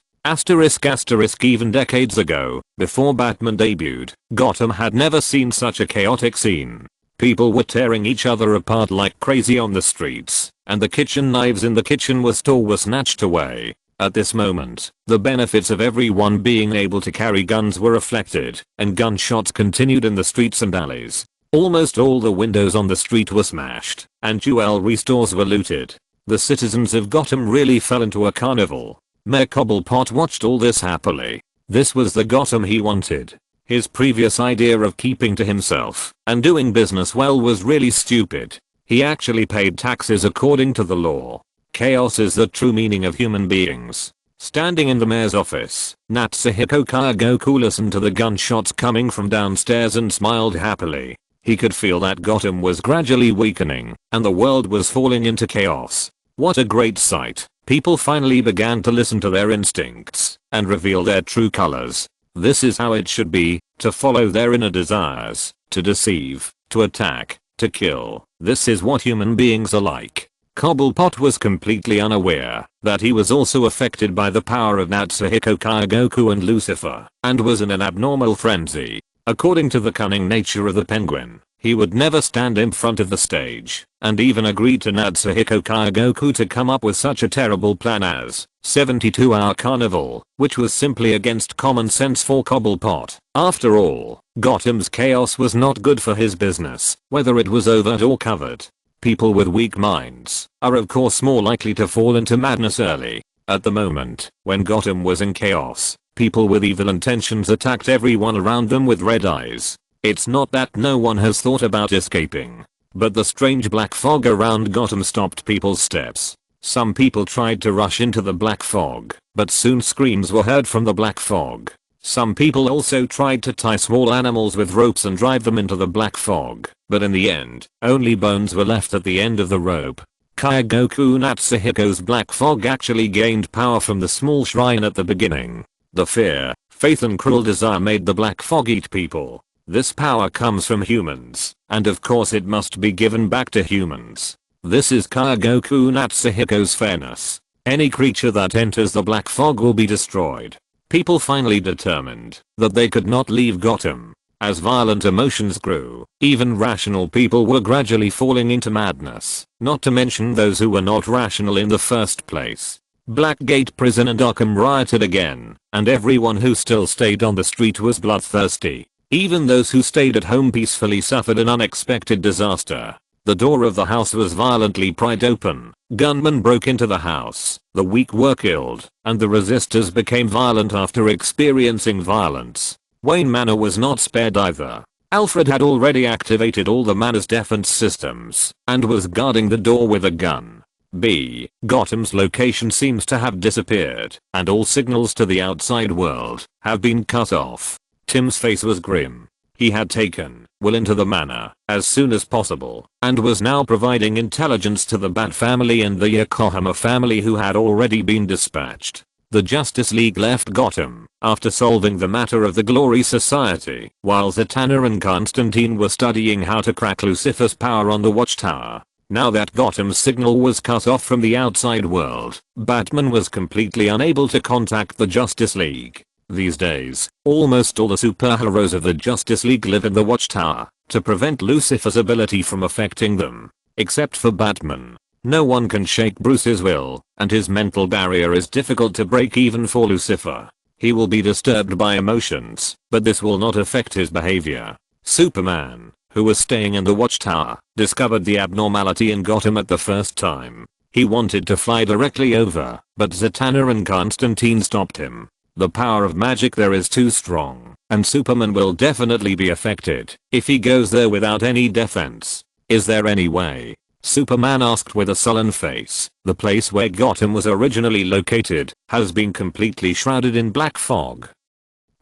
Speaker 1: Even decades ago, before Batman debuted, Gotham had never seen such a chaotic scene. People were tearing each other apart like crazy on the streets, and the kitchen knives in the kitchen store were snatched away. At this moment, the benefits of everyone being able to carry guns were reflected, and gunshots continued in the streets and alleys. Almost all the windows on the street were smashed, and jewelry stores were looted. The citizens of Gotham really fell into a carnival. Mayor Cobblepot watched all this happily. This was the Gotham he wanted. His previous idea of keeping to himself and doing business well was really stupid. He actually paid taxes according to the law. Chaos is the true meaning of human beings. Standing in the mayor's office, Natsuhiko Kagoku listened to the gunshots coming from downstairs and smiled happily. He could feel that Gotham was gradually weakening, and the world was falling into chaos. What a great sight. People finally began to listen to their instincts and reveal their true colors. This is how it should be, to follow their inner desires, to deceive, to attack, to kill. This is what human beings are like. Cobblepot was completely unaware that he was also affected by the power of Natsuhiko Kaigoku and Lucifer, and was in an abnormal frenzy. According to the cunning nature of the penguin, he would never stand in front of the stage, and even agreed to Natsuhiko Kaigoku to come up with such a terrible plan as 72-hour carnival, which was simply against common sense for Cobblepot. After all, Gotham's chaos was not good for his business, whether it was overt or covered. People with weak minds are of course more likely to fall into madness early. At the moment, when Gotham was in chaos, people with evil intentions attacked everyone around them with red eyes. It's not that no one has thought about escaping, but the strange black fog around Gotham stopped people's steps. Some people tried to rush into the black fog, but soon screams were heard from the black fog. Some people also tried to tie small animals with ropes and drive them into the black fog, but in the end, only bones were left at the end of the rope. Kaigoku Natsuhiko's black fog actually gained power from the small shrine at the beginning. The fear, faith and cruel desire made the black fog eat people. This power comes from humans, and of course it must be given back to humans. This is Kaigoku Natsuhiko's fairness. Any creature that enters the black fog will be destroyed. People finally determined that they could not leave Gotham. As violent emotions grew, even rational people were gradually falling into madness, not to mention those who were not rational in the first place. Blackgate Prison and Arkham rioted again, and everyone who still stayed on the street was bloodthirsty. Even those who stayed at home peacefully suffered an unexpected disaster. The door of the house was violently pried open, gunmen broke into the house, the weak were killed, and the resistors became violent after experiencing violence. Wayne Manor was not spared either. Alfred had already activated all the manor's defense systems, and was guarding the door with a gun. B. Gotham's location seems to have disappeared, and all signals to the outside world have been cut off. Tim's face was grim. He had taken Will into the manor as soon as possible, and was now providing intelligence to the Bat family and the Yokohama family who had already been dispatched. The Justice League left Gotham after solving the matter of the Glory Society, while Zatanna and Constantine were studying how to crack Lucifer's power on the Watchtower. Now that Gotham's signal was cut off from the outside world, Batman was completely unable to contact the Justice League. These days, almost all the superheroes of the Justice League live in the Watchtower to prevent Lucifer's ability from affecting them. Except for Batman. No one can shake Bruce's will, and his mental barrier is difficult to break even for Lucifer. He will be disturbed by emotions, but this will not affect his behavior. Superman, who was staying in the Watchtower, discovered the abnormality in Gotham at the first time. He wanted to fly directly over, but Zatanna and Constantine stopped him. The power of magic there is too strong, and Superman will definitely be affected if he goes there without any defense. Is there any way? Superman asked with a sullen face. The place where Gotham was originally located has been completely shrouded in black fog.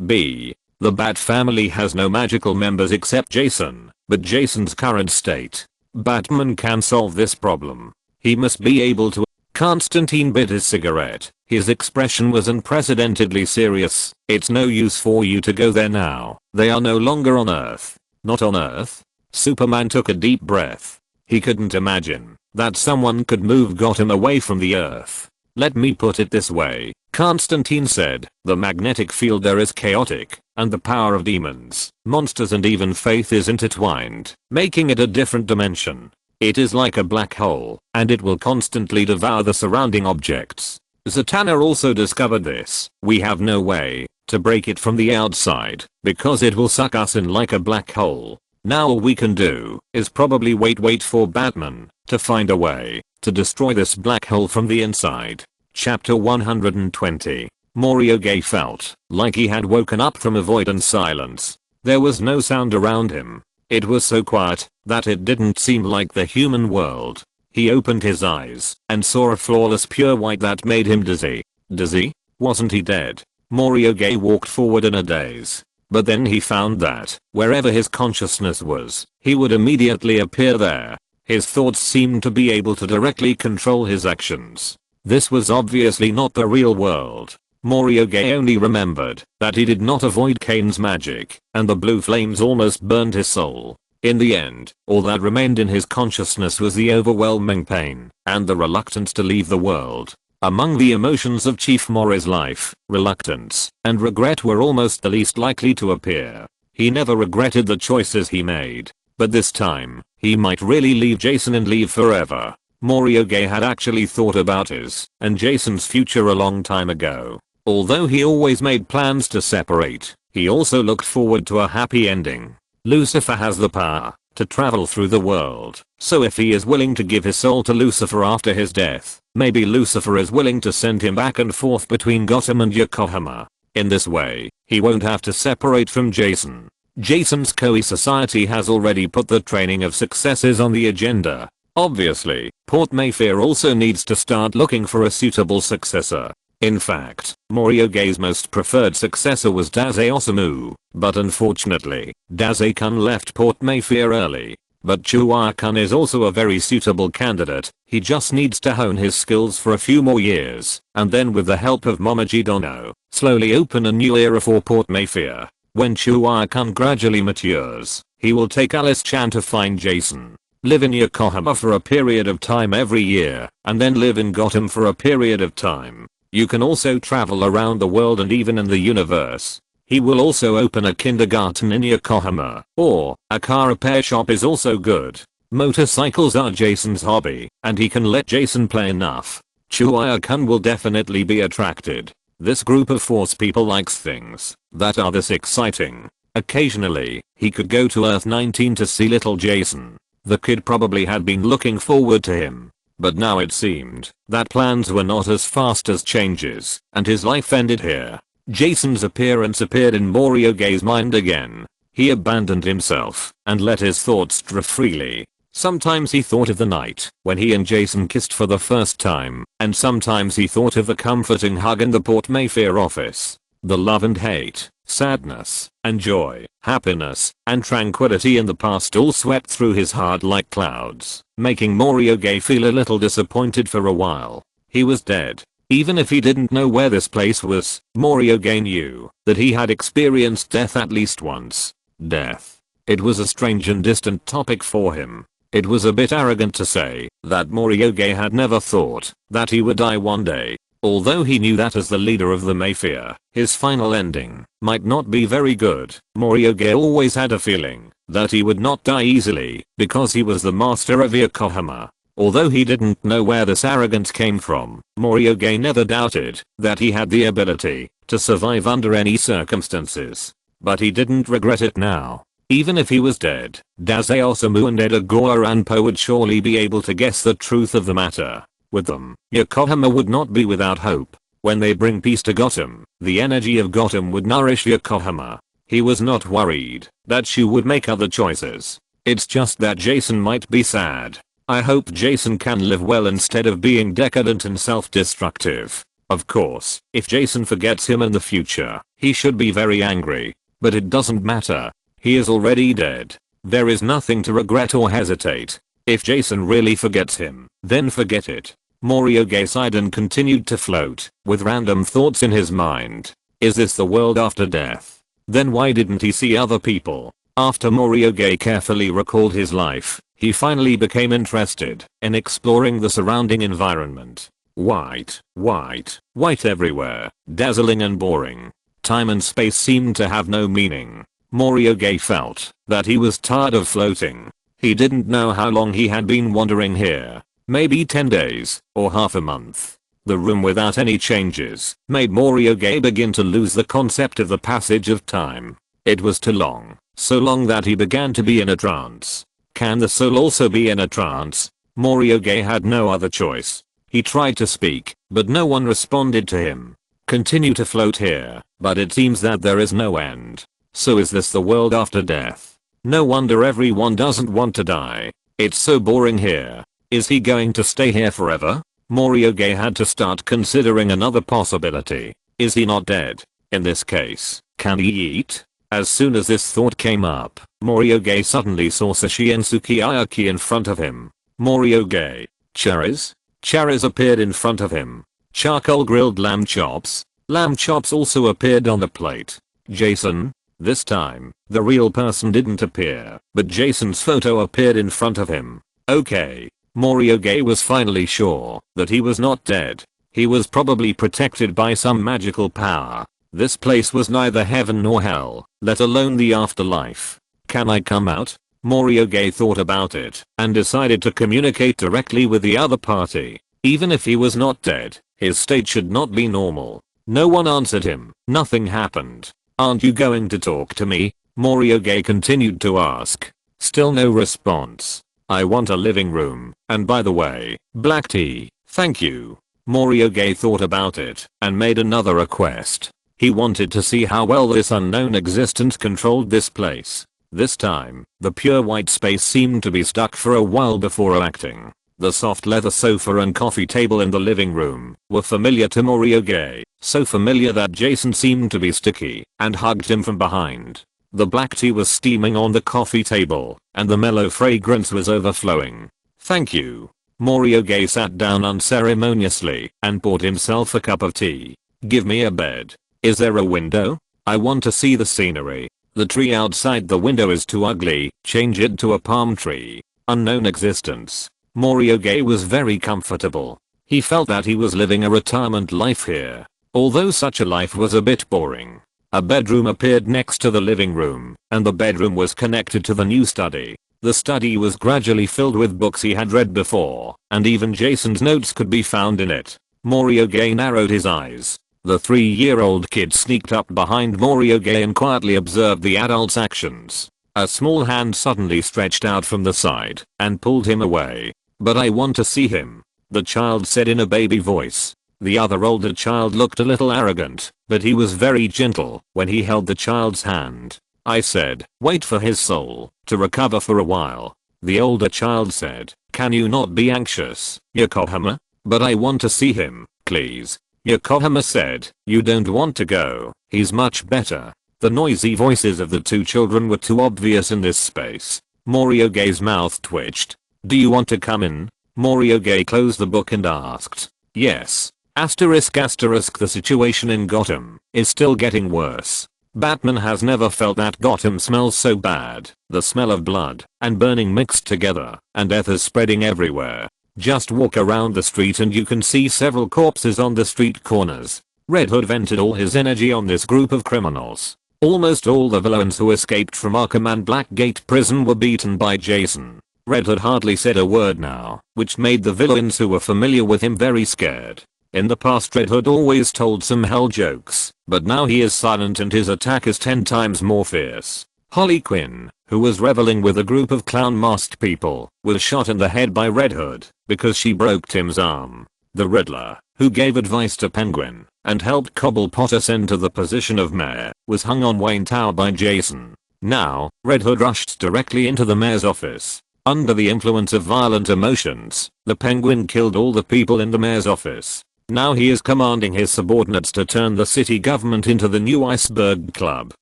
Speaker 1: B. The Bat family has no magical members except Jason, but Jason's current state. Batman can solve this problem. He must be able to. Constantine bit his cigarette. His expression was unprecedentedly serious. It's no use for you to go there now. They are no longer on Earth. Not on Earth? Superman took a deep breath. He couldn't imagine that someone could move Gotham away from the Earth. Let me put it this way, Constantine said. The magnetic field there is chaotic, and the power of demons, monsters and even faith is intertwined, making it a different dimension. It is like a black hole, and it will constantly devour the surrounding objects. Zatanna also discovered this. We have no way to break it from the outside, because it will suck us in like a black hole. Now all we can do is probably wait for Batman to find a way to destroy this black hole from the inside. Chapter 120. Mori felt like he had woken up from a void and silence. There was no sound around him. It was so quiet that it didn't seem like the human world. He opened his eyes and saw a flawless pure white that made him dizzy. Dizzy? Wasn't he dead? Mori walked forward in a daze. But then he found that wherever his consciousness was, he would immediately appear there. His thoughts seemed to be able to directly control his actions. This was obviously not the real world. Morioge only remembered that he did not avoid Kane's magic, and the blue flames almost burned his soul. In the end, all that remained in his consciousness was the overwhelming pain and the reluctance to leave the world. Among the emotions of Chief Mori's life, reluctance and regret were almost the least likely to appear. He never regretted the choices he made. But this time, he might really leave Jason and leave forever. Morioge had actually thought about his and Jason's future a long time ago. Although he always made plans to separate, he also looked forward to a happy ending. Lucifer has the power to travel through the world, so if he is willing to give his soul to Lucifer after his death, maybe Lucifer is willing to send him back and forth between Gotham and Yokohama. In this way, he won't have to separate from Jason. Jason's Koi society has already put the training of successors on the agenda. Obviously, Port Mafia also needs to start looking for a suitable successor. In fact, Morioge's most preferred successor was Daze Osamu, but unfortunately, Daze-kun left Port Mafia early. But Chuya-kun is also a very suitable candidate. He just needs to hone his skills for a few more years, and then with the help of Momoji Dono, slowly open a new era for Port Mafia. When Chuya-kun gradually matures, he will take Alice-chan to find Jason, live in Yokohama for a period of time every year, and then live in Gotham for a period of time. You can also travel around the world and even in the universe. He will also open a kindergarten in Yokohama, or a car repair shop is also good. Motorcycles are Jason's hobby, and he can let Jason play enough. Chuya-kun will definitely be attracted. This group of force people likes things that are this exciting. Occasionally, he could go to Earth 19 to see little Jason. The kid probably had been looking forward to him. But now it seemed that plans were not as fast as changes, and his life ended here. Jason's appearance appeared in Morioge's mind again. He abandoned himself and let his thoughts drift freely. Sometimes he thought of the night when he and Jason kissed for the first time, and sometimes he thought of the comforting hug in the Port Mafia office. The love and hate, sadness, and joy, happiness, and tranquility in the past all swept through his heart like clouds, making Morioge feel a little disappointed for a while. He was dead. Even if he didn't know where this place was, Morioge knew that he had experienced death at least once. Death. It was a strange and distant topic for him. It was a bit arrogant to say that Morioge had never thought that he would die one day. Although he knew that as the leader of the Mafia, his final ending might not be very good, Morioge always had a feeling that he would not die easily because he was the master of Yokohama. Although he didn't know where this arrogance came from, Morioge never doubted that he had the ability to survive under any circumstances. But he didn't regret it now. Even if he was dead, Daze Osamu and Edgar Anpo would surely be able to guess the truth of the matter. With them, Yokohama would not be without hope. When they bring peace to Gotham, the energy of Gotham would nourish Yokohama. He was not worried that she would make other choices. It's just that Jason might be sad. I hope Jason can live well instead of being decadent and self-destructive. Of course, if Jason forgets him in the future, he should be very angry. But it doesn't matter. He is already dead. There is nothing to regret or hesitate. If Jason really forgets him, then forget it. Morioge sighed and continued to float, with random thoughts in his mind. Is this the world after death? Then why didn't he see other people? After Morioge carefully recalled his life, he finally became interested in exploring the surrounding environment. White, white, white everywhere, dazzling and boring. Time and space seemed to have no meaning. Morioge felt that he was tired of floating. He didn't know how long he had been wandering here. Maybe 10 days, or half a month. The room without any changes made Morioge begin to lose the concept of the passage of time. It was too long, so long that he began to be in a trance. Can the soul also be in a trance? Morioge had no other choice. He tried to speak, but no one responded to him. Continue to float here, but it seems that there is no end. So is this the world after death? No wonder everyone doesn't want to die. It's so boring here. Is he going to stay here forever? Morioge had to start considering another possibility. Is he not dead? In this case, can he eat? As soon as this thought came up, Morioge suddenly saw sushi and sukiyaki in front of him. Morioge. Cherries? Cherries appeared in front of him. Charcoal grilled lamb chops. Lamb chops also appeared on the plate. Jason. This time, the real person didn't appear, but Jason's photo appeared in front of him. Okay. Morioge was finally sure that he was not dead. He was probably protected by some magical power. This place was neither heaven nor hell, let alone the afterlife. Can I come out? Morioge thought about it and decided to communicate directly with the other party. Even if he was not dead, his state should not be normal. No one answered him. Nothing happened. Aren't you going to talk to me? Morioge continued to ask. Still no response. I want a living room, and by the way, black tea, thank you. Morioge thought about it and made another request. He wanted to see how well this unknown existence controlled this place. This time, the pure white space seemed to be stuck for a while before acting. The soft leather sofa and coffee table in the living room were familiar to Morioge, so familiar that Jason seemed to be sticky and hugged him from behind. The black tea was steaming on the coffee table, and the mellow fragrance was overflowing. Thank you. Morioge sat down unceremoniously and poured himself a cup of tea. Give me a bed. Is there a window? I want to see the scenery. The tree outside the window is too ugly, change it to a palm tree. Unknown existence. Morioge was very comfortable. He felt that he was living a retirement life here. Although such a life was a bit boring. A bedroom appeared next to the living room, and the bedroom was connected to the new study. The study was gradually filled with books he had read before, and even Jason's notes could be found in it. Morioge narrowed his eyes. The 3-year-old kid sneaked up behind Morioge and quietly observed the adult's actions. A small hand suddenly stretched out from the side and pulled him away. But I want to see him, the child said in a baby voice. The other older child looked a little arrogant, but he was very gentle when he held the child's hand. I said, wait for his soul to recover for a while. The older child said, can you not be anxious, Yokohama? But I want to see him, please. Yokohama said, you don't want to go, he's much better. The noisy voices of the two children were too obvious in this space. Morioge's mouth twitched. Do you want to come in? Morioge closed the book and asked. Yes. Asterisk asterisk the situation in Gotham is still getting worse. Batman has never felt that Gotham smells so bad. The smell of blood and burning mixed together, and death is spreading everywhere. Just walk around the street and you can see several corpses on the street corners. Red Hood vented all his energy on this group of criminals. Almost all the villains who escaped from Arkham and Blackgate prison were beaten by Jason. Red Hood hardly said a word now, which made the villains who were familiar with him very scared. In the past Red Hood always told some hell jokes, but now he is silent and his attack is 10 times more fierce. Harley Quinn, who was reveling with a group of clown-masked people, was shot in the head by Red Hood because she broke Tim's arm. The Riddler, who gave advice to Penguin and helped Cobblepot ascend to the position of mayor, was hung on Wayne Tower by Jason. Now, Red Hood rushed directly into the mayor's office. Under the influence of violent emotions, the Penguin killed all the people in the mayor's office. Now he is commanding his subordinates to turn the city government into the new Iceberg Club.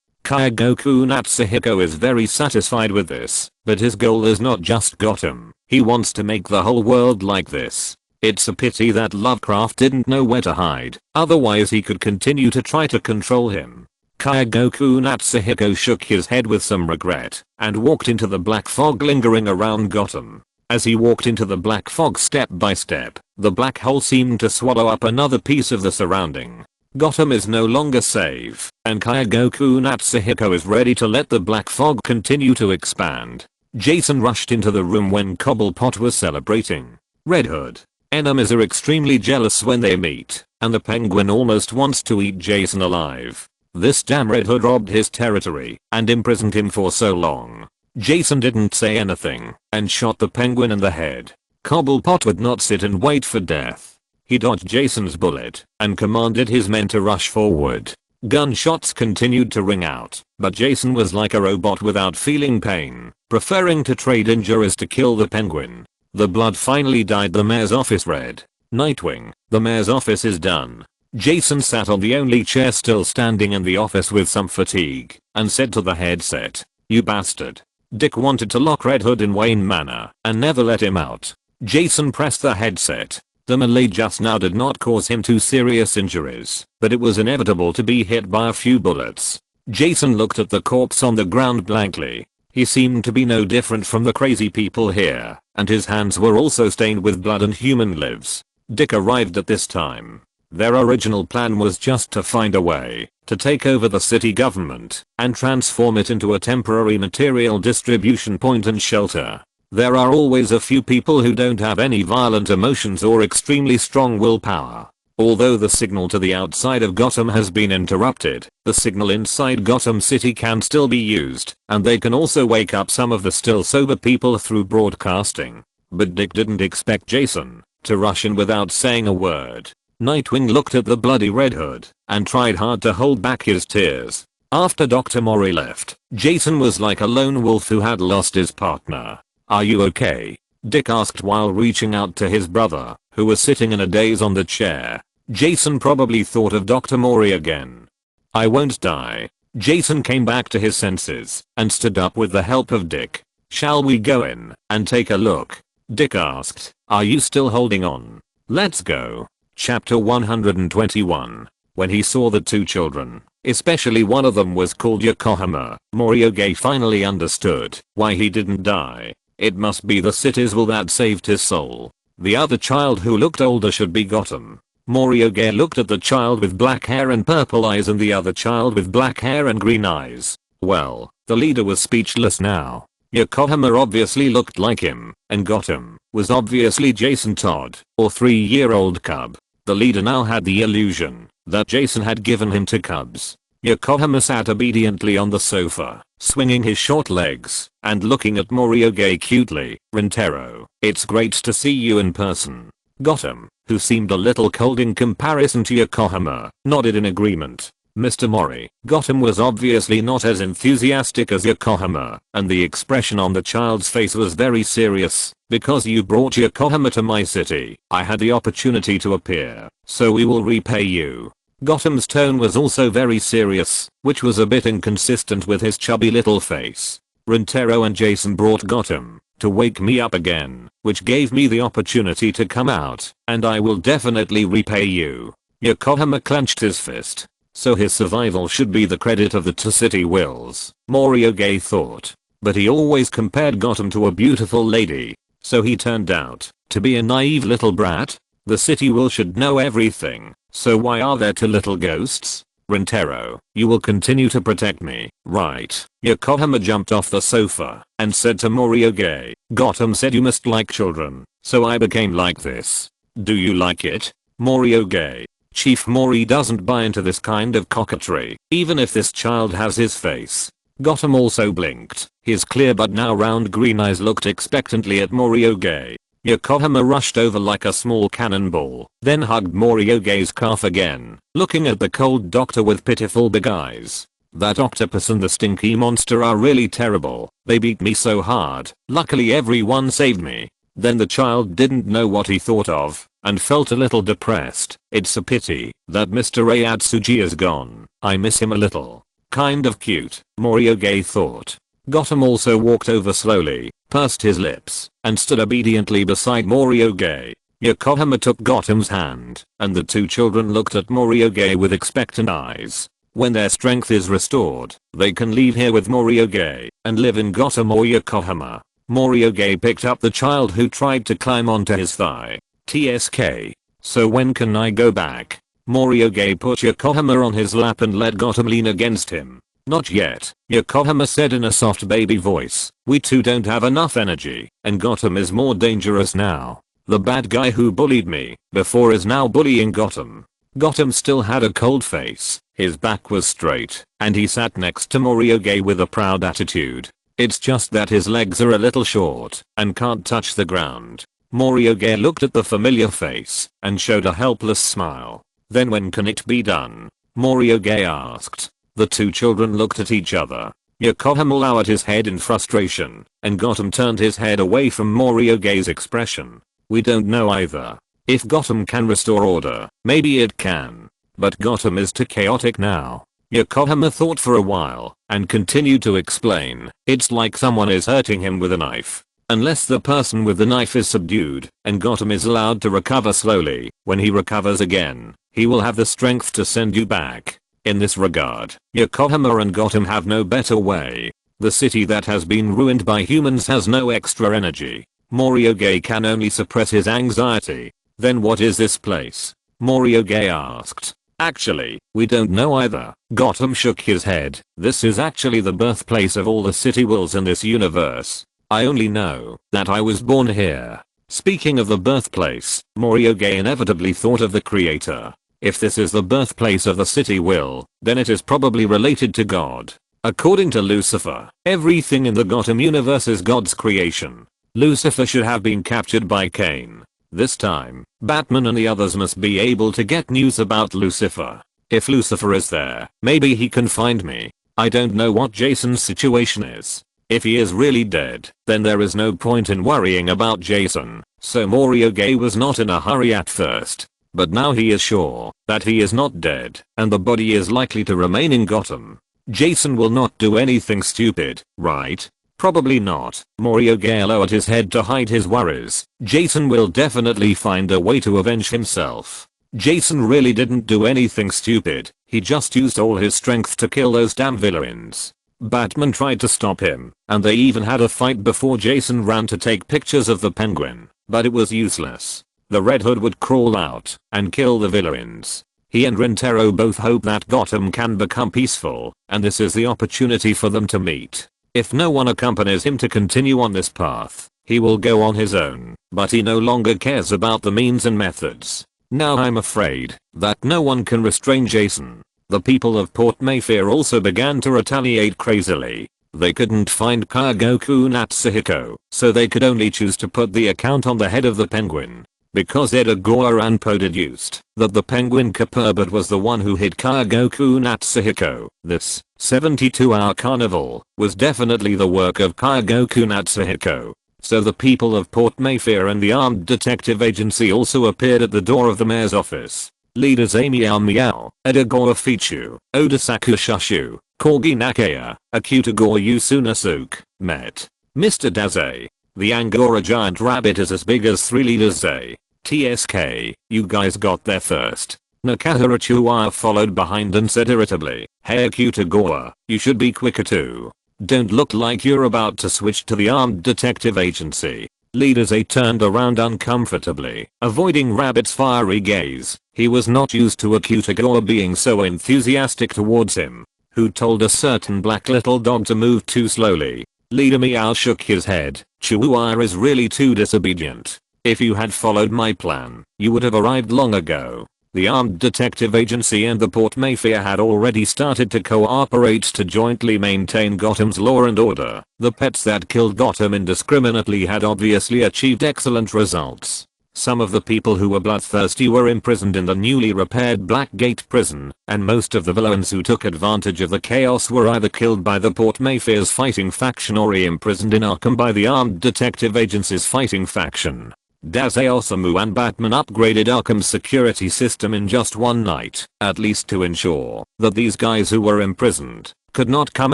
Speaker 1: Kyagoku Natsuhiko is very satisfied with this, but his goal is not just Gotham. He wants to make the whole world like this. It's a pity that Lovecraft didn't know where to hide, otherwise he could continue to try to control him. Kyagoku Natsuhiko shook his head with some regret and walked into the black fog lingering around Gotham. As he walked into the black fog step by step, the black hole seemed to swallow up another piece of the surrounding. Gotham is no longer safe, and Kyagoku Natsuhiko is ready to let the black fog continue to expand. Jason rushed into the room when Cobblepot was celebrating. Red Hood. Enemies are extremely jealous when they meet, and the Penguin almost wants to eat Jason alive. This damn Red Hood robbed his territory and imprisoned him for so long. Jason didn't say anything and shot the Penguin in the head. Cobblepot would not sit and wait for death. He dodged Jason's bullet and commanded his men to rush forward. Gunshots continued to ring out, but Jason was like a robot without feeling pain, preferring to trade injuries to kill the Penguin. The blood finally dyed the mayor's office red. Nightwing, the mayor's office is done. Jason sat on the only chair still standing in the office with some fatigue and said to the headset, "You bastard. Dick wanted to lock Red Hood in Wayne Manor and never let him out." Jason pressed the headset. The melee just now did not cause him too serious injuries, but it was inevitable to be hit by a few bullets. Jason looked at the corpse on the ground blankly. He seemed to be no different from the crazy people here, and his hands were also stained with blood and human lives. Dick arrived at this time. Their original plan was just to find a way to take over the city government and transform it into a temporary material distribution point and shelter. There are always a few people who don't have any violent emotions or extremely strong willpower. Although the signal to the outside of Gotham has been interrupted, the signal inside Gotham City can still be used, and they can also wake up some of the still sober people through broadcasting. But Dick didn't expect Jason to rush in without saying a word. Nightwing looked at the bloody Red Hood and tried hard to hold back his tears. After Dr. Mori left, Jason was like a lone wolf who had lost his partner. "Are you okay?" Dick asked while reaching out to his brother, who was sitting in a daze on the chair. Jason probably thought of Dr. Mori again. "I won't die." Jason came back to his senses and stood up with the help of Dick. "Shall we go in and take a look?" Dick asked. "Are you still holding on?" "Let's go." Chapter 121. When he saw the two children, especially one of them was called Yokohama, Morioge finally understood why he didn't die. It must be the city's will that saved his soul. The other child who looked older should be Gotham. Morioge looked at the child with black hair and purple eyes and the other child with black hair and green eyes. Well, the leader was speechless now. Yokohama obviously looked like him, and Gotham was obviously Jason Todd, or 3-year-old cub. The leader now had the illusion that Jason had given him to cubs. Yokohama sat obediently on the sofa, swinging his short legs and looking at Morioge cutely. "Rintaro, it's great to see you in person." Gotham, who seemed a little cold in comparison to Yokohama, nodded in agreement. "Mr. Mori." Gotham was obviously not as enthusiastic as Yokohama, and the expression on the child's face was very serious. "Because you brought Yokohama to my city, I had the opportunity to appear, so we will repay you." Gotham's tone was also very serious, which was a bit inconsistent with his chubby little face. "Rintaro and Jason brought Gotham to wake me up again, which gave me the opportunity to come out, and I will definitely repay you." Yokohama clenched his fist. So his survival should be the credit of the two city wills, Morioge thought. But he always compared Gotham to a beautiful lady. So he turned out to be a naive little brat. The city will should know everything, so why are there two little ghosts? "Rintaro, you will continue to protect me, right?" Yokohama jumped off the sofa and said to Morioge, "Gotham said you must like children, so I became like this. Do you like it?" Morioge. Chief Mori doesn't buy into this kind of coquetry, even if this child has his face. Gotham also blinked. His clear but now round green eyes looked expectantly at Morioge. Yokohama rushed over like a small cannonball, then hugged Morioge's calf again, looking at the cold doctor with pitiful big eyes. "That octopus and the stinky monster are really terrible. They beat me so hard. Luckily everyone saved me." Then the child didn't know what he thought of, and felt a little depressed. "It's a pity that Mr. Ayatsuji is gone. I miss him a little." Kind of cute, Morioge thought. Gotham also walked over slowly, pursed his lips, and stood obediently beside Morioge. Yokohama took Gotham's hand, and the two children looked at Morioge with expectant eyes. When their strength is restored, they can leave here with Morioge and live in Gotham or Yokohama. Morioge picked up the child who tried to climb onto his thigh. "TSK. So when can I go back?" Morioge put Yokohama on his lap and let Gotham lean against him. "Not yet," Yokohama said in a soft baby voice. "We too don't have enough energy, and Gotham is more dangerous now. The bad guy who bullied me before is now bullying Gotham." Gotham still had a cold face, his back was straight, and he sat next to Morioge with a proud attitude. It's just that his legs are a little short and can't touch the ground. Morioge looked at the familiar face and showed a helpless smile. "Then when can it be done?" Morioge asked. The two children looked at each other. Yokohama lowered his head in frustration, and Gotham turned his head away from Morioge's expression. "We don't know either. If Gotham can restore order, maybe it can. But Gotham is too chaotic now." Yokohama thought for a while and continued to explain. "It's like someone is hurting him with a knife. Unless the person with the knife is subdued and Gotham is allowed to recover slowly, when he recovers again, he will have the strength to send you back. In this regard, Yokohama and Gotham have no better way. The city that has been ruined by humans has no extra energy. Mori can only suppress his anxiety. Then what is this place? Mori asked. Actually, we don't know either. Gotham shook his head. This is actually the birthplace of all the city wills in this universe. I only know that I was born here. Speaking of the birthplace, Mori inevitably thought of the creator. If this is the birthplace of the city will, then it is probably related to God. According to Lucifer, everything in the Gotham universe is God's creation. Lucifer should have been captured by Cain. This time, Batman and the others must be able to get news about Lucifer. If Lucifer is there, maybe he can find me. I don't know what Jason's situation is. If he is really dead, then there is no point in worrying about Jason. So Mori was not in a hurry at first. But now he is sure that he is not dead, and the body is likely to remain in Gotham. Jason will not do anything stupid, right? Probably not. Mori lowered his head to hide his worries. Jason will definitely find a way to avenge himself. Jason really didn't do anything stupid, he just used all his strength to kill those damn villains. Batman tried to stop him, and they even had a fight before Jason ran to take pictures of the Penguin, but it was useless. The Red Hood would crawl out and kill the villains. He and Rentaro both hope that Gotham can become peaceful, and this is the opportunity for them to meet. If no one accompanies him to continue on this path, he will go on his own, but he no longer cares about the means and methods. Now I'm afraid that no one can restrain Jason. The people of Port Mafia also began to retaliate crazily. They couldn't find Kaigoku Natsuhiko, so they could only choose to put the account on the head of the Penguin. Because Edgar Anpo deduced that the Penguin Kapurbot was the one who hit Kaigoku Natsuhiko, this 72-hour carnival was definitely the work of Kaigoku Natsuhiko. So the people of Port Mafia and the Armed Detective Agency also appeared at the door of the mayor's office. Leaders Amy Miao, Edgar Fichu, Odasaku Shushu, Korgi Nakaya, Akutagor Yusunasuke, met. Mr. Daze. The Angora giant rabbit is as big as 3 liters Zay. TSK, you guys got there first. Nakahara Chuwa followed behind and said irritably, hey Akutagor, you should be quicker too. Don't look like you're about to switch to the Armed Detective Agency. Leader Zay turned around uncomfortably, avoiding Rabbit's fiery gaze. He was not used to Akutagor being so enthusiastic towards him. Who told a certain black little dog to move too slowly? Leader Meow shook his head. Chihuahua is really too disobedient. If you had followed my plan, you would have arrived long ago. The Armed Detective Agency and the Port Mafia had already started to cooperate to jointly maintain Gotham's law and order. The pets that killed Gotham indiscriminately had obviously achieved excellent results. Some of the people who were bloodthirsty were imprisoned in the newly repaired Blackgate prison, and most of the villains who took advantage of the chaos were either killed by the Port Mafia's fighting faction or imprisoned in Arkham by the Armed Detective Agency's fighting faction. Daze Osamu and Batman upgraded Arkham's security system in just one night, at least to ensure that these guys who were imprisoned could not come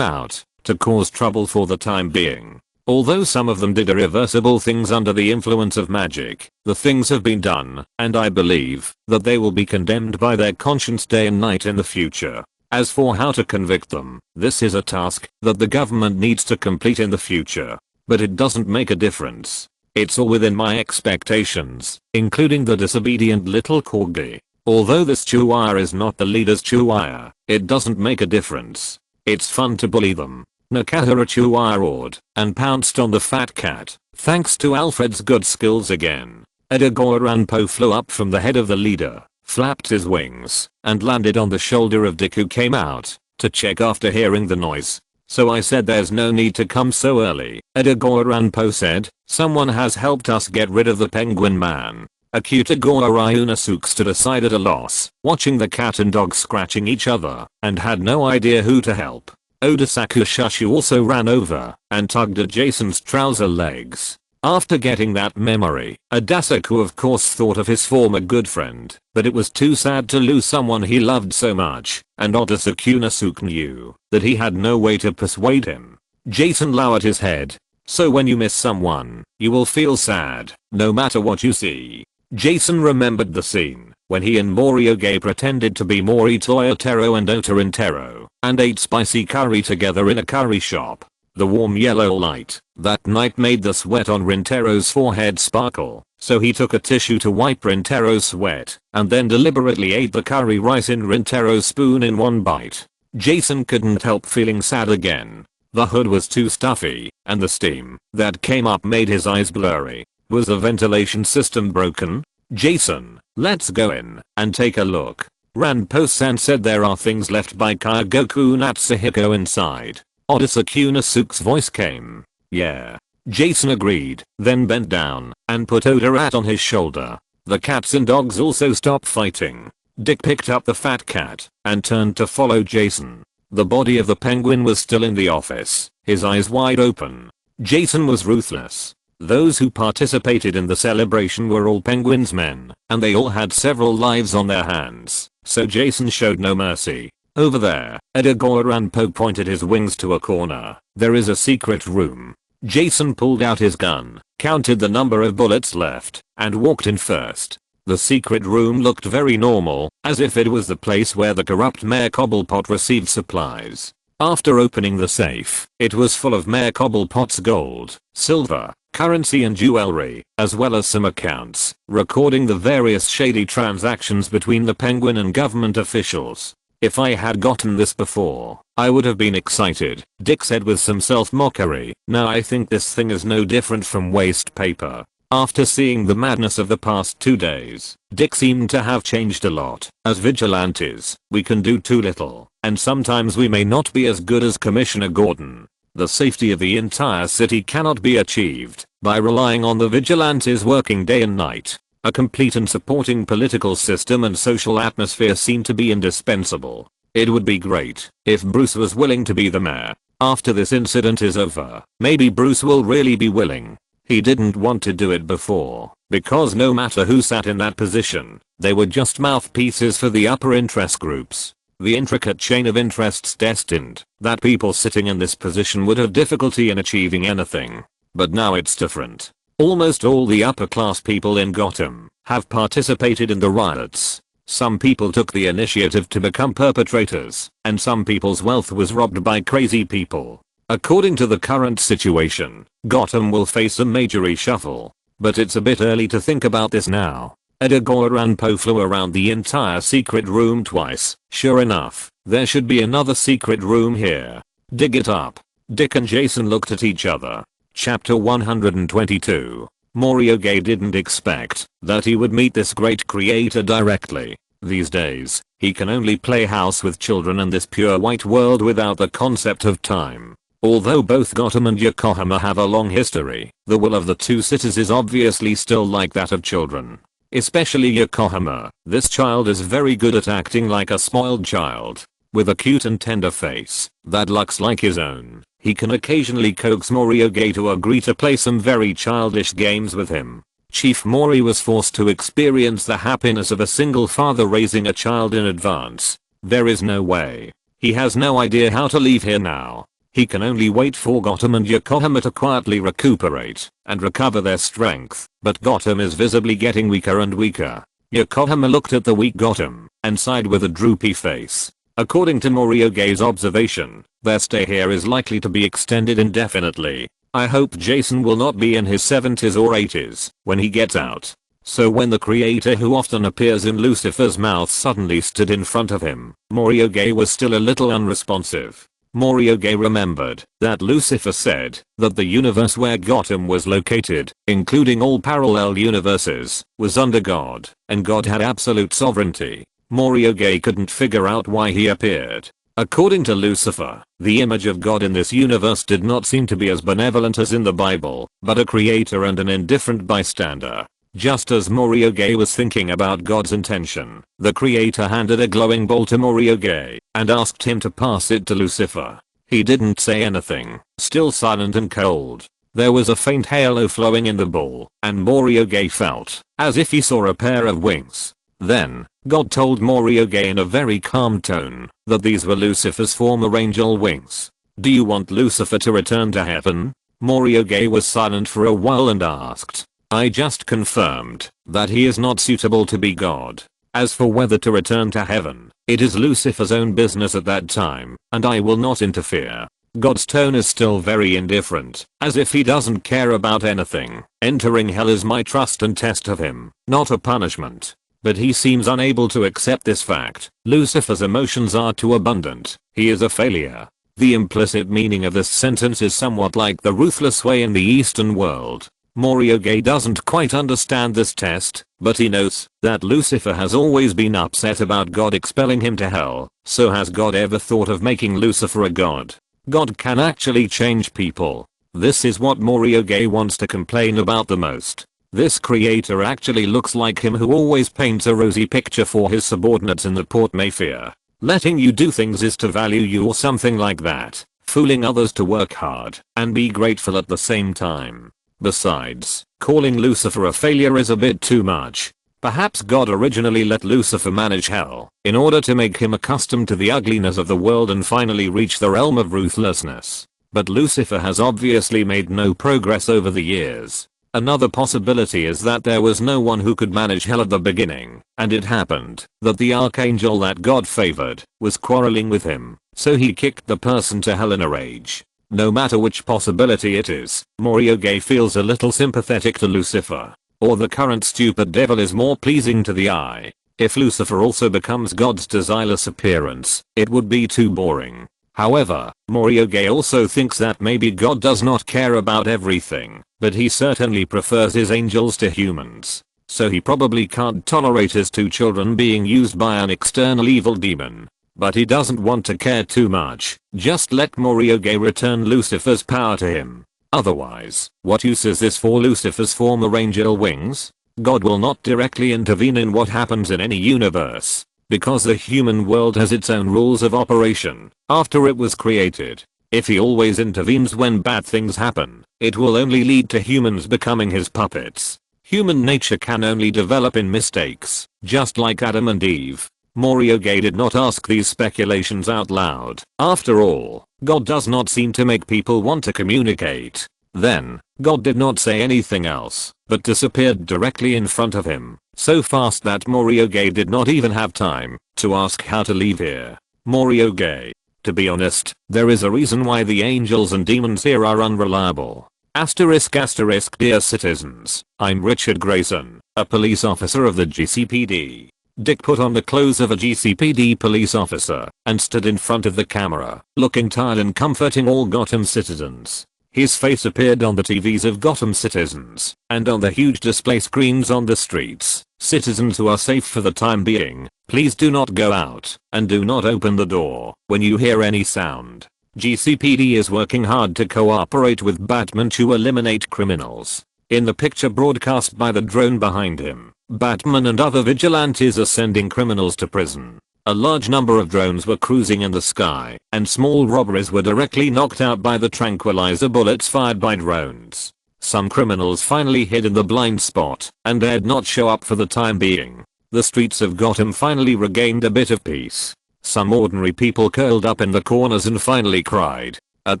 Speaker 1: out to cause trouble for the time being. Although some of them did irreversible things under the influence of magic, the things have been done, and I believe that they will be condemned by their conscience day and night in the future. As for how to convict them, this is a task that the government needs to complete in the future. But it doesn't make a difference. It's all within my expectations, including the disobedient little corgi. Although this Chihuahua is not the leader's Chihuahua, it doesn't make a difference. It's fun to bully them. Nakahara Chihuahua roared and pounced on the fat cat, thanks to Alfred's good skills again. Edgar Anpo flew up from the head of the leader, flapped his wings, and landed on the shoulder of Dick, who came out to check after hearing the noise. So I said there's no need to come so early. Edgar Anpo said, someone has helped us get rid of the Penguin Man. Akutagor Ryunosuke stood aside at a loss, watching the cat and dog scratching each other, and had no idea who to help. Odasaku Shushu also ran over and tugged at Jason's trouser legs. After getting that memory, Odasaku of course thought of his former good friend, but it was too sad to lose someone he loved so much, and Odasaku knew that he had no way to persuade him. Jason lowered his head. So when you miss someone, you will feel sad, no matter what you see. Jason remembered the scene when he and Morioge pretended to be Mori Toyotaro and Otarintero and ate spicy curry together in a curry shop. The warm yellow light that night made the sweat on Rintero's forehead sparkle, so he took a tissue to wipe Rintero's sweat and then deliberately ate the curry rice in Rintero's spoon in one bite. Jason couldn't help feeling sad again. The hood was too stuffy, and the steam that came up made his eyes blurry. Was the ventilation system broken? Jason, let's go in and take a look. Ranpo-san said there are things left by Kyogoku Natsuhiko inside. Odasaki Nasuke's voice came. Yeah. Jason agreed, then bent down and put Oda Rat on his shoulder. The cats and dogs also stopped fighting. Dick picked up the fat cat and turned to follow Jason. The body of the penguin was still in the office, his eyes wide open. Jason was ruthless. Those who participated in the celebration were all penguins men, and they all had several lives on their hands, so Jason showed no mercy. Over there, Edgar Ranpo pointed his wings to a corner. There is a secret room. Jason pulled out his gun, counted the number of bullets left, and walked in first. The secret room looked very normal, as if it was the place where the corrupt Mayor Cobblepot received supplies. After opening the safe, it was full of Mayor Cobblepot's gold, silver, currency and jewelry, as well as some accounts, recording the various shady transactions between the penguin and government officials. If I had gotten this before, I would have been excited, Dick said with some self-mockery. Now I think this thing is no different from waste paper. After seeing the madness of the past 2 days, Dick seemed to have changed a lot. As vigilantes, we can do too little, and sometimes we may not be as good as Commissioner Gordon. The safety of the entire city cannot be achieved by relying on the vigilantes working day and night. A complete and supporting political system and social atmosphere seem to be indispensable. It would be great if Bruce was willing to be the mayor. After this incident is over, maybe Bruce will really be willing. He didn't want to do it before, because no matter who sat in that position, they were just mouthpieces for the upper interest groups. The intricate chain of interests destined that people sitting in this position would have difficulty in achieving anything. But now it's different. Almost all the upper class people in Gotham have participated in the riots. Some people took the initiative to become perpetrators, and some people's wealth was robbed by crazy people. According to the current situation, Gotham will face a major reshuffle. But it's a bit early to think about this now. Edgar Ranpo flew around the entire secret room twice. Sure enough, there should be another secret room here. Dig it up. Dick and Jason looked at each other. Chapter 122. Morioge didn't expect that he would meet this great creator directly. These days, he can only play house with children in this pure white world without the concept of time. Although both Gotham and Yokohama have a long history, the will of the two cities is obviously still like that of children. Especially Yokohama, this child is very good at acting like a spoiled child. With a cute and tender face that looks like his own, he can occasionally coax Morioge to agree to play some very childish games with him. Chief Mori was forced to experience the happiness of a single father raising a child in advance. There is no way. He has no idea how to leave here now. He can only wait for Gotham and Yokohama to quietly recuperate and recover their strength, but Gotham is visibly getting weaker and weaker. Yokohama looked at the weak Gotham and sighed with a droopy face. According to Morioge's observation, their stay here is likely to be extended indefinitely. I hope Jason will not be in his 70s or 80s when he gets out. So when the creator who often appears in Lucifer's mouth suddenly stood in front of him, Morioge was still a little unresponsive. Morioge remembered that Lucifer said that the universe where Gotham was located, including all parallel universes, was under God, and God had absolute sovereignty. Morioge couldn't figure out why he appeared. According to Lucifer, the image of God in this universe did not seem to be as benevolent as in the Bible, but a creator and an indifferent bystander. Just as Morioge was thinking about God's intention, the creator handed a glowing ball to Morioge and asked him to pass it to Lucifer. He didn't say anything, still silent and cold. There was a faint halo flowing in the ball, and Morioge felt as if he saw a pair of wings. Then, God told Morioge in a very calm tone that these were Lucifer's former angel wings. Do you want Lucifer to return to heaven? Morioge was silent for a while and asked, "I just confirmed that he is not suitable to be God. As for whether to return to heaven, it is Lucifer's own business at that time, and I will not interfere." God's tone is still very indifferent, as if he doesn't care about anything. Entering hell is my trust and test of him, not a punishment. But he seems unable to accept this fact. Lucifer's emotions are too abundant. He is a failure. The implicit meaning of this sentence is somewhat like the ruthless way in the Eastern world. Morioge doesn't quite understand this test, but he knows that Lucifer has always been upset about God expelling him to hell. So has God ever thought of making Lucifer a god? God can actually change people. This is what Morioge wants to complain about the most. This creator actually looks like him who always paints a rosy picture for his subordinates in the Port Mafia. Letting you do things is to value you or something like that. Fooling others to work hard and be grateful at the same time. Besides, calling Lucifer a failure is a bit too much. Perhaps God originally let Lucifer manage hell in order to make him accustomed to the ugliness of the world and finally reach the realm of ruthlessness. But Lucifer has obviously made no progress over the years. Another possibility is that there was no one who could manage hell at the beginning, and it happened that the archangel that God favored was quarreling with him, so he kicked the person to hell in a rage. No matter which possibility it is, Morioge feels a little sympathetic to Lucifer. Or the current stupid devil is more pleasing to the eye. If Lucifer also becomes God's desireless appearance, it would be too boring. However, Morioge also thinks that maybe God does not care about everything, but he certainly prefers his angels to humans. So he probably can't tolerate his two children being used by an external evil demon. But he doesn't want to care too much. Just let Morioge return Lucifer's power to him. Otherwise, what use is this for Lucifer's former angel wings? God will not directly intervene in what happens in any universe, because the human world has its own rules of operation after it was created. If he always intervenes when bad things happen, it will only lead to humans becoming his puppets. Human nature can only develop in mistakes, just like Adam and Eve. Morioge did not ask these speculations out loud. After all, God does not seem to make people want to communicate. Then, God did not say anything else, but disappeared directly in front of him, so fast that Morioge did not even have time to ask how to leave here. Morioge. To be honest, there is a reason why the angels and demons here are unreliable. Asterisk asterisk dear citizens, I'm Richard Grayson, a police officer of the GCPD. Dick put on the clothes of a GCPD police officer and stood in front of the camera, looking tired and comforting all Gotham citizens. His face appeared on the TVs of Gotham citizens and on the huge display screens on the streets. Citizens who are safe for the time being, please do not go out and do not open the door when you hear any sound. GCPD is working hard to cooperate with Batman to eliminate criminals. In the picture broadcast by the drone behind him, Batman and other vigilantes are sending criminals to prison. A large number of drones were cruising in the sky, and small robberies were directly knocked out by the tranquilizer bullets fired by drones. Some criminals finally hid in the blind spot and dared not show up for the time being. The streets of Gotham finally regained a bit of peace. Some ordinary people curled up in the corners and finally cried. At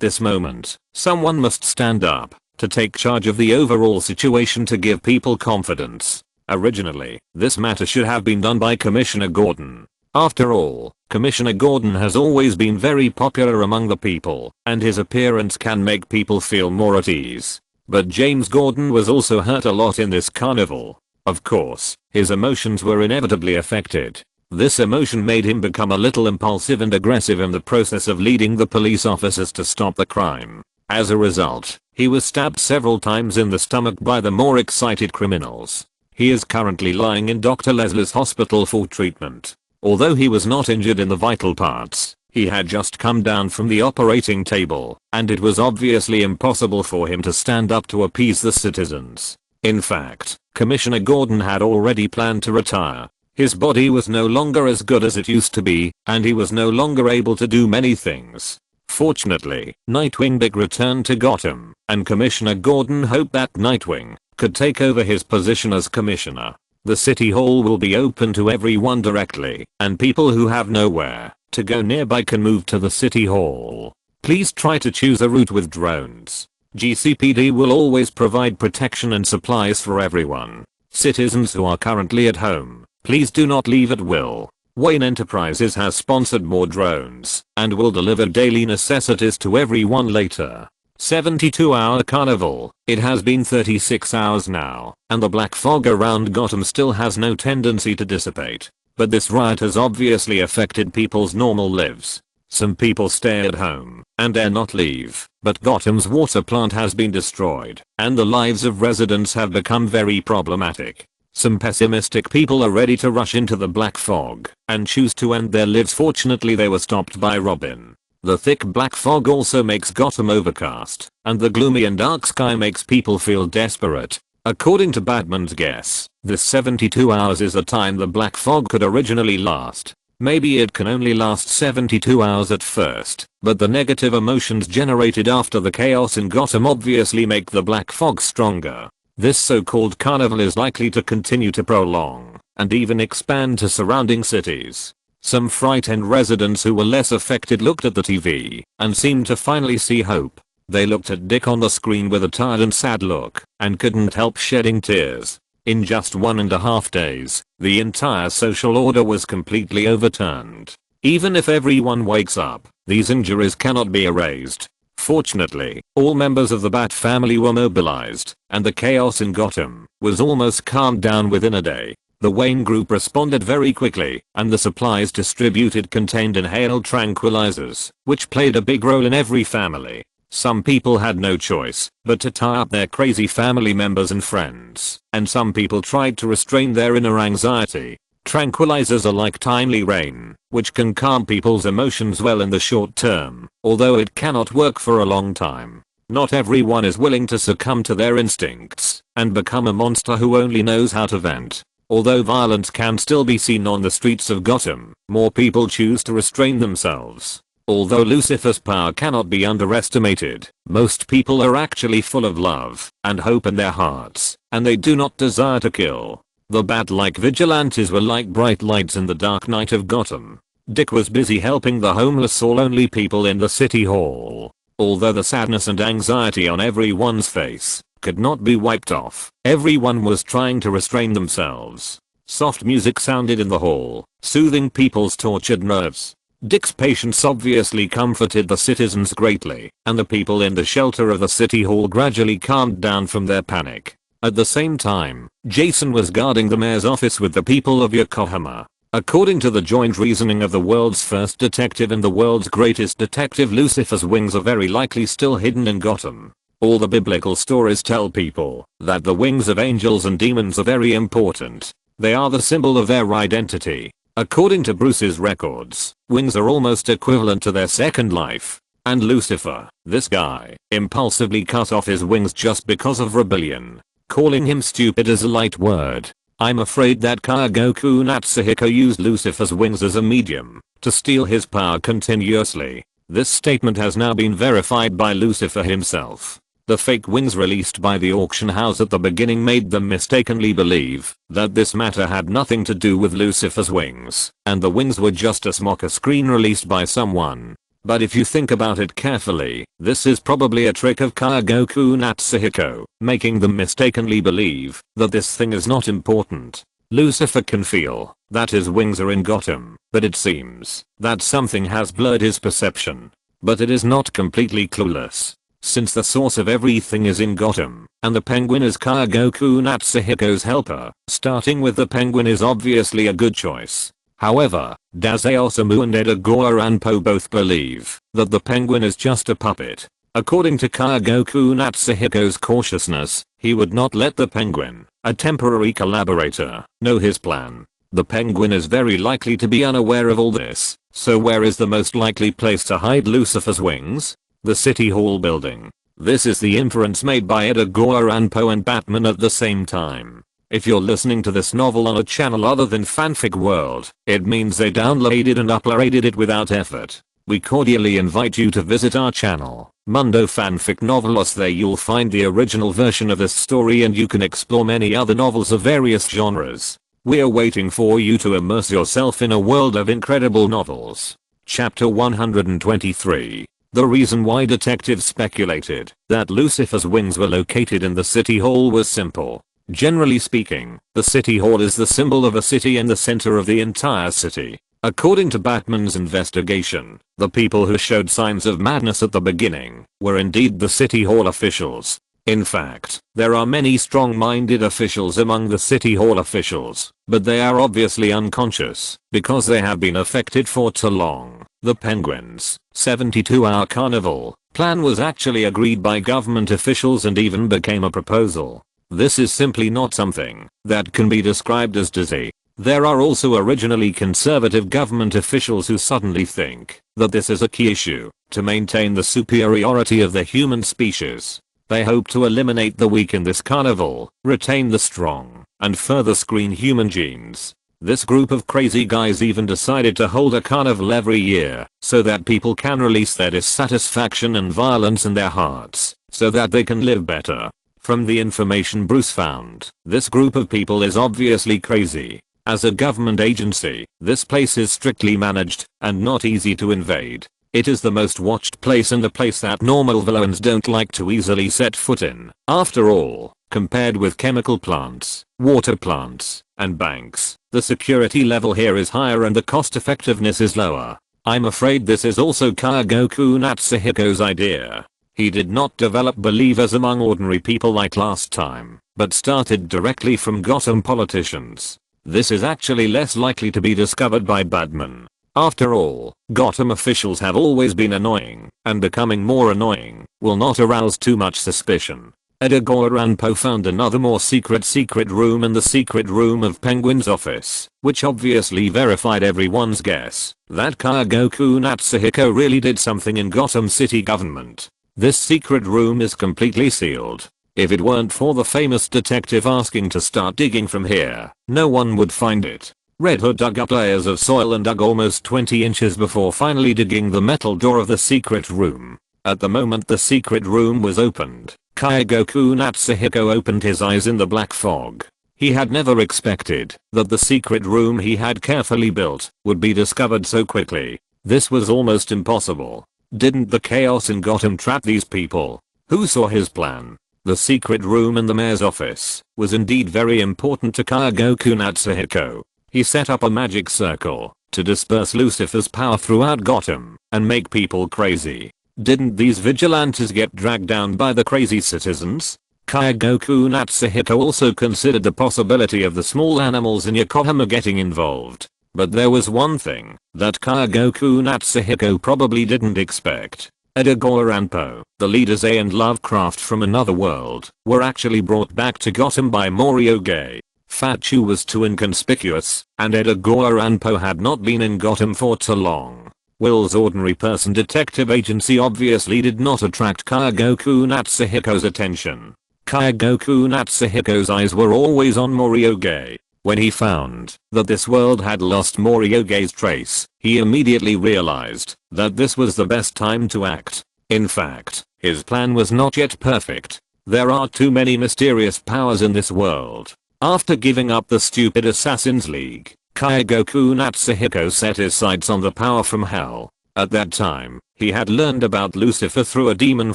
Speaker 1: this moment, someone must stand up to take charge of the overall situation to give people confidence. Originally, this matter should have been done by Commissioner Gordon. After all, Commissioner Gordon has always been very popular among the people, and his appearance can make people feel more at ease. But James Gordon was also hurt a lot in this carnival. Of course, his emotions were inevitably affected. This emotion made him become a little impulsive and aggressive in the process of leading the police officers to stop the crime. As a result, he was stabbed several times in the stomach by the more excited criminals. He is currently lying in Dr. Leslie's hospital for treatment. Although he was not injured in the vital parts, he had just come down from the operating table, and it was obviously impossible for him to stand up to appease the citizens. In fact, Commissioner Gordon had already planned to retire. His body was no longer as good as it used to be, and he was no longer able to do many things. Fortunately, Nightwing Dick returned to Gotham, and Commissioner Gordon hoped that Nightwing could take over his position as commissioner. The city hall will be open to everyone directly, and people who have nowhere to go nearby can move to the city hall. Please try to choose a route with drones. GCPD will always provide protection and supplies for everyone. Citizens who are currently at home, please do not leave at will. Wayne Enterprises has sponsored more drones and will deliver daily necessities to everyone later. 72-hour carnival. It has been 36 hours now, and the black fog around Gotham still has no tendency to dissipate. But this riot has obviously affected people's normal lives. Some people stay at home and dare not leave, but Gotham's water plant has been destroyed, and the lives of residents have become very problematic. Some pessimistic people are ready to rush into the black fog and choose to end their lives. Fortunately, they were stopped by Robin. The thick black fog also makes Gotham overcast, and the gloomy and dark sky makes people feel desperate. According to Batman's guess, this 72 hours is the time the black fog could originally last. Maybe it can only last 72 hours at first, but the negative emotions generated after the chaos in Gotham obviously make the black fog stronger. This so-called carnival is likely to continue to prolong and even expand to surrounding cities. Some frightened residents who were less affected looked at the TV and seemed to finally see hope. They looked at Dick on the screen with a tired and sad look and couldn't help shedding tears. In just 1.5 days, the entire social order was completely overturned. Even if everyone wakes up, these injuries cannot be erased. Fortunately, all members of the Bat family were mobilized, and the chaos in Gotham was almost calmed down within a day. The Wayne Group responded very quickly, and the supplies distributed contained inhaled tranquilizers, which played a big role in every family. Some people had no choice but to tie up their crazy family members and friends, and some people tried to restrain their inner anxiety. Tranquilizers are like timely rain, which can calm people's emotions well in the short term, although it cannot work for a long time. Not everyone is willing to succumb to their instincts and become a monster who only knows how to vent. Although violence can still be seen on the streets of Gotham, more people choose to restrain themselves. Although Lucifer's power cannot be underestimated, most people are actually full of love and hope in their hearts, and they do not desire to kill. The Bat-like vigilantes were like bright lights in the dark night of Gotham. Dick was busy helping the homeless or lonely people in the city hall. Although the sadness and anxiety on everyone's face could not be wiped off, everyone was trying to restrain themselves. Soft music sounded in the hall, soothing people's tortured nerves. Dick's patience obviously comforted the citizens greatly, and the people in the shelter of the city hall gradually calmed down from their panic. At the same time, Jason was guarding the mayor's office with the people of Yokohama. According to the joint reasoning of the world's first detective and the world's greatest detective, Lucifer's wings are very likely still hidden in Gotham. All the biblical stories tell people that the wings of angels and demons are very important. They are the symbol of their identity. According to Bruce's records, wings are almost equivalent to their second life. And Lucifer, this guy, impulsively cut off his wings just because of rebellion. Calling him stupid is a light word. I'm afraid that Kaigoku Natsuhiko used Lucifer's wings as a medium to steal his power continuously. This statement has now been verified by Lucifer himself. The fake wings released by the auction house at the beginning made them mistakenly believe that this matter had nothing to do with Lucifer's wings, and the wings were just a smoker screen released by someone. But if you think about it carefully, this is probably a trick of Kaigoku Natsuhiko, making them mistakenly believe that this thing is not important. Lucifer can feel that his wings are in Gotham, but it seems that something has blurred his perception. But it is not completely clueless, since the source of everything is in Gotham, and the Penguin is Kaigoku Natsuhiko's helper. Starting with the Penguin is obviously a good choice. However, Daze Osamu and Edgar Allan Poe both believe that the Penguin is just a puppet. According to Kaigoku Natsuhiko's cautiousness, he would not let the Penguin, a temporary collaborator, know his plan. The Penguin is very likely to be unaware of all this, so where is the most likely place to hide Lucifer's wings? The City Hall building. This is the inference made by Edgar Allan Poe and Batman at the same time. If you're listening to this novel on a channel other than Fanfic World, it means they downloaded and uploaded it without effort. We cordially invite you to visit our channel, Mundo Fanfic Novelos. There you'll find the original version of this story, and you can explore many other novels of various genres. We're waiting for you to immerse yourself in a world of incredible novels. Chapter 123. The reason why detectives speculated that Lucifer's wings were located in the city hall was simple. Generally speaking, the city hall is the symbol of a city and the center of the entire city. According to Batman's investigation, the people who showed signs of madness at the beginning were indeed the city hall officials. In fact, there are many strong-minded officials among the city hall officials, but they are obviously unconscious because they have been affected for too long. The Penguins' 72-hour carnival plan was actually agreed by government officials and even became a proposal. This is simply not something that can be described as dizzy. There are also originally conservative government officials who suddenly think that this is a key issue to maintain the superiority of the human species. They hope to eliminate the weak in this carnival, retain the strong, and further screen human genes. This group of crazy guys even decided to hold a carnival every year so that people can release their dissatisfaction and violence in their hearts so that they can live better. From the information Bruce found, this group of people is obviously crazy. As a government agency, this place is strictly managed and not easy to invade. It is the most watched place and a place that normal villains don't like to easily set foot in. After all, compared with chemical plants, water plants, and banks, the security level here is higher and the cost effectiveness is lower. I'm afraid this is also Kaigoku Natsuhiko's idea. He did not develop believers among ordinary people like last time, but started directly from Gotham politicians. This is actually less likely to be discovered by Batman. After all, Gotham officials have always been annoying, and becoming more annoying will not arouse too much suspicion. Edgar Allan Poe found another more secret room in the secret room of Penguin's office, which obviously verified everyone's guess that Kaigoku Natsuhiko really did something in Gotham City government. This secret room is completely sealed. If it weren't for the famous detective asking to start digging from here, no one would find it. Red Hood dug up layers of soil and dug almost 20 inches before finally digging the metal door of the secret room. At the moment the secret room was opened, Kaigoku Natsuhiko opened his eyes in the black fog. He had never expected that the secret room he had carefully built would be discovered so quickly. This was almost impossible. Didn't the chaos in Gotham trap these people? Who saw his plan? The secret room in the mayor's office was indeed very important to Kaigoku Natsuhiko. He set up a magic circle to disperse Lucifer's power throughout Gotham and make people crazy. Didn't these vigilantes get dragged down by the crazy citizens? Kaigoku Natsuhiko also considered the possibility of the small animals in Yokohama getting involved. But there was one thing that Kaigoku Natsuhiko probably didn't expect. Edgar Allan Poe, the leaders A and Lovecraft from another world, were actually brought back to Gotham by Mori. Fat Chew was too inconspicuous, and Edgar Allan Poe had not been in Gotham for too long. Will's ordinary person detective agency obviously did not attract Kaigoku Natsuhiko's attention. Kaigoku Natsuhiko's eyes were always on Mori. When he found that this world had lost Mori's trace, he immediately realized that this was the best time to act. In fact, his plan was not yet perfect. There are too many mysterious powers in this world. After giving up the stupid Assassin's League, Kaigoku Natsuhiko set his sights on the power from hell. At that time, he had learned about Lucifer through a demon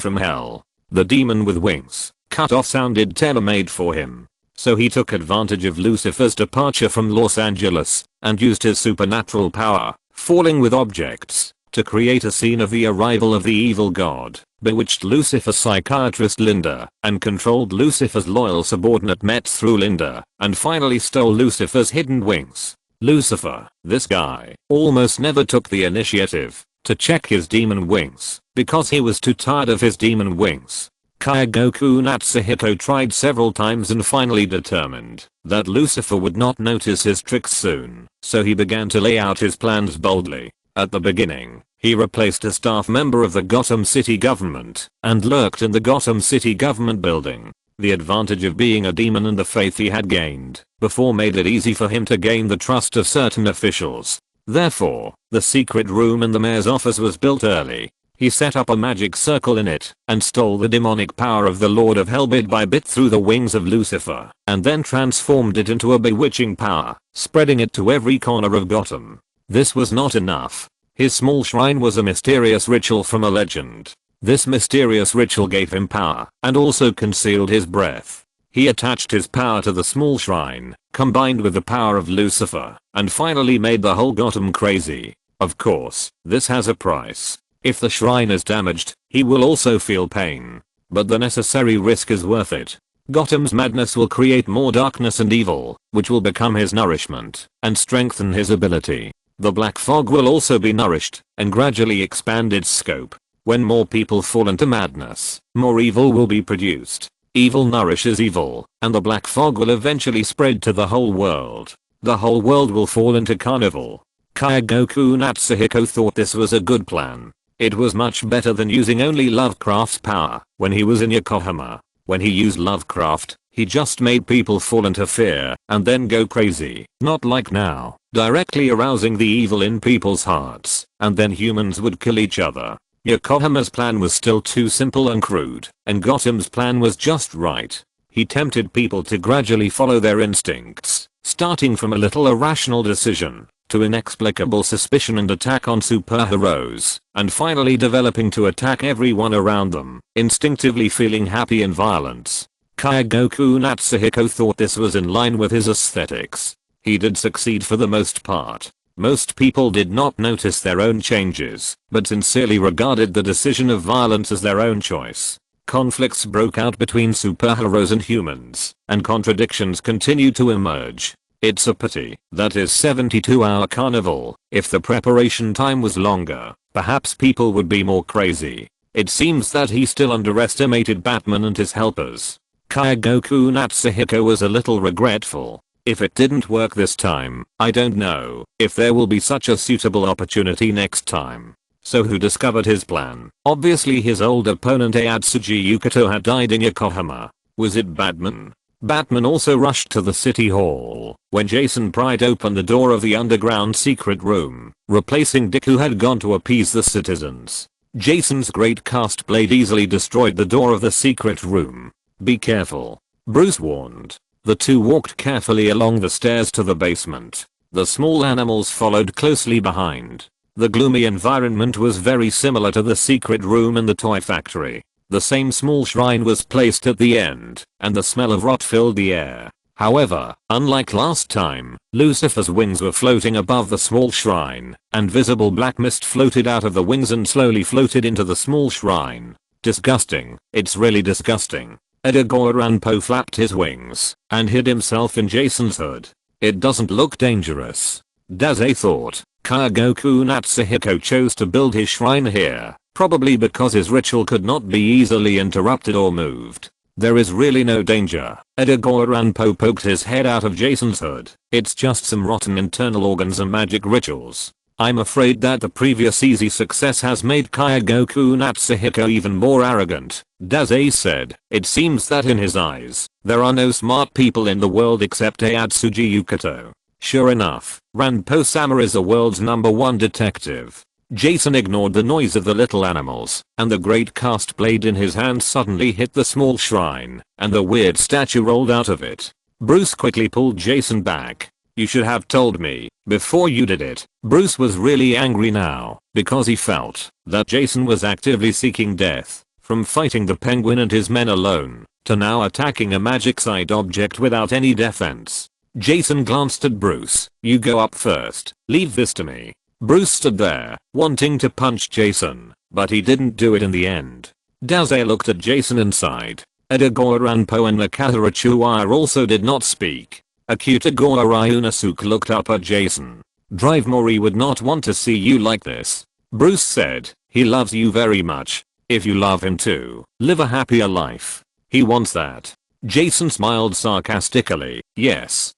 Speaker 1: from hell. The demon with wings, cut off, sounded tailor-made for him. So he took advantage of Lucifer's departure from Los Angeles and used his supernatural power, falling with objects, to create a scene of the arrival of the evil god, bewitched Lucifer's psychiatrist Linda, and controlled Lucifer's loyal subordinate Metz through Linda, and finally stole Lucifer's hidden wings. Lucifer, this guy, almost never took the initiative to check his demon wings because he was too tired of his demon wings. Kaigoku Natsuhiko tried several times and finally determined that Lucifer would not notice his tricks soon, so he began to lay out his plans boldly. At the beginning, he replaced a staff member of the Gotham City government and lurked in the Gotham City government building. The advantage of being a demon and the faith he had gained before made it easy for him to gain the trust of certain officials. Therefore, the secret room in the mayor's office was built early. He set up a magic circle in it and stole the demonic power of the Lord of Hell bit by bit through the wings of Lucifer, and then transformed it into a bewitching power, spreading it to every corner of Gotham. This was not enough. His small shrine was a mysterious ritual from a legend. This mysterious ritual gave him power and also concealed his breath. He attached his power to the small shrine, combined with the power of Lucifer, and finally made the whole Gotham crazy. Of course, this has a price. If the shrine is damaged, he will also feel pain. But the necessary risk is worth it. Gotham's madness will create more darkness and evil, which will become his nourishment and strengthen his ability. The black fog will also be nourished and gradually expand its scope. When more people fall into madness, more evil will be produced. Evil nourishes evil, and the black fog will eventually spread to the whole world. The whole world will fall into carnival. Kyogoku Natsuhiko thought this was a good plan. It was much better than using only Lovecraft's power when he was in Yokohama. When he used Lovecraft, he just made people fall into fear and then go crazy. Not like now, directly arousing the evil in people's hearts, and then humans would kill each other. Yokohama's plan was still too simple and crude, and Gotham's plan was just right. He tempted people to gradually follow their instincts, starting from a little irrational decision, to inexplicable suspicion and attack on superheroes, and finally developing to attack everyone around them, instinctively feeling happy in violence. Kyogoku Natsuhiko thought this was in line with his aesthetics. He did succeed for the most part. Most people did not notice their own changes, but sincerely regarded the decision of violence as their own choice. Conflicts broke out between superheroes and humans, and contradictions continued to emerge. It's a pity that his 72-hour carnival. If the preparation time was longer, perhaps people would be more crazy. It seems that he still underestimated Batman and his helpers. Kyogoku Natsuhiko was a little regretful. If it didn't work this time, I don't know if there will be such a suitable opportunity next time. So who discovered his plan? Obviously his old opponent Atsushi Yukato had died in Yokohama. Was it Batman? Batman also rushed to the city hall when Jason pried open the door of the underground secret room, replacing Dick, who had gone to appease the citizens. Jason's great cast blade easily destroyed the door of the secret room. Be careful, Bruce warned. The two walked carefully along the stairs to the basement. The small animals followed closely behind. The gloomy environment was very similar to the secret room in the toy factory. The same small shrine was placed at the end, and the smell of rot filled the air. However, unlike last time, Lucifer's wings were floating above the small shrine, and visible black mist floated out of the wings and slowly floated into the small shrine. Disgusting. It's really disgusting. Edgar Allan Poe flapped his wings and hid himself in Jason's hood. It doesn't look dangerous. Daze thought. Kyogoku Natsuhiko chose to build his shrine here, probably because his ritual could not be easily interrupted or moved. There is really no danger. Edgar Allan Poe poked his head out of Jason's hood. It's just some rotten internal organs and magic rituals. I'm afraid that the previous easy success has made Kyogoku Natsuhiko even more arrogant, Daze said. It seems that in his eyes, there are no smart people in the world except Atsushi Yukato. Sure enough, Ranpo-sama is the world's #1 detective. Jason ignored the noise of the little animals, and the great cast blade in his hand suddenly hit the small shrine, and the weird statue rolled out of it. Bruce quickly pulled Jason back. You should have told me before you did it. Bruce was really angry now because he felt that Jason was actively seeking death, from fighting the Penguin and his men alone to now attacking a magic side object without any defense. Jason glanced at Bruce. You go up first. Leave this to me. Bruce stood there, wanting to punch Jason, but he didn't do it in the end. Daze looked at Jason and sighed. Edgar Allan Poe and Nakahara Chuaya also did not speak. Akutagawa Ryunosuke looked up at Jason. Drive Mori would not want to see you like this. Bruce said, he loves you very much. If you love him too, live a happier life. He wants that. Jason smiled sarcastically. Yes,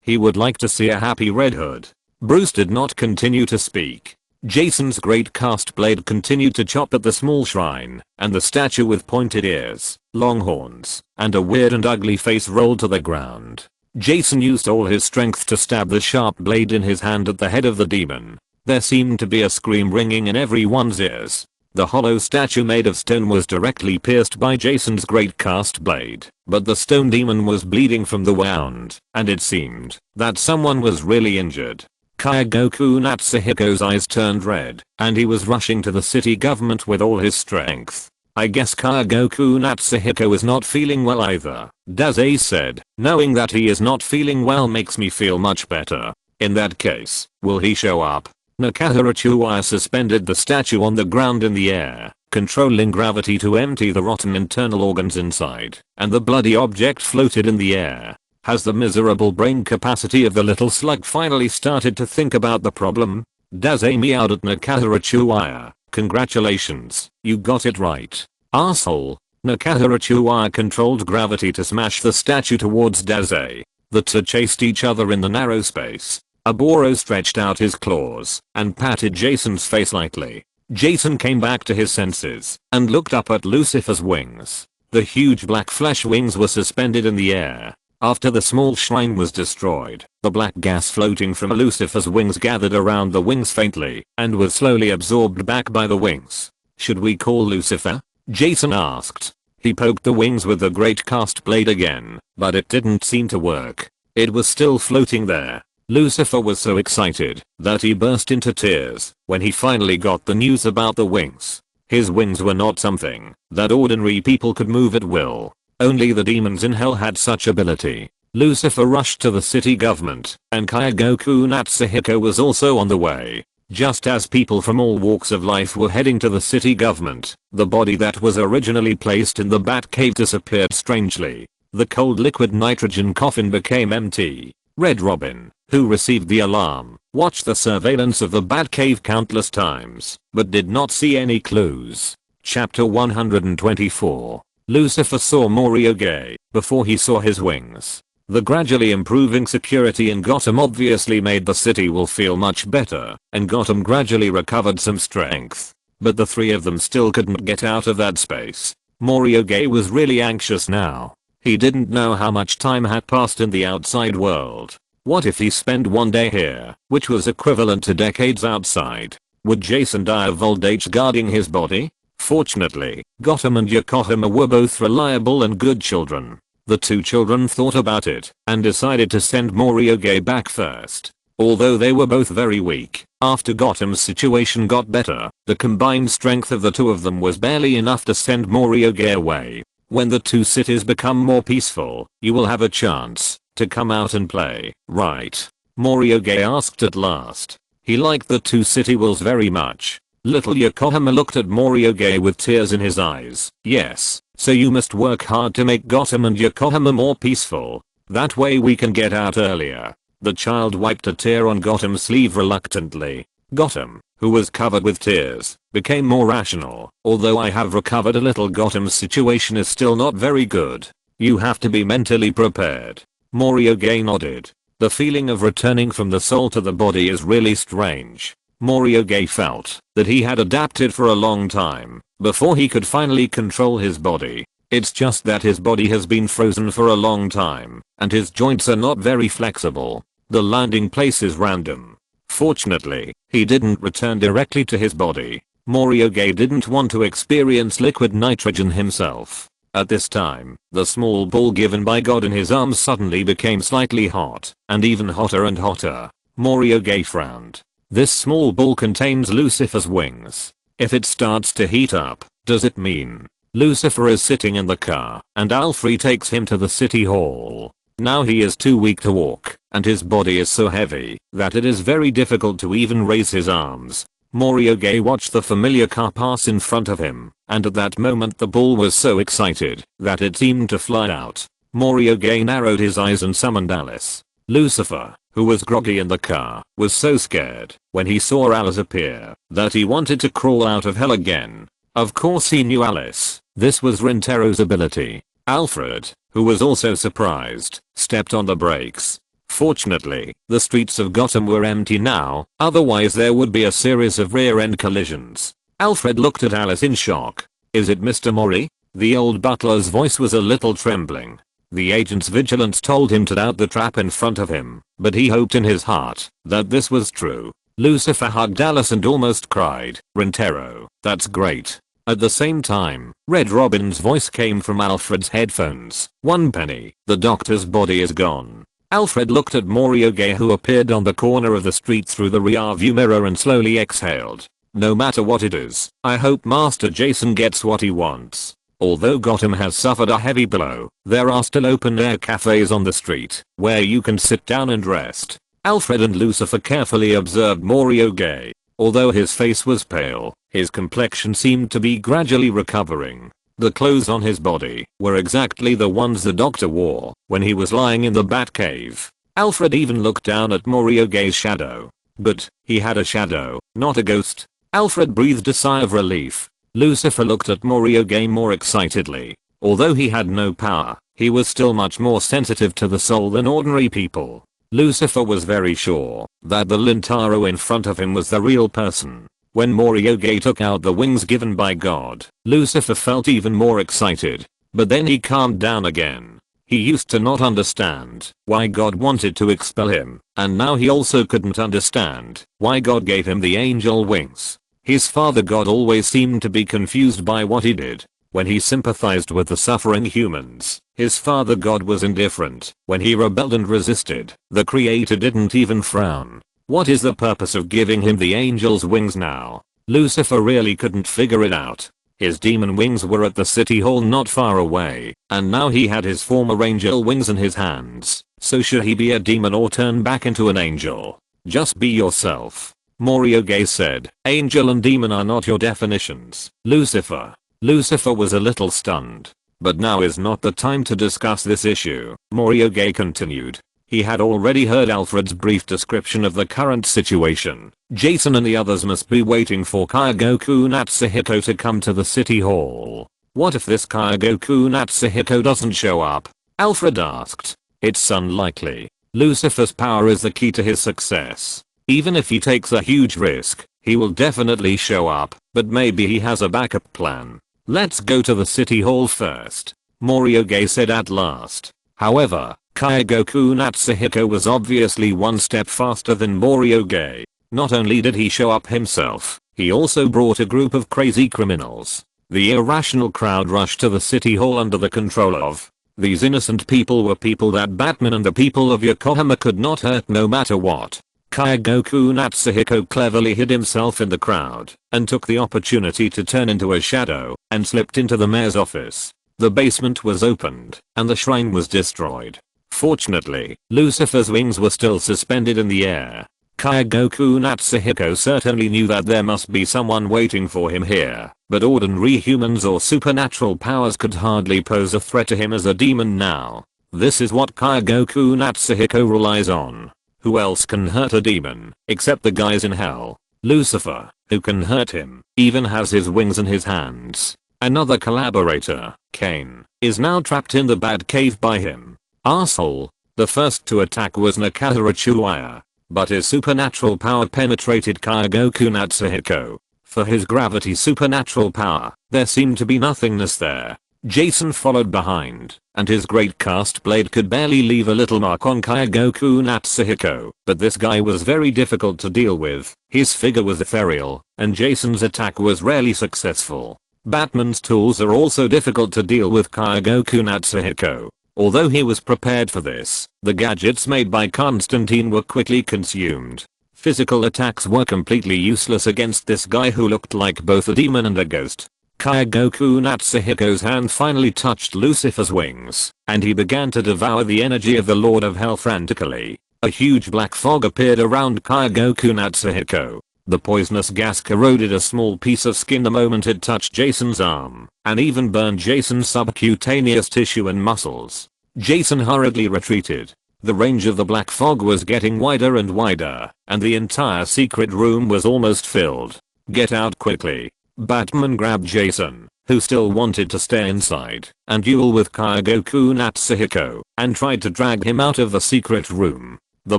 Speaker 1: he would like to see a happy Red Hood. Bruce did not continue to speak. Jason's great cast blade continued to chop at the small shrine, and the statue with pointed ears, long horns, and a weird and ugly face rolled to the ground. Jason used all his strength to stab the sharp blade in his hand at the head of the demon. There seemed to be a scream ringing in everyone's ears. The hollow statue made of stone was directly pierced by Jason's great cast blade, but the stone demon was bleeding from the wound, and it seemed that someone was really injured. Kyogoku Natsuhiko's eyes turned red, and he was rushing to the city government with all his strength. I guess Kyogoku Natsuhiko is not feeling well either, Daze said. Knowing that he is not feeling well makes me feel much better. In that case, will he show up? Nakahara Chuaya suspended the statue on the ground in the air, controlling gravity to empty the rotten internal organs inside, and the bloody object floated in the air. Has the miserable brain capacity of the little slug finally started to think about the problem? Daze meowed at Nakahara Chuaya. Congratulations, you got it right. Asshole. Nakahara Chuaya controlled gravity to smash the statue towards Daze. The two chased each other in the narrow space. Aburo stretched out his claws and patted Jason's face lightly. Jason came back to his senses and looked up at Lucifer's wings. The huge black flesh wings were suspended in the air. After the small shrine was destroyed, the black gas floating from Lucifer's wings gathered around the wings faintly and was slowly absorbed back by the wings. Should we call Lucifer? Jason asked. He poked the wings with the great cast blade again, but it didn't seem to work. It was still floating there. Lucifer was so excited that he burst into tears when he finally got the news about the wings. His wings were not something that ordinary people could move at will. Only the demons in hell had such ability. Lucifer rushed to the city government, and Kyogoku Natsuhiko was also on the way. Just as people from all walks of life were heading to the city government, the body that was originally placed in the Batcave disappeared strangely. The cold liquid nitrogen coffin became empty. Red Robin, who received the alarm, watched the surveillance of the Batcave countless times, but did not see any clues. Chapter 124. Lucifer saw Mori before he saw his wings. The gradually improving security in Gotham obviously made the city will feel much better, and Gotham gradually recovered some strength. But the three of them still couldn't get out of that space. Mori was really anxious now. He didn't know how much time had passed in the outside world. What if he spent one day here, which was equivalent to decades outside? Would Jason die of old age guarding his body? Fortunately, Gotham and Yokohama were both reliable and good children. The two children thought about it and decided to send Mori back first. Although they were both very weak, after Gotham's situation got better, the combined strength of the two of them was barely enough to send Mori away. When the two cities become more peaceful, you will have a chance to come out and play, right? Mori asked at last. He liked the two city wills very much. Little Yokohama looked at Mori with tears in his eyes. Yes, so you must work hard to make Gotham and Yokohama more peaceful. That way we can get out earlier. The child wiped a tear on Gotham's sleeve reluctantly. Gotham, who was covered with tears, became more rational. Although I have recovered a little, Gotham's situation is still not very good. You have to be mentally prepared. Mori nodded. The feeling of returning from the soul to the body is really strange. Mori felt that he had adapted for a long time before he could finally control his body. It's just that his body has been frozen for a long time, and his joints are not very flexible. The landing place is random. Fortunately, he didn't return directly to his body. Mori didn't want to experience liquid nitrogen himself. At this time, the small ball given by God in his arms suddenly became slightly hot, and even hotter and hotter. Mori frowned. This small ball contains Lucifer's wings. If it starts to heat up, does it mean Lucifer is sitting in the car and Alfred takes him to the city hall? Now he is too weak to walk, and his body is so heavy that it is very difficult to even raise his arms. Mori watched the familiar car pass in front of him, and at that moment the bull was so excited that it seemed to fly out. Mori narrowed his eyes and summoned Alice. Lucifer, who was groggy in the car, was so scared when he saw Alice appear that he wanted to crawl out of hell again. Of course he knew Alice. This was Rentero's ability. Alfred, who was also surprised, stepped on the brakes. Fortunately, the streets of Gotham were empty now, otherwise there would be a series of rear-end collisions. Alfred looked at Alice in shock. Is it Mr. Mori? The old butler's voice was a little trembling. The agent's vigilance told him to doubt the trap in front of him, but he hoped in his heart that this was true. Lucifer hugged Alice and almost cried. Rentero, that's great. At the same time, Red Robin's voice came from Alfred's headphones. 1 penny, the doctor's body is gone. Alfred looked at Morioge, who appeared on the corner of the street through the rearview mirror, and slowly exhaled. No matter what it is, I hope Master Jason gets what he wants. Although Gotham has suffered a heavy blow, there are still open-air cafes on the street, where you can sit down and rest. Alfred and Lucifer carefully observed Morioge. Although his face was pale, his complexion seemed to be gradually recovering. The clothes on his body were exactly the ones the doctor wore when he was lying in the Batcave. Alfred even looked down at Morioge's shadow. But he had a shadow, not a ghost. Alfred breathed a sigh of relief. Lucifer looked at Morioge more excitedly. Although he had no power, he was still much more sensitive to the soul than ordinary people. Lucifer was very sure that the Lintaro in front of him was the real person. When Morioge took out the wings given by God, Lucifer felt even more excited. But then he calmed down again. He used to not understand why God wanted to expel him, and now he also couldn't understand why God gave him the angel wings. His father God always seemed to be confused by what he did. When he sympathized with the suffering humans, his father God was indifferent. When he rebelled and resisted, the creator didn't even frown. What is the purpose of giving him the angel's wings now? Lucifer really couldn't figure it out. His demon wings were at the city hall not far away, and now he had his former angel wings in his hands. So should he be a demon or turn back into an angel? Just be yourself. Morioge said, angel and demon are not your definitions, Lucifer. Lucifer was a little stunned. But now is not the time to discuss this issue, Morioge continued. He had already heard Alfred's brief description of the current situation. Jason and the others must be waiting for Kaigoku Natsuhiko to come to the city hall. What if this Kaigoku Natsuhiko doesn't show up? Alfred asked. It's unlikely. Lucifer's power is the key to his success. Even if he takes a huge risk, he will definitely show up, but maybe he has a backup plan. Let's go to the city hall first, Morioge said at last. However, Kaigoku Natsuhiko was obviously one step faster than Morioge. Not only did he show up himself, he also brought a group of crazy criminals. The irrational crowd rushed to the city hall under the control of. These innocent people were people that Batman and the people of Yokohama could not hurt no matter what. Kaigoku Natsuhiko cleverly hid himself in the crowd and took the opportunity to turn into a shadow and slipped into the mayor's office. The basement was opened and the shrine was destroyed. Fortunately, Lucifer's wings were still suspended in the air. Kaigoku Natsuhiko certainly knew that there must be someone waiting for him here, but ordinary humans or supernatural powers could hardly pose a threat to him as a demon now. This is what Kaigoku Natsuhiko relies on. Who else can hurt a demon, except the guys in hell? Lucifer, who can hurt him, even has his wings in his hands. Another collaborator, Kane, is now trapped in the Batcave by him. Arsehole. The first to attack was Nakahara Chuaya, but his supernatural power penetrated Kaigoku Natsuhiko. For his gravity supernatural power, there seemed to be nothingness there. Jason followed behind, and his great cast blade could barely leave a little mark on Kaigoku Natsuhiko, but this guy was very difficult to deal with. His figure was ethereal, and Jason's attack was rarely successful. Batman's tools are also difficult to deal with Kaigoku Natsuhiko. Although he was prepared for this, the gadgets made by Constantine were quickly consumed. Physical attacks were completely useless against this guy who looked like both a demon and a ghost. Kaigoku Natsuhiko's hand finally touched Lucifer's wings, and he began to devour the energy of the Lord of Hell frantically. A huge black fog appeared around Kaigoku Natsuhiko. The poisonous gas corroded a small piece of skin the moment it touched Jason's arm, and even burned Jason's subcutaneous tissue and muscles. Jason hurriedly retreated. The range of the black fog was getting wider and wider, and the entire secret room was almost filled. Get out quickly. Batman grabbed Jason, who still wanted to stay inside, and duel with Kaigoku Natsuhiko, and tried to drag him out of the secret room. The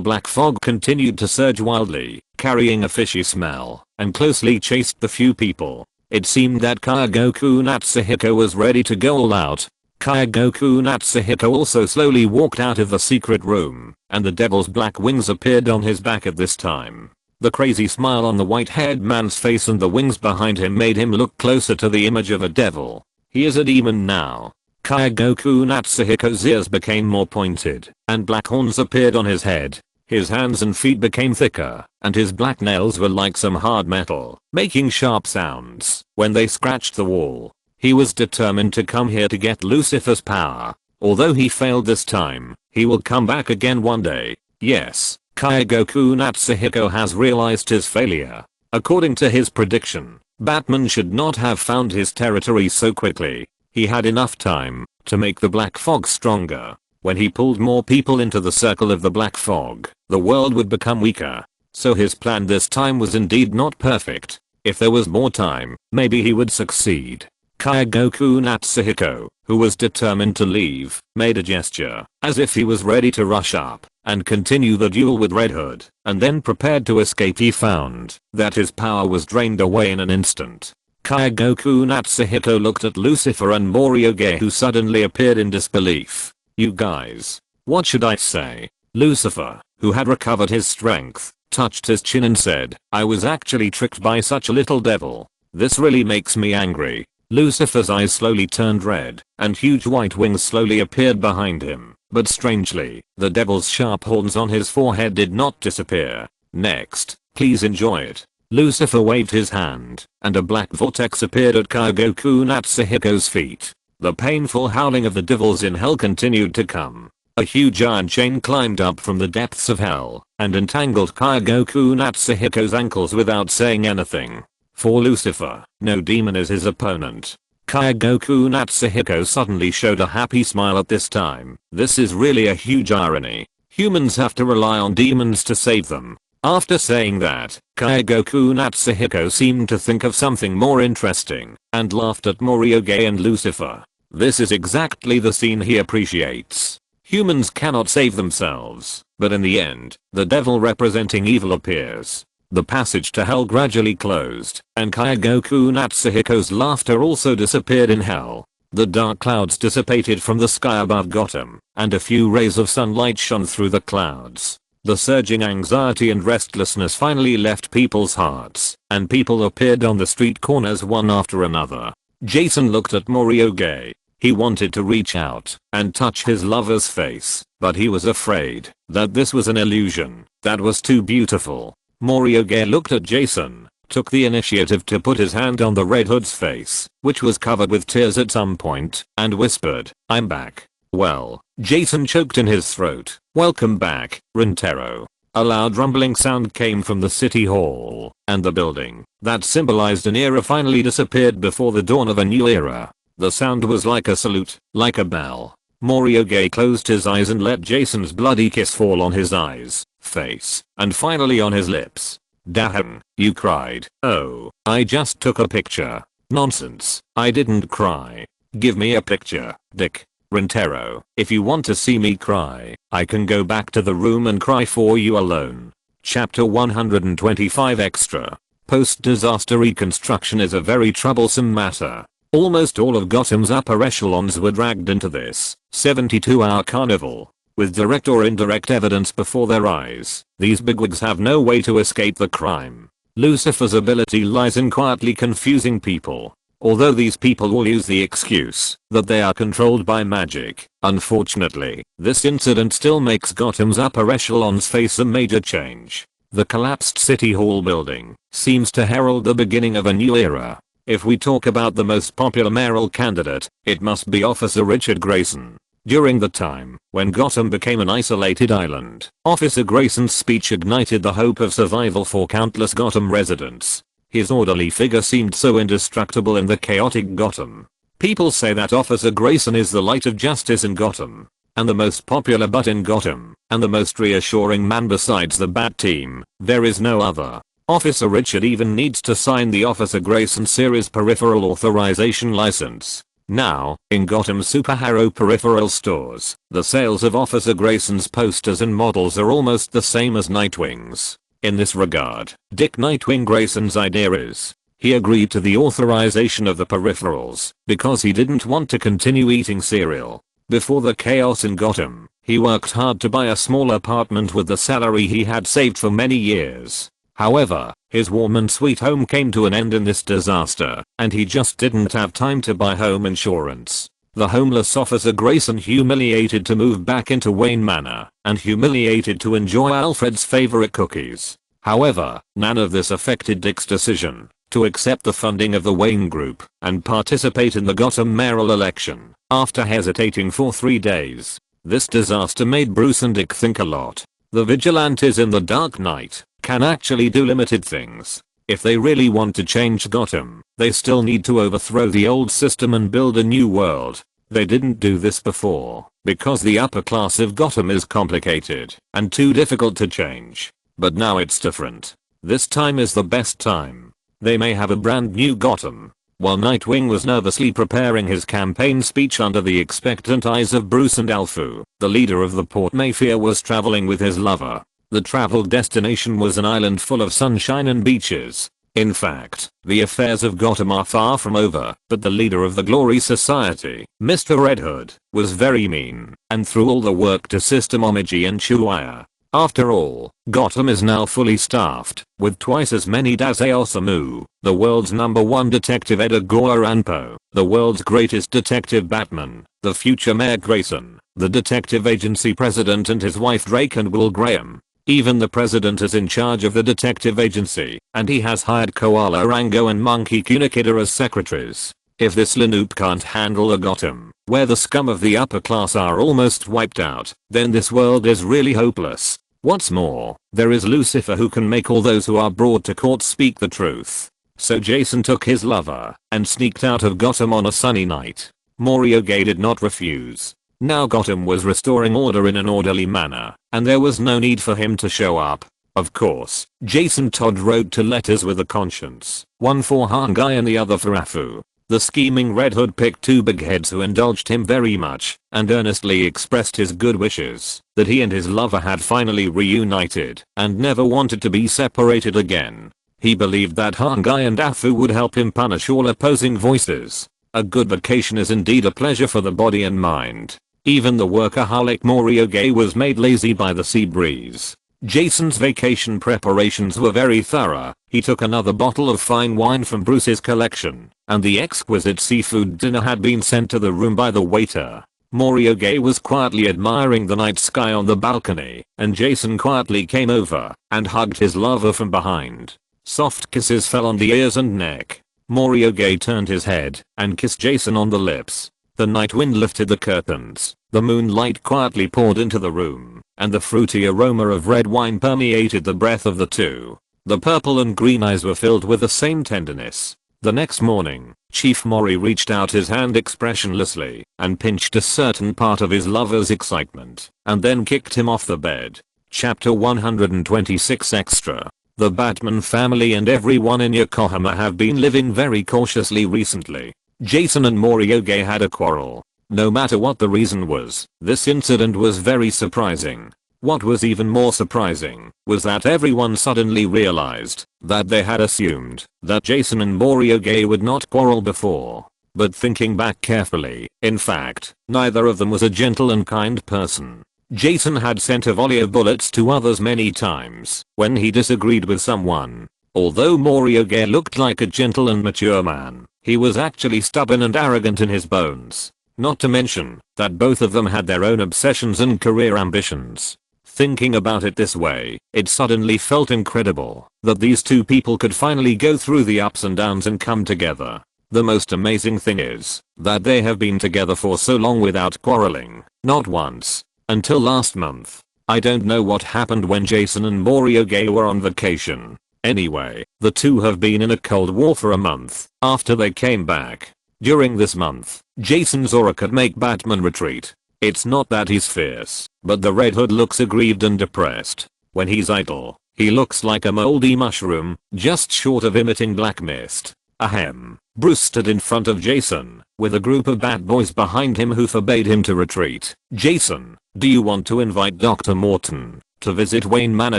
Speaker 1: black fog continued to surge wildly, carrying a fishy smell, and closely chased the few people. It seemed that Kaigoku Natsuhiko was ready to go all out. Kaigoku Natsuhiko also slowly walked out of the secret room, and the devil's black wings appeared on his back at this time. The crazy smile on the white-haired man's face and the wings behind him made him look closer to the image of a devil. He is a demon now. Kaigoku Natsuhiko's ears became more pointed, and black horns appeared on his head. His hands and feet became thicker, and his black nails were like some hard metal, making sharp sounds when they scratched the wall. He was determined to come here to get Lucifer's power. Although he failed this time, he will come back again one day. Yes, Kaigoku Natsuhiko has realized his failure. According to his prediction, Batman should not have found his territory so quickly. He had enough time to make the black fog stronger. When he pulled more people into the circle of the black fog, the world would become weaker. So his plan this time was indeed not perfect. If there was more time, maybe he would succeed. Kaigoku Natsuhiko, who was determined to leave, made a gesture, as if he was ready to rush up and continue the duel with Red Hood, and then prepared to escape. He found that his power was drained away in an instant. Kaigoku Natsuhiko looked at Lucifer and Morioge, who suddenly appeared in disbelief. You guys, what should I say? Lucifer, who had recovered his strength, touched his chin and said, I was actually tricked by such a little devil. This really makes me angry. Lucifer's eyes slowly turned red, and huge white wings slowly appeared behind him, but strangely, the devil's sharp horns on his forehead did not disappear. Next, please enjoy it. Lucifer waved his hand, and a black vortex appeared at Kaigoku Natsuhiko's feet. The painful howling of the devils in hell continued to come. A huge iron chain climbed up from the depths of hell, and entangled Kaigoku Natsuhiko's ankles without saying anything. For Lucifer, no demon is his opponent. Kaigoku Natsuhiko suddenly showed a happy smile at this time. This is really a huge irony. Humans have to rely on demons to save them. After saying that, Kaigoku Natsuhiko seemed to think of something more interesting, and laughed at Morioge and Lucifer. This is exactly the scene he appreciates. Humans cannot save themselves, but in the end, the devil representing evil appears. The passage to hell gradually closed, and Kaigoku Natsuhiko's laughter also disappeared in hell. The dark clouds dissipated from the sky above Gotham, and a few rays of sunlight shone through the clouds. The surging anxiety and restlessness finally left people's hearts, and people appeared on the street corners one after another. Jason looked at Morioge. He wanted to reach out and touch his lover's face, but he was afraid that this was an illusion that was too beautiful. Morioge looked at Jason, took the initiative to put his hand on the Red Hood's face, which was covered with tears at some point, and whispered, I'm back. Well, Jason choked in his throat. Welcome back, Rintaro. A loud rumbling sound came from the city hall, and the building that symbolized an era finally disappeared before the dawn of a new era. The sound was like a salute, like a bell. Morioge closed his eyes and let Jason's bloody kiss fall on his eyes, face, and finally on his lips. Damn, you cried. Oh, I just took a picture. Nonsense, I didn't cry. Give me a picture, Dick. Rintaro, if you want to see me cry, I can go back to the room and cry for you alone. Chapter 125 Extra. Post-disaster reconstruction is a very troublesome matter. Almost all of Gotham's upper echelons were dragged into this 72-hour carnival. With direct or indirect evidence before their eyes, these bigwigs have no way to escape the crime. Lucifer's ability lies in quietly confusing people. Although these people will use the excuse that they are controlled by magic, unfortunately, this incident still makes Gotham's upper echelons face a major change. The collapsed City Hall building seems to herald the beginning of a new era. If we talk about the most popular mayoral candidate, it must be Officer Richard Grayson. During the time when Gotham became an isolated island, Officer Grayson's speech ignited the hope of survival for countless Gotham residents. His orderly figure seemed so indestructible in the chaotic Gotham. People say that Officer Grayson is the light of justice in Gotham, and the most popular butt in Gotham, and the most reassuring man besides the Bat Team. There is no other. Officer Richard even needs to sign the Officer Grayson Series Peripheral Authorization License. Now, in Gotham's superhero peripheral stores, the sales of Officer Grayson's posters and models are almost the same as Nightwing's. In this regard, Dick Nightwing Grayson's idea is, he agreed to the authorization of the peripherals because he didn't want to continue eating cereal. Before the chaos in Gotham, he worked hard to buy a small apartment with the salary he had saved for many years. However, his warm and sweet home came to an end in this disaster, and he just didn't have time to buy home insurance. The homeless officer Grayson humiliated to move back into Wayne Manor, and humiliated to enjoy Alfred's favorite cookies. However, none of this affected Dick's decision to accept the funding of the Wayne Group and participate in the Gotham mayoral election. After hesitating for 3 days, this disaster made Bruce and Dick think a lot. The vigilantes in the Dark Knight can actually do limited things. If they really want to change Gotham, they still need to overthrow the old system and build a new world. They didn't do this before because the upper class of Gotham is complicated and too difficult to change. But now it's different. This time is the best time. They may have a brand new Gotham. While Nightwing was nervously preparing his campaign speech under the expectant eyes of Bruce and Alfu, the leader of the Port Mafia was traveling with his lover. The travel destination was an island full of sunshine and beaches. In fact, the affairs of Gotham are far from over, but the leader of the Glory Society, Mr. Red Hood, was very mean and threw all the work to Sister Momiji and Chihuahua. After all, Gotham is now fully staffed, with twice as many Dazai Osamu, the world's #1 detective Edgar Allan Poe, the world's greatest detective Batman, the future Mayor Grayson, the detective agency president and his wife Drake and Will Graham. Even the president is in charge of the detective agency, and he has hired Koala Rango and Monkey Kunikida as secretaries. If this Lanoop can't handle a Gotham, where the scum of the upper class are almost wiped out, then this world is really hopeless. What's more, there is Lucifer who can make all those who are brought to court speak the truth. So Jason took his lover and sneaked out of Gotham on a sunny night. Mori did not refuse. Now Gotham was restoring order in an orderly manner, and there was no need for him to show up. Of course, Jason Todd wrote 2 letters with a conscience, one for Hangai and the other for Afu. The scheming Red Hood picked 2 big heads who indulged him very much and earnestly expressed his good wishes that he and his lover had finally reunited and never wanted to be separated again. He believed that Hangai and Afu would help him punish all opposing voices. A good vacation is indeed a pleasure for the body and mind. Even the workaholic Mori was made lazy by the sea breeze. Jason's vacation preparations were very thorough. He took another bottle of fine wine from Bruce's collection, and the exquisite seafood dinner had been sent to the room by the waiter. Mori was quietly admiring the night sky on the balcony, and Jason quietly came over and hugged his lover from behind. Soft kisses fell on the ears and neck. Mori turned his head and kissed Jason on the lips. The night wind lifted the curtains, the moonlight quietly poured into the room, and the fruity aroma of red wine permeated the breath of the two. The purple and green eyes were filled with the same tenderness. The next morning, Chief Mori reached out his hand expressionlessly and pinched a certain part of his lover's excitement, and then kicked him off the bed. Chapter 126 Extra. The Batman family and everyone in Yokohama have been living very cautiously recently. Jason and Mori had a quarrel. No matter what the reason was, this incident was very surprising. What was even more surprising was that everyone suddenly realized that they had assumed that Jason and Mori would not quarrel before. But thinking back carefully, in fact, neither of them was a gentle and kind person. Jason had sent a volley of bullets to others many times when he disagreed with someone. Although Mori looked like a gentle and mature man, he was actually stubborn and arrogant in his bones. Not to mention that both of them had their own obsessions and career ambitions. Thinking about it this way, it suddenly felt incredible that these two people could finally go through the ups and downs and come together. The most amazing thing is that they have been together for so long without quarreling, not once, until last month. I don't know what happened when Jason and Mori were on vacation. Anyway, the two have been in a cold war for a month after they came back. During this month, Jason's aura could make Batman retreat. It's not that he's fierce, but the Red Hood looks aggrieved and depressed. When he's idle, he looks like a moldy mushroom, just short of emitting black mist. Ahem. Bruce stood in front of Jason, with a group of bad boys behind him who forbade him to retreat. Jason, do you want to invite Dr. Morton to visit Wayne Manor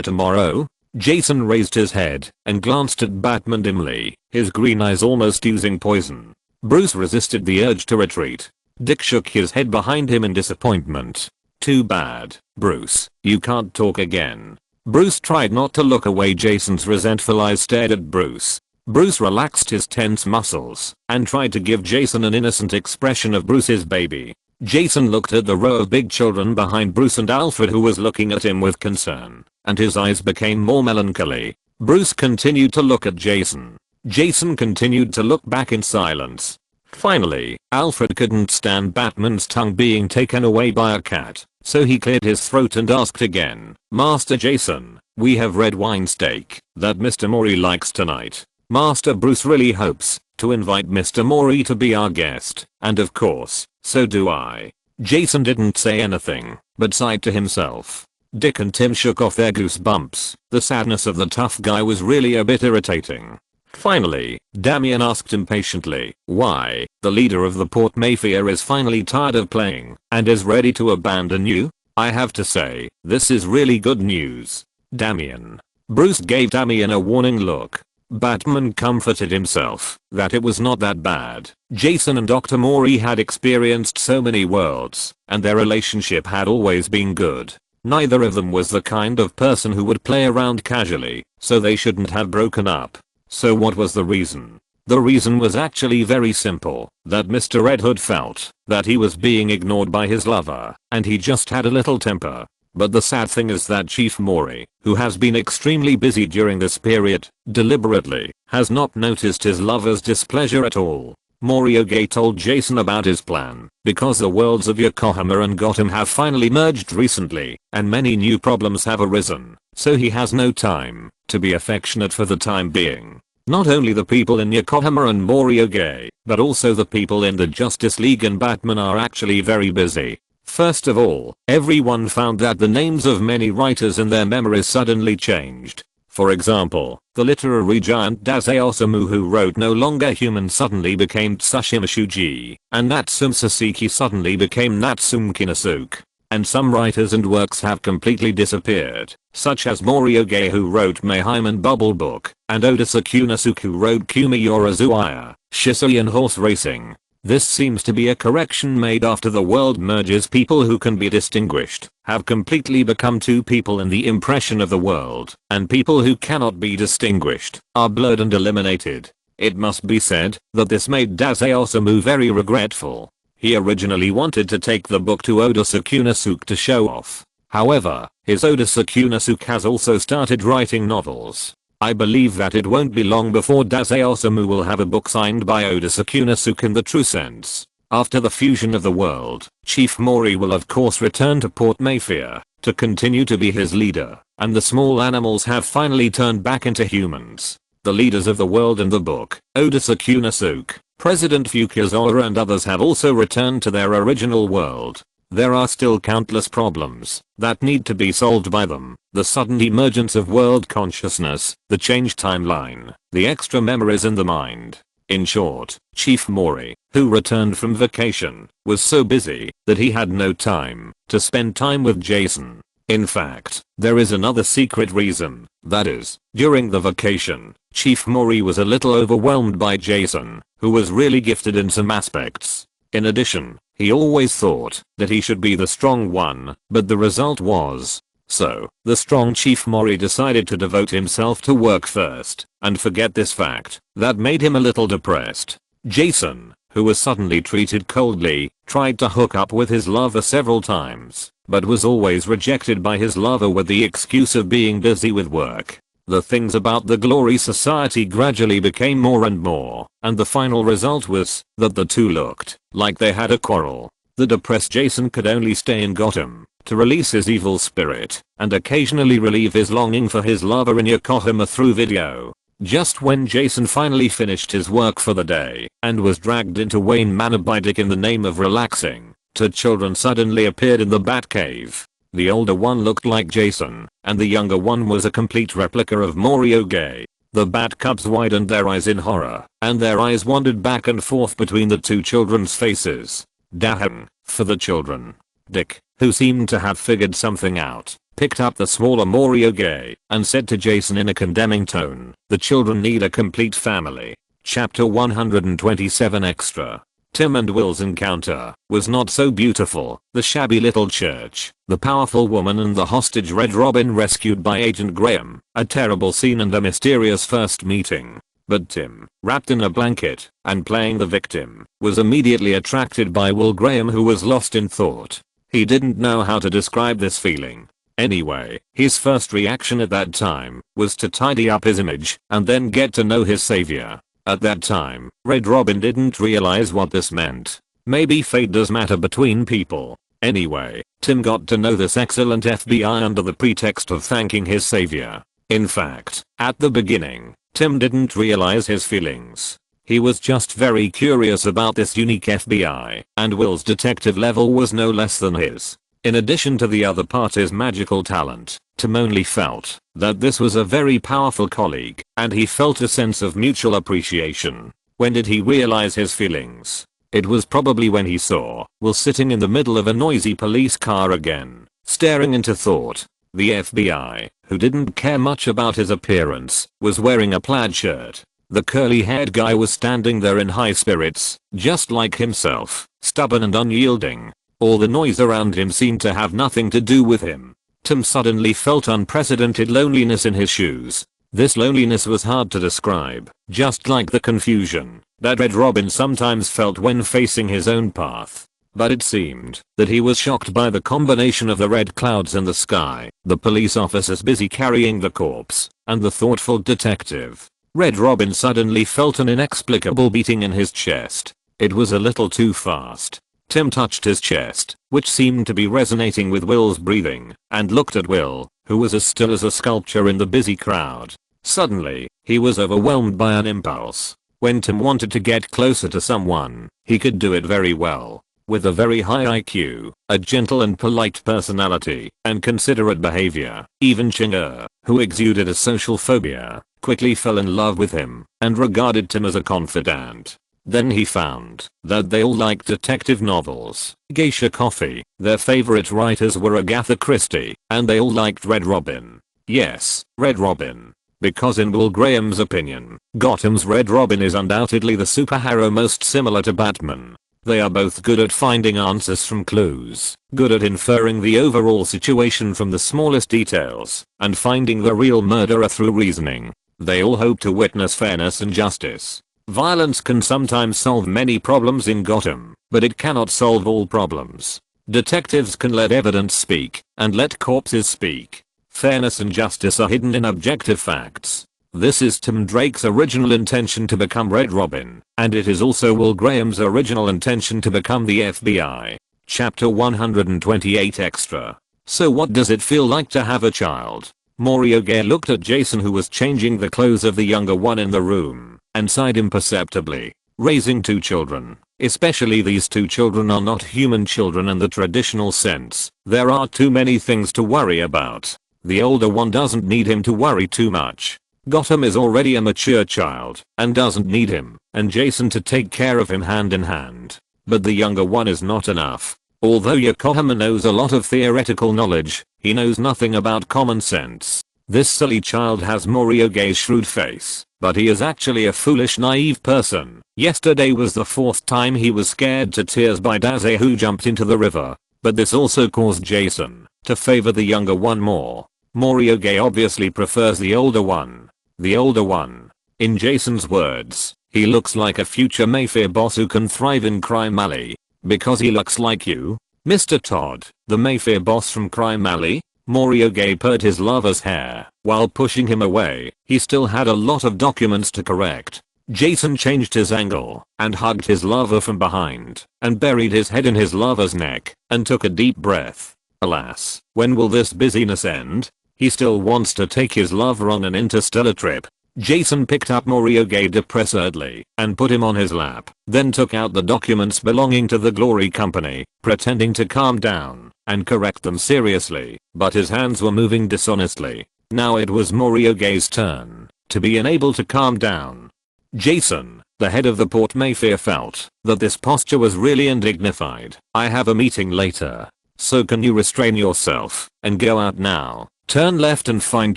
Speaker 1: tomorrow? Jason raised his head and glanced at Batman dimly, his green eyes almost oozing poison. Bruce resisted the urge to retreat. Dick shook his head behind him in disappointment. Too bad, Bruce, you can't talk again. Bruce tried not to look away. Jason's resentful eyes stared at Bruce. Bruce relaxed his tense muscles and tried to give Jason an innocent expression of Bruce's baby. Jason looked at the row of big children behind Bruce and Alfred, who was looking at him with concern, and his eyes became more melancholy. Bruce continued to look at Jason. Jason continued to look back in silence. Finally, Alfred couldn't stand Batman's tongue being taken away by a cat, so he cleared his throat and asked again, "Master Jason, we have red wine steak that Mr. Mori likes tonight. Master Bruce really hopes to invite Mr. Mori to be our guest, and of course, so do I." Jason didn't say anything, but sighed to himself. Dick and Tim shook off their goosebumps. The sadness of the tough guy was really a bit irritating. Finally, Damian asked impatiently, "Why, the leader of the Port Mafia is finally tired of playing and is ready to abandon you? I have to say, this is really good news, Damian." Bruce gave Damian a warning look. Batman comforted himself that it was not that bad. Jason and Dr. Mori had experienced so many worlds, and their relationship had always been good. Neither of them was the kind of person who would play around casually, so they shouldn't have broken up. So what was the reason? The reason was actually very simple, that Mr. Red Hood felt that he was being ignored by his lover, and he just had a little temper. But the sad thing is that Chief Mori, who has been extremely busy during this period, deliberately, has not noticed his lover's displeasure at all. Morioge told Jason about his plan, because the worlds of Yokohama and Gotham have finally merged recently, and many new problems have arisen, so he has no time to be affectionate for the time being. Not only the people in Yokohama and Morioge, but also the people in the Justice League and Batman are actually very busy. First of all, everyone found that the names of many writers in their memories suddenly changed. For example, the literary giant Dazai Osamu, who wrote No Longer Human, suddenly became Tsushima Shuji, and Natsume Sasaki suddenly became Natsume Kinosuke. And some writers and works have completely disappeared, such as Morioge, who wrote Mayhem and Bubble Book, and Oda Tsunosuke, who wrote Kumi Yorazuaya, Shisui and Horse Racing. This seems to be a correction made after the world merges. People who can be distinguished have completely become two people in the impression of the world, and people who cannot be distinguished are blurred and eliminated. It must be said that this made Dazai Osamu very regretful. He originally wanted to take the book to Oda Tsunosuke to show off. However, his Oda Tsunosuke has also started writing novels. I believe that it won't be long before Dazai Osamu will have a book signed by Oda Tsunosuke in the true sense. After the fusion of the world, Chief Mori will of course return to Port Mafia to continue to be his leader, and the small animals have finally turned back into humans. The leaders of the world in the book, Oda Tsunosuke, President Fukazawa and others, have also returned to their original world. There are still countless problems that need to be solved by them. The sudden emergence of world consciousness, the changed timeline, the extra memories in the mind. In short, Chief Mori, who returned from vacation, was so busy that he had no time to spend time with Jason. In fact, there is another secret reason. That is, during the vacation, Chief Mori was a little overwhelmed by Jason, who was really gifted in some aspects. In addition, he always thought that he should be the strong one, but the result was. So, the strong Chief Mori decided to devote himself to work first, and forget this fact. That made him a little depressed. Jason, who was suddenly treated coldly, tried to hook up with his lover several times, but was always rejected by his lover with the excuse of being busy with work. The things about the Glory Society gradually became more and more, and the final result was that the two looked like they had a quarrel. The depressed Jason could only stay in Gotham to release his evil spirit and occasionally relieve his longing for his lover in Yokohama through video. Just when Jason finally finished his work for the day and was dragged into Wayne Manor by Dick in the name of relaxing, two children suddenly appeared in the Batcave. The older one looked like Jason, and the younger one was a complete replica of Morioge. The Bat Cubs widened their eyes in horror, and their eyes wandered back and forth between the two children's faces. Dahan, for the children. Dick, who seemed to have figured something out, picked up the smaller Morioge and said to Jason in a condemning tone, "The children need a complete family." Chapter 127 Extra. Tim and Will's encounter was not so beautiful. The shabby little church, the powerful woman and the hostage Red Robin rescued by Agent Graham, a terrible scene and a mysterious first meeting. But Tim, wrapped in a blanket and playing the victim, was immediately attracted by Will Graham, who was lost in thought. He didn't know how to describe this feeling. Anyway, his first reaction at that time was to tidy up his image and then get to know his savior. At that time, Red Robin didn't realize what this meant. Maybe fate does matter between people. Anyway, Tim got to know this excellent FBI under the pretext of thanking his savior. In fact, at the beginning, Tim didn't realize his feelings. He was just very curious about this unique FBI, and Will's detective level was no less than his. In addition to the other party's magical talent, Tim only felt that this was a very powerful colleague, and he felt a sense of mutual appreciation. When did he realize his feelings? It was probably when he saw Will sitting in the middle of a noisy police car again, staring into thought. The FBI, who didn't care much about his appearance, was wearing a plaid shirt. The curly-haired guy was standing there in high spirits, just like himself, stubborn and unyielding. All the noise around him seemed to have nothing to do with him. Tim suddenly felt unprecedented loneliness in his shoes. This loneliness was hard to describe, just like the confusion that Red Robin sometimes felt when facing his own path. But it seemed that he was shocked by the combination of the red clouds in the sky, the police officers busy carrying the corpse, and the thoughtful detective. Red Robin suddenly felt an inexplicable beating in his chest. It was a little too fast. Tim touched his chest, which seemed to be resonating with Will's breathing, and looked at Will, who was as still as a sculpture in the busy crowd. Suddenly, he was overwhelmed by an impulse. When Tim wanted to get closer to someone, he could do it very well. With a very high IQ, a gentle and polite personality, and considerate behavior, even Ching-er, who exuded a social phobia, quickly fell in love with him and regarded Tim as a confidant. Then he found that they all liked detective novels, geisha coffee, their favorite writers were Agatha Christie, and they all liked Red Robin. Yes, Red Robin. Because in Will Graham's opinion, Gotham's Red Robin is undoubtedly the superhero most similar to Batman. They are both good at finding answers from clues, good at inferring the overall situation from the smallest details, and finding the real murderer through reasoning. They all hope to witness fairness and justice. Violence can sometimes solve many problems in Gotham, but it cannot solve all problems. Detectives can let evidence speak, and let corpses speak. Fairness and justice are hidden in objective facts. This is Tim Drake's original intention to become Red Robin, and it is also Will Graham's original intention to become the FBI. Chapter 128 Extra. So what does it feel like to have a child? Mori looked at Jason, who was changing the clothes of the younger one in the room, and sighed imperceptibly. Raising two children, especially these two children, are not human children in the traditional sense. There are too many things to worry about. The older one doesn't need him to worry too much. Gotham is already a mature child and doesn't need him and Jason to take care of him hand in hand. But the younger one is not enough. Although Yokohama knows a lot of theoretical knowledge, he knows nothing about common sense. This silly child has Morioge's shrewd face, but he is actually a foolish, naive person. Yesterday was the fourth time he was scared to tears by Daze, who jumped into the river. But this also caused Jason to favor the younger one more. Morioge obviously prefers the older one. The older one. In Jason's words, he looks like a future Mafia boss who can thrive in Crime Alley. Because he looks like you, Mr. Todd, the Mafia boss from Crime Alley? Morioge purred his lover's hair. While pushing him away, he still had a lot of documents to correct. Jason changed his angle and hugged his lover from behind and buried his head in his lover's neck and took a deep breath. Alas, when will this busyness end? He still wants to take his lover on an interstellar trip. Jason picked up Morioge depressedly and put him on his lap, then took out the documents belonging to the Glory Company, pretending to calm down and correct them seriously, but his hands were moving dishonestly. Now it was Morioge's turn to be unable to calm down. Jason, the head of the Port Mafia, felt that this posture was really undignified. I have a meeting later, so can you restrain yourself and go out now? Turn left and find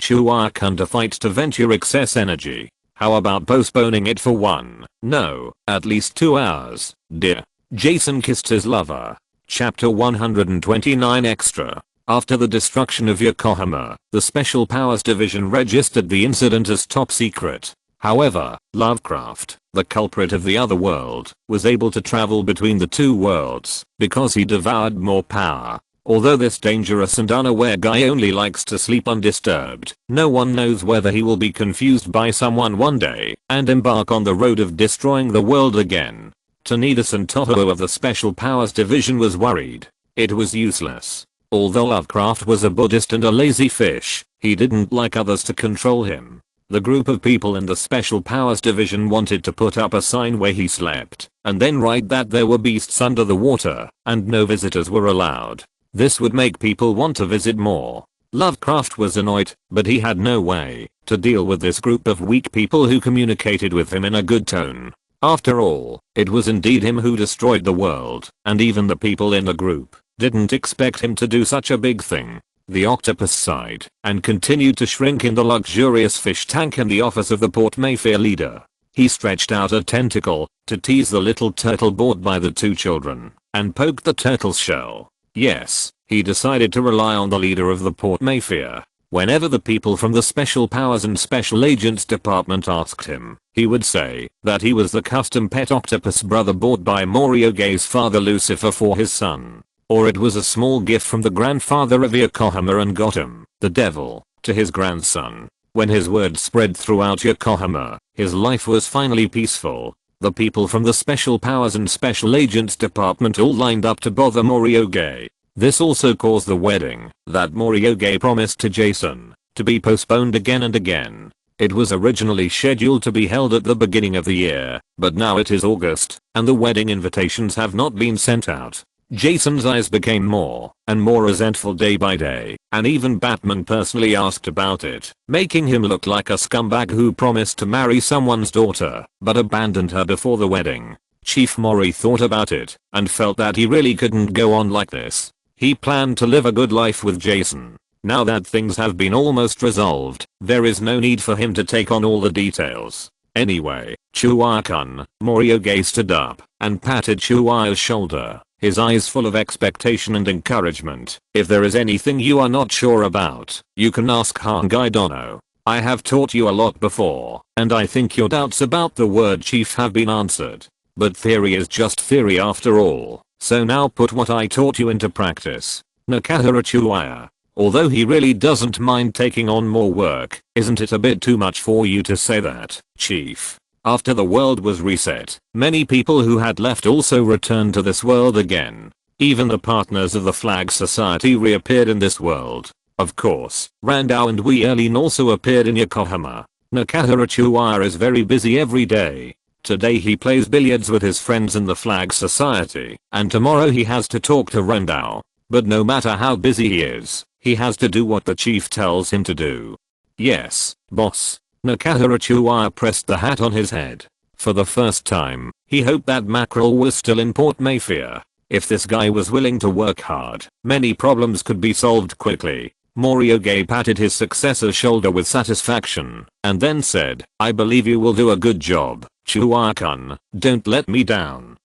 Speaker 1: Chuakan to fight to vent your excess energy. How about postponing it for at least 2 hours, dear? Jason kissed his lover. Chapter 129 Extra. After the destruction of Yokohama, the Special Powers Division registered the incident as top secret. However, Lovecraft, the culprit of the other world, was able to travel between the two worlds because he devoured more power. Although this dangerous and unaware guy only likes to sleep undisturbed, no one knows whether he will be confused by someone one day and embark on the road of destroying the world again. Tanidas and Toho of the Special Powers Division was worried. It was useless. Although Lovecraft was a Buddhist and a lazy fish, he didn't like others to control him. The group of people in the Special Powers Division wanted to put up a sign where he slept, and then write that there were beasts under the water, and no visitors were allowed. This would make people want to visit more. Lovecraft was annoyed, but he had no way to deal with this group of weak people who communicated with him in a good tone. After all, it was indeed him who destroyed the world, and even the people in the group didn't expect him to do such a big thing. The octopus sighed and continued to shrink in the luxurious fish tank in the office of the Port Mafia leader. He stretched out a tentacle to tease the little turtle brought by the two children and poked the turtle's shell. Yes, he decided to rely on the leader of the Port Mafia. Whenever the people from the Special Powers and Special Agents Department asked him, he would say that he was the custom pet octopus brother bought by Mori father Lucifer for his son. Or it was a small gift from the grandfather of Yokohama and Gotham, the devil, to his grandson. When his word spread throughout Yokohama, his life was finally peaceful. The people from the Special Powers and Special Agents Department all lined up to bother Mori. This also caused the wedding that Mori promised to Jason to be postponed again and again. It was originally scheduled to be held at the beginning of the year, but now it is August, and the wedding invitations have not been sent out. Jason's eyes became more and more resentful day by day, and even Batman personally asked about it, making him look like a scumbag who promised to marry someone's daughter, but abandoned her before the wedding. Chief Mori thought about it, and felt that he really couldn't go on like this. He planned to live a good life with Jason. Now that things have been almost resolved, there is no need for him to take on all the details. Anyway, Chihuahua-kun, Mori stood up and patted Chihuahua's shoulder, his eyes full of expectation and encouragement. If there is anything you are not sure about, you can ask Hangai Dono. I have taught you a lot before, and I think your doubts about the word chief have been answered. But theory is just theory after all, so now put what I taught you into practice. Nakahara Chihuahua. Although he really doesn't mind taking on more work, isn't it a bit too much for you to say that, Chief? After the world was reset, many people who had left also returned to this world again. Even the partners of the Flag Society reappeared in this world. Of course, Randao and Wee Erlin also appeared in Yokohama. Nakahara Chihuahua is very busy every day. Today he plays billiards with his friends in the Flag Society, and tomorrow he has to talk to Randao. But no matter how busy he is, he has to do what the chief tells him to do. Yes, boss. Nakahara Chihuahua pressed the hat on his head. For the first time, he hoped that Mackerel was still in Port Mafia. If this guy was willing to work hard, many problems could be solved quickly. Mori patted his successor's shoulder with satisfaction, and then said, I believe you will do a good job, Chihuahua-kun, don't let me down.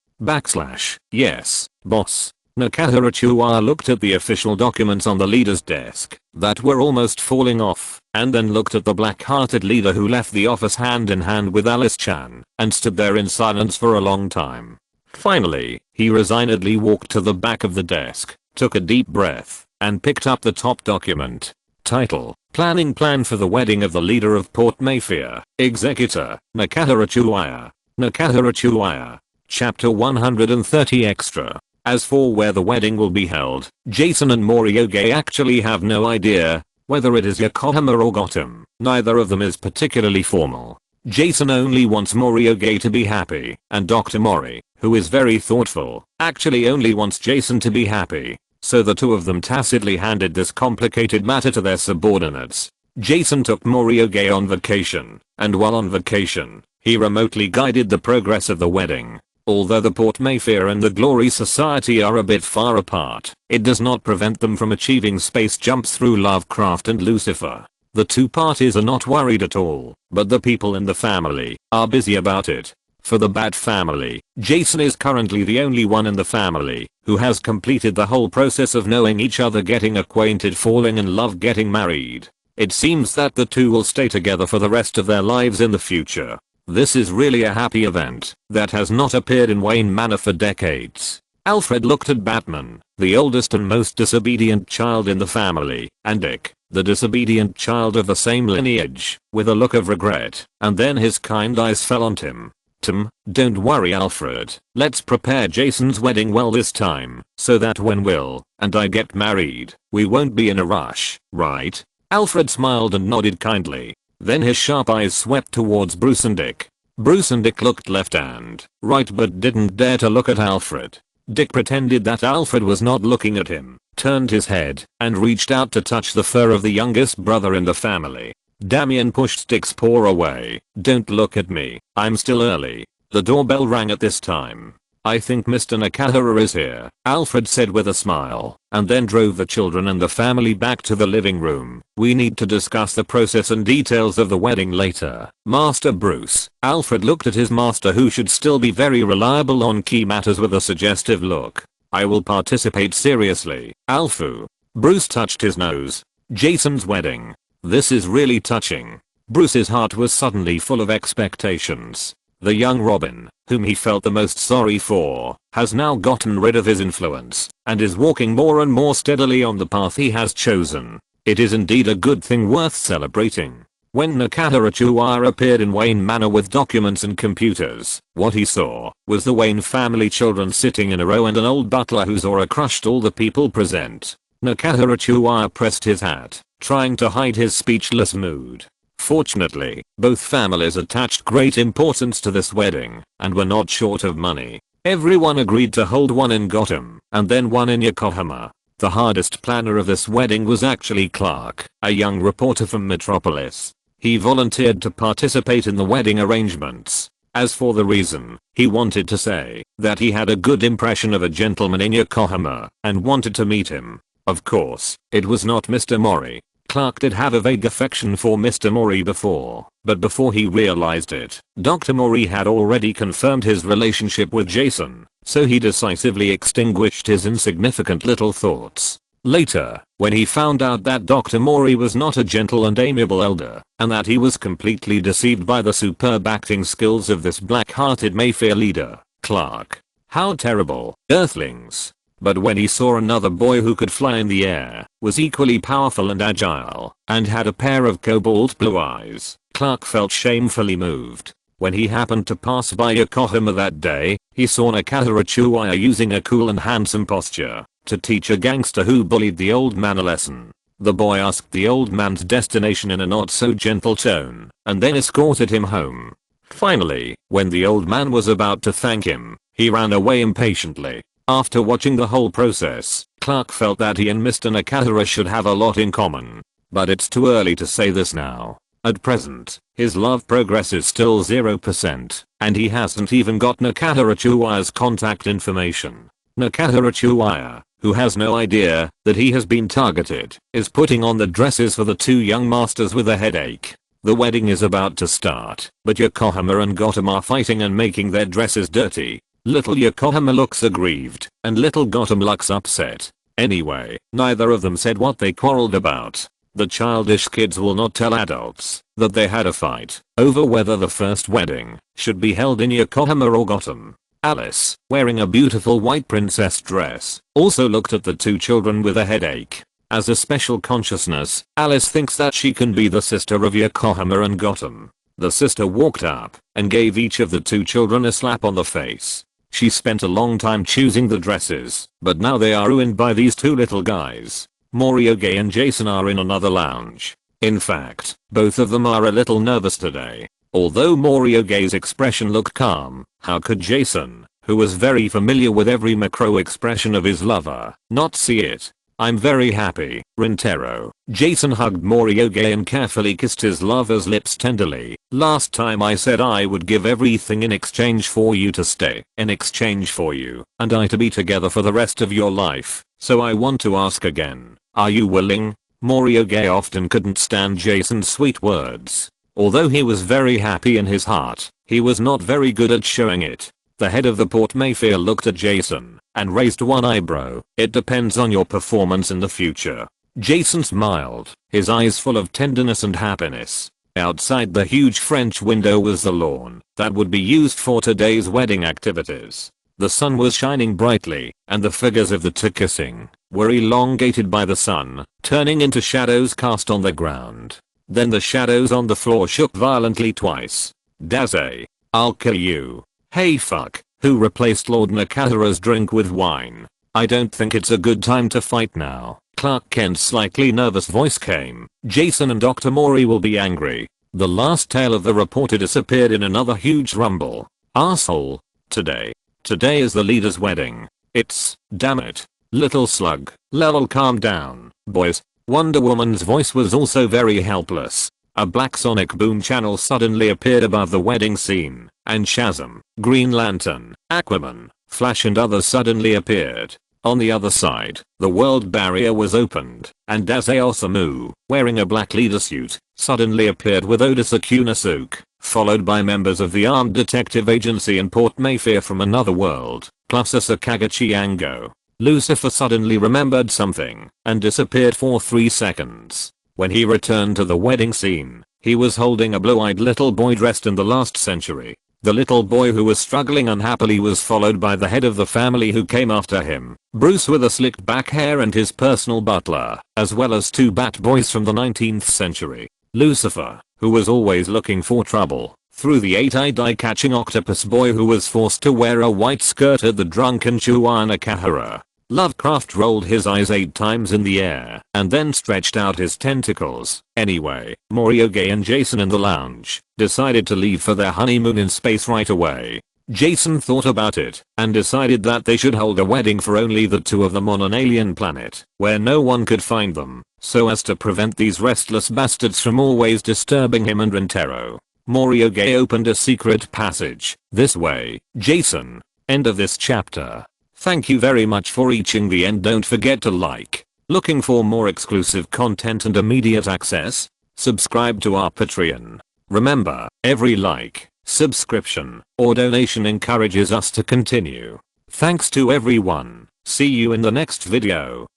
Speaker 1: Yes, boss. Nakahara Chihuahua looked at the official documents on the leader's desk that were almost falling off, and then looked at the black-hearted leader who left the office hand in hand with Alice-chan, and stood there in silence for a long time. Finally, he resignedly walked to the back of the desk, took a deep breath, and picked up the top document. Title: Planning Plan for the Wedding of the Leader of Port Mafia. Executor, Nakahara Chihuahua. Nakahara Chihuahua. Chapter 130 Extra. As for where the wedding will be held, Jason and Mori actually have no idea. Whether it is Yokohama or Gotham, neither of them is particularly formal. Jason only wants Mori to be happy, and Dr. Mori, who is very thoughtful, actually only wants Jason to be happy. So the two of them tacitly handed this complicated matter to their subordinates. Jason took Mori on vacation, and while on vacation, he remotely guided the progress of the wedding. Although the Port Mafia and the Glory Society are a bit far apart, it does not prevent them from achieving space jumps through Lovecraft and Lucifer. The two parties are not worried at all, but the people in the family are busy about it. For the Bat family, Jason is currently the only one in the family who has completed the whole process of knowing each other, getting acquainted, falling in love, getting married. It seems that the two will stay together for the rest of their lives in the future. This is really a happy event that has not appeared in Wayne Manor for decades. Alfred looked at Batman, the oldest and most disobedient child in the family, and Dick, the disobedient child of the same lineage, with a look of regret, and then his kind eyes fell on Tim. Tim, don't worry Alfred, let's prepare Jason's wedding well this time, so that when Will and I get married, we won't be in a rush, right? Alfred smiled and nodded kindly. Then his sharp eyes swept towards Bruce and Dick. Bruce and Dick looked left and right but didn't dare to look at Alfred. Dick pretended that Alfred was not looking at him, turned his head, and reached out to touch the fur of the youngest brother in the family. Damien pushed Dick's paw away. Don't look at me, I'm still early. The doorbell rang at this time. I think Mr. Nakahara is here, Alfred said with a smile, and then drove the children and the family back to the living room. We need to discuss the process and details of the wedding later, Master Bruce. Alfred looked at his master, who should still be very reliable on key matters, with a suggestive look. I will participate seriously, Alfu. Bruce touched his nose. Jason's wedding. This is really touching. Bruce's heart was suddenly full of expectations. The young Robin, whom he felt the most sorry for, has now gotten rid of his influence and is walking more and more steadily on the path he has chosen. It is indeed a good thing worth celebrating. When Nakahara Chuaya appeared in Wayne Manor with documents and computers, what he saw was the Wayne family children sitting in a row and an old butler whose aura crushed all the people present. Nakahara Chuaya pressed his hat, trying to hide his speechless mood. Fortunately, both families attached great importance to this wedding and were not short of money. Everyone agreed to hold one in Gotham and then one in Yokohama. The hardest planner of this wedding was actually Clark, a young reporter from Metropolis. He volunteered to participate in the wedding arrangements. As for the reason, he wanted to say that he had a good impression of a gentleman in Yokohama and wanted to meet him. Of course, it was not Mr. Mori. Clark did have a vague affection for Mr. Mori before, but before he realized it, Dr. Mori had already confirmed his relationship with Jason, so he decisively extinguished his insignificant little thoughts. Later, when he found out that Dr. Mori was not a gentle and amiable elder, and that he was completely deceived by the superb acting skills of this black-hearted Mayfair leader, Clark. How terrible, Earthlings. But when he saw another boy who could fly in the air, was equally powerful and agile, and had a pair of cobalt blue eyes, Clark felt shamefully moved. When he happened to pass by Yokohama that day, he saw Nakahara Chuaya using a cool and handsome posture to teach a gangster who bullied the old man a lesson. The boy asked the old man's destination in a not so gentle tone, and then escorted him home. Finally, when the old man was about to thank him, he ran away impatiently. After watching the whole process, Clark felt that he and Mr. Nakahara should have a lot in common. But it's too early to say this now. At present, his love progress is still 0%, and he hasn't even got Nakahara Chuaya's contact information. Nakahara Chuaya, who has no idea that he has been targeted, is putting on the dresses for the two young masters with a headache. The wedding is about to start, but Yokohama and Gotham are fighting and making their dresses dirty. Little Yokohama looks aggrieved, and little Gotham looks upset. Anyway, neither of them said what they quarreled about. The childish kids will not tell adults that they had a fight over whether the first wedding should be held in Yokohama or Gotham. Alice, wearing a beautiful white princess dress, also looked at the two children with a headache. As a special consciousness, Alice thinks that she can be the sister of Yokohama and Gotham. The sister walked up and gave each of the two children a slap on the face. She spent a long time choosing the dresses, but now they are ruined by these two little guys. Morioge and Jason are in another lounge. In fact, both of them are a little nervous today. Although Morioge's expression looked calm, how could Jason, who was very familiar with every macro expression of his lover, not see it? I'm very happy, Rintaro. Jason hugged Morioge and carefully kissed his lover's lips tenderly. Last time I said I would give everything in exchange for you to stay, in exchange for you and I to be together for the rest of your life. So I want to ask again, are you willing? Morioge often couldn't stand Jason's sweet words. Although he was very happy in his heart, he was not very good at showing it. The head of the Port Mafia looked at Jason and raised one eyebrow. It depends on your performance in the future. Jason smiled, his eyes full of tenderness and happiness. Outside the huge French window was the lawn that would be used for today's wedding activities. The sun was shining brightly, and the figures of the two kissing were elongated by the sun, turning into shadows cast on the ground. Then the shadows on the floor shook violently twice. Daze, I'll kill you. Hey fuck, who replaced Lord Nakahara's drink with wine? I don't think it's a good time to fight now. Clark Kent's slightly nervous voice came. Jason and Dr. Mori will be angry. The last tail of the reporter disappeared in another huge rumble. Asshole. Today is the leader's wedding. It's, damn it. Little slug. Level calm down, boys. Wonder Woman's voice was also very helpless. A black sonic boom channel suddenly appeared above the wedding scene, and Shazam, Green Lantern, Aquaman, Flash and others suddenly appeared. On the other side, the world barrier was opened, and Daze Osamu, wearing a black leader suit, suddenly appeared with Oda Sakunasuke, followed by members of the armed detective agency in Port Mafia from another world, plus Asakaga Chiango. Lucifer suddenly remembered something, and disappeared for 3 seconds. When he returned to the wedding scene, he was holding a blue-eyed little boy dressed in the last century. The little boy who was struggling unhappily was followed by the head of the family who came after him, Bruce with a slicked back hair and his personal butler, as well as 2 bat boys from the 19th century. Lucifer, who was always looking for trouble, threw the 8-eyed eye-catching octopus boy who was forced to wear a white skirt at the drunken Chuan Nakahara. Lovecraft rolled his eyes 8 times in the air and then stretched out his tentacles. Anyway, Morioge and Jason in the lounge decided to leave for their honeymoon in space right away. Jason thought about it and decided that they should hold a wedding for only the two of them on an alien planet where no one could find them, so as to prevent these restless bastards from always disturbing him and Rentaro. Morioge opened a secret passage. This way, Jason. End of this chapter. Thank you very much for reaching the end. Don't forget to like. Looking for more exclusive content and immediate access? Subscribe to our Patreon. Remember, every like, subscription, or donation encourages us to continue. Thanks to everyone. See you in the next video.